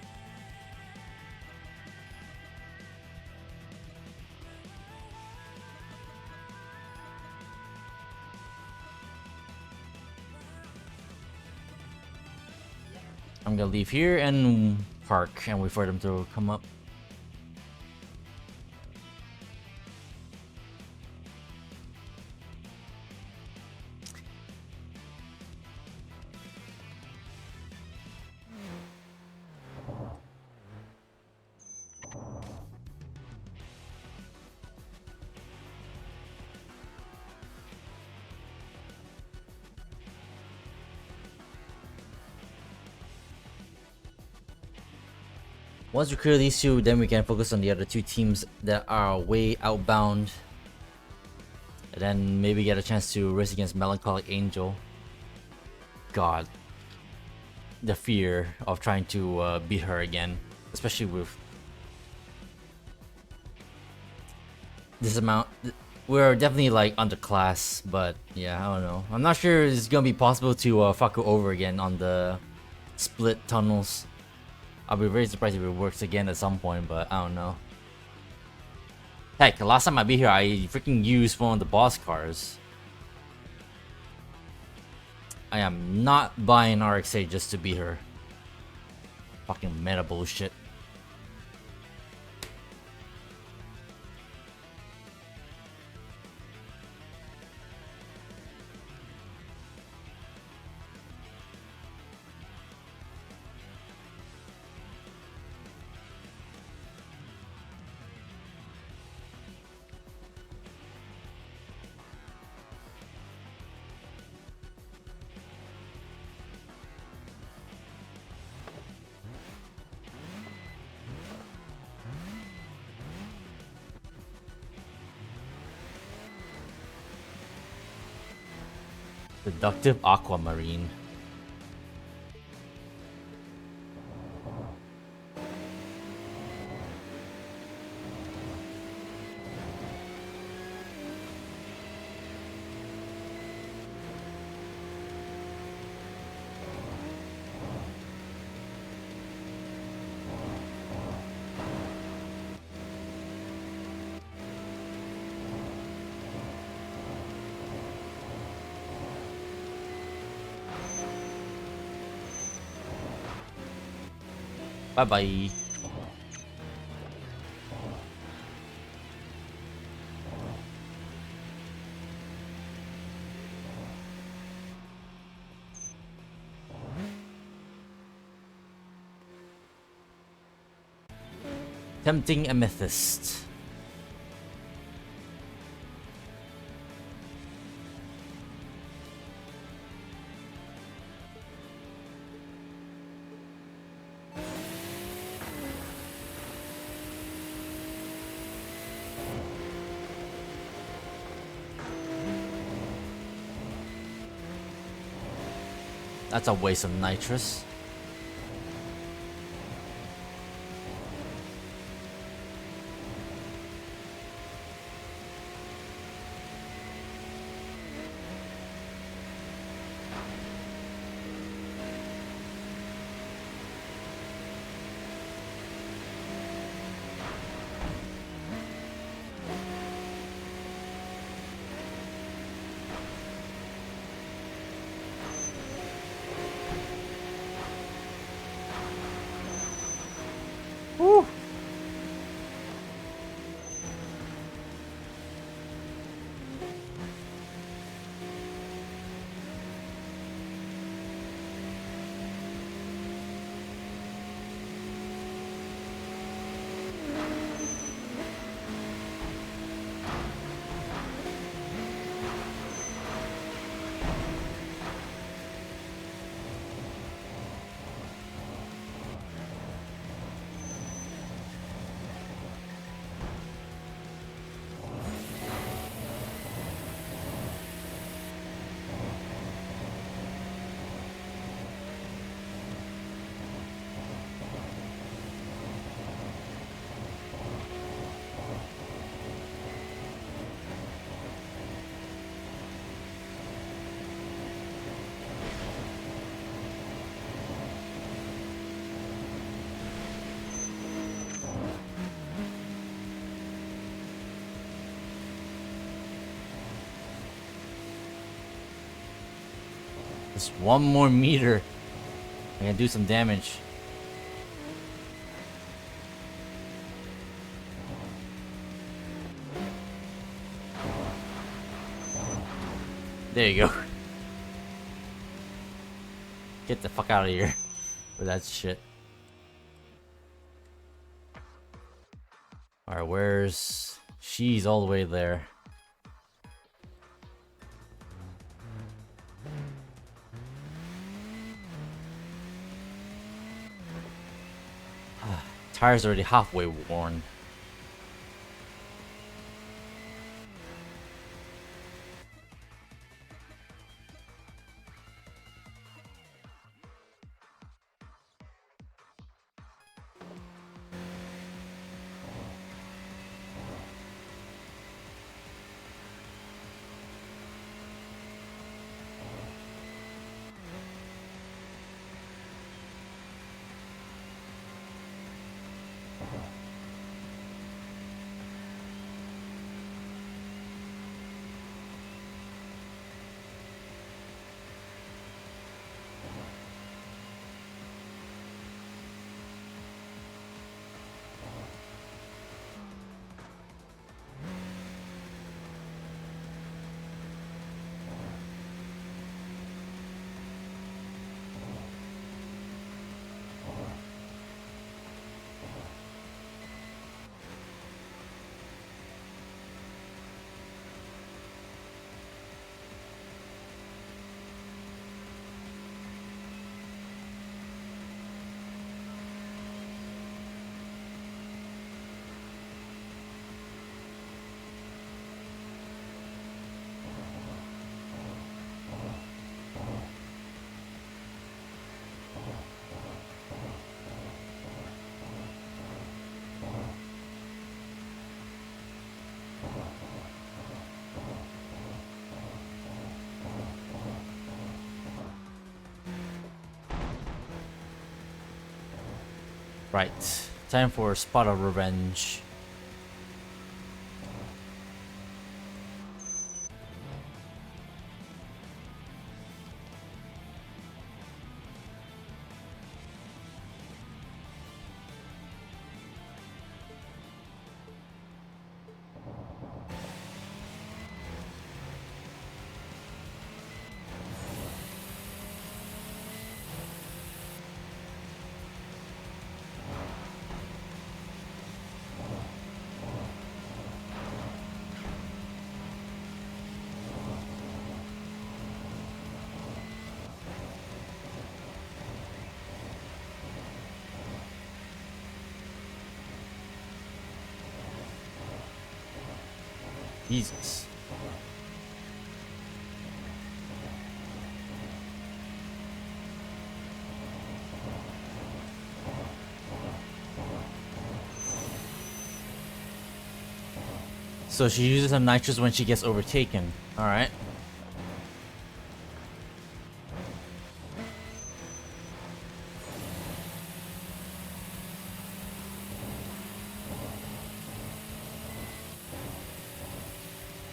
I'm gonna leave here and park and wait for them to come up. Once we clear these two, then we can focus on the other two teams that are way outbound. And then maybe get a chance to race against Melancholic Angel. God. The fear of trying to beat her again. Especially with this amount. We're definitely like underclass, but yeah, I don't know. I'm not sure it's gonna be possible to fuck her over again on the split tunnels. I'll be very surprised if it works again at some point, but I don't know. Heck, last time I beat here, I freaking used one of the boss cars. I am not buying RX-8 just to beat her. Fucking meta bullshit. Seductive Aquamarine. Bye bye. Tempting Amethyst. That's a waste of nitrous. Just one more meter. I can do some damage. There you go. Get the fuck out of here with that shit. Alright, where's... She's all the way there. Tire's already halfway worn. Right. Time for a spot of revenge. Jesus. So she uses some nitrous when she gets overtaken. Alright.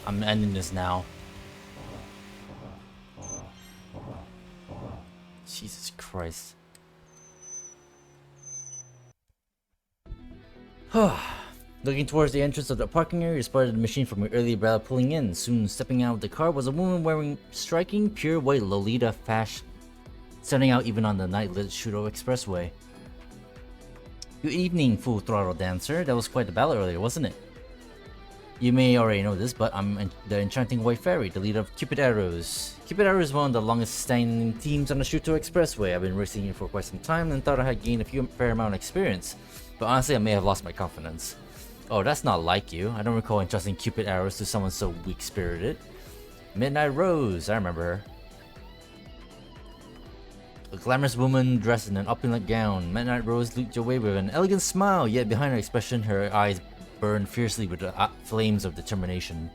I'm ending this now. Jesus Christ. Looking towards the entrance of the parking area, you spotted the machine from your earlier battle pulling in. Soon stepping out of the car was a woman wearing striking pure white Lolita fashion, standing out even on the night-lit Shudo Expressway. Good evening, Full Throttle Dancer. That was quite the battle earlier, wasn't it? You may already know this, but I'm the enchanting White Fairy, the leader of Cupid Arrows. Cupid Arrows is one of the longest standing teams on the Shuto Expressway. I've been racing here for quite some time and thought I had gained a fair amount of experience, but honestly I may have lost my confidence. Oh, that's not like you. I don't recall entrusting Cupid Arrows to someone so weak-spirited. Midnight Rose, I remember her. A glamorous woman dressed in an opulent gown. Midnight Rose looked your way with an elegant smile, yet behind her expression her eyes burned fiercely with the flames of determination.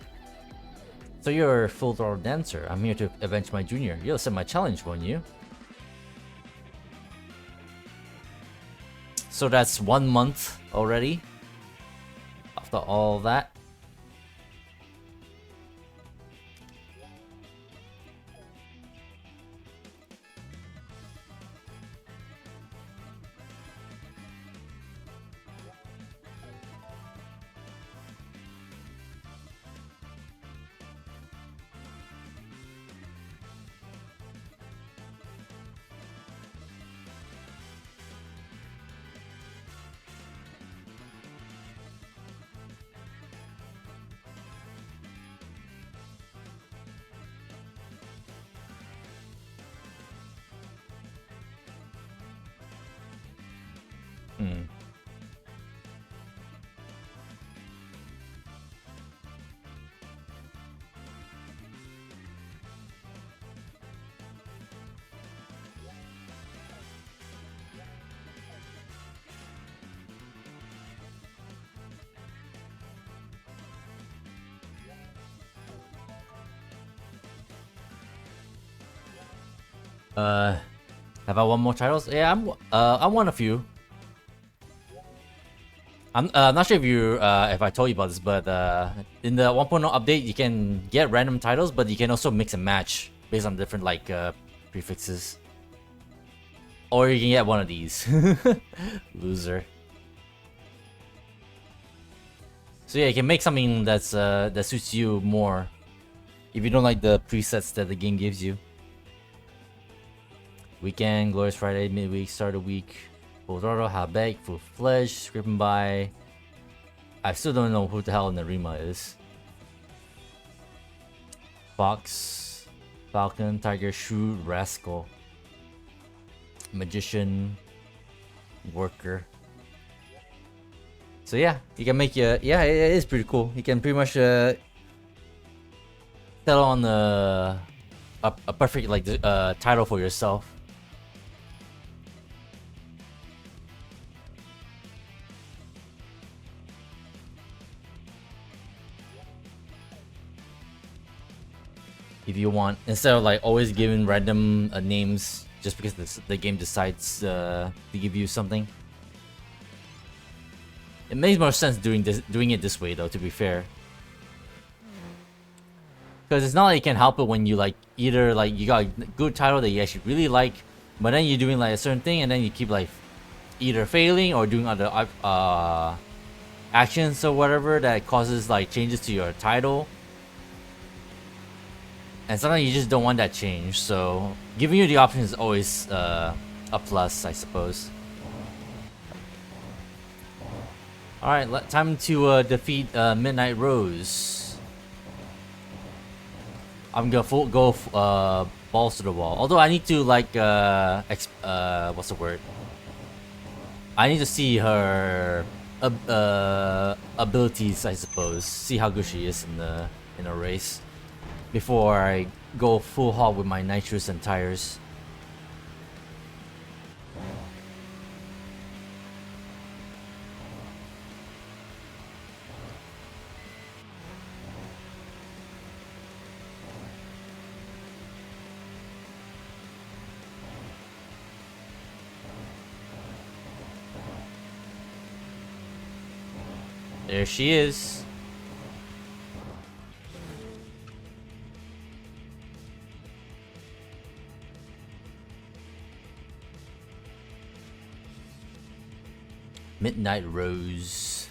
So you're a Full Throttle Dancer. I'm here to avenge my junior. You'll accept my challenge, won't you? So that's 1 month already. After all that. Hmm. Have I won more titles? Yeah, I won a few. I'm not sure if you if I told you about this, but in the 1.0 update, you can get random titles, but you can also mix and match based on different like prefixes. Or you can get one of these. Loser. So yeah, you can make something that's that suits you more if you don't like the presets that the game gives you. Weekend, Glorious Friday, midweek, start of week, Bolero, Habek, Full Fledged, Scripting by. I still don't know who the hell Narima is. Fox, Falcon, Tiger, Shrewd, Rascal, Magician, Worker. So yeah, you can make yeah, it is pretty cool. You can pretty much settle on a perfect like title for yourself. If you want, instead of like always giving random names just because the game decides to give you something. It makes more sense doing it this way though, to be fair. Because it's not like you can help it when you like either like you got a good title that you actually really like, but then you're doing like a certain thing and then you keep like either failing or doing other actions or whatever that causes like changes to your title. And sometimes you just don't want that change, so giving you the option is always a plus, I suppose. Alright, time to defeat Midnight Rose. I'm gonna go balls to the wall. Although I need to like what's the word? I need to see her abilities, I suppose. See how good she is in a race before I go full hog with my nitrous and tires. There she is. Midnight Rose.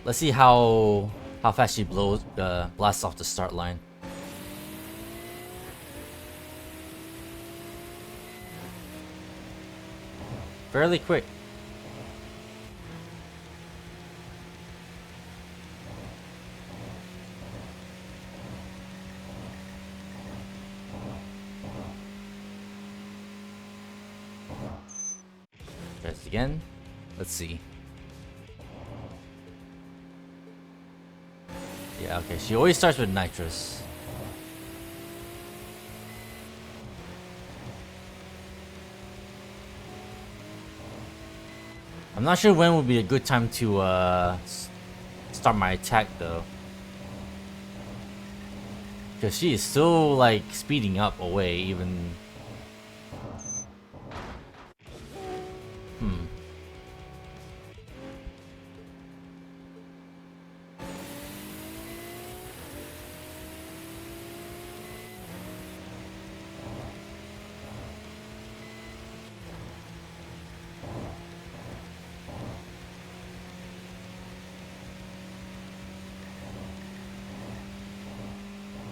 Let's see how fast she blasts off the start line. Fairly quick. Try this again. Let's see. Yeah, okay. She always starts with nitrous. I'm not sure when would be a good time to start my attack though. Because she is still like speeding up away even.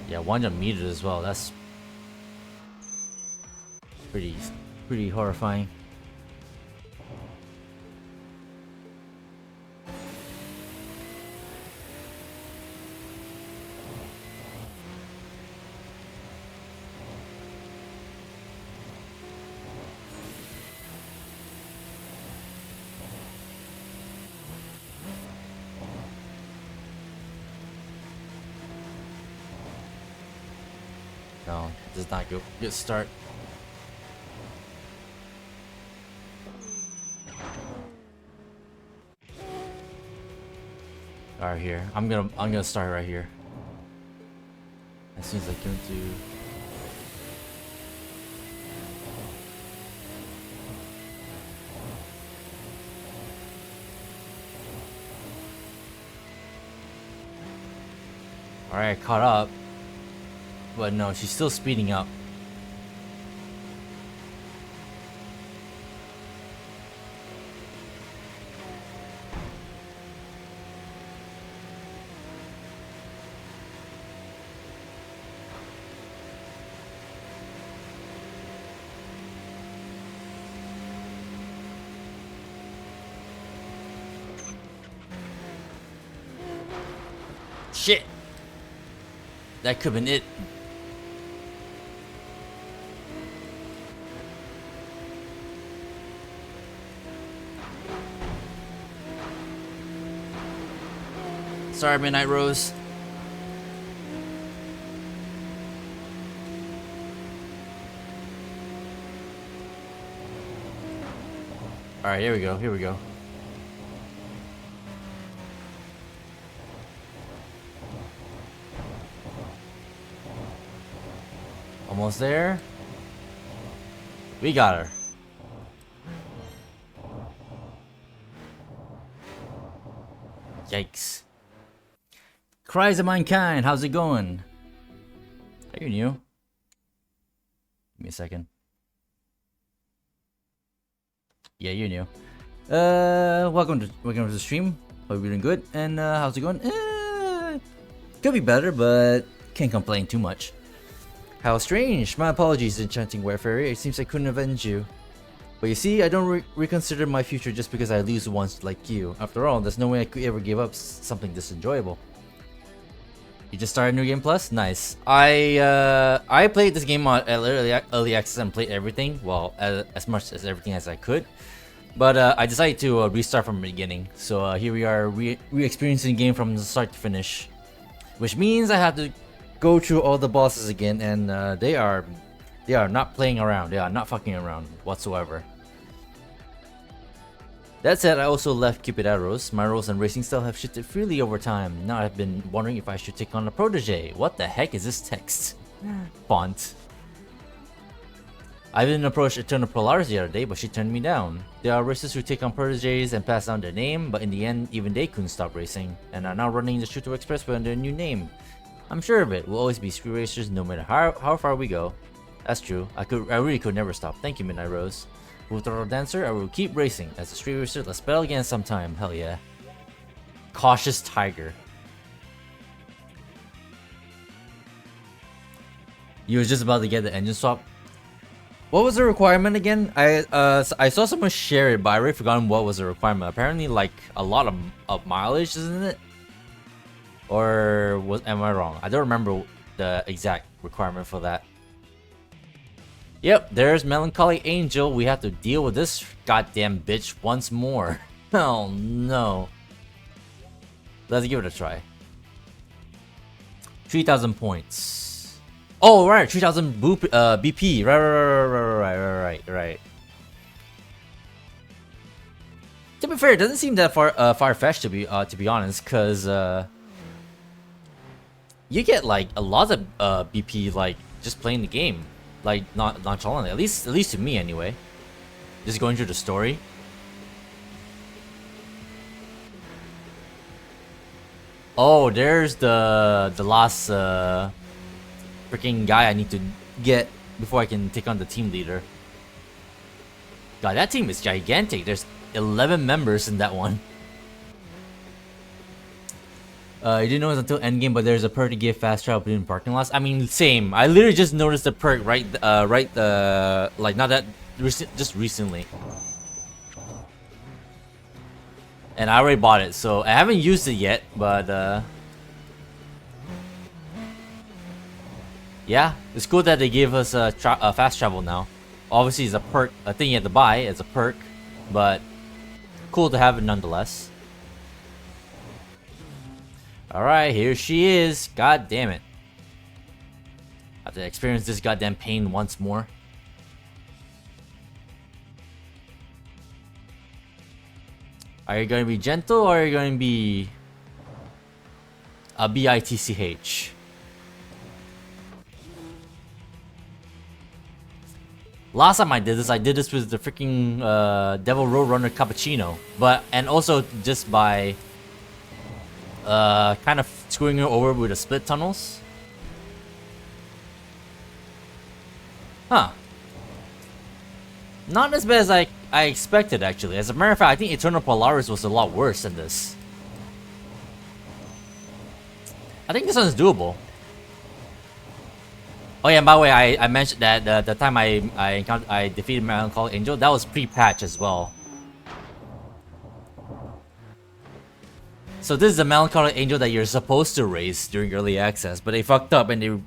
Yeah, 100 meters as well. That's pretty horrifying. No, does not go. Good start. Alright, here. I'm gonna start right here. As soon as I come to. Alright, caught up. But no, she's still speeding up. Shit! That could've been it. Sorry, Midnight Rose. Alright, here we go, here we go. Almost there. We got her. Yikes. Cries of Mankind, how's it going? Are you new? Give me a second. Yeah, you're new. Welcome to the stream. Hope you're doing good. And how's it going? Could be better, but can't complain too much. How strange. My apologies, Enchanting Wayfarer. It seems I couldn't avenge you. But you see, I don't reconsider my future just because I lose once like you. After all, there's no way I could ever give up something this enjoyable. You just started New Game Plus? Nice. I played this game on early access and played everything. Well, as much as everything as I could. But I decided to restart from the beginning. So here we are re-experiencing the game from the start to finish. Which means I have to go through all the bosses again, and they are not playing around. They are not fucking around whatsoever. That said, I also left Cupid Arrows. My roles and racing style have shifted freely over time. Now I've been wondering if I should take on a protege. What the heck is this text? Font. I didn't approach Eternal Polaris the other day, but she turned me down. There are racers who take on proteges and pass down their name, but in the end, even they couldn't stop racing, and are now running the Shooter Expressway under a new name. I'm sure of it. We'll always be street racers no matter how far we go. That's true. I really could never stop. Thank you, Midnight Rose. With the dancer, I will keep racing. As a street racer, let's battle again sometime. Hell yeah. Cautious Tiger. You was just about to get the engine swap. What was the requirement again? I saw someone share it, but I already forgotten what was the requirement. Apparently, like a lot of mileage, isn't it? Or am I wrong? I don't remember the exact requirement for that. Yep, there's Melancholy Angel. We have to deal with this goddamn bitch once more. Oh no. Let's give it a try. 3,000 points. Oh right, 3,000 BP. Right. To be fair, it doesn't seem that far-fetched to be honest, cause you get like a lot of BP like just playing the game. Like not nonchalantly, at least to me anyway. Just going through the story. Oh, there's the last freaking guy I need to get before I can take on the team leader. God, that team is gigantic. There's 11 members in that one. You didn't know it until endgame, but there's a perk to give fast travel between parking lots. I mean, same. I literally just noticed the perk like not that just recently, and I already bought it, so I haven't used it yet. But yeah, it's cool that they gave us fast travel now. Obviously, it's a perk, a thing you have to buy. It's a perk, but cool to have it nonetheless. Alright, here she is. God damn it. have to experience this goddamn pain once more. Are you gonna be gentle or are you gonna be a bitch? Last time I did this with the freaking Devil Roadrunner Cappuccino, and also just by kind of screwing her over with the split tunnels. Huh. Not as bad as I expected, actually. As a matter of fact, I think Eternal Polaris was a lot worse than this. I think this one's doable. Oh yeah, and by the way, I mentioned that the time I defeated Melancholic Angel, that was pre-patch as well. So this is the Melancholic Angel that you're supposed to raise during early access, but they fucked up and they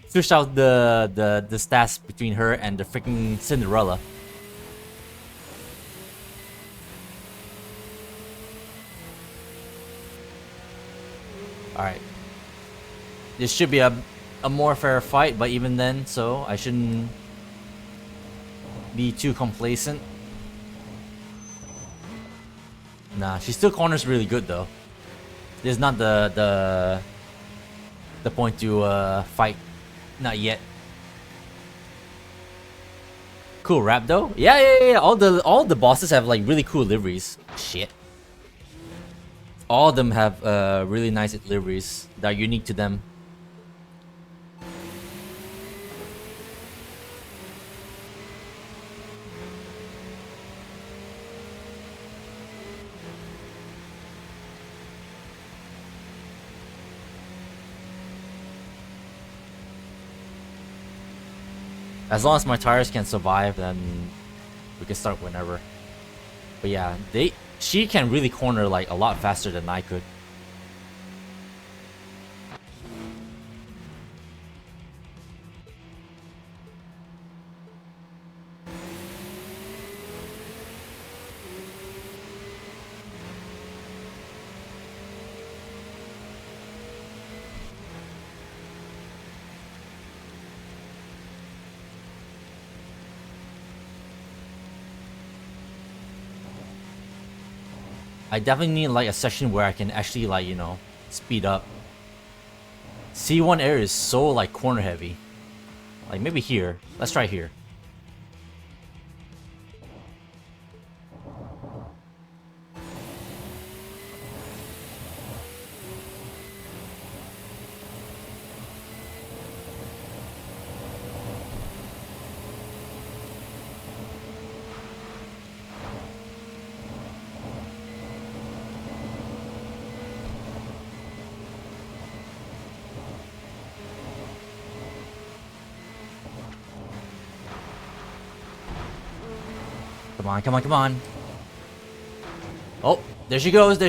switched out the stats between her and the freaking Cinderella. Alright. This should be a more fair fight, but even then, so I shouldn't be too complacent. Nah, she still corners really good though. This is not the point to fight. Not yet. Cool rap though. Yeah. All the bosses have like really cool liveries. Shit. All of them have really nice liveries that are unique to them. As long as my tires can survive, then we can start whenever. But yeah, she can really corner like a lot faster than I could. I definitely need like a section where I can actually like, you know, speed up. C1 area is so like corner heavy. Like maybe here. Let's try here. Come on. Oh, there she goes.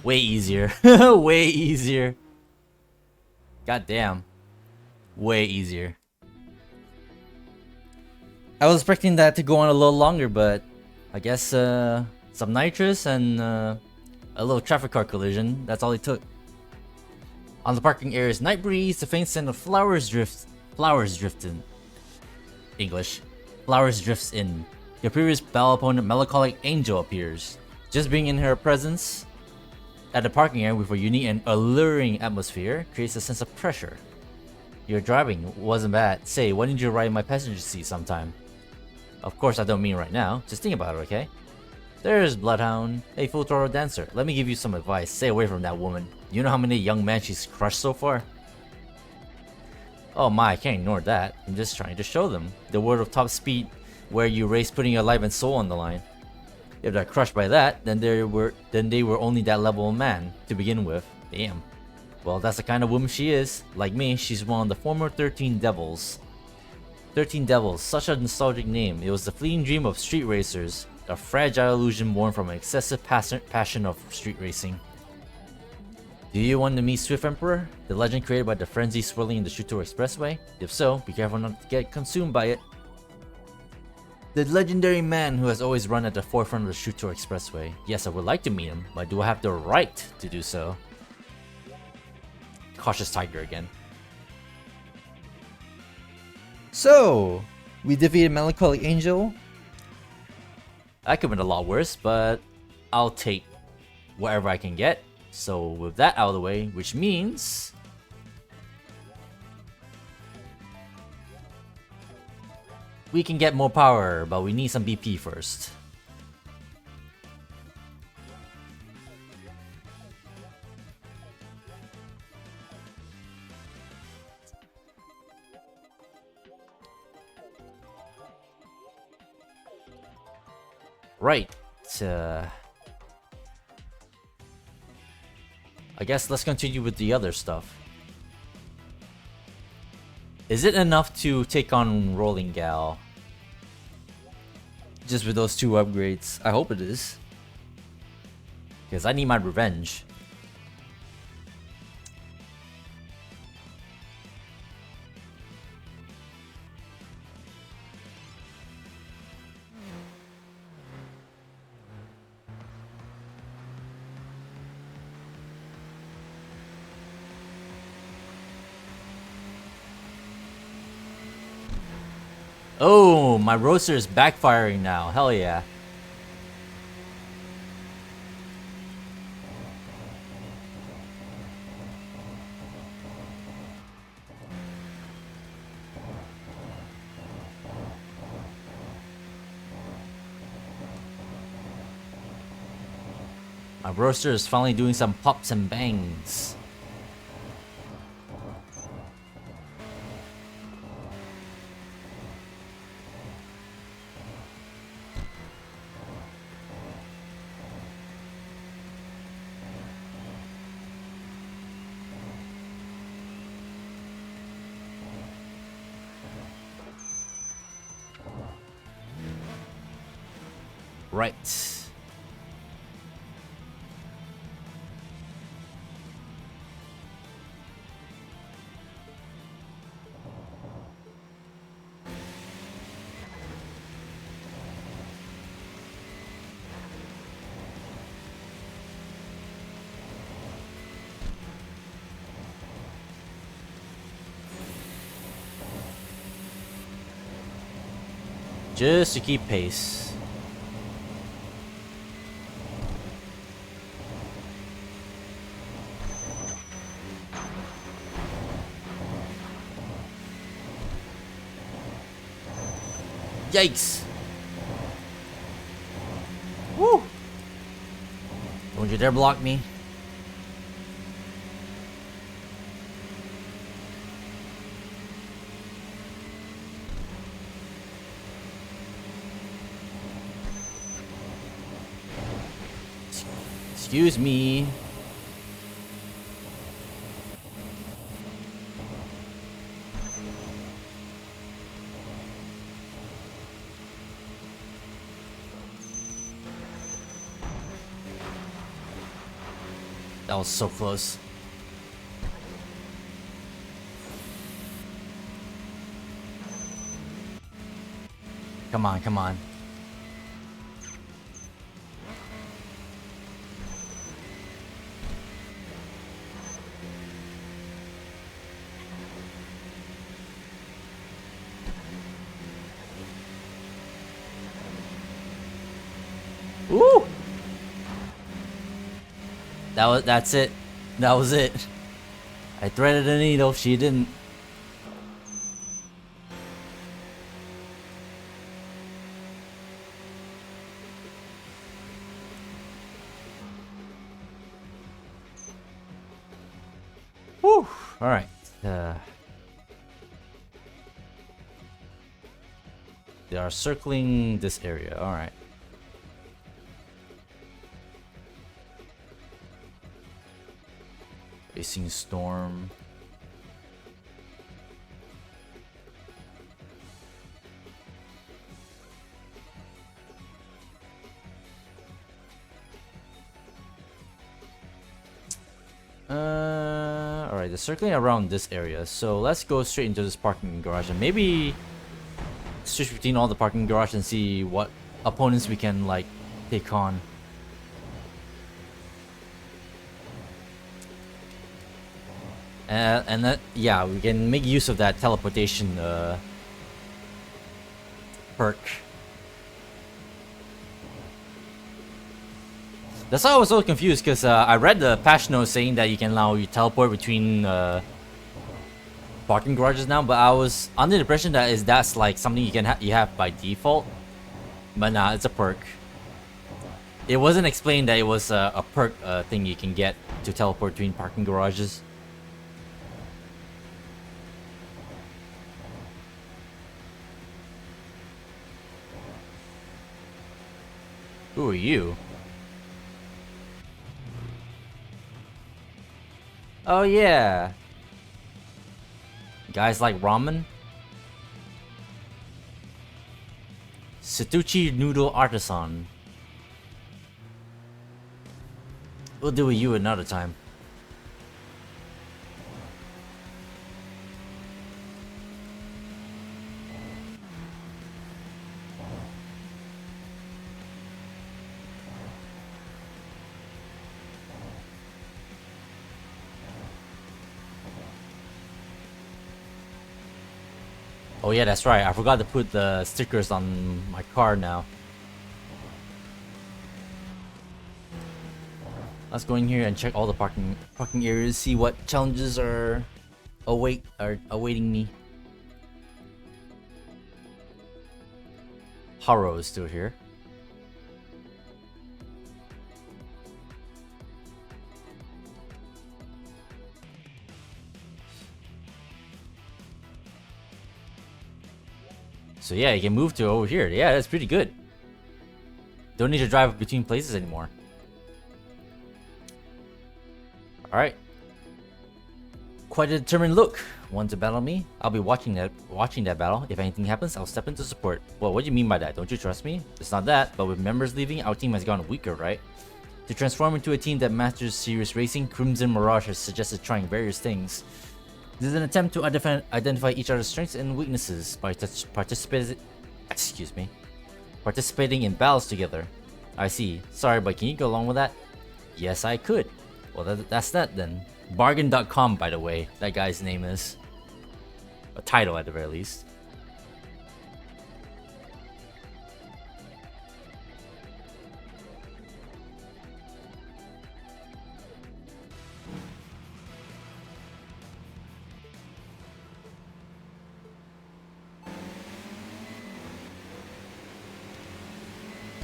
Way easier. Way easier. God damn. Way easier. I was expecting that to go on a little longer, but I guess some nitrous and a little traffic car collision. That's all it took. On the parking area's night breeze, the faint scent of flowers drifts in. English. Flowers drifts in. Your previous battle opponent, Melancholic Angel, appears. Just being in her presence at the parking area with a unique and alluring atmosphere creates a sense of pressure. Your driving wasn't bad. Say, why didn't you ride in my passenger seat sometime? Of course I don't mean right now. Just think about it, okay? There's Bloodhound. Hey, Full Throttle Dancer. Let me give you some advice. Stay away from that woman. You know how many young men she's crushed so far? Oh my, I can't ignore that. I'm just trying to show them. The world of top speed where you race putting your life and soul on the line. If they're crushed by that, then they were only that level of man to begin with. Damn. Well, that's the kind of woman she is. Like me, she's one of the former 13 Devils. 13 Devils, such a nostalgic name. It was the fleeting dream of street racers. A fragile illusion born from an excessive passion of street racing. Do you want to meet Swift Emperor? The legend created by the frenzy swirling in the Shuto Expressway? If so, be careful not to get consumed by it. The legendary man who has always run at the forefront of the Shuto Expressway. Yes, I would like to meet him, but do I have the right to do so? Cautious tiger again. So, we defeated Melancholy Angel. That could have been a lot worse, but I'll take whatever I can get. So with that out of the way, which means we can get more power, but we need some BP first. Right. I guess let's continue with the other stuff. Is it enough to take on Rolling Gal? Just with those 2 upgrades? I hope it is. Because I need my revenge. Oh, my roaster is backfiring now. Hell yeah. My roaster is finally doing some pops and bangs. Right. Just to keep pace. Yikes! Woo! Don't you dare block me. Excuse me. That was so close. Come on, come on. Woo! That's it. That was it. I threaded a needle, she didn't. Whew. Alright. They are circling this area. Alright. Facing storm. Alright, they're circling around this area, so let's go straight into this parking garage and maybe switch between all the parking garages and see what opponents we can like take on. And that, yeah, we can make use of that teleportation perk. That's why I was so confused, because I read the patch notes saying that you can now teleport between parking garages now, but I was under the impression that that's like something you can you have by default. But nah, it's a perk. It wasn't explained that it was a perk thing you can get to teleport between parking garages. Who are you? Oh yeah. Guys like ramen? Satuchi Noodle Artisan. We'll deal with you another time. Oh yeah, that's right. I forgot to put the stickers on my car now. Let's go in here and check all the parking areas, see what challenges are awaiting me. Haro is still here. So yeah, you can move to over here. Yeah, that's pretty good. Don't need to drive between places anymore. Alright. Quite a determined look. Want to battle me? I'll be watching that battle. If anything happens, I'll step in to support. Well, what do you mean by that? Don't you trust me? It's not that, but with members leaving, our team has gotten weaker, right? To transform into a team that masters serious racing, Crimson Mirage has suggested trying various things. This is an attempt to identify each other's strengths and weaknesses by participating in battles together. I see. Sorry, but can you go along with that? Yes, I could. Well, that's that then. Bargain.com, by the way, that guy's name is. A title at the very least.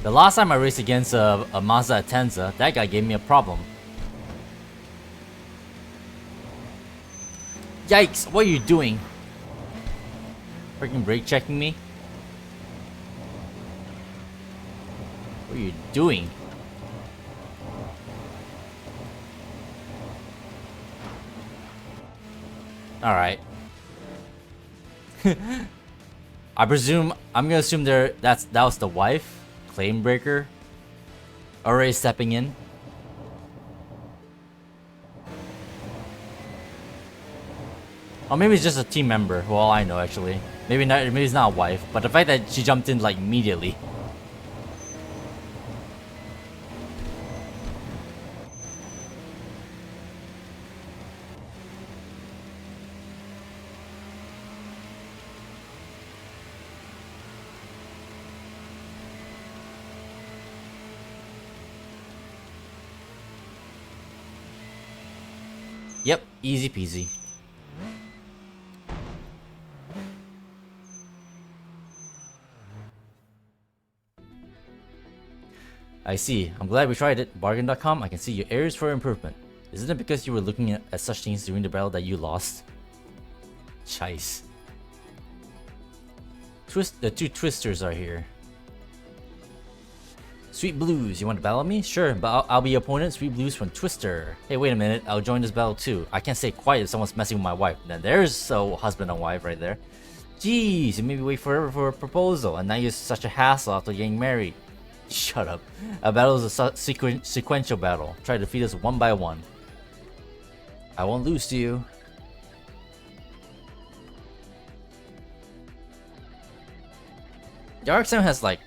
The last time I raced against a Mazda Atenza, that guy gave me a problem. Yikes, what are you doing? Freaking brake checking me? What are you doing? Alright. I'm gonna assume that was the wife. Claim breaker. Already stepping in. Or maybe it's just a team member. Well, I know actually. Maybe it's not a wife, but the fact that she jumped in like immediately. Yep, easy peasy. I see. I'm glad we tried it. Bargain.com, I can see your areas for improvement. Isn't it because you were looking at such things during the battle that you lost? Chice. The two twisters are here. Sweet Blues, you want to battle me? Sure, but I'll be your opponent. Sweet Blues from Twister. Hey, wait a minute. I'll join this battle too. I can't stay quiet if someone's messing with my wife. Then there's a husband and wife right there. Jeez, you made me wait forever for a proposal, and now you're such a hassle after getting married. Shut up. A battle is a sequential battle. Try to defeat us one by one. I won't lose to you. The RX-7 has like,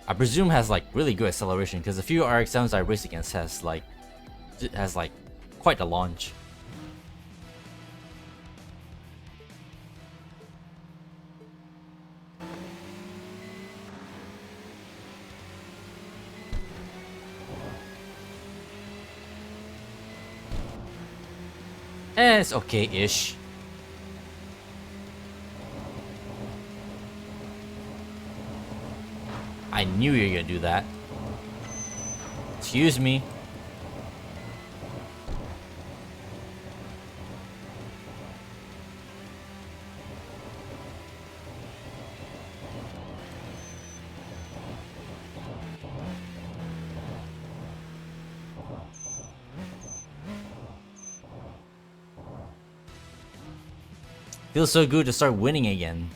I presume has like really good acceleration because a few RX-7s I raced against has like quite a launch. It's okay-ish. I knew you were gonna do that. Excuse me. Feels so good to start winning again.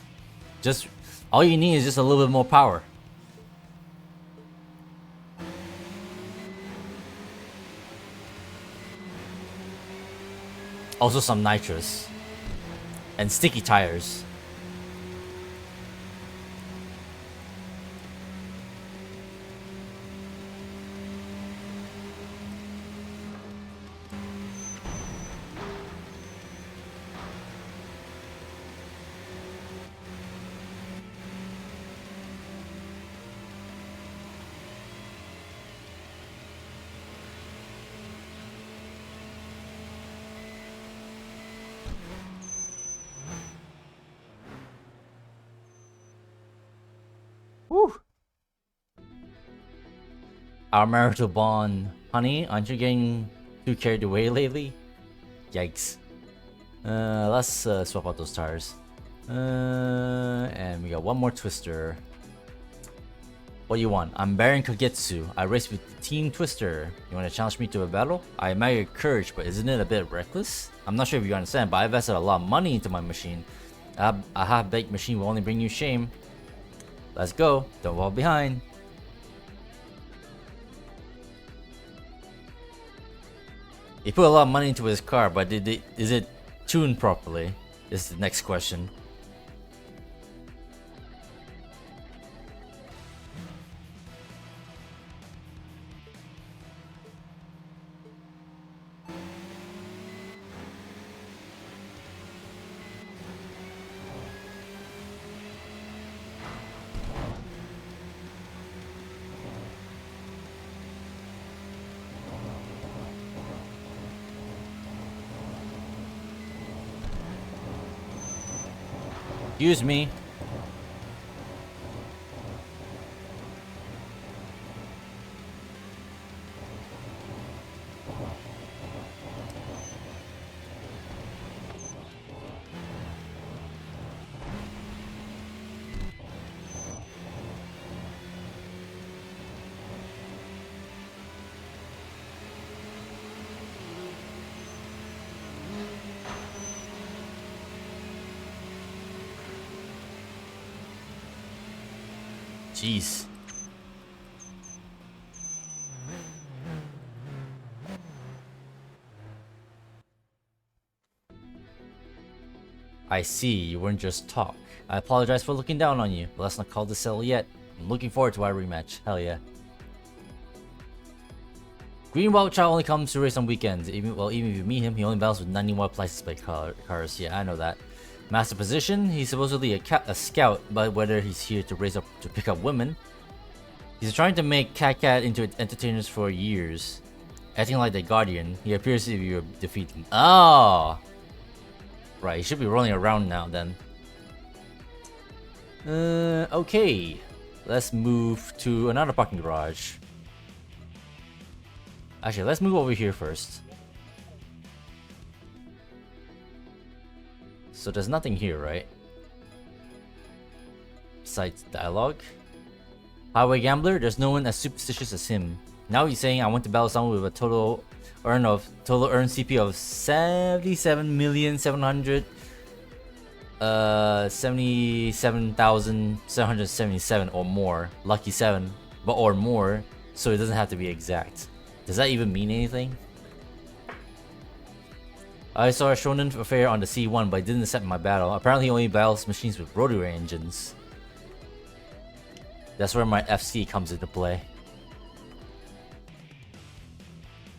Just all you need is just a little bit more power. Also some nitrous. And sticky tires. Woo! Our marital bond. Honey, aren't you getting too carried away lately? Yikes. Let's swap out those tires. And we got one more twister. What do you want? I'm Baron Kagetsu. I race with Team Twister. You want to challenge me to a battle? I admire your courage, but isn't it a bit reckless? I'm not sure if you understand, but I invested a lot of money into my machine. A half-baked machine will only bring you shame. Let's go. Don't fall behind. He put a lot of money into his car, but is it tuned properly? Is the next question. Excuse me. Jeez. I see, you weren't just talk. I apologize for looking down on you, but let's not call this settle yet. I'm looking forward to our rematch. Hell yeah. Green Wild Child only comes to race on weekends. Even if you meet him, he only battles with 90 wild license plate cars. Yeah, I know that. Master position, he's supposedly a scout, but whether he's here to raise up to pick up women. He's trying to make Cat into entertainers for years. Acting like the Guardian, he appears to be defeated. Oh! Right, he should be rolling around now then. Okay. Let's move to another parking garage. Actually, let's move over here first. So there's nothing here, right? Besides dialogue. Highway Gambler, there's no one as superstitious as him. Now he's saying I want to battle someone with a total earned CP of 77,777,777 or more. Lucky 7, but or more, so it doesn't have to be exact. Does that even mean anything? I saw a shonen affair on the C1, but it didn't accept my battle. Apparently he only battles machines with rotary engines. That's where my FC comes into play.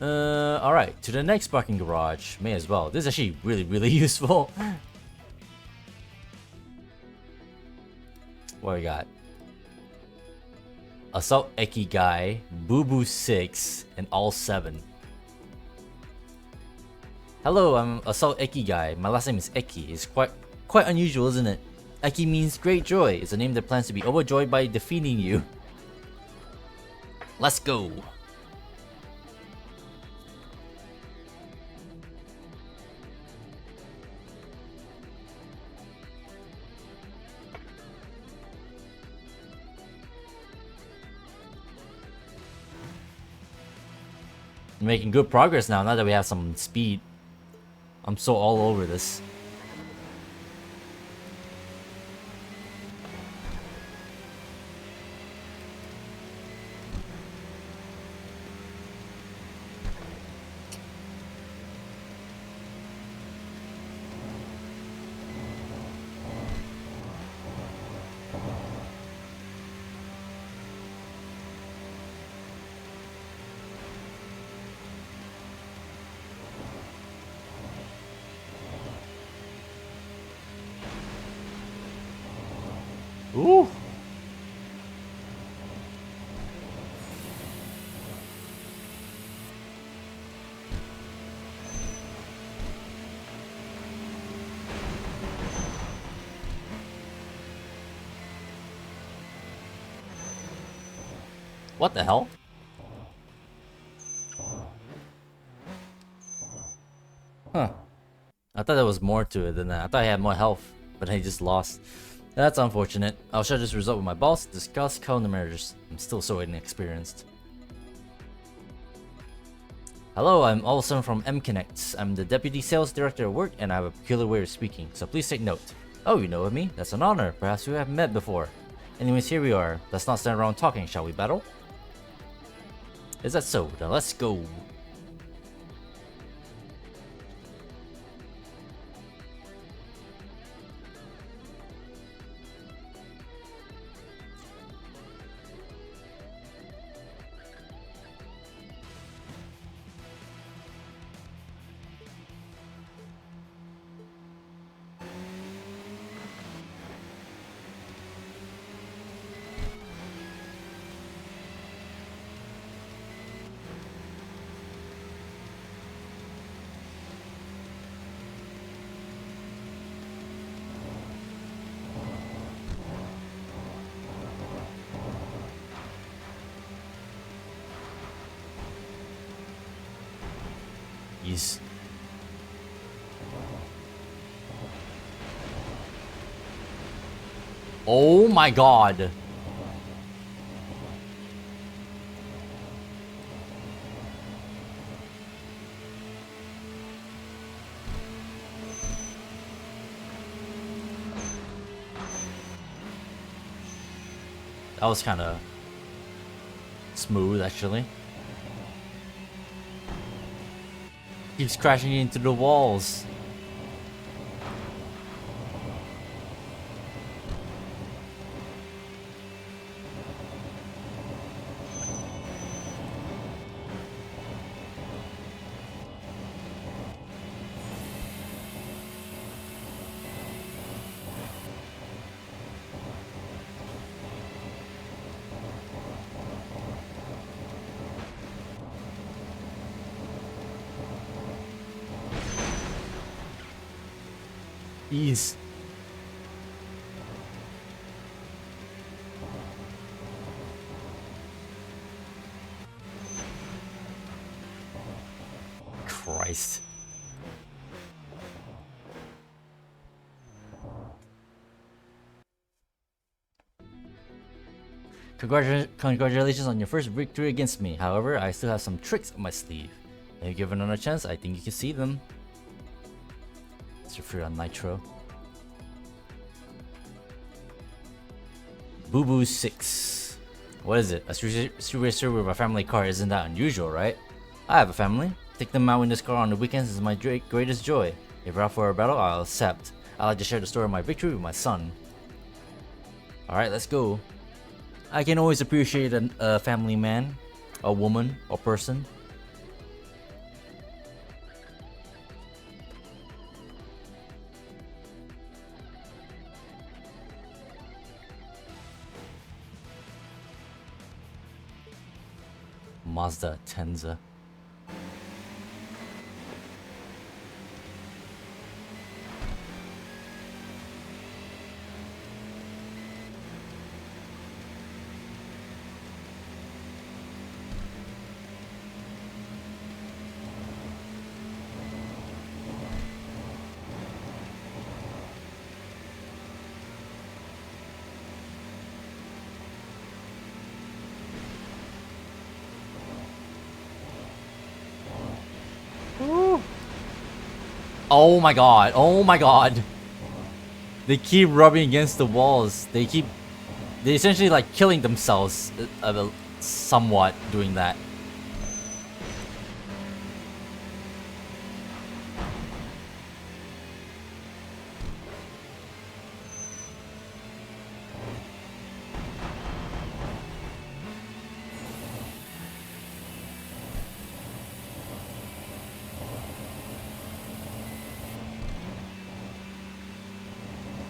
Alright, to the next parking garage. May as well. This is actually really useful. What we got? Assault Eki Guy, Boo Boo 6, and All 7. Hello, I'm Assault Eki Guy. My last name is Eki. It's quite unusual, isn't it? Eki means great joy. It's a name that plans to be overjoyed by defeating you. Let's go. I'm making good progress now that we have some speed. I'm so all over this. Ooh. What the hell? Huh. I thought there was more to it than that. I thought I had more health, but I just lost. That's unfortunate. I'll share this result with my boss to discuss countermeasures. I'm still so inexperienced. Hello, I'm Olsen from M-Connect. I'm the Deputy Sales Director at work and I have a peculiar way of speaking, so please take note. Oh, you know of me? That's an honor. Perhaps we haven't met before. Anyways, here we are. Let's not stand around talking, shall we battle? Is that so? Then let's go. Jeez. Oh my god. That was kind of smooth, actually. Keeps crashing into the walls. Jeez. Christ. Congratulations on your first victory against me. However, I still have some tricks up my sleeve. If given another chance, I think you can see them. Free on Nitro. Boo Boo 6. What is it? A street racer with a family car. Isn't that unusual, right? I have a family. Take them out in this car on the weekends is my greatest joy. If we're out for a battle, I'll accept. I like to share the story of my victory with my son. Alright, let's go. I can always appreciate a family man, a woman, or person. Mazda Tenza. Oh my god, oh my god. They keep rubbing against the walls. They essentially like killing themselves somewhat doing that.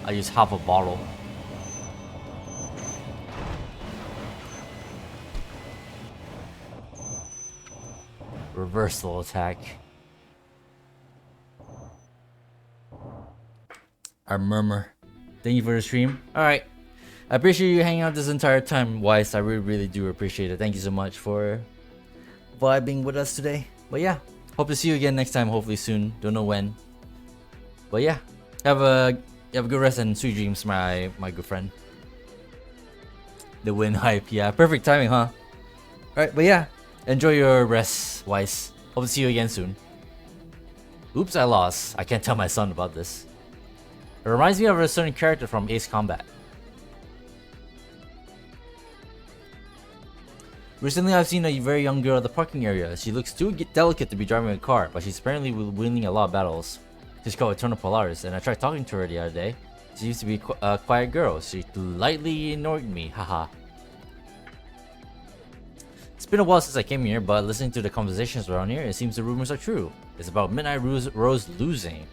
I use half a bottle. Reversal attack. I murmur. Thank you for the stream. Alright. I appreciate you hanging out this entire time, Weiss. I really do appreciate it. Thank you so much for vibing with us today. But yeah, hope to see you again next time, hopefully soon. Don't know when. But yeah, have a good rest and sweet dreams, my good friend. The win hype, yeah, perfect timing, huh? Alright, but yeah, enjoy your rest, Weiss. Hope to see you again soon. Oops, I lost. I can't tell my son about this. It reminds me of a certain character from Ace Combat. Recently, I've seen a very young girl at the parking area. She looks too delicate to be driving a car, but she's apparently winning a lot of battles. She's called Eternal Polaris, and I tried talking to her the other day. She used to be a quiet girl. She lightly ignored me, haha. It's been a while since I came here, but listening to the conversations around here, it seems the rumors are true. It's about Midnight Rose losing.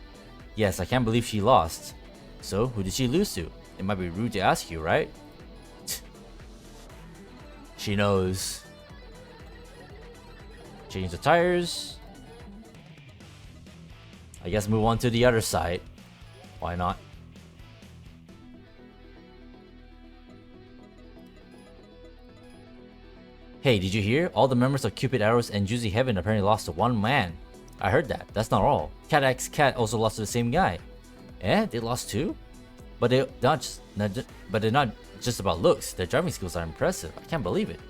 Yes, I can't believe she lost. So, who did she lose to? It might be rude to ask you, right? She knows. Change the tires. I guess move on to the other side. Why not? Hey, did you hear? All the members of Cupid Arrows and Juicy Heaven apparently lost to one man. I heard that. That's not all. Cat X Cat also lost to the same guy. Eh? They lost too? But they're not just about looks. Their driving skills are impressive. I can't believe it.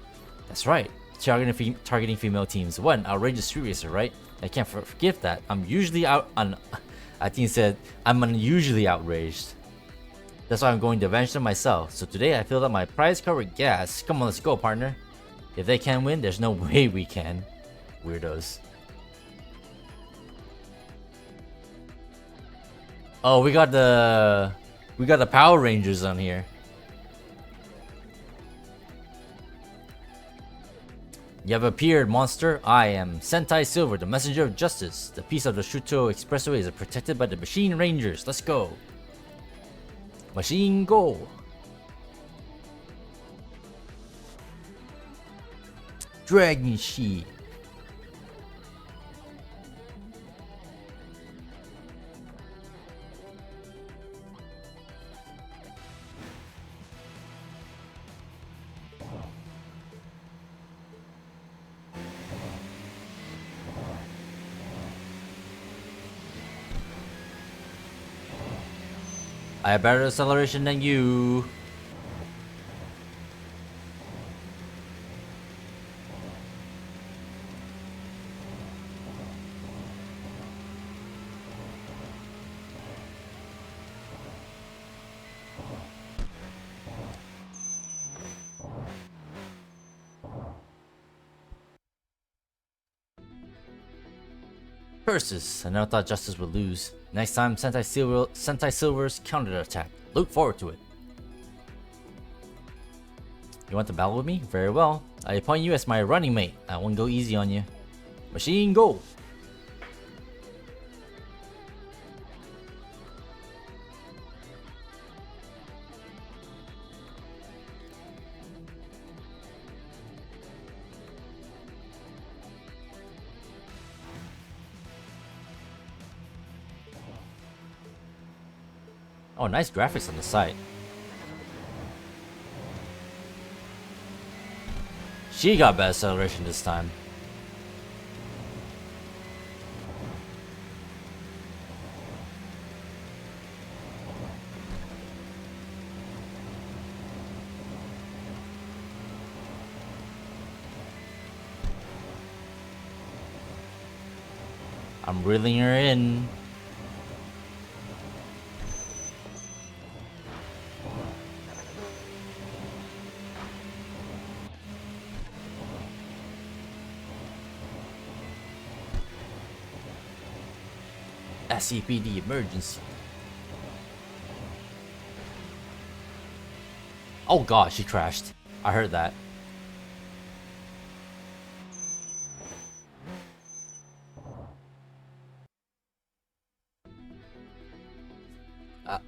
That's right. Targeting female teams. What an outrageous street racer, right? I can't forgive that. I'm usually I think he said, I'm unusually outraged. That's why I'm going to avenge them myself. So today I filled up my prize car with gas. Come on, let's go, partner. If they can't win, there's no way we can. Weirdos. Oh, we got the Power Rangers on here. You have appeared, monster. I am Sentai Silver, the messenger of justice. The piece of the Shuto Expressway is protected by the Machine Rangers. Let's go. Machine go. Dragon Shi. I have better acceleration than you. Curses, I never thought Justice would lose. Next time, Sentai Silver's counterattack. Look forward to it. You want to battle with me? Very well. I appoint you as my running mate. I won't go easy on you. Machine, go! Oh, nice graphics on the side. She got better acceleration this time. I'm reeling her in. SCPD emergency. Oh god, she crashed. I heard that.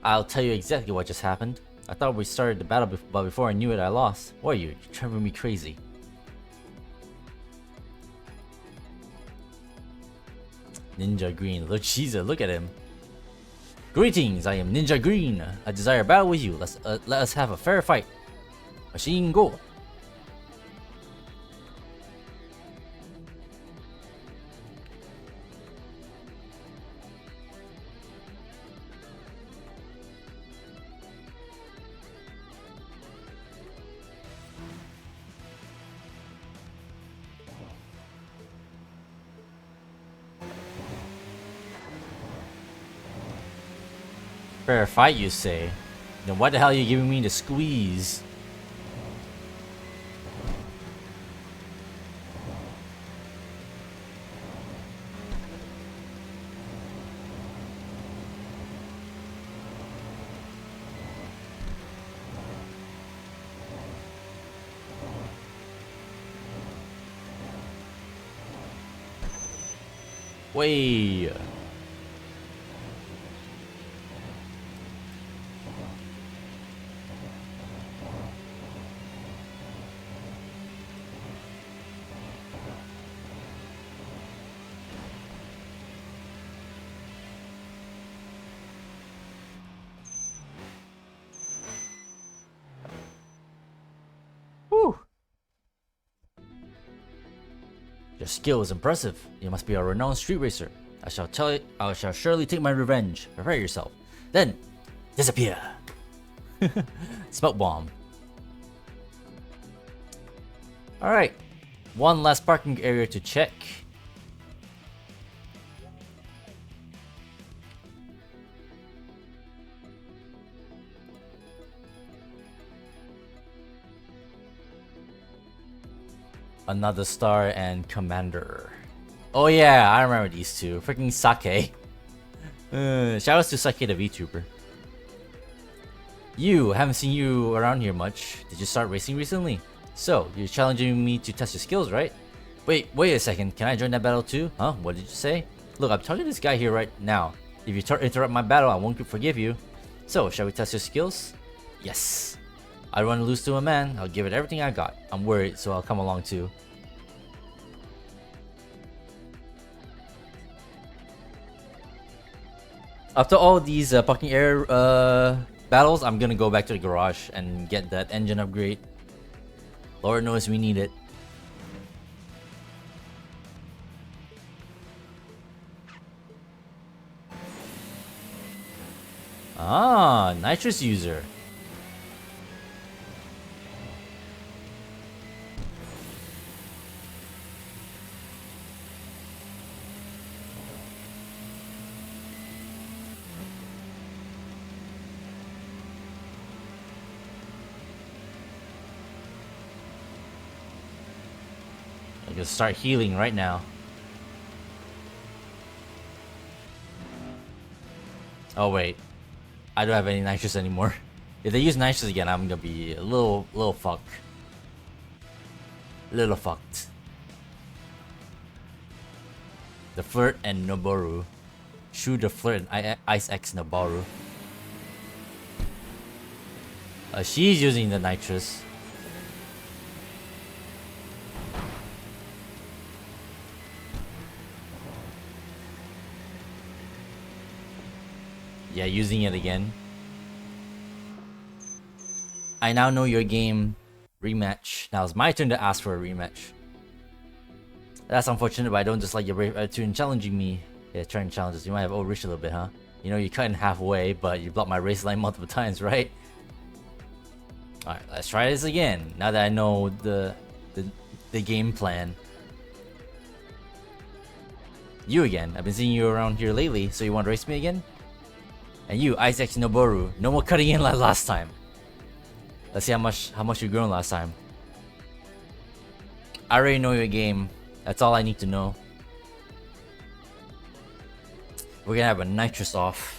I'll tell you exactly what just happened. I thought we started the battle, but before I knew it, I lost. What are you? You're driving me crazy. Ninja Green. Look, look at him. Greetings, I am Ninja Green. I desire battle with you. Let us have a fair fight. Machine, go. Fair fight, you say? Then what the hell are you giving me to squeeze? Way. Whew. Your skill is impressive. You must be a renowned street racer. I shall surely take my revenge. Prepare yourself. Then, disappear. Smoke bomb. Alright. One last parking area to check. Another star and commander. Oh yeah, I remember these two. Freaking Sake. Shoutouts to Sake the VTuber. You, haven't seen you around here much. Did you start racing recently? So, you're challenging me to test your skills, right? Wait a second. Can I join that battle too? Huh? What did you say? Look, I'm talking to this guy here right now. If you interrupt my battle, I won't forgive you. So, shall we test your skills? Yes. I don't want to lose to a man. I'll give it everything I got. I'm worried, so I'll come along too. After all these parking area battles, I'm gonna go back to the garage and get that engine upgrade. Lord knows we need it. Ah, nitrous user. I can start healing right now. Oh wait, I don't have any nitrous anymore. If they use nitrous again, I'm gonna be a little fucked. Little fucked. The Flirt and Noboru. Shu the Flirt and Ice X Noboru. She's using the nitrous. Yeah, using it again. I now know your game. Rematch. Now it's my turn to ask for a rematch. That's unfortunate, but I don't dislike your brave attitude in challenging me. Yeah, trying challenges. You might have overreached a little bit, huh? You know, you cut in halfway, but you blocked my race line multiple times, right? Alright, let's try this again. Now that I know the game plan. You again. I've been seeing you around here lately, so you want to race me again? And you, Isaac Noboru. No more cutting in like last time. Let's see how much you've grown last time. I already know your game. That's all I need to know. We're gonna have a nitrous off.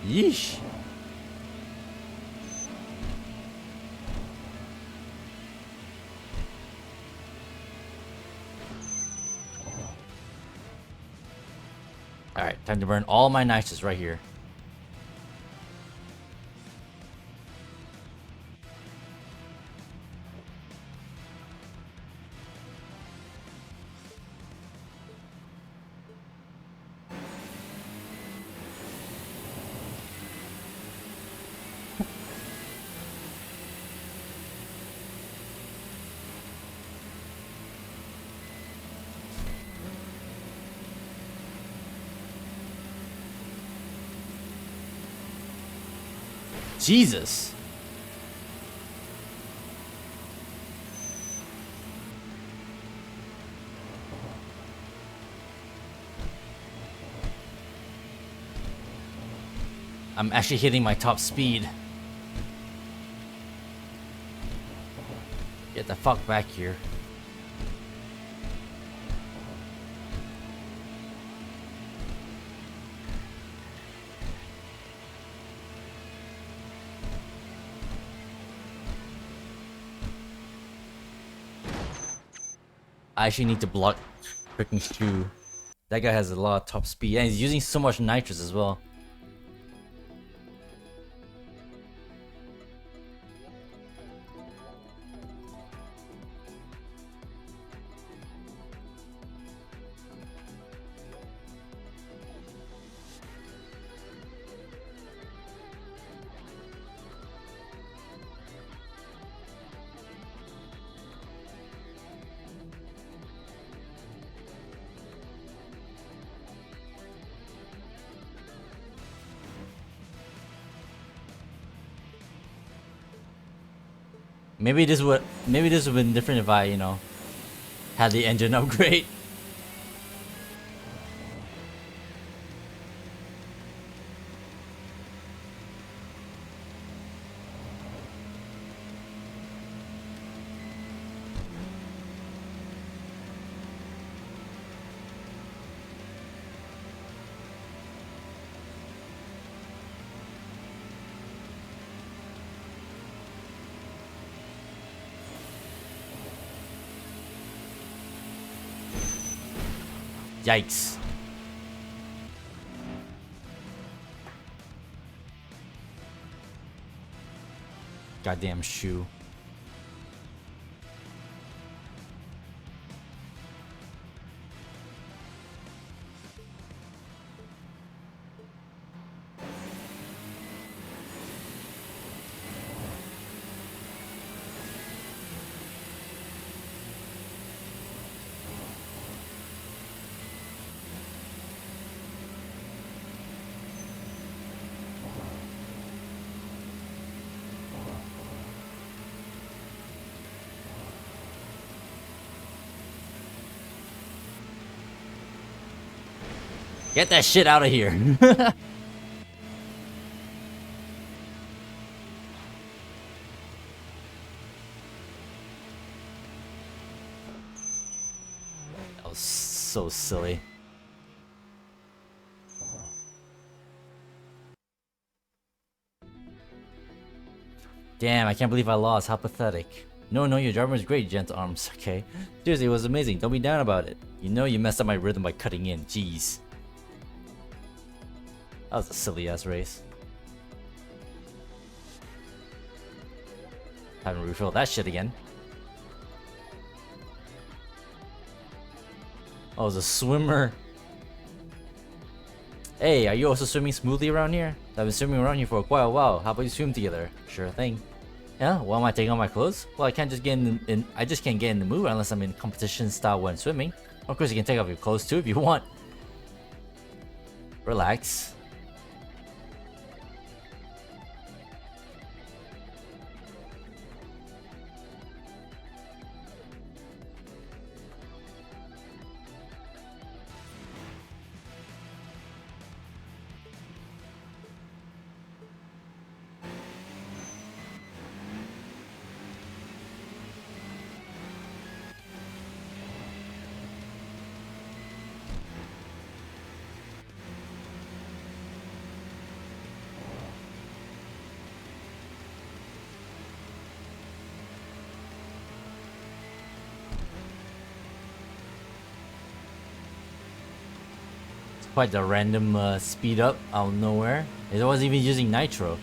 Yeesh. Alright, time to burn all my nitrous right here. Jesus. I'm actually hitting my top speed. Get the fuck back here. I actually need to block freaking Shu. That guy has a lot of top speed and he's using so much nitrous as well. Maybe this would have been different if I, you know, had the engine upgrade. Yikes. Goddamn Shu. Get that shit out of here. That was so silly. Damn, I can't believe I lost. How pathetic. No, your drummer is great, Gent Arms. Okay. Seriously, it was amazing. Don't be down about it. You know you messed up my rhythm by cutting in. Jeez. That was a silly ass race. Haven't refilled that shit again. Oh, it was a swimmer. Hey, are you also swimming smoothly around here? I've been swimming around here for quite a while. How about you swim together? Sure thing. Yeah, why am I taking off my clothes? Well, I can't just get I just can't get in the mood unless I'm in competition style when swimming. Of course, you can take off your clothes too if you want. Relax. Quite the random speed up out of nowhere. It wasn't even using nitro.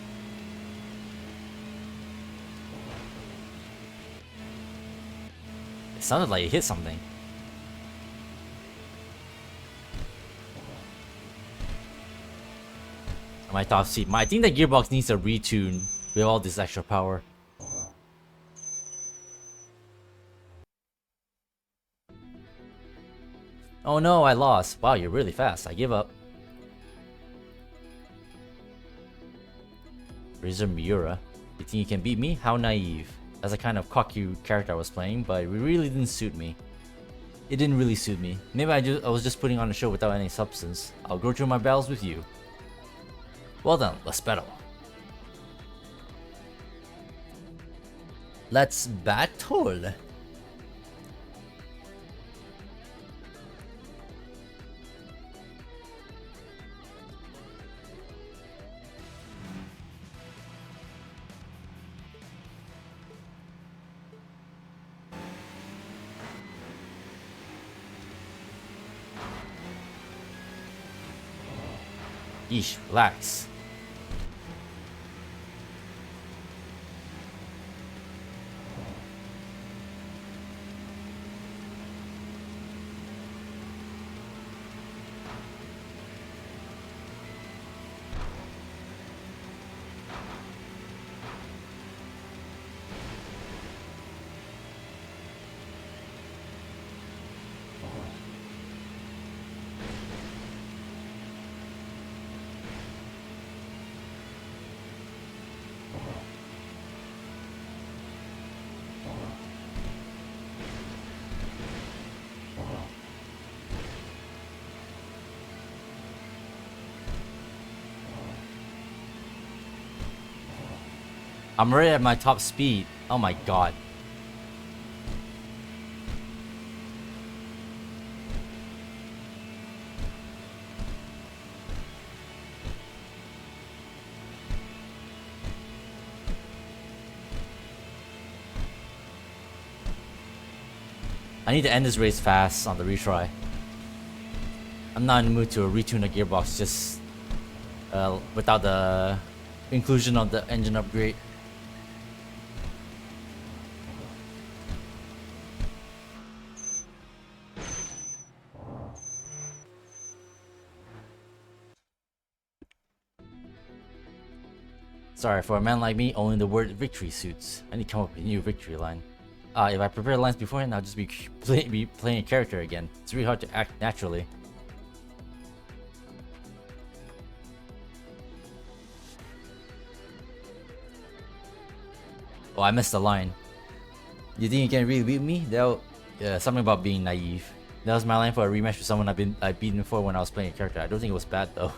It sounded like it hit something. My top seat. I think the gearbox needs a retune with all this extra power. Oh no, I lost. Wow, you're really fast. I give up. Razor Miura. You think you can beat me? How naive. That's the kind of cocky character I was playing, but it really didn't suit me. It didn't really suit me. Maybe I was just putting on a show without any substance. I'll go through my battles with you. Well done, let's battle. Let's battle. Yeesh, relax. I'm already at my top speed. Oh my god. I need to end this race fast on the retry. I'm not in the mood to retune the gearbox just without the inclusion of the engine upgrade. Sorry, for a man like me, only the word victory suits. I need to come up with a new victory line. If I prepare lines beforehand, I'll just be playing a character again. It's really hard to act naturally. Oh, I missed the line. You think you can really beat me? Something about being naive. That was my line for a rematch with someone I beaten before when I was playing a character. I don't think it was bad though.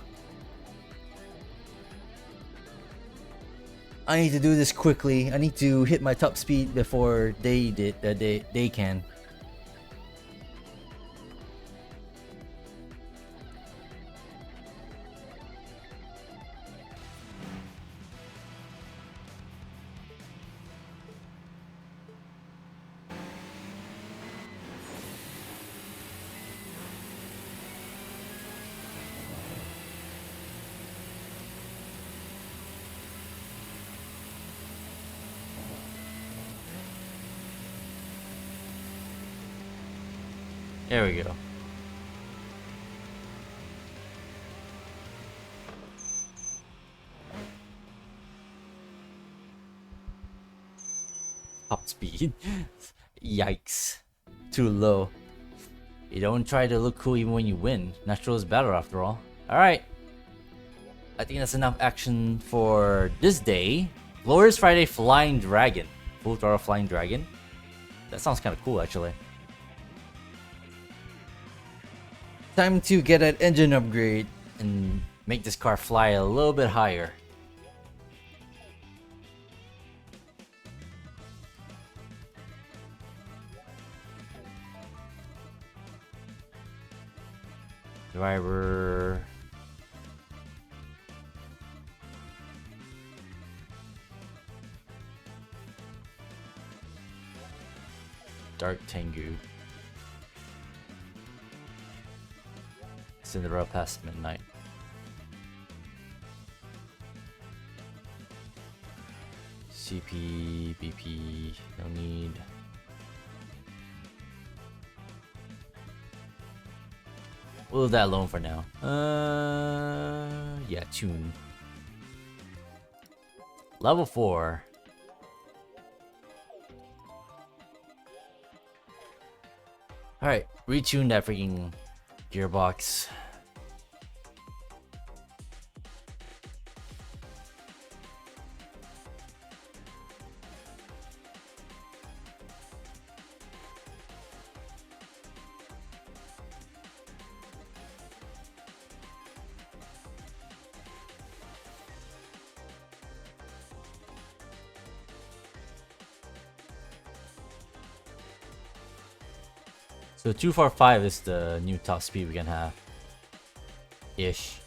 I need to do this quickly. I need to hit my top speed before they can. There we go. Top speed. Yikes. Too low. You don't try to look cool even when you win. Natural is better after all. Alright. I think that's enough action for this day. Glorious Friday Flying Dragon. Full Throttle Flying Dragon. That sounds kind of cool actually. Time to get an engine upgrade and make this car fly a little bit higher. Driver. Dark Tengu. Cinderella past midnight. CP, BP, no need. We'll leave that alone for now. Yeah, tune. Level 4. Alright, retune that freaking gearbox. So 245 is the new top speed we can have. Ish.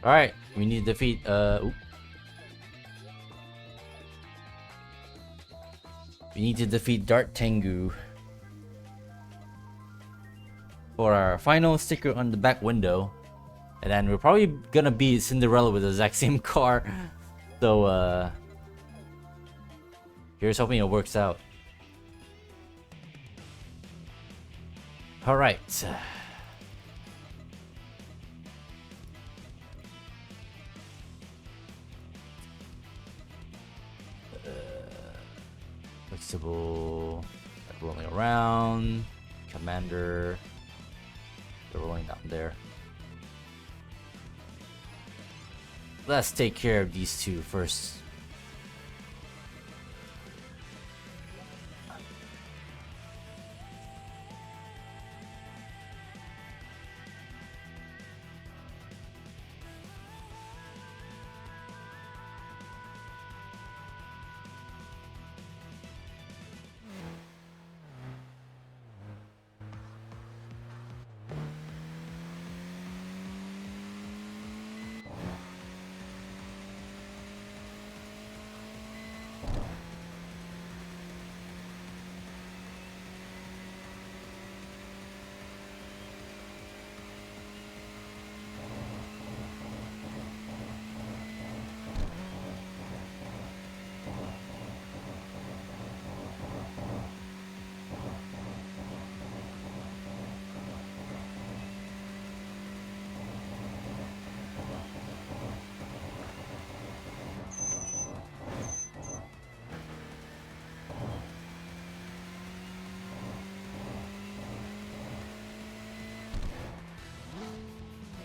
Alright, we need to defeat we need to defeat Dark Tengu for our final sticker on the back window. And then we're probably gonna beat Cinderella with the exact same car. So here's hoping it works out. Alright. Flexible, rolling around, commander, they're rolling down there. Let's take care of these two first.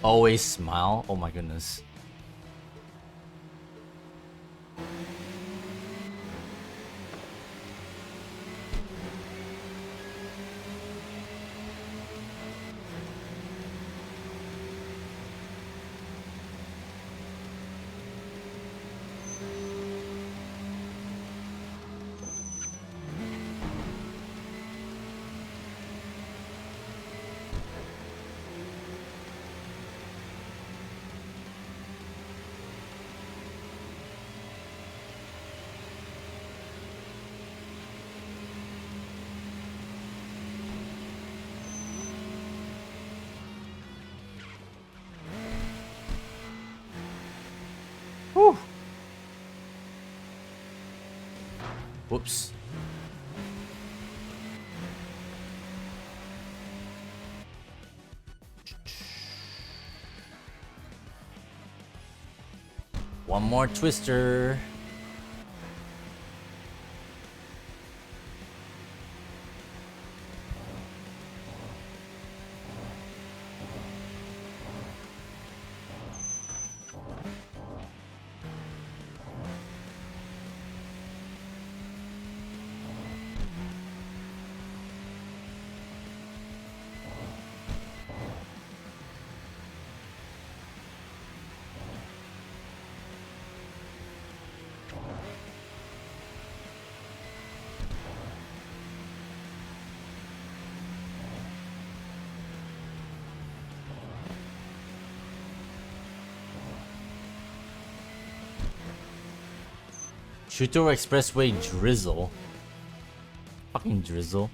Always smile. Oh my goodness. Whew. Whoops. One more twister. Chutoro Expressway drizzle. Fucking drizzle.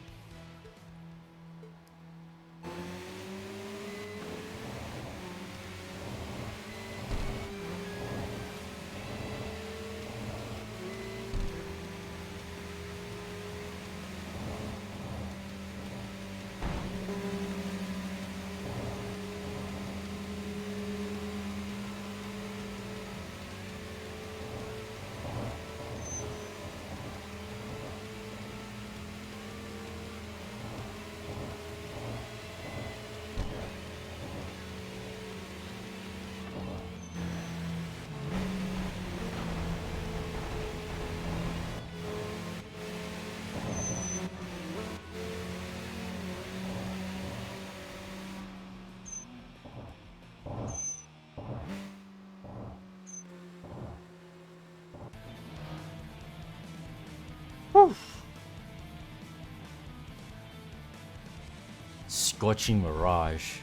Whew. Scorching Mirage.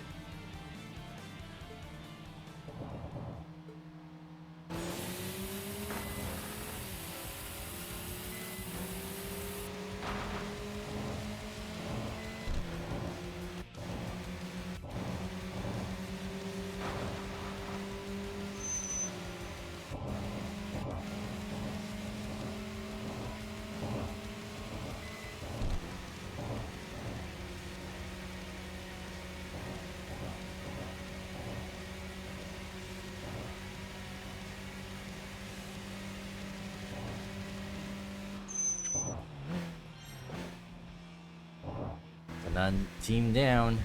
None team down.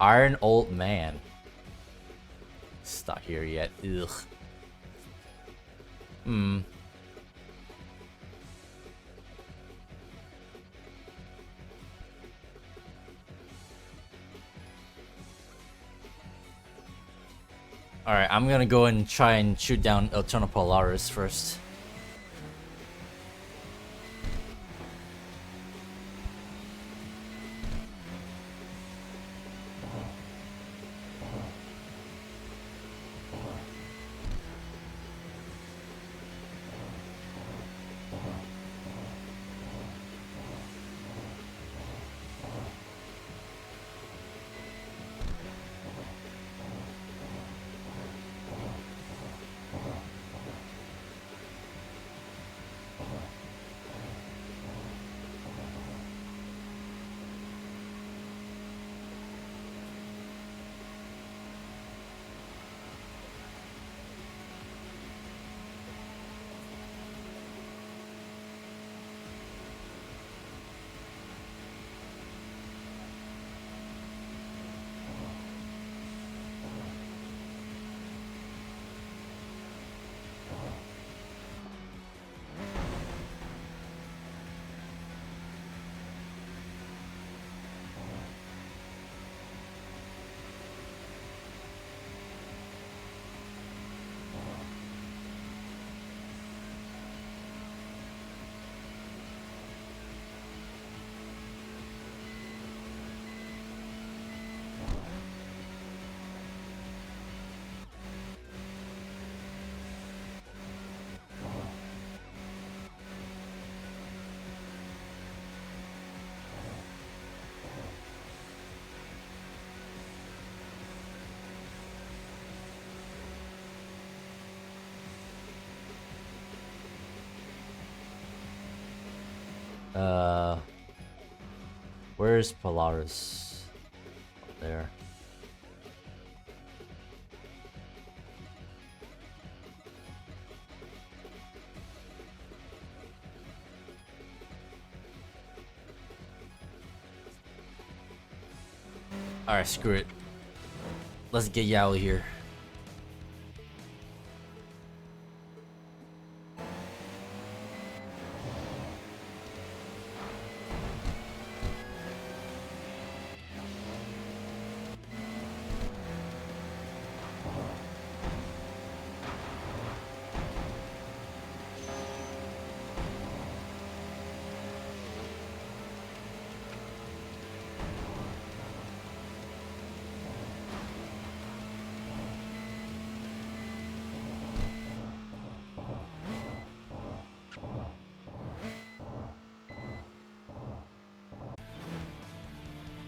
Iron Old Man. It's not here yet. Ugh. Alright, I'm gonna go and try and shoot down Eternal Polaris first. Uh, where's Polaris? Up there. Alright, screw it. Let's get you out of here.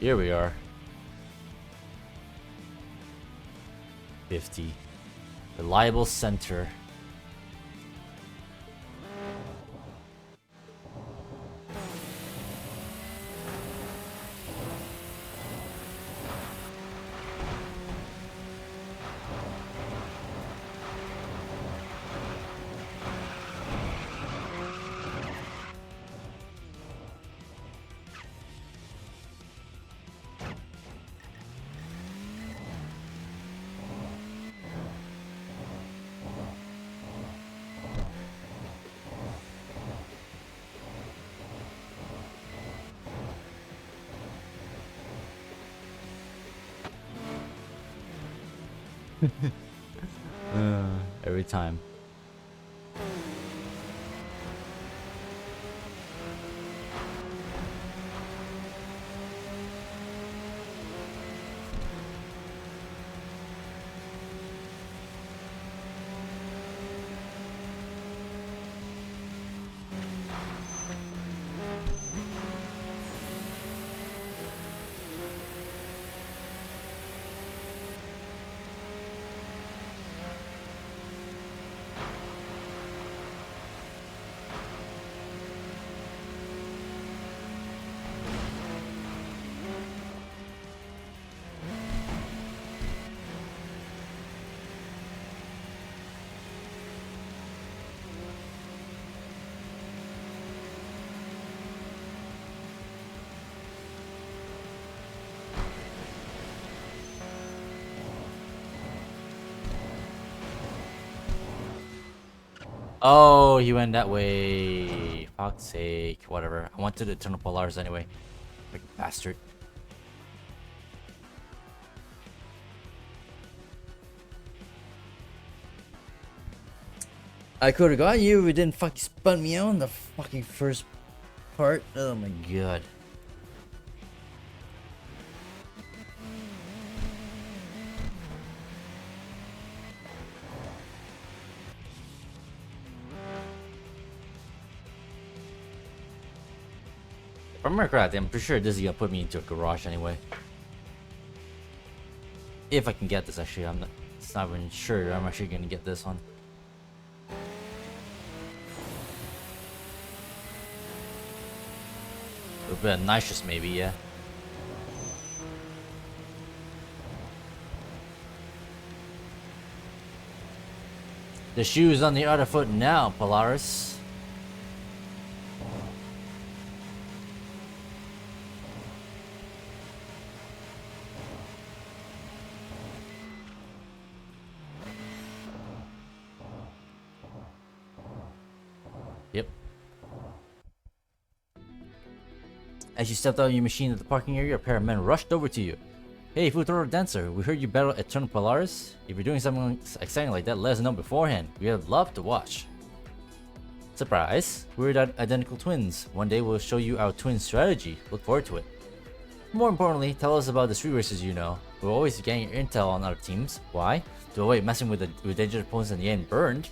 Here we are. 50. Reliable center. Every time. Oh, he went that way. Fuck's sake. Whatever. I wanted to turn up Polaris anyway. Freaking bastard. I could have got you if it didn't fucking spun me out in the fucking first part. Oh my god. If I remember correctly, I'm pretty sure this is gonna put me into a garage anyway. If I can get this, actually, I'm not. It's not even sure. I'm actually gonna get this one. A little bit of nitrous, maybe, yeah. The shoe's on the other foot now, Polaris. Yep. As you stepped out of your machine at the parking area, a pair of men rushed over to you. Hey, Futuro Dancer, we heard you battle Eternal Polaris. If you're doing something exciting like that, let us know beforehand. We'd love to watch. Surprise! We're identical twins. One day we'll show you our twin strategy. Look forward to it. More importantly, tell us about the street racers you know. We're always getting your intel on other teams. Why? To avoid messing with dangerous opponents and getting burned.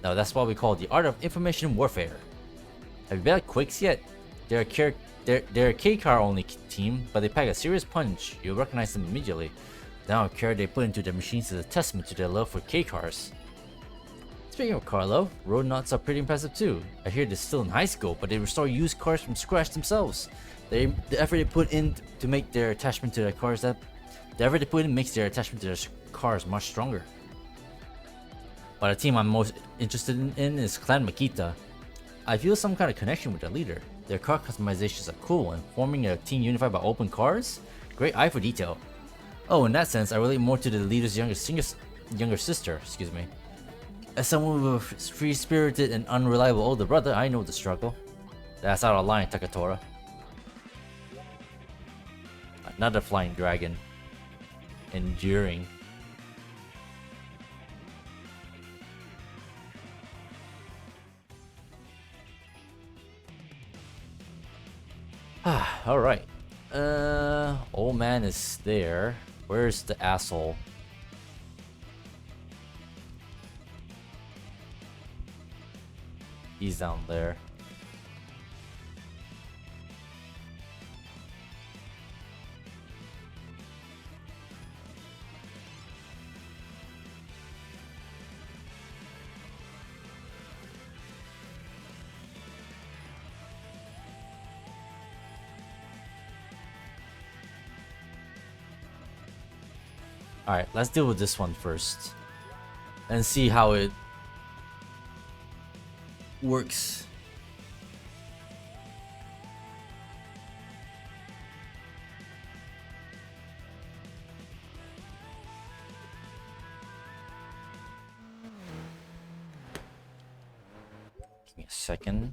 Now that's what we call the art of information warfare. Have you bet Quakes yet? They're a K-car only team, but they pack a serious punch. You'll recognize them immediately. The amount of care they put into their machines is a testament to their love for K-cars. Speaking of Carlo, road knots are pretty impressive too. I hear they're still in high school, but they restore used cars from scratch themselves. The effort they put in to make their attachment to their cars makes their attachment to their cars much stronger. But the team I'm most interested in is Clan Makita. I feel some kind of connection with their leader. Their car customizations are cool, and forming a team unified by open cars? Great eye for detail. Oh, in that sense, I relate more to the leader's younger sister, excuse me. As someone with a free-spirited and unreliable older brother, I know the struggle. That's out of line, Takatora. Another flying dragon. Enduring. Alright. Old man is there. Where's the asshole? He's down there. Alright, let's deal with this one first. And see how it works. Give me a second.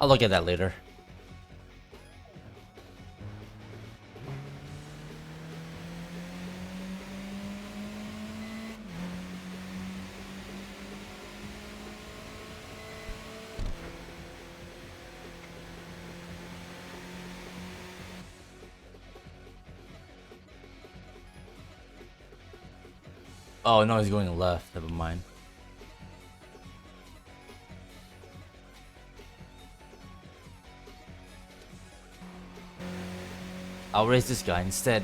I'll look at that later. Oh no, he's going left. Never mind. I'll raise this guy instead.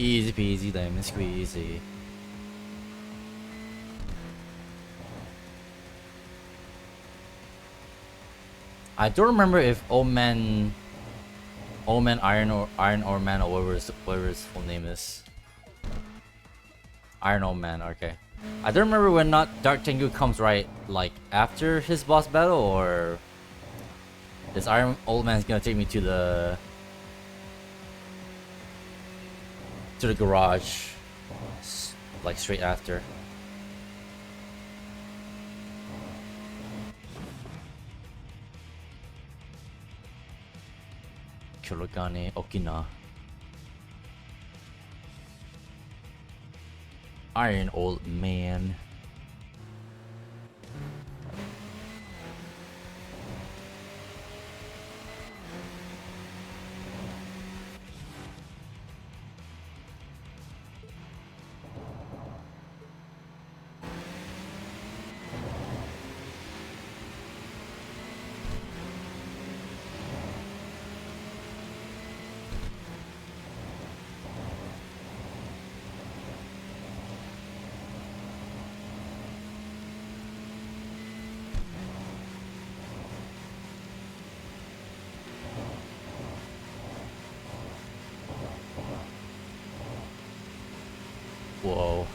Easy peasy lemon squeezy. I don't remember if Old Man Iron Ore Man, or whatever his full name is. Iron Old Man, okay. I don't remember when not Dark Tengu comes right like after his boss battle, or this Iron Old Man's gonna take me to the garage like straight after. Kurogane Okina. Iron Old Man. Whoa.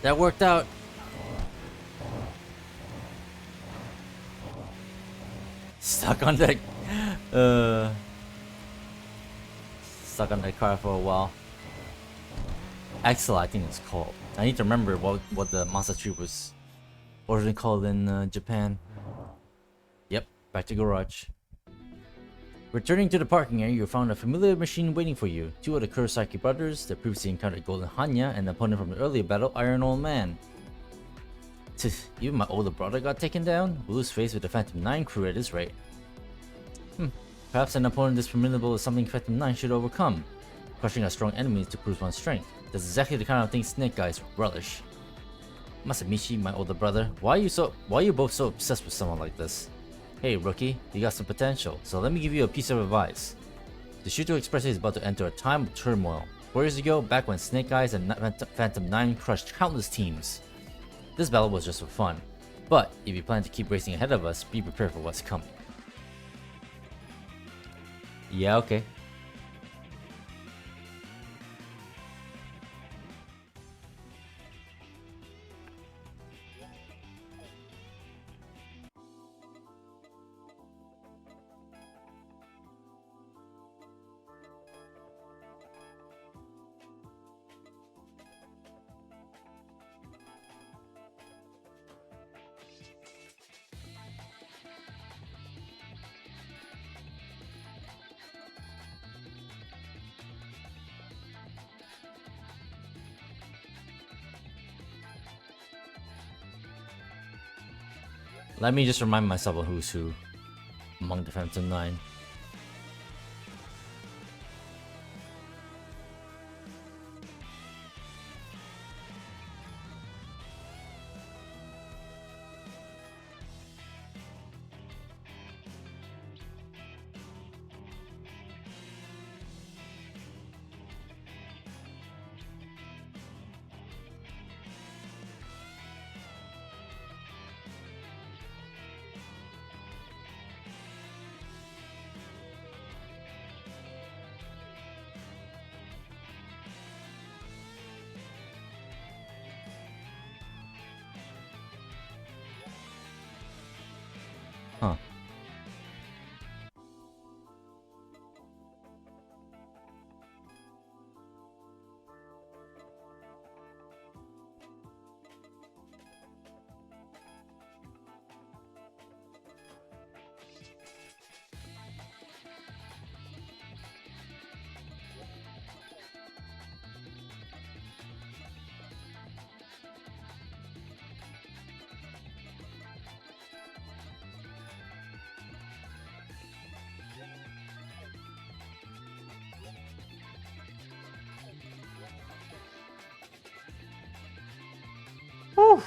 That worked out. Stuck on that stuck on that car for a while. Axel, I think it's called. I need to remember what the monster tree was originally called in Japan. Yep, back to garage. Returning to the parking area, you found a familiar machine waiting for you. Two of the Kurosaki brothers that previously encountered Golden Hanya and the opponent from the earlier battle, Iron Old Man. Even my older brother got taken down? We'll lose face with the Phantom 9 crew at this rate. Perhaps an opponent this formidable is something Phantom 9 should overcome. Crushing a strong enemy to prove one's strength. That's exactly the kind of thing Snake Eyes relish. Masamichi, my older brother, why are you both so obsessed with someone like this? Hey rookie, you got some potential, so let me give you a piece of advice. The Shuto Express is about to enter a time of turmoil. 4 years ago, back when Snake Eyes and Phantom 9 crushed countless teams. This battle was just for fun, but if you plan to keep racing ahead of us, be prepared for what's coming. Yeah, okay. Let me just remind myself of who's who among the Phantom 9. Whew.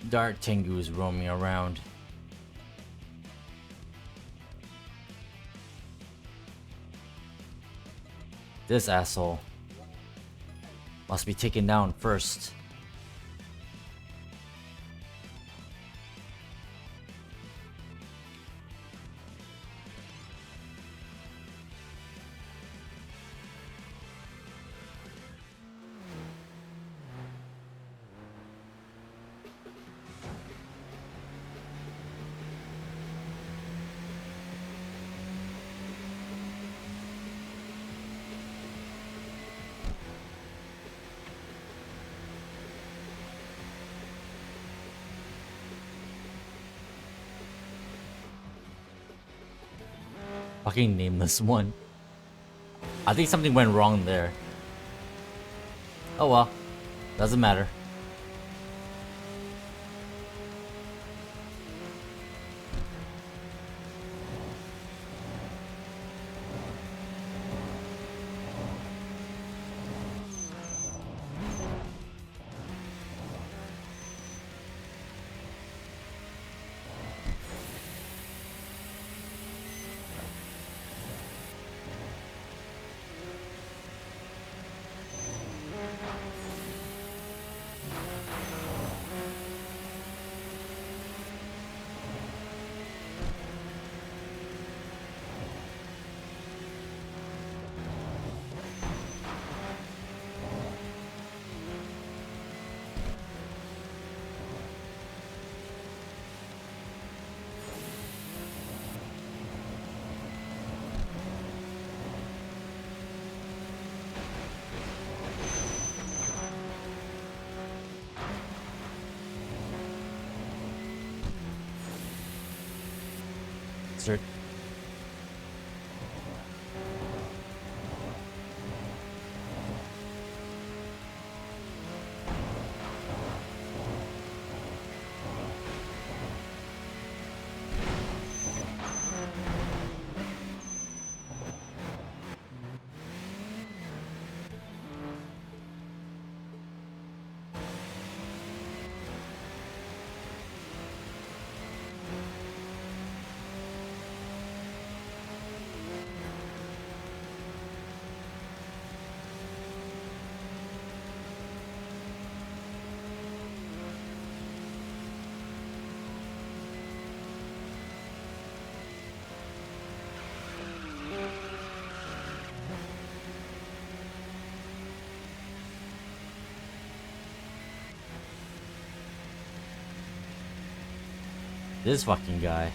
Dart Tengu is roaming around. This asshole must be taken down first. Fucking nameless one. I think something went wrong there. Oh well, doesn't matter. Sir. This fucking guy.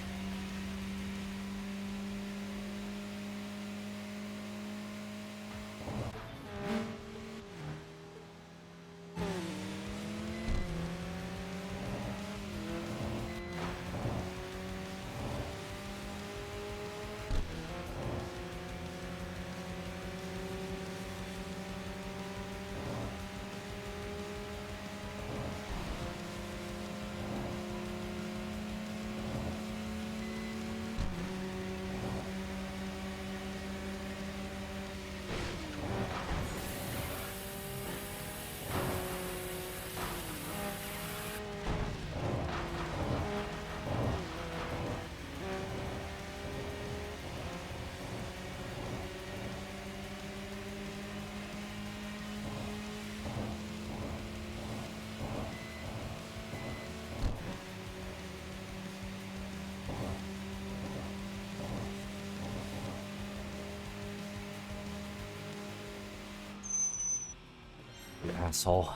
You asshole.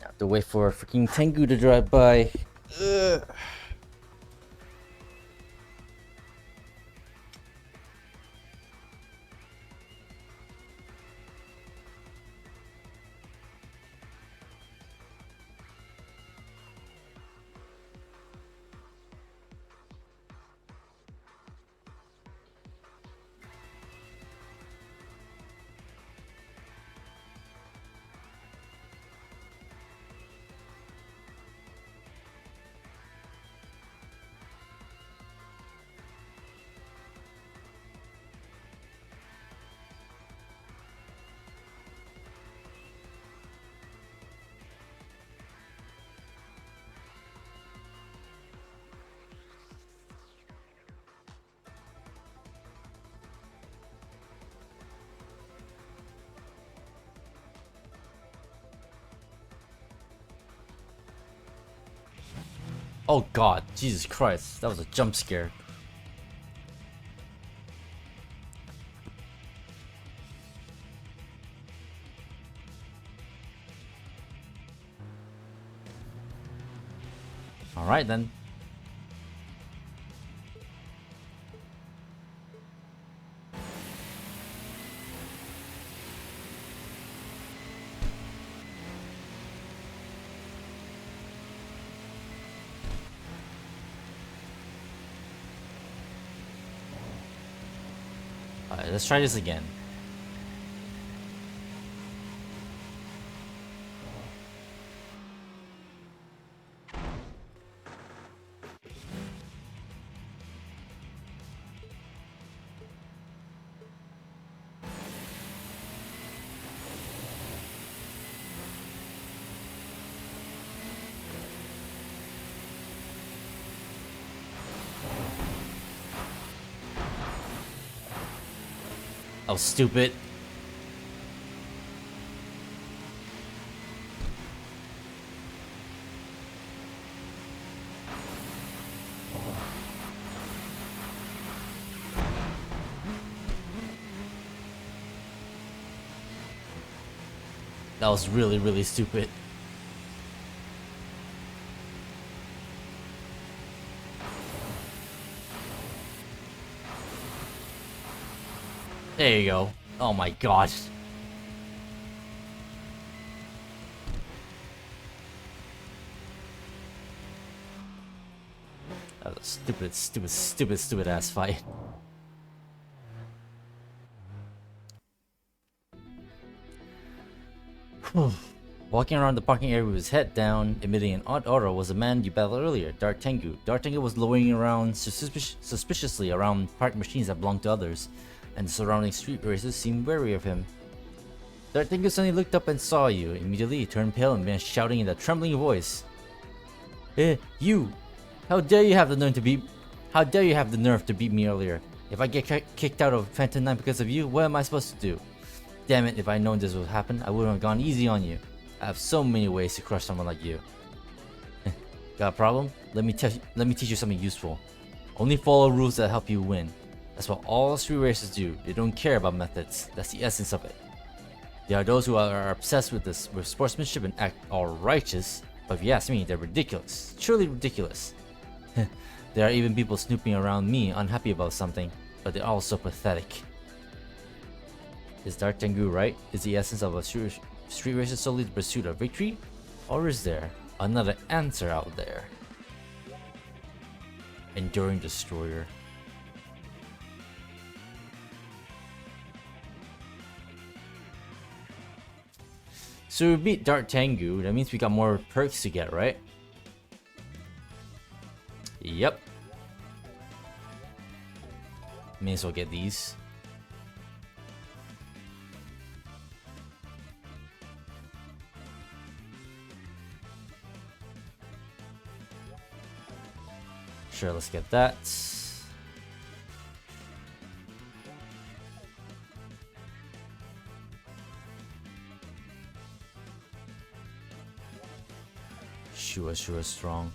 Have to wait for a freaking Tengu to drive by. Ugh. Oh god, Jesus Christ, that was a jump scare. Alright then. Alright, let's try this again. Oh, stupid. That was really, really stupid. There you go. Oh my gosh. That was a stupid, stupid, stupid, stupid ass fight. Walking around the parking area with his head down, emitting an odd odor, was the man you battled earlier, Dart Tengu. Dart Tengu was lowering around suspiciously around parked machines that belonged to others, and the surrounding street racers seemed wary of him. Dart Tengu suddenly looked up and saw you. Immediately, he turned pale and began shouting in a trembling voice. You! How dare you have the nerve to beat... How dare you have the nerve to beat me earlier? If I get kicked out of Phantom 9 because of you, what am I supposed to do? Damn it, if I'd known this would happen, I wouldn't have gone easy on you. I have so many ways to crush someone like you. Got a problem? Let me teach you something useful. Only follow rules that help you win. That's what all street racers do. They don't care about methods. That's the essence of it. There are those who are obsessed with sportsmanship and act all righteous, but if you ask me, they're ridiculous. Truly ridiculous. There are even people snooping around me, unhappy about something, but they're all so pathetic. Is Dart Tengu right? Is the essence of a street racer solely the pursuit of victory? Or is there another answer out there? Enduring Destroyer. So we beat Dart Tengu, that means we got more perks to get, right? Yep. May as well get these. Sure, let's get that. Sure, strong.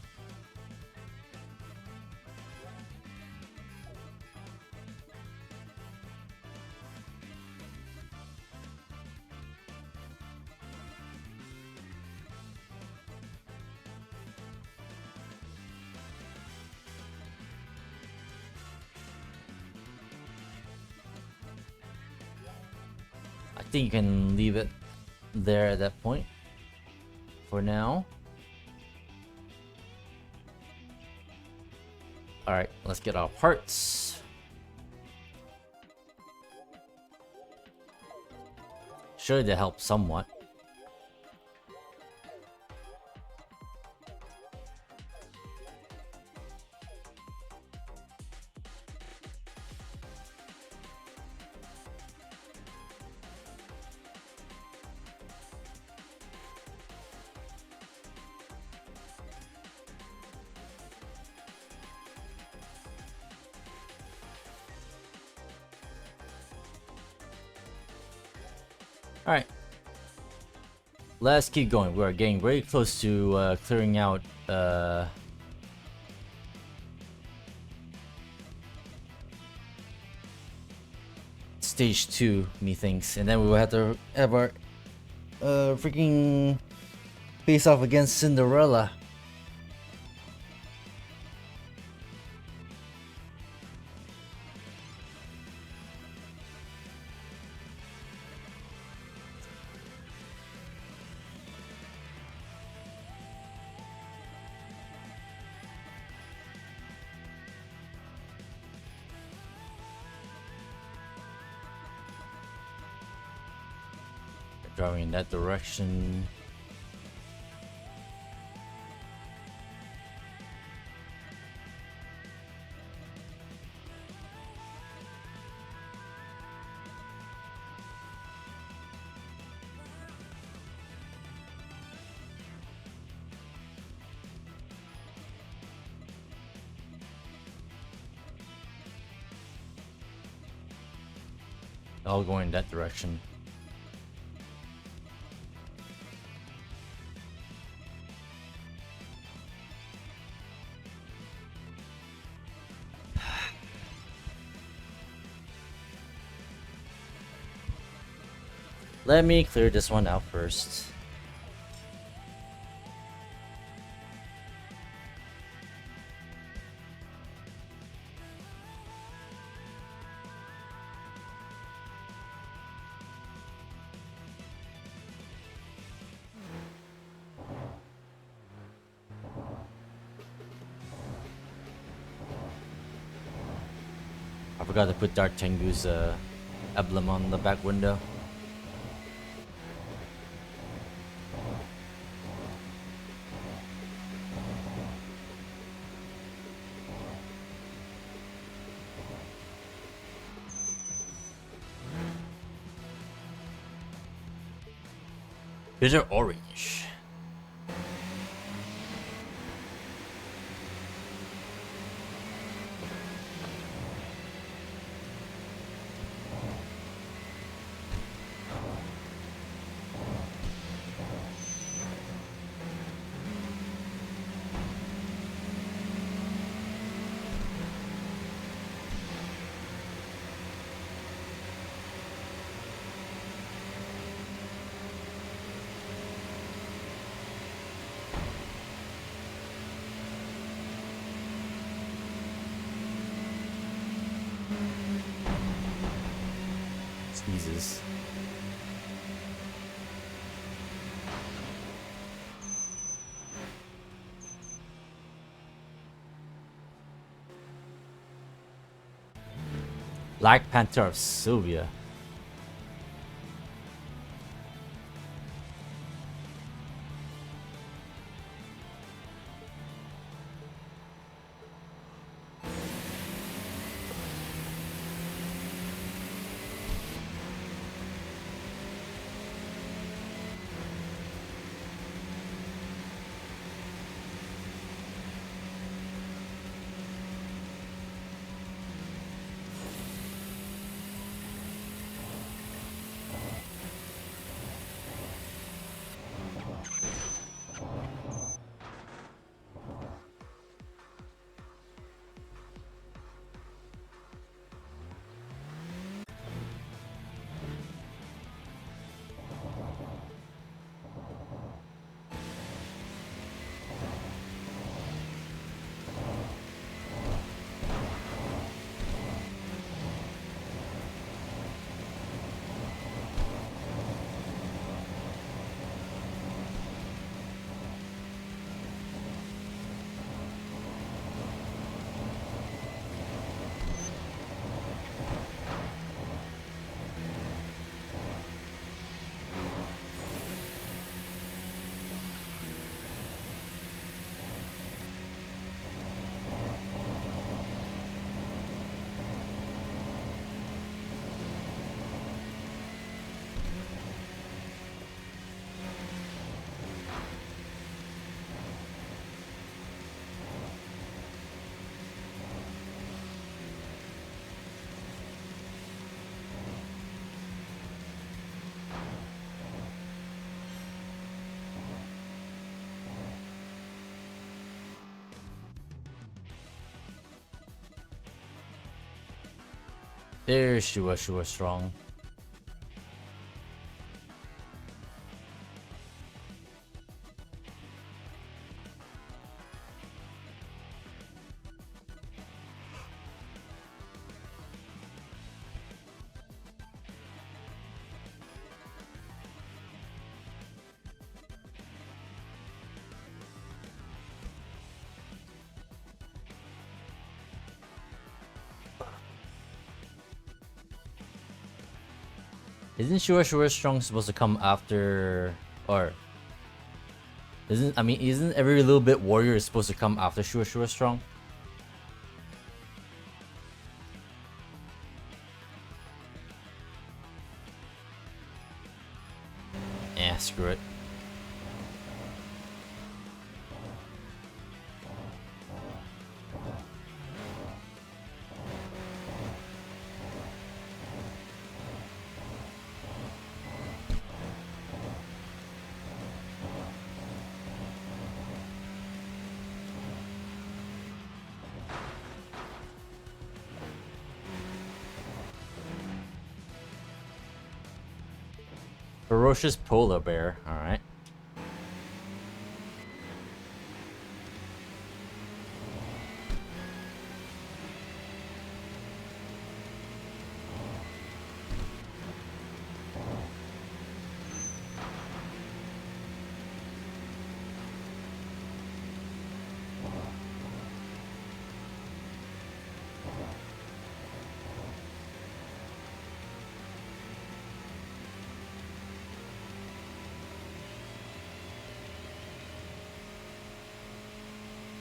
I think you can leave it there at that point for now. Alright, let's get our parts. Sure, they help somewhat. Alright. Let's keep going. We are getting very close to clearing out stage 2, methinks, and then we will have to have our freaking face off against Cinderella. Driving in that direction. All going in that direction. Let me clear this one out first. I forgot to put Dark Tengu's emblem on the back window. Bitter orange. Jesus. Black Panther of Sylvia. There's Shua Strong. Isn't Shua Strong supposed to come after, or isn't every little bit warrior is supposed to come after Shua Strong? Eh, screw it. Ferocious polar bear. All right.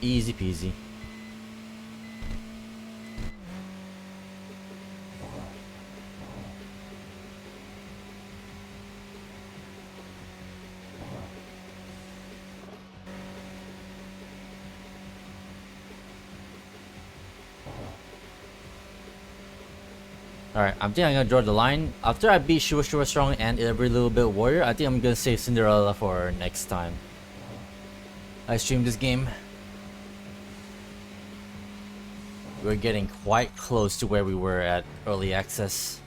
Easy peasy. Alright, I think I'm gonna draw the line. After I beat Shua Strong and every little bit warrior, I think I'm gonna save Cinderella for next time I stream this game. We're getting quite close to where we were at early access.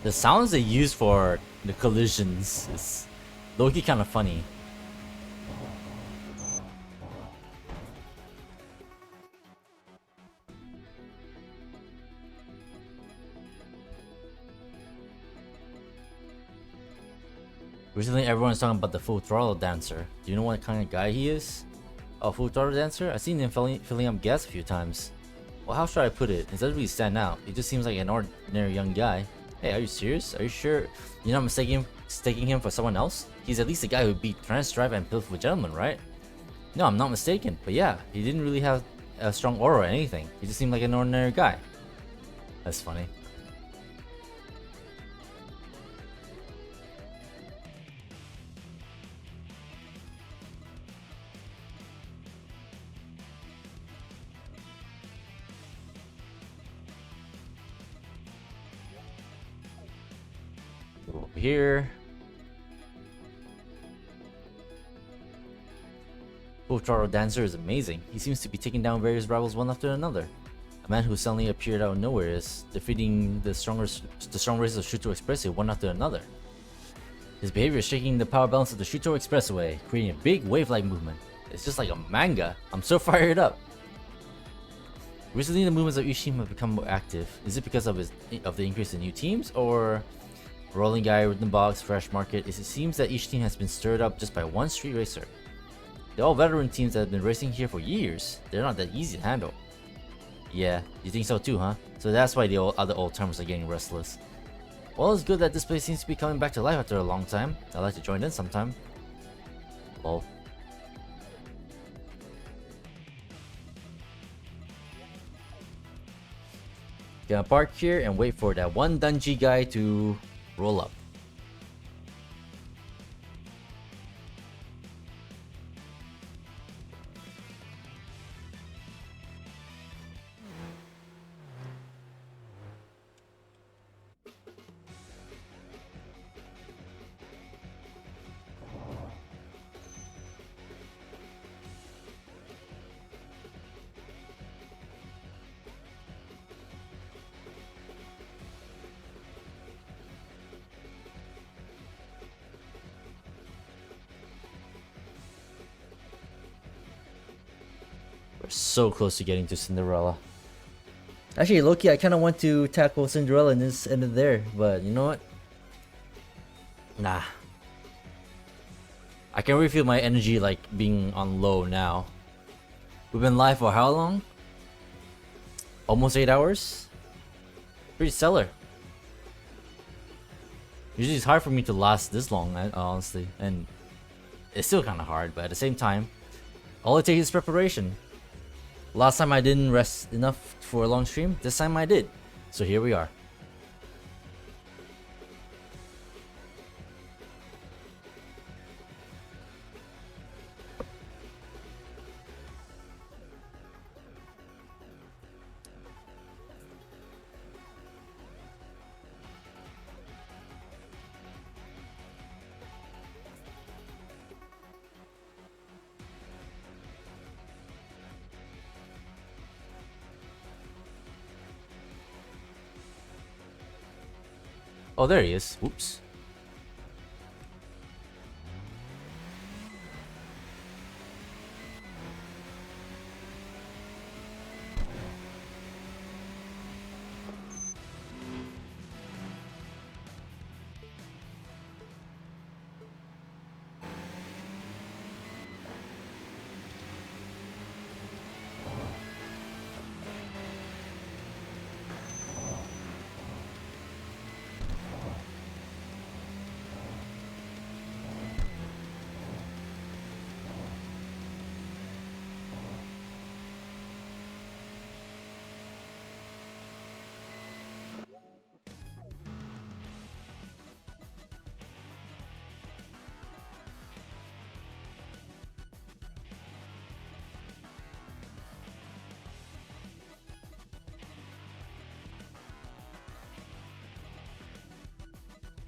The sounds they use for the collisions is low-key kind of funny. Recently, everyone's talking about the Full Throttle Dancer. Do you know what kind of guy he is? Oh, Full Throttle Dancer? I've seen him filling up gas a few times. Well, how should I put it? It doesn't really stand out. He just seems like an ordinary young guy. Hey, are you serious? Are you sure you're not mistaking him for someone else? He's at least the guy who beat Trans Drive and Pill for Gentleman, right? No, I'm not mistaken. But yeah, he didn't really have a strong aura or anything. He just seemed like an ordinary guy. That's funny. Go over here. Full Throttle Dancer is amazing. He seems to be taking down various rivals one after another. A man who suddenly appeared out of nowhere is defeating the strong races of Shuto Expressway one after another. His behavior is shaking the power balance of the Shuto Expressway, creating a big wave-like movement. It's just like a manga. I'm so fired up. Recently, the movements of each team have become more active. Is it because of the increase in new teams, or Rolling Guy, Rhythm Box, Fresh Market? It seems that each team has been stirred up just by one street racer. They're all veteran teams that have been racing here for years. They're not that easy to handle. Yeah, you think so too, huh? So that's why the other old-timers are getting restless. Well, it's good that this place seems to be coming back to life after a long time. I'd like to join in sometime. Lol. Gonna park here and wait for that one Dungy guy to roll up. We're so close to getting to Cinderella. Actually, Loki, I kind of want to tackle Cinderella and this end of there, but you know what? Nah. I can really feel my energy like being on low now. We've been live for how long? Almost 8 hours? Pretty stellar. Usually it's hard for me to last this long, honestly. And it's still kind of hard, but at the same time, all it takes is preparation. Last time I didn't rest enough for a long stream, this time I did. So here we are. Oh, there he is. Whoops.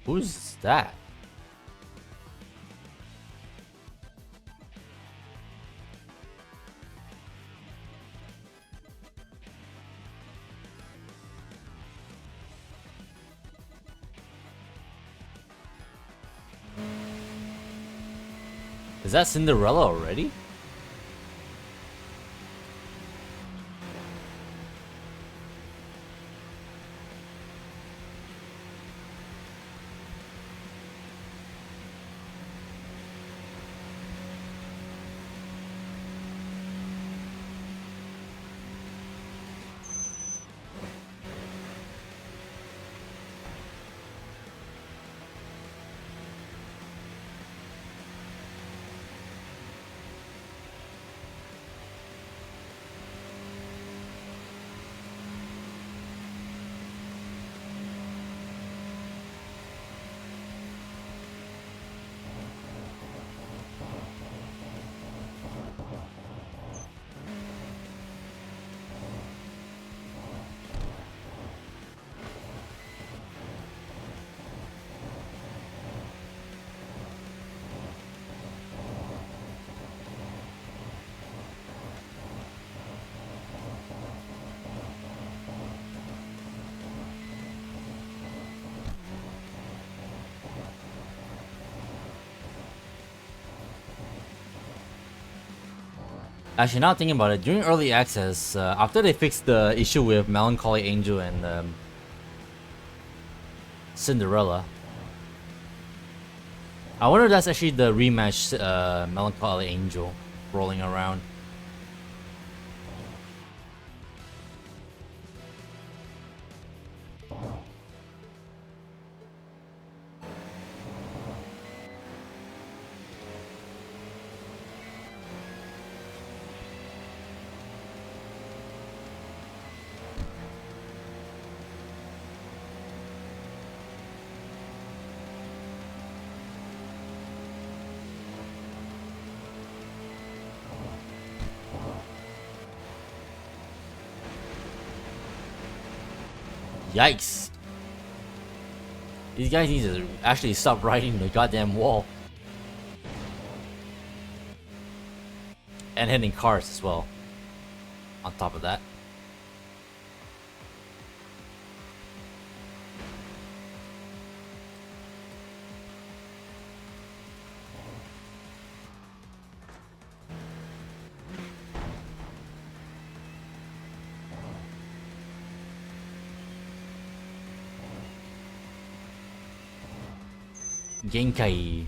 Who's that? Is that Cinderella already? Actually, now thinking about it, during early access, after they fixed the issue with Melancholy Angel and Cinderella, I wonder if that's actually the rematch Melancholy Angel rolling around. Yikes. These guys need to actually stop riding the goddamn wall. And hitting cars as well. On top of that. Genkai.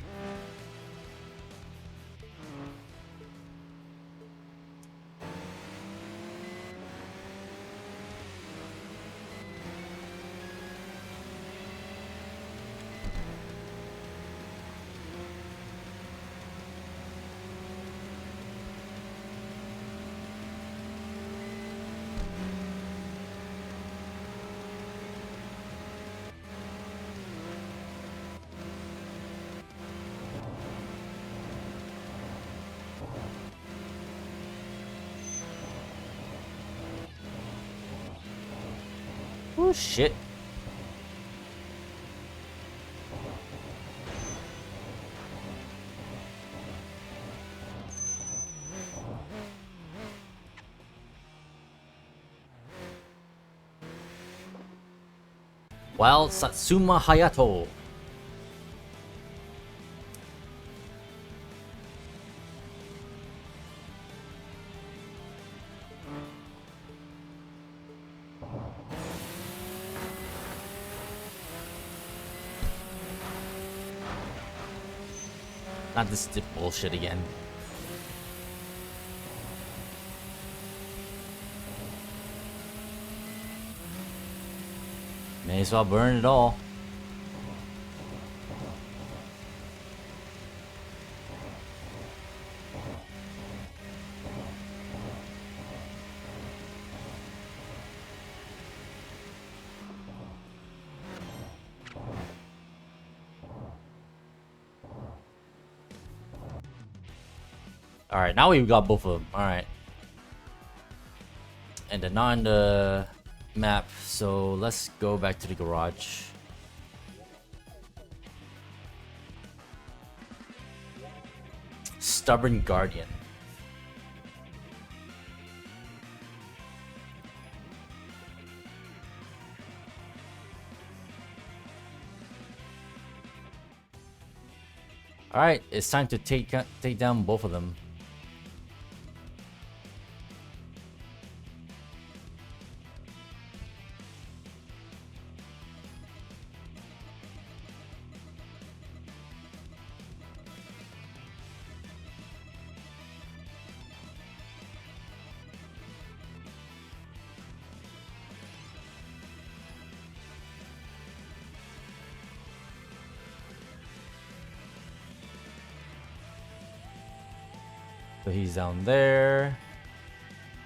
Oh shit. Wild Satsuma Hayato. Not this bullshit again. May as well burn it all. Alright, now we've got both of them. Alright. And they're not on the map, so let's go back to the garage. Stubborn Guardian. Alright, it's time to take down both of them. So he's down there.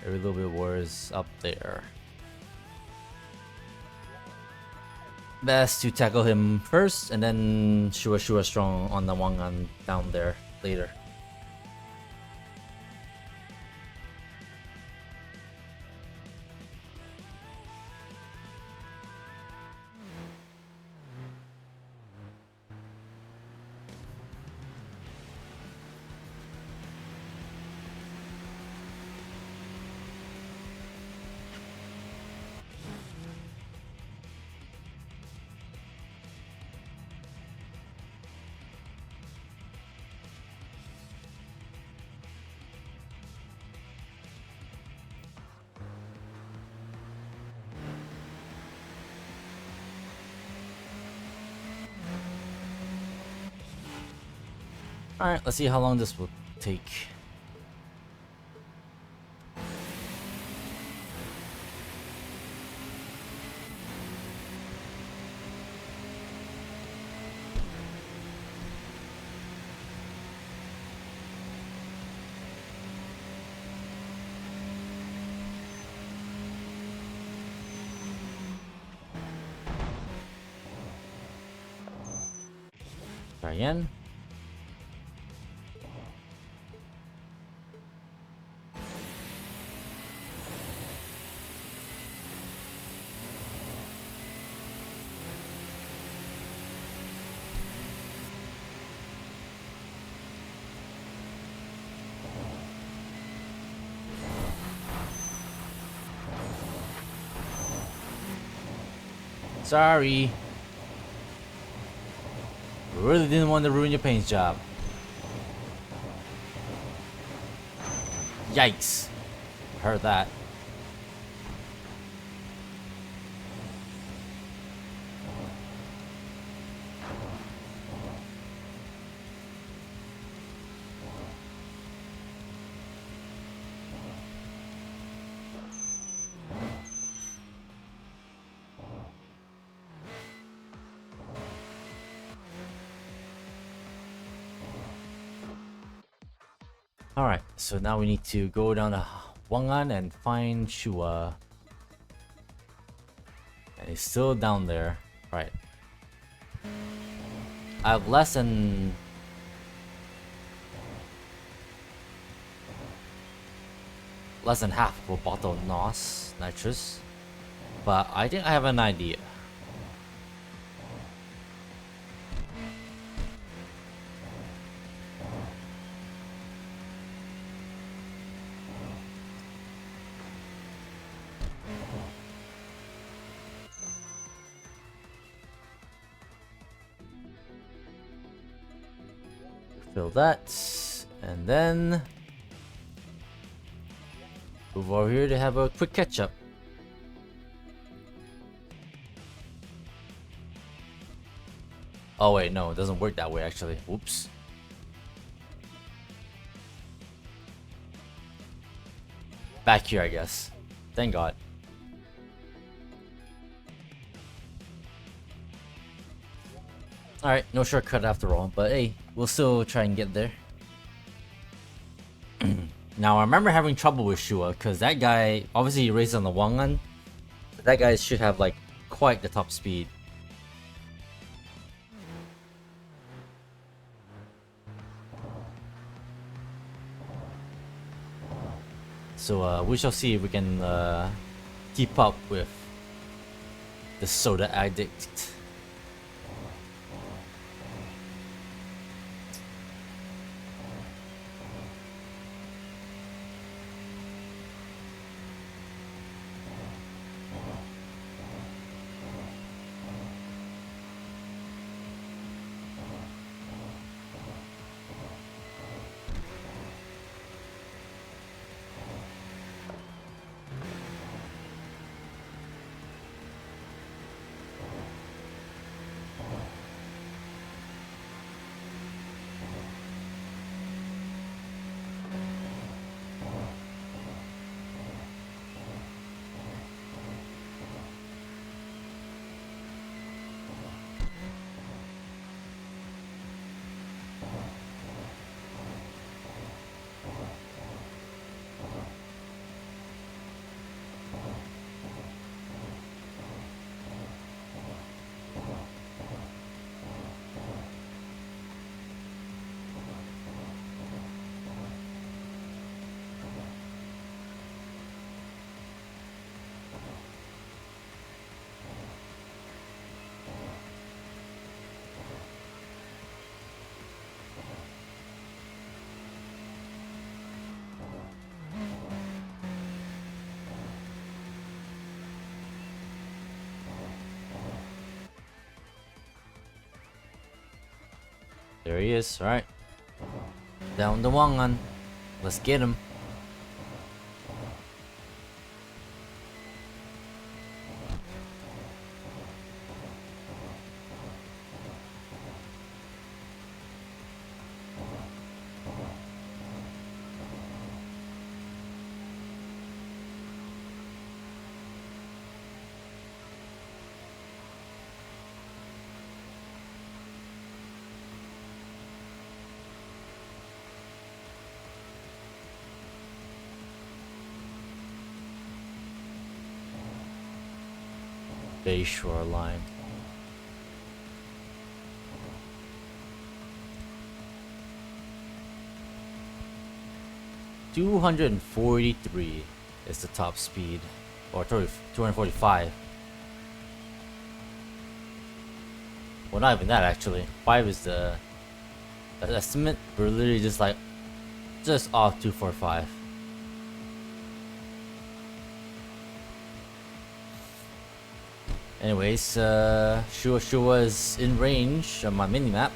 Every little bit of war is up there. Best to tackle him first, and then Shua Strong on the Wangan down there later. Alright, let's see how long this will take. Try again. Sorry. Really didn't want to ruin your paint job. Yikes. Heard that. Alright, so now we need to go down to Wangan and find Shua. And he's still down there. Right. I have less than half of a bottle of NOS nitrous. But I think I have an idea. Fill that, and then move over here to have a quick catch up. Oh wait, no, it doesn't work that way actually. Whoops. Back here, I guess. Thank God. Alright, no shortcut after all, but hey, we'll still try and get there. Now, I remember having trouble with Shua, because that guy, obviously he races on the Wangan, but that guy should have like quite the top speed. So we shall see if we can keep up with the soda addict. There he is, alright. Down the Wangan. Let's get him. Bay shoreline. $243 is the top speed, or 245. Well, not even that actually. 5 is the estimate. We're literally just off 245. Anyways, Shua is in range on my mini map.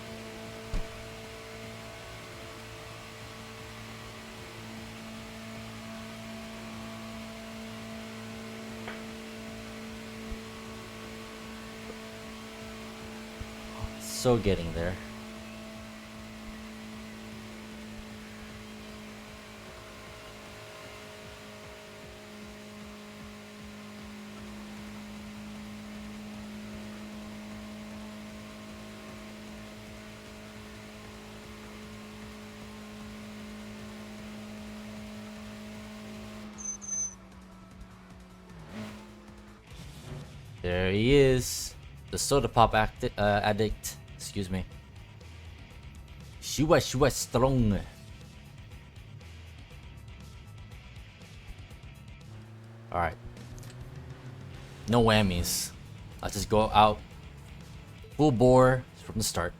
So getting there. There he is, the soda pop addict. Excuse me. Shua strong. All right. No whammies. I'll just go out full bore from the start.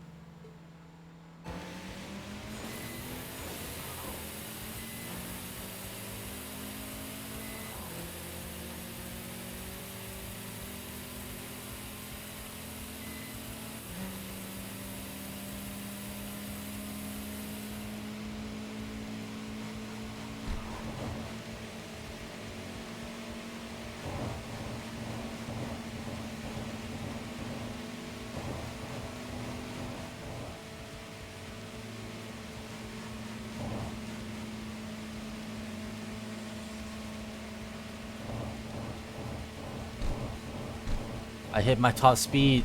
I hit my top speed.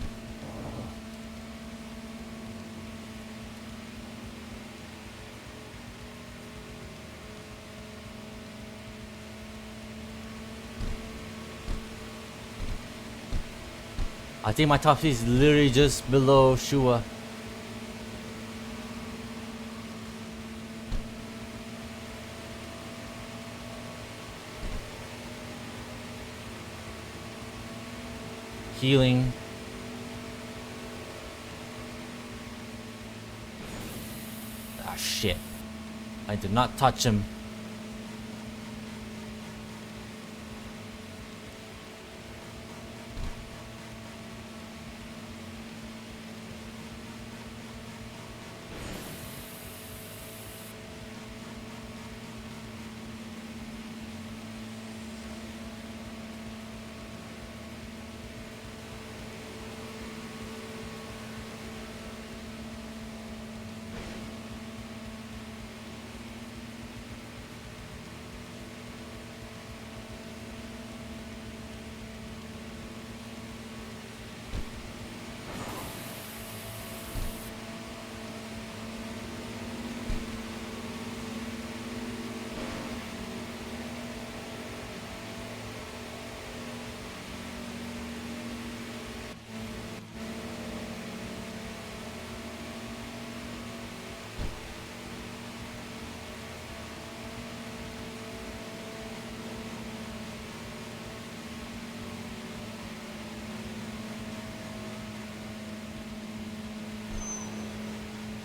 I think my top speed is literally just below Shua. Healing. Ah, shit. I did not touch him.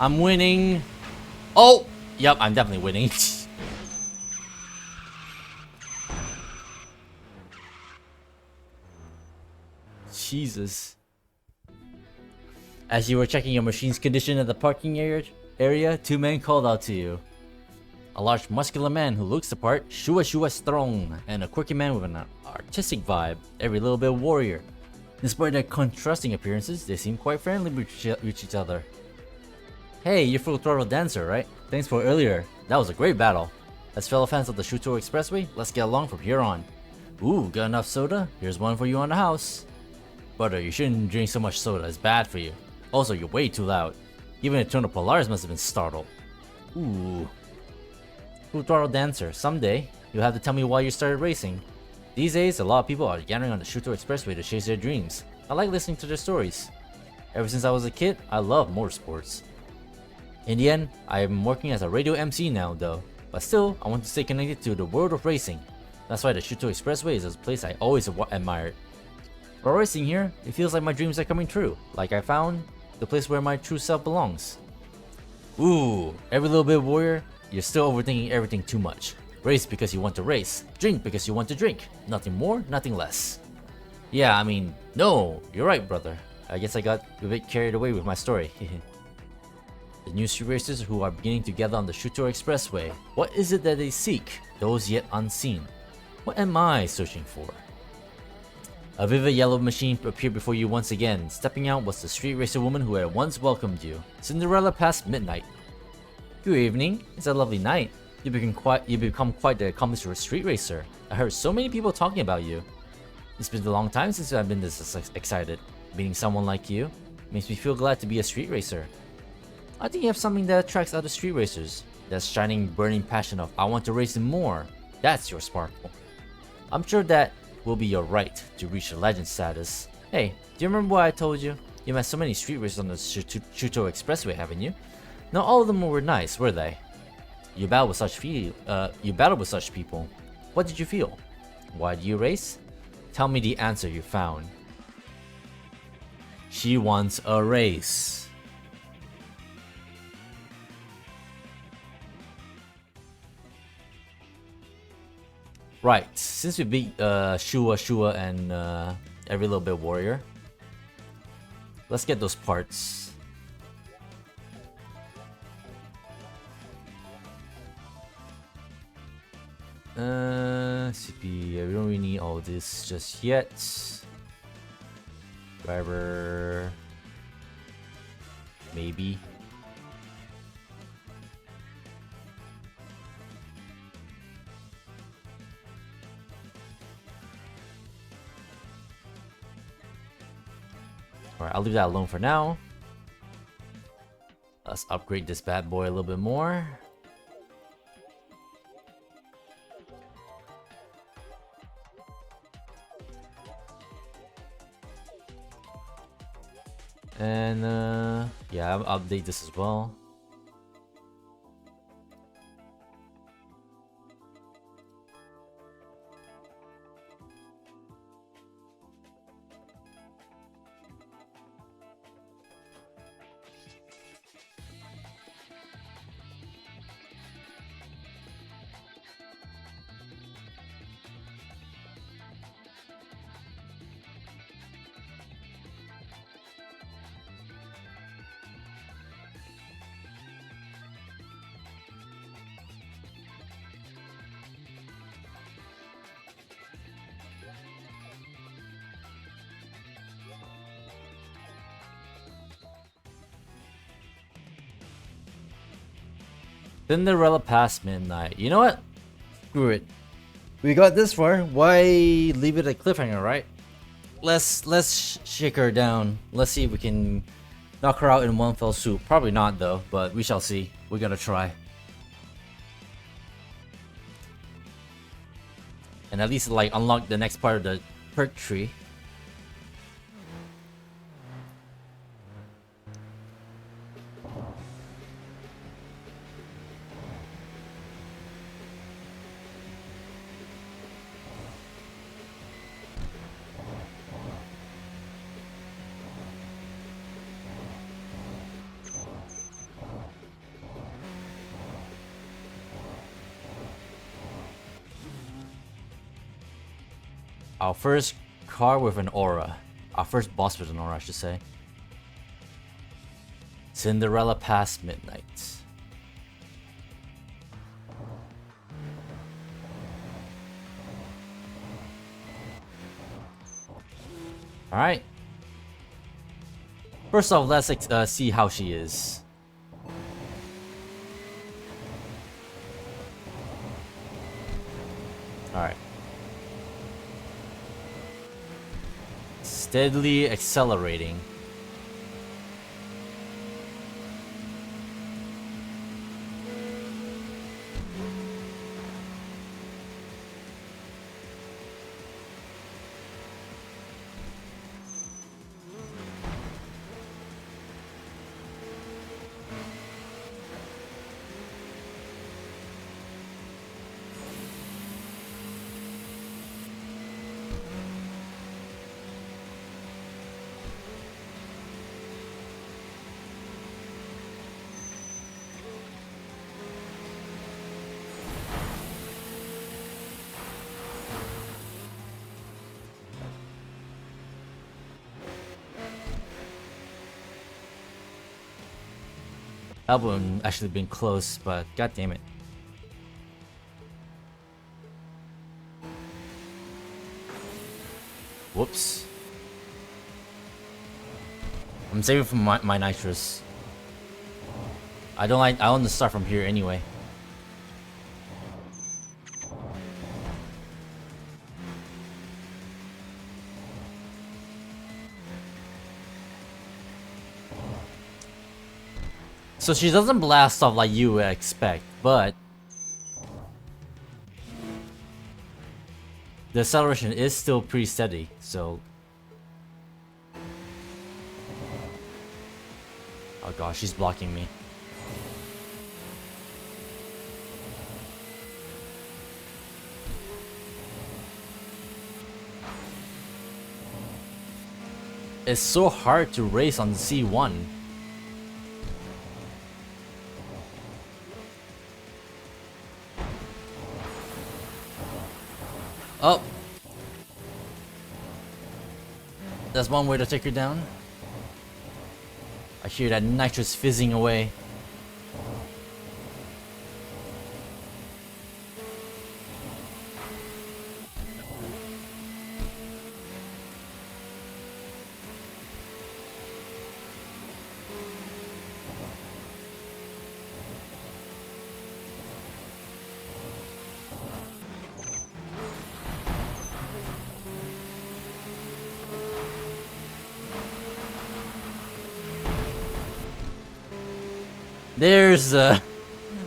I'm winning. Oh, yep, I'm definitely winning. Jesus. As you were checking your machine's condition at the parking area, two men called out to you. A large muscular man who looks the part, Shua strong, and a quirky man with an artistic vibe, every little bit warrior. Despite their contrasting appearances, they seem quite friendly with each other. Hey, you're Full Throttle Dancer, right? Thanks for earlier. That was a great battle. As fellow fans of the Shuto Expressway, let's get along from here on. Ooh, got enough soda? Here's one for you on the house. Brother, you shouldn't drink so much soda, it's bad for you. Also, you're way too loud. Even Eternal Polaris must have been startled. Ooh. Full Throttle Dancer, someday, you'll have to tell me why you started racing. These days, a lot of people are gathering on the Shuto Expressway to chase their dreams. I like listening to their stories. Ever since I was a kid, I love motorsports. In the end, I am working as a radio MC now though, but still, I want to stay connected to the world of racing. That's why the Shuto Expressway is a place I always admired. While racing here, it feels like my dreams are coming true, like I found the place where my true self belongs. Ooh, every little bit warrior, you're still overthinking everything too much. Race because you want to race, drink because you want to drink, nothing more, nothing less. Yeah, I mean, no, you're right, brother. I guess I got a bit carried away with my story. The new street racers who are beginning to gather on the Shuto Expressway. What is it that they seek? Those yet unseen. What am I searching for? A vivid yellow machine appeared before you once again. Stepping out was the street racer woman who had once welcomed you. Cinderella past midnight. Good evening. It's a lovely night. You've become quite the accomplished street racer. I heard so many people talking about you. It's been a long time since I've been this excited. Meeting someone like you makes me feel glad to be a street racer. I think you have something that attracts other street racers. That shining, burning passion of I want to race more. That's your sparkle. I'm sure that will be your right to reach the legend status. Hey, do you remember what I told you? You met so many street racers on the Shuto Expressway, haven't you? Not all of them were nice, were they? You battled with such people. What did you feel? Why do you race? Tell me the answer you found. She wants a race. Right, since we beat Shua and every little bit warrior, let's get those parts. CP, we don't really need all this just yet. Driver, maybe. Alright, I'll leave that alone for now. Let's upgrade this bad boy a little bit more. And yeah, I'll update this as well. Cinderella past midnight. You know what? Screw it. We got this far. Why leave it a cliffhanger, right? Let's shake her down. Let's see if we can knock her out in one fell swoop. Probably not though, but we shall see. We gotta try. And at least like unlock the next part of the perk tree. Our first car with an aura. Our first boss with an aura, I should say. Cinderella past midnight. Alright. First off, let's see how she is. Alright. Steadily accelerating. That would have actually been close, but god damn it. Whoops. I'm saving for my nitrous. I want to start from here anyway. So she doesn't blast off like you would expect, but the acceleration is still pretty steady, so... Oh gosh, she's blocking me. It's so hard to race on C1. Oh! That's one way to take her down. I hear that nitrous fizzing away.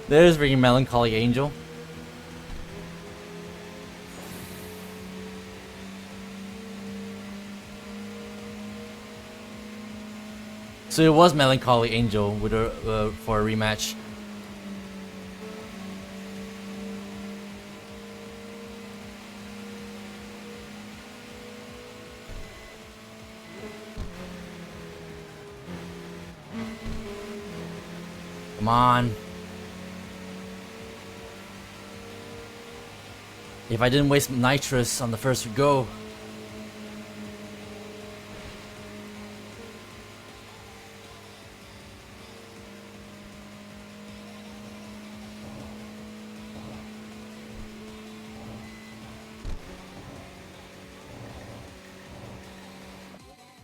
There's freaking Melancholy Angel. So it was Melancholy Angel with a for a rematch. Come on. If I didn't waste nitrous on the first go.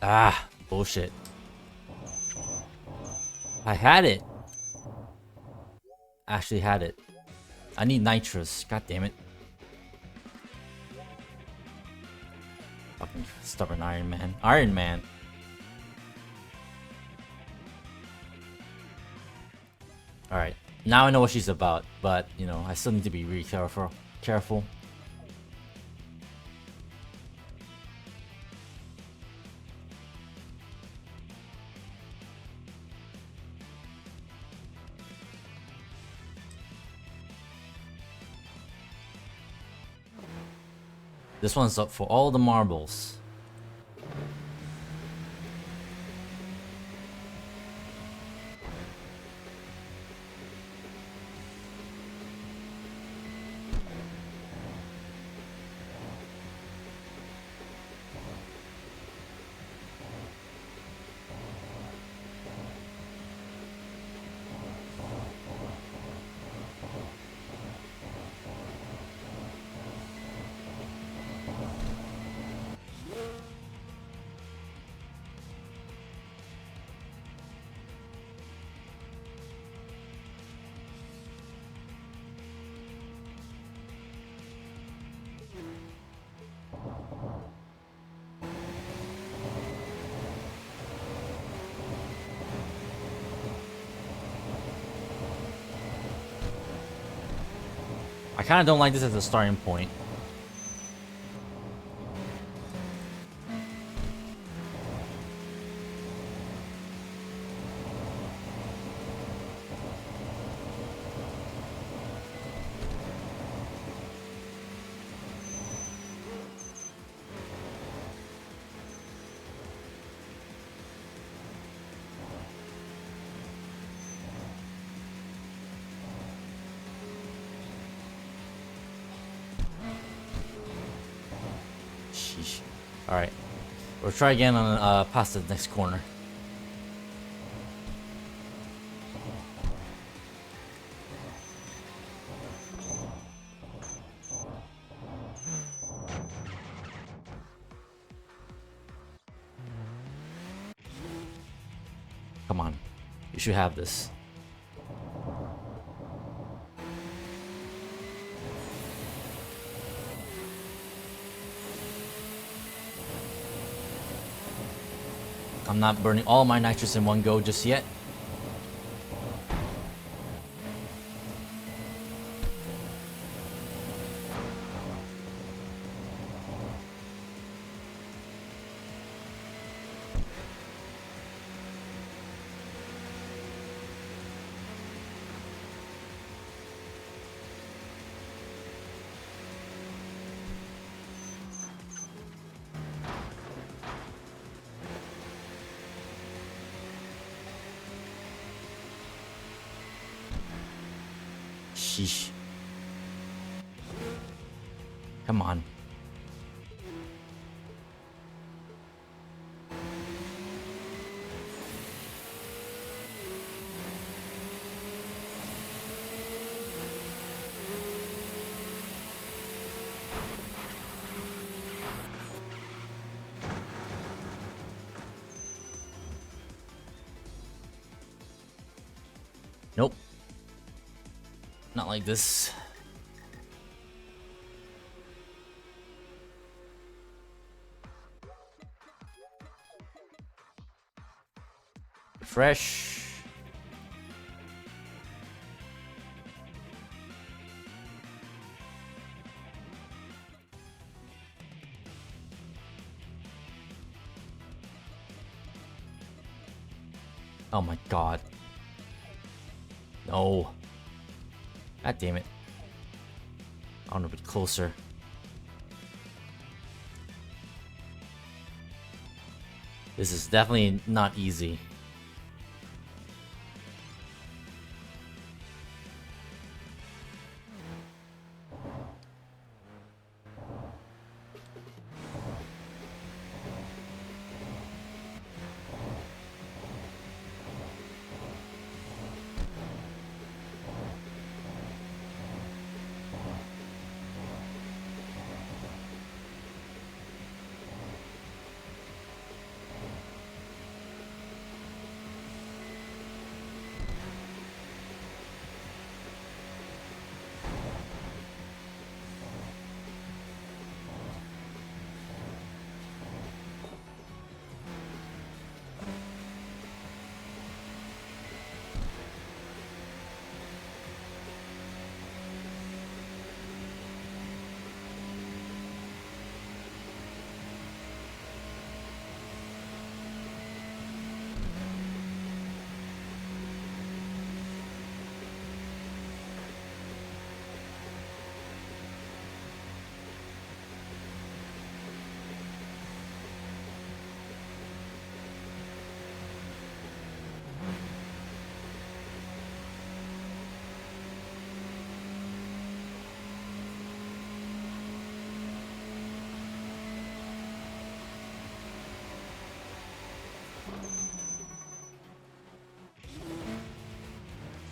Ah, bullshit. I had it. Actually had it. I need nitrous. God damn it. Fucking stubborn Iron Man. Iron Man. Alright. Now I know what she's about, but you know, I still need to be really careful. This one's up for all the marbles. I kind of don't like this as a starting point. Alright. We'll try again on past the next corner. Come on. You should have this. I'm not burning all my nitrous in one go just yet. Sheesh. Come on. Nope. Not like this. Fresh. Oh my god. No. God damn it. I want a bit closer. This is definitely not easy.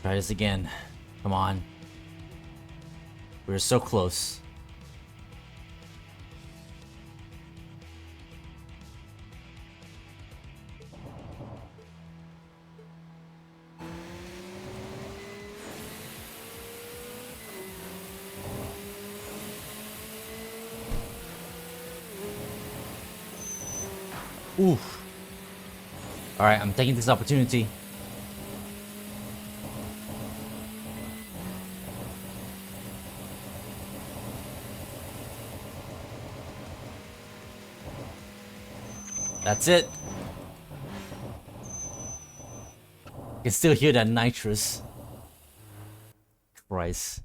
Try this again. Come on. We're so close. Oof. Alright, I'm taking this opportunity. That's it. You can still hear that nitrous. Christ.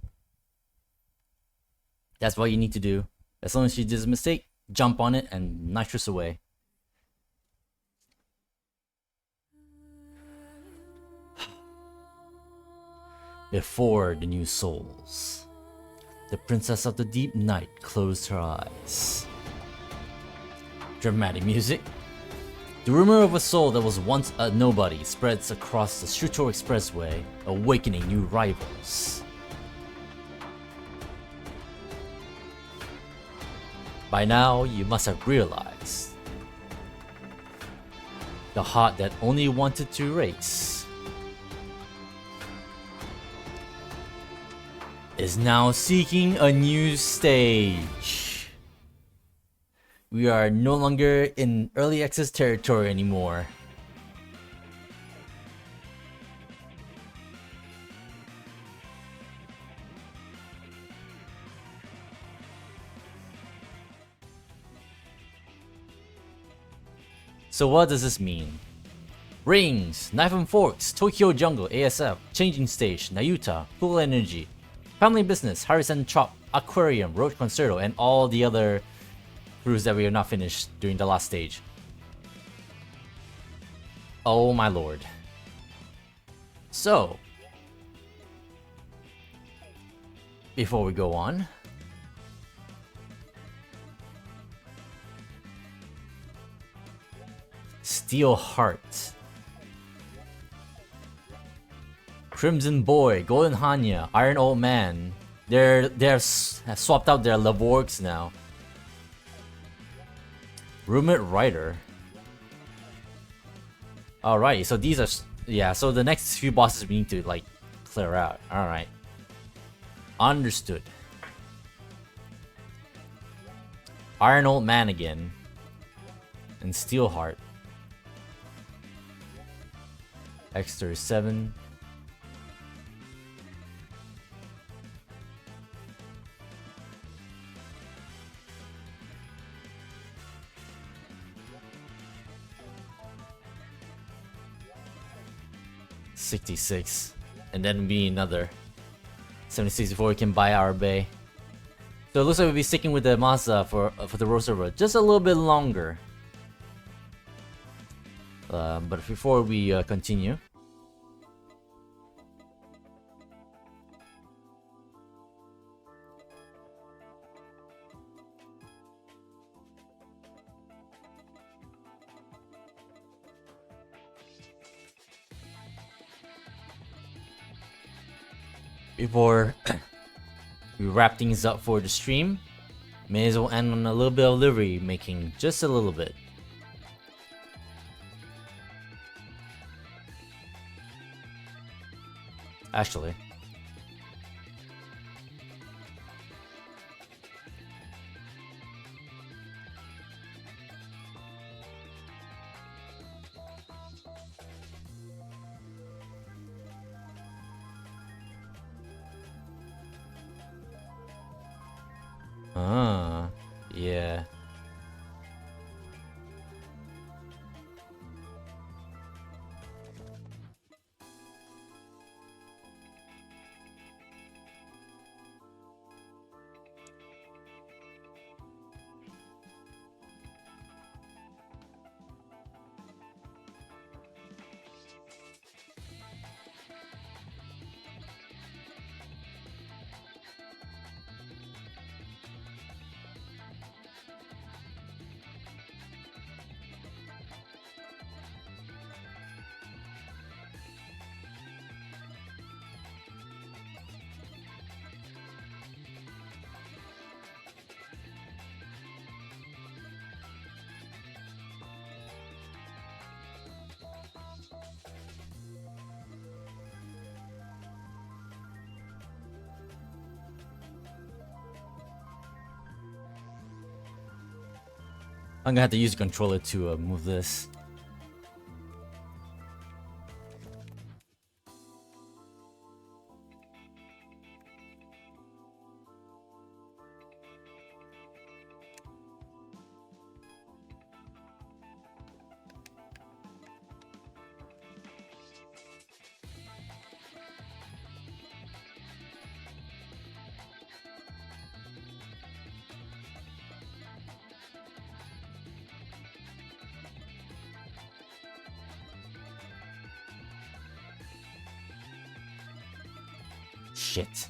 That's what you need to do. As long as you did a mistake, jump on it and nitrous away. Before the new souls, the princess of the deep night closed her eyes. Dramatic music. The rumor of a soul that was once a nobody spreads across the Shuto Expressway, awakening new rivals. By now, you must have realized The heart that only wanted to race is now seeking a new stage. We are no longer in early access territory anymore. So what does this mean? Rings, Knife and Forks, Tokyo Jungle, ASF, Changing Stage, Nayuta, Full Energy, Family Business, Harrison Chop, Aquarium, Roach Concerto, and all the other crews that we have not finished during the last stage. Oh my lord. So, before we go on, Steel Heart, Crimson Boy, Golden Hanya, Iron Old Man. They're swapped out their Lavorgs now. Rumored Rider. Alright, so these are so the next few bosses we need to like clear out. Alright. Understood. Iron Old Man again. And Steelheart. X37. $66. And then be another 76 before we can buy our bay. So it looks like we'll be sticking with the Mazda for the road server just a little bit longer. But before we continue, before we wrap things up for the stream, may as well end on a little bit of livery making, just a little bit. Actually, yeah. I'm gonna have to use a controller to move this. Shit.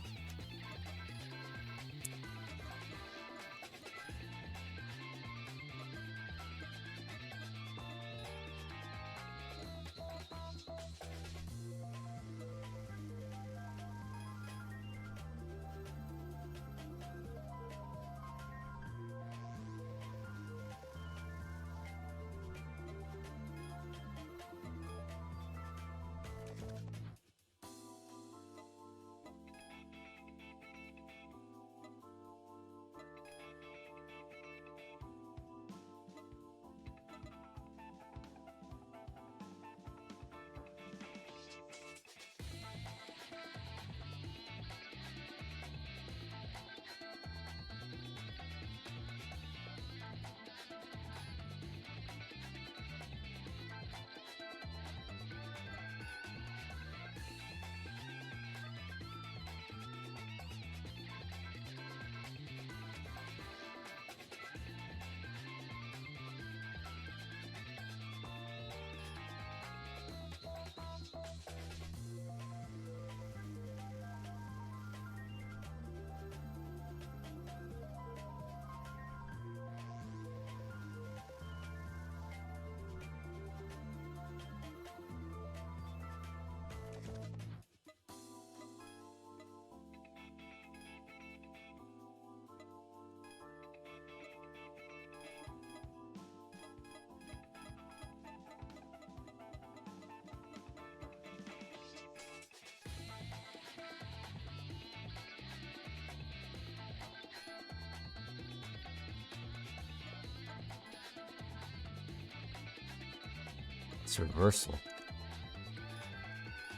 It's reversal.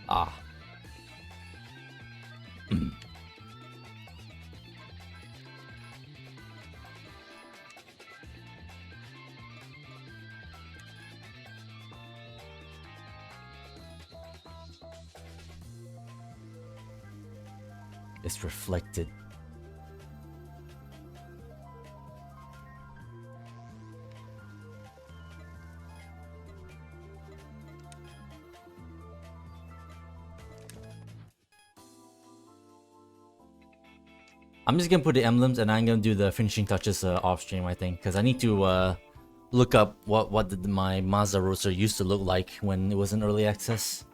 Ah. It's reflected. I'm just gonna put the emblems and I'm gonna do the finishing touches off stream, I think, because I need to look up what did my Mazda Roadster used to look like when it was in early access.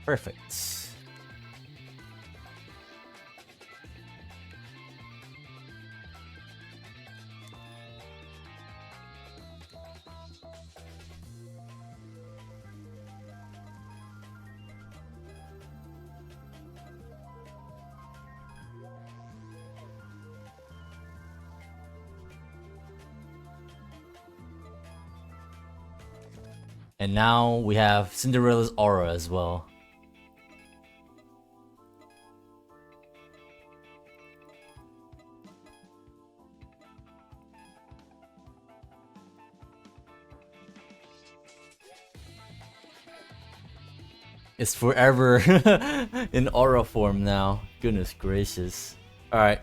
Perfect. And now we have Cinderella's aura as well. It's forever in aura form now. Goodness gracious. Alright.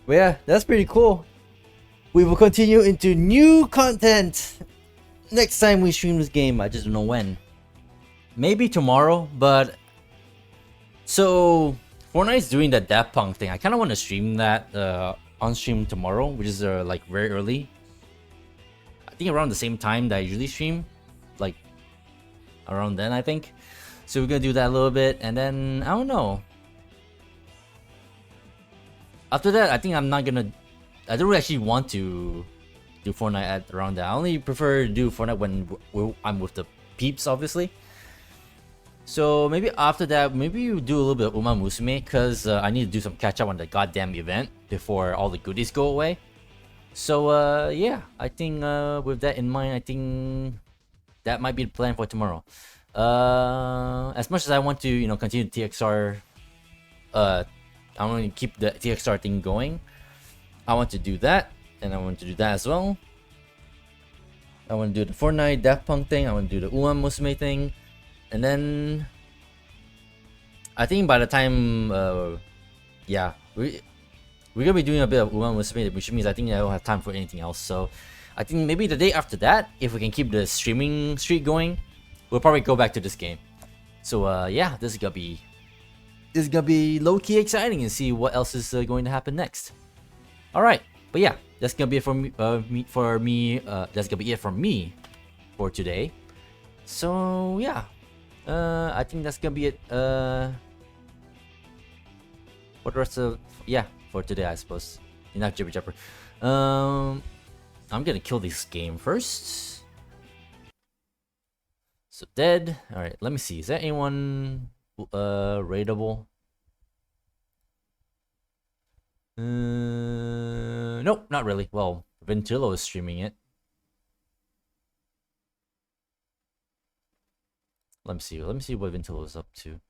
Well, yeah, that's pretty cool. We will continue into new content next time we stream this game. I just don't know when. Maybe tomorrow, but... So, Fortnite's doing that Daft Punk thing. I kind of want to stream that on stream tomorrow, which is like very early. I think around the same time that I usually stream. Like, around then, I think. So we're gonna do that a little bit, and then, I don't know. After that, I think I'm not gonna... I don't actually want to do Fortnite at around that. I only prefer to do Fortnite when I'm with the peeps, obviously. So maybe after that, maybe you do a little bit of Uma Musume, because I need to do some catch up on the goddamn event before all the goodies go away. So yeah, I think with that in mind, I think that might be the plan for tomorrow. As much as I want to, you know, continue TXR, I want to keep the TXR thing going. I want to do that, and I want to do that as well. I want to do the Fortnite Daft Punk thing. I want to do the Uma Musume thing, and then I think by the time, yeah, we're gonna be doing a bit of Uma Musume, which means I think I don't have time for anything else. So I think maybe the day after that, if we can keep the streaming streak going, we'll probably go back to this game. So yeah, this is gonna be low-key exciting and see what else is going to happen next. All right, but yeah, that's gonna be it for me. That's gonna be it from me for today. So yeah, I think that's gonna be it. For the rest of for today, I suppose. Enough jibber jabber. I'm gonna kill this game first. So dead. All right, let me see. Is there anyone raidable? Nope, not really. Well, Ventillo is streaming it. Let me see. Let me see what Ventillo is up to.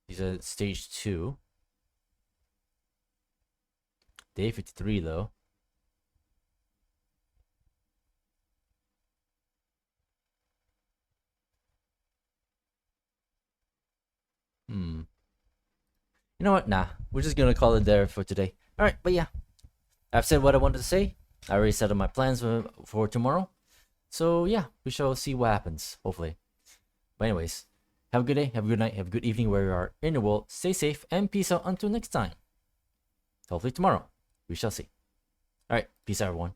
He's at stage 2. Day 53 though. You know what? Nah, we're just gonna call it there for today. All right, but yeah, I've said what I wanted to say. I already set up my plans for tomorrow. So yeah, we shall see what happens, hopefully. But anyways, have a good day, have a good night, have a good evening where you are in the world. Stay safe and peace out until next time. Hopefully tomorrow. We shall see. Alright, peace out everyone.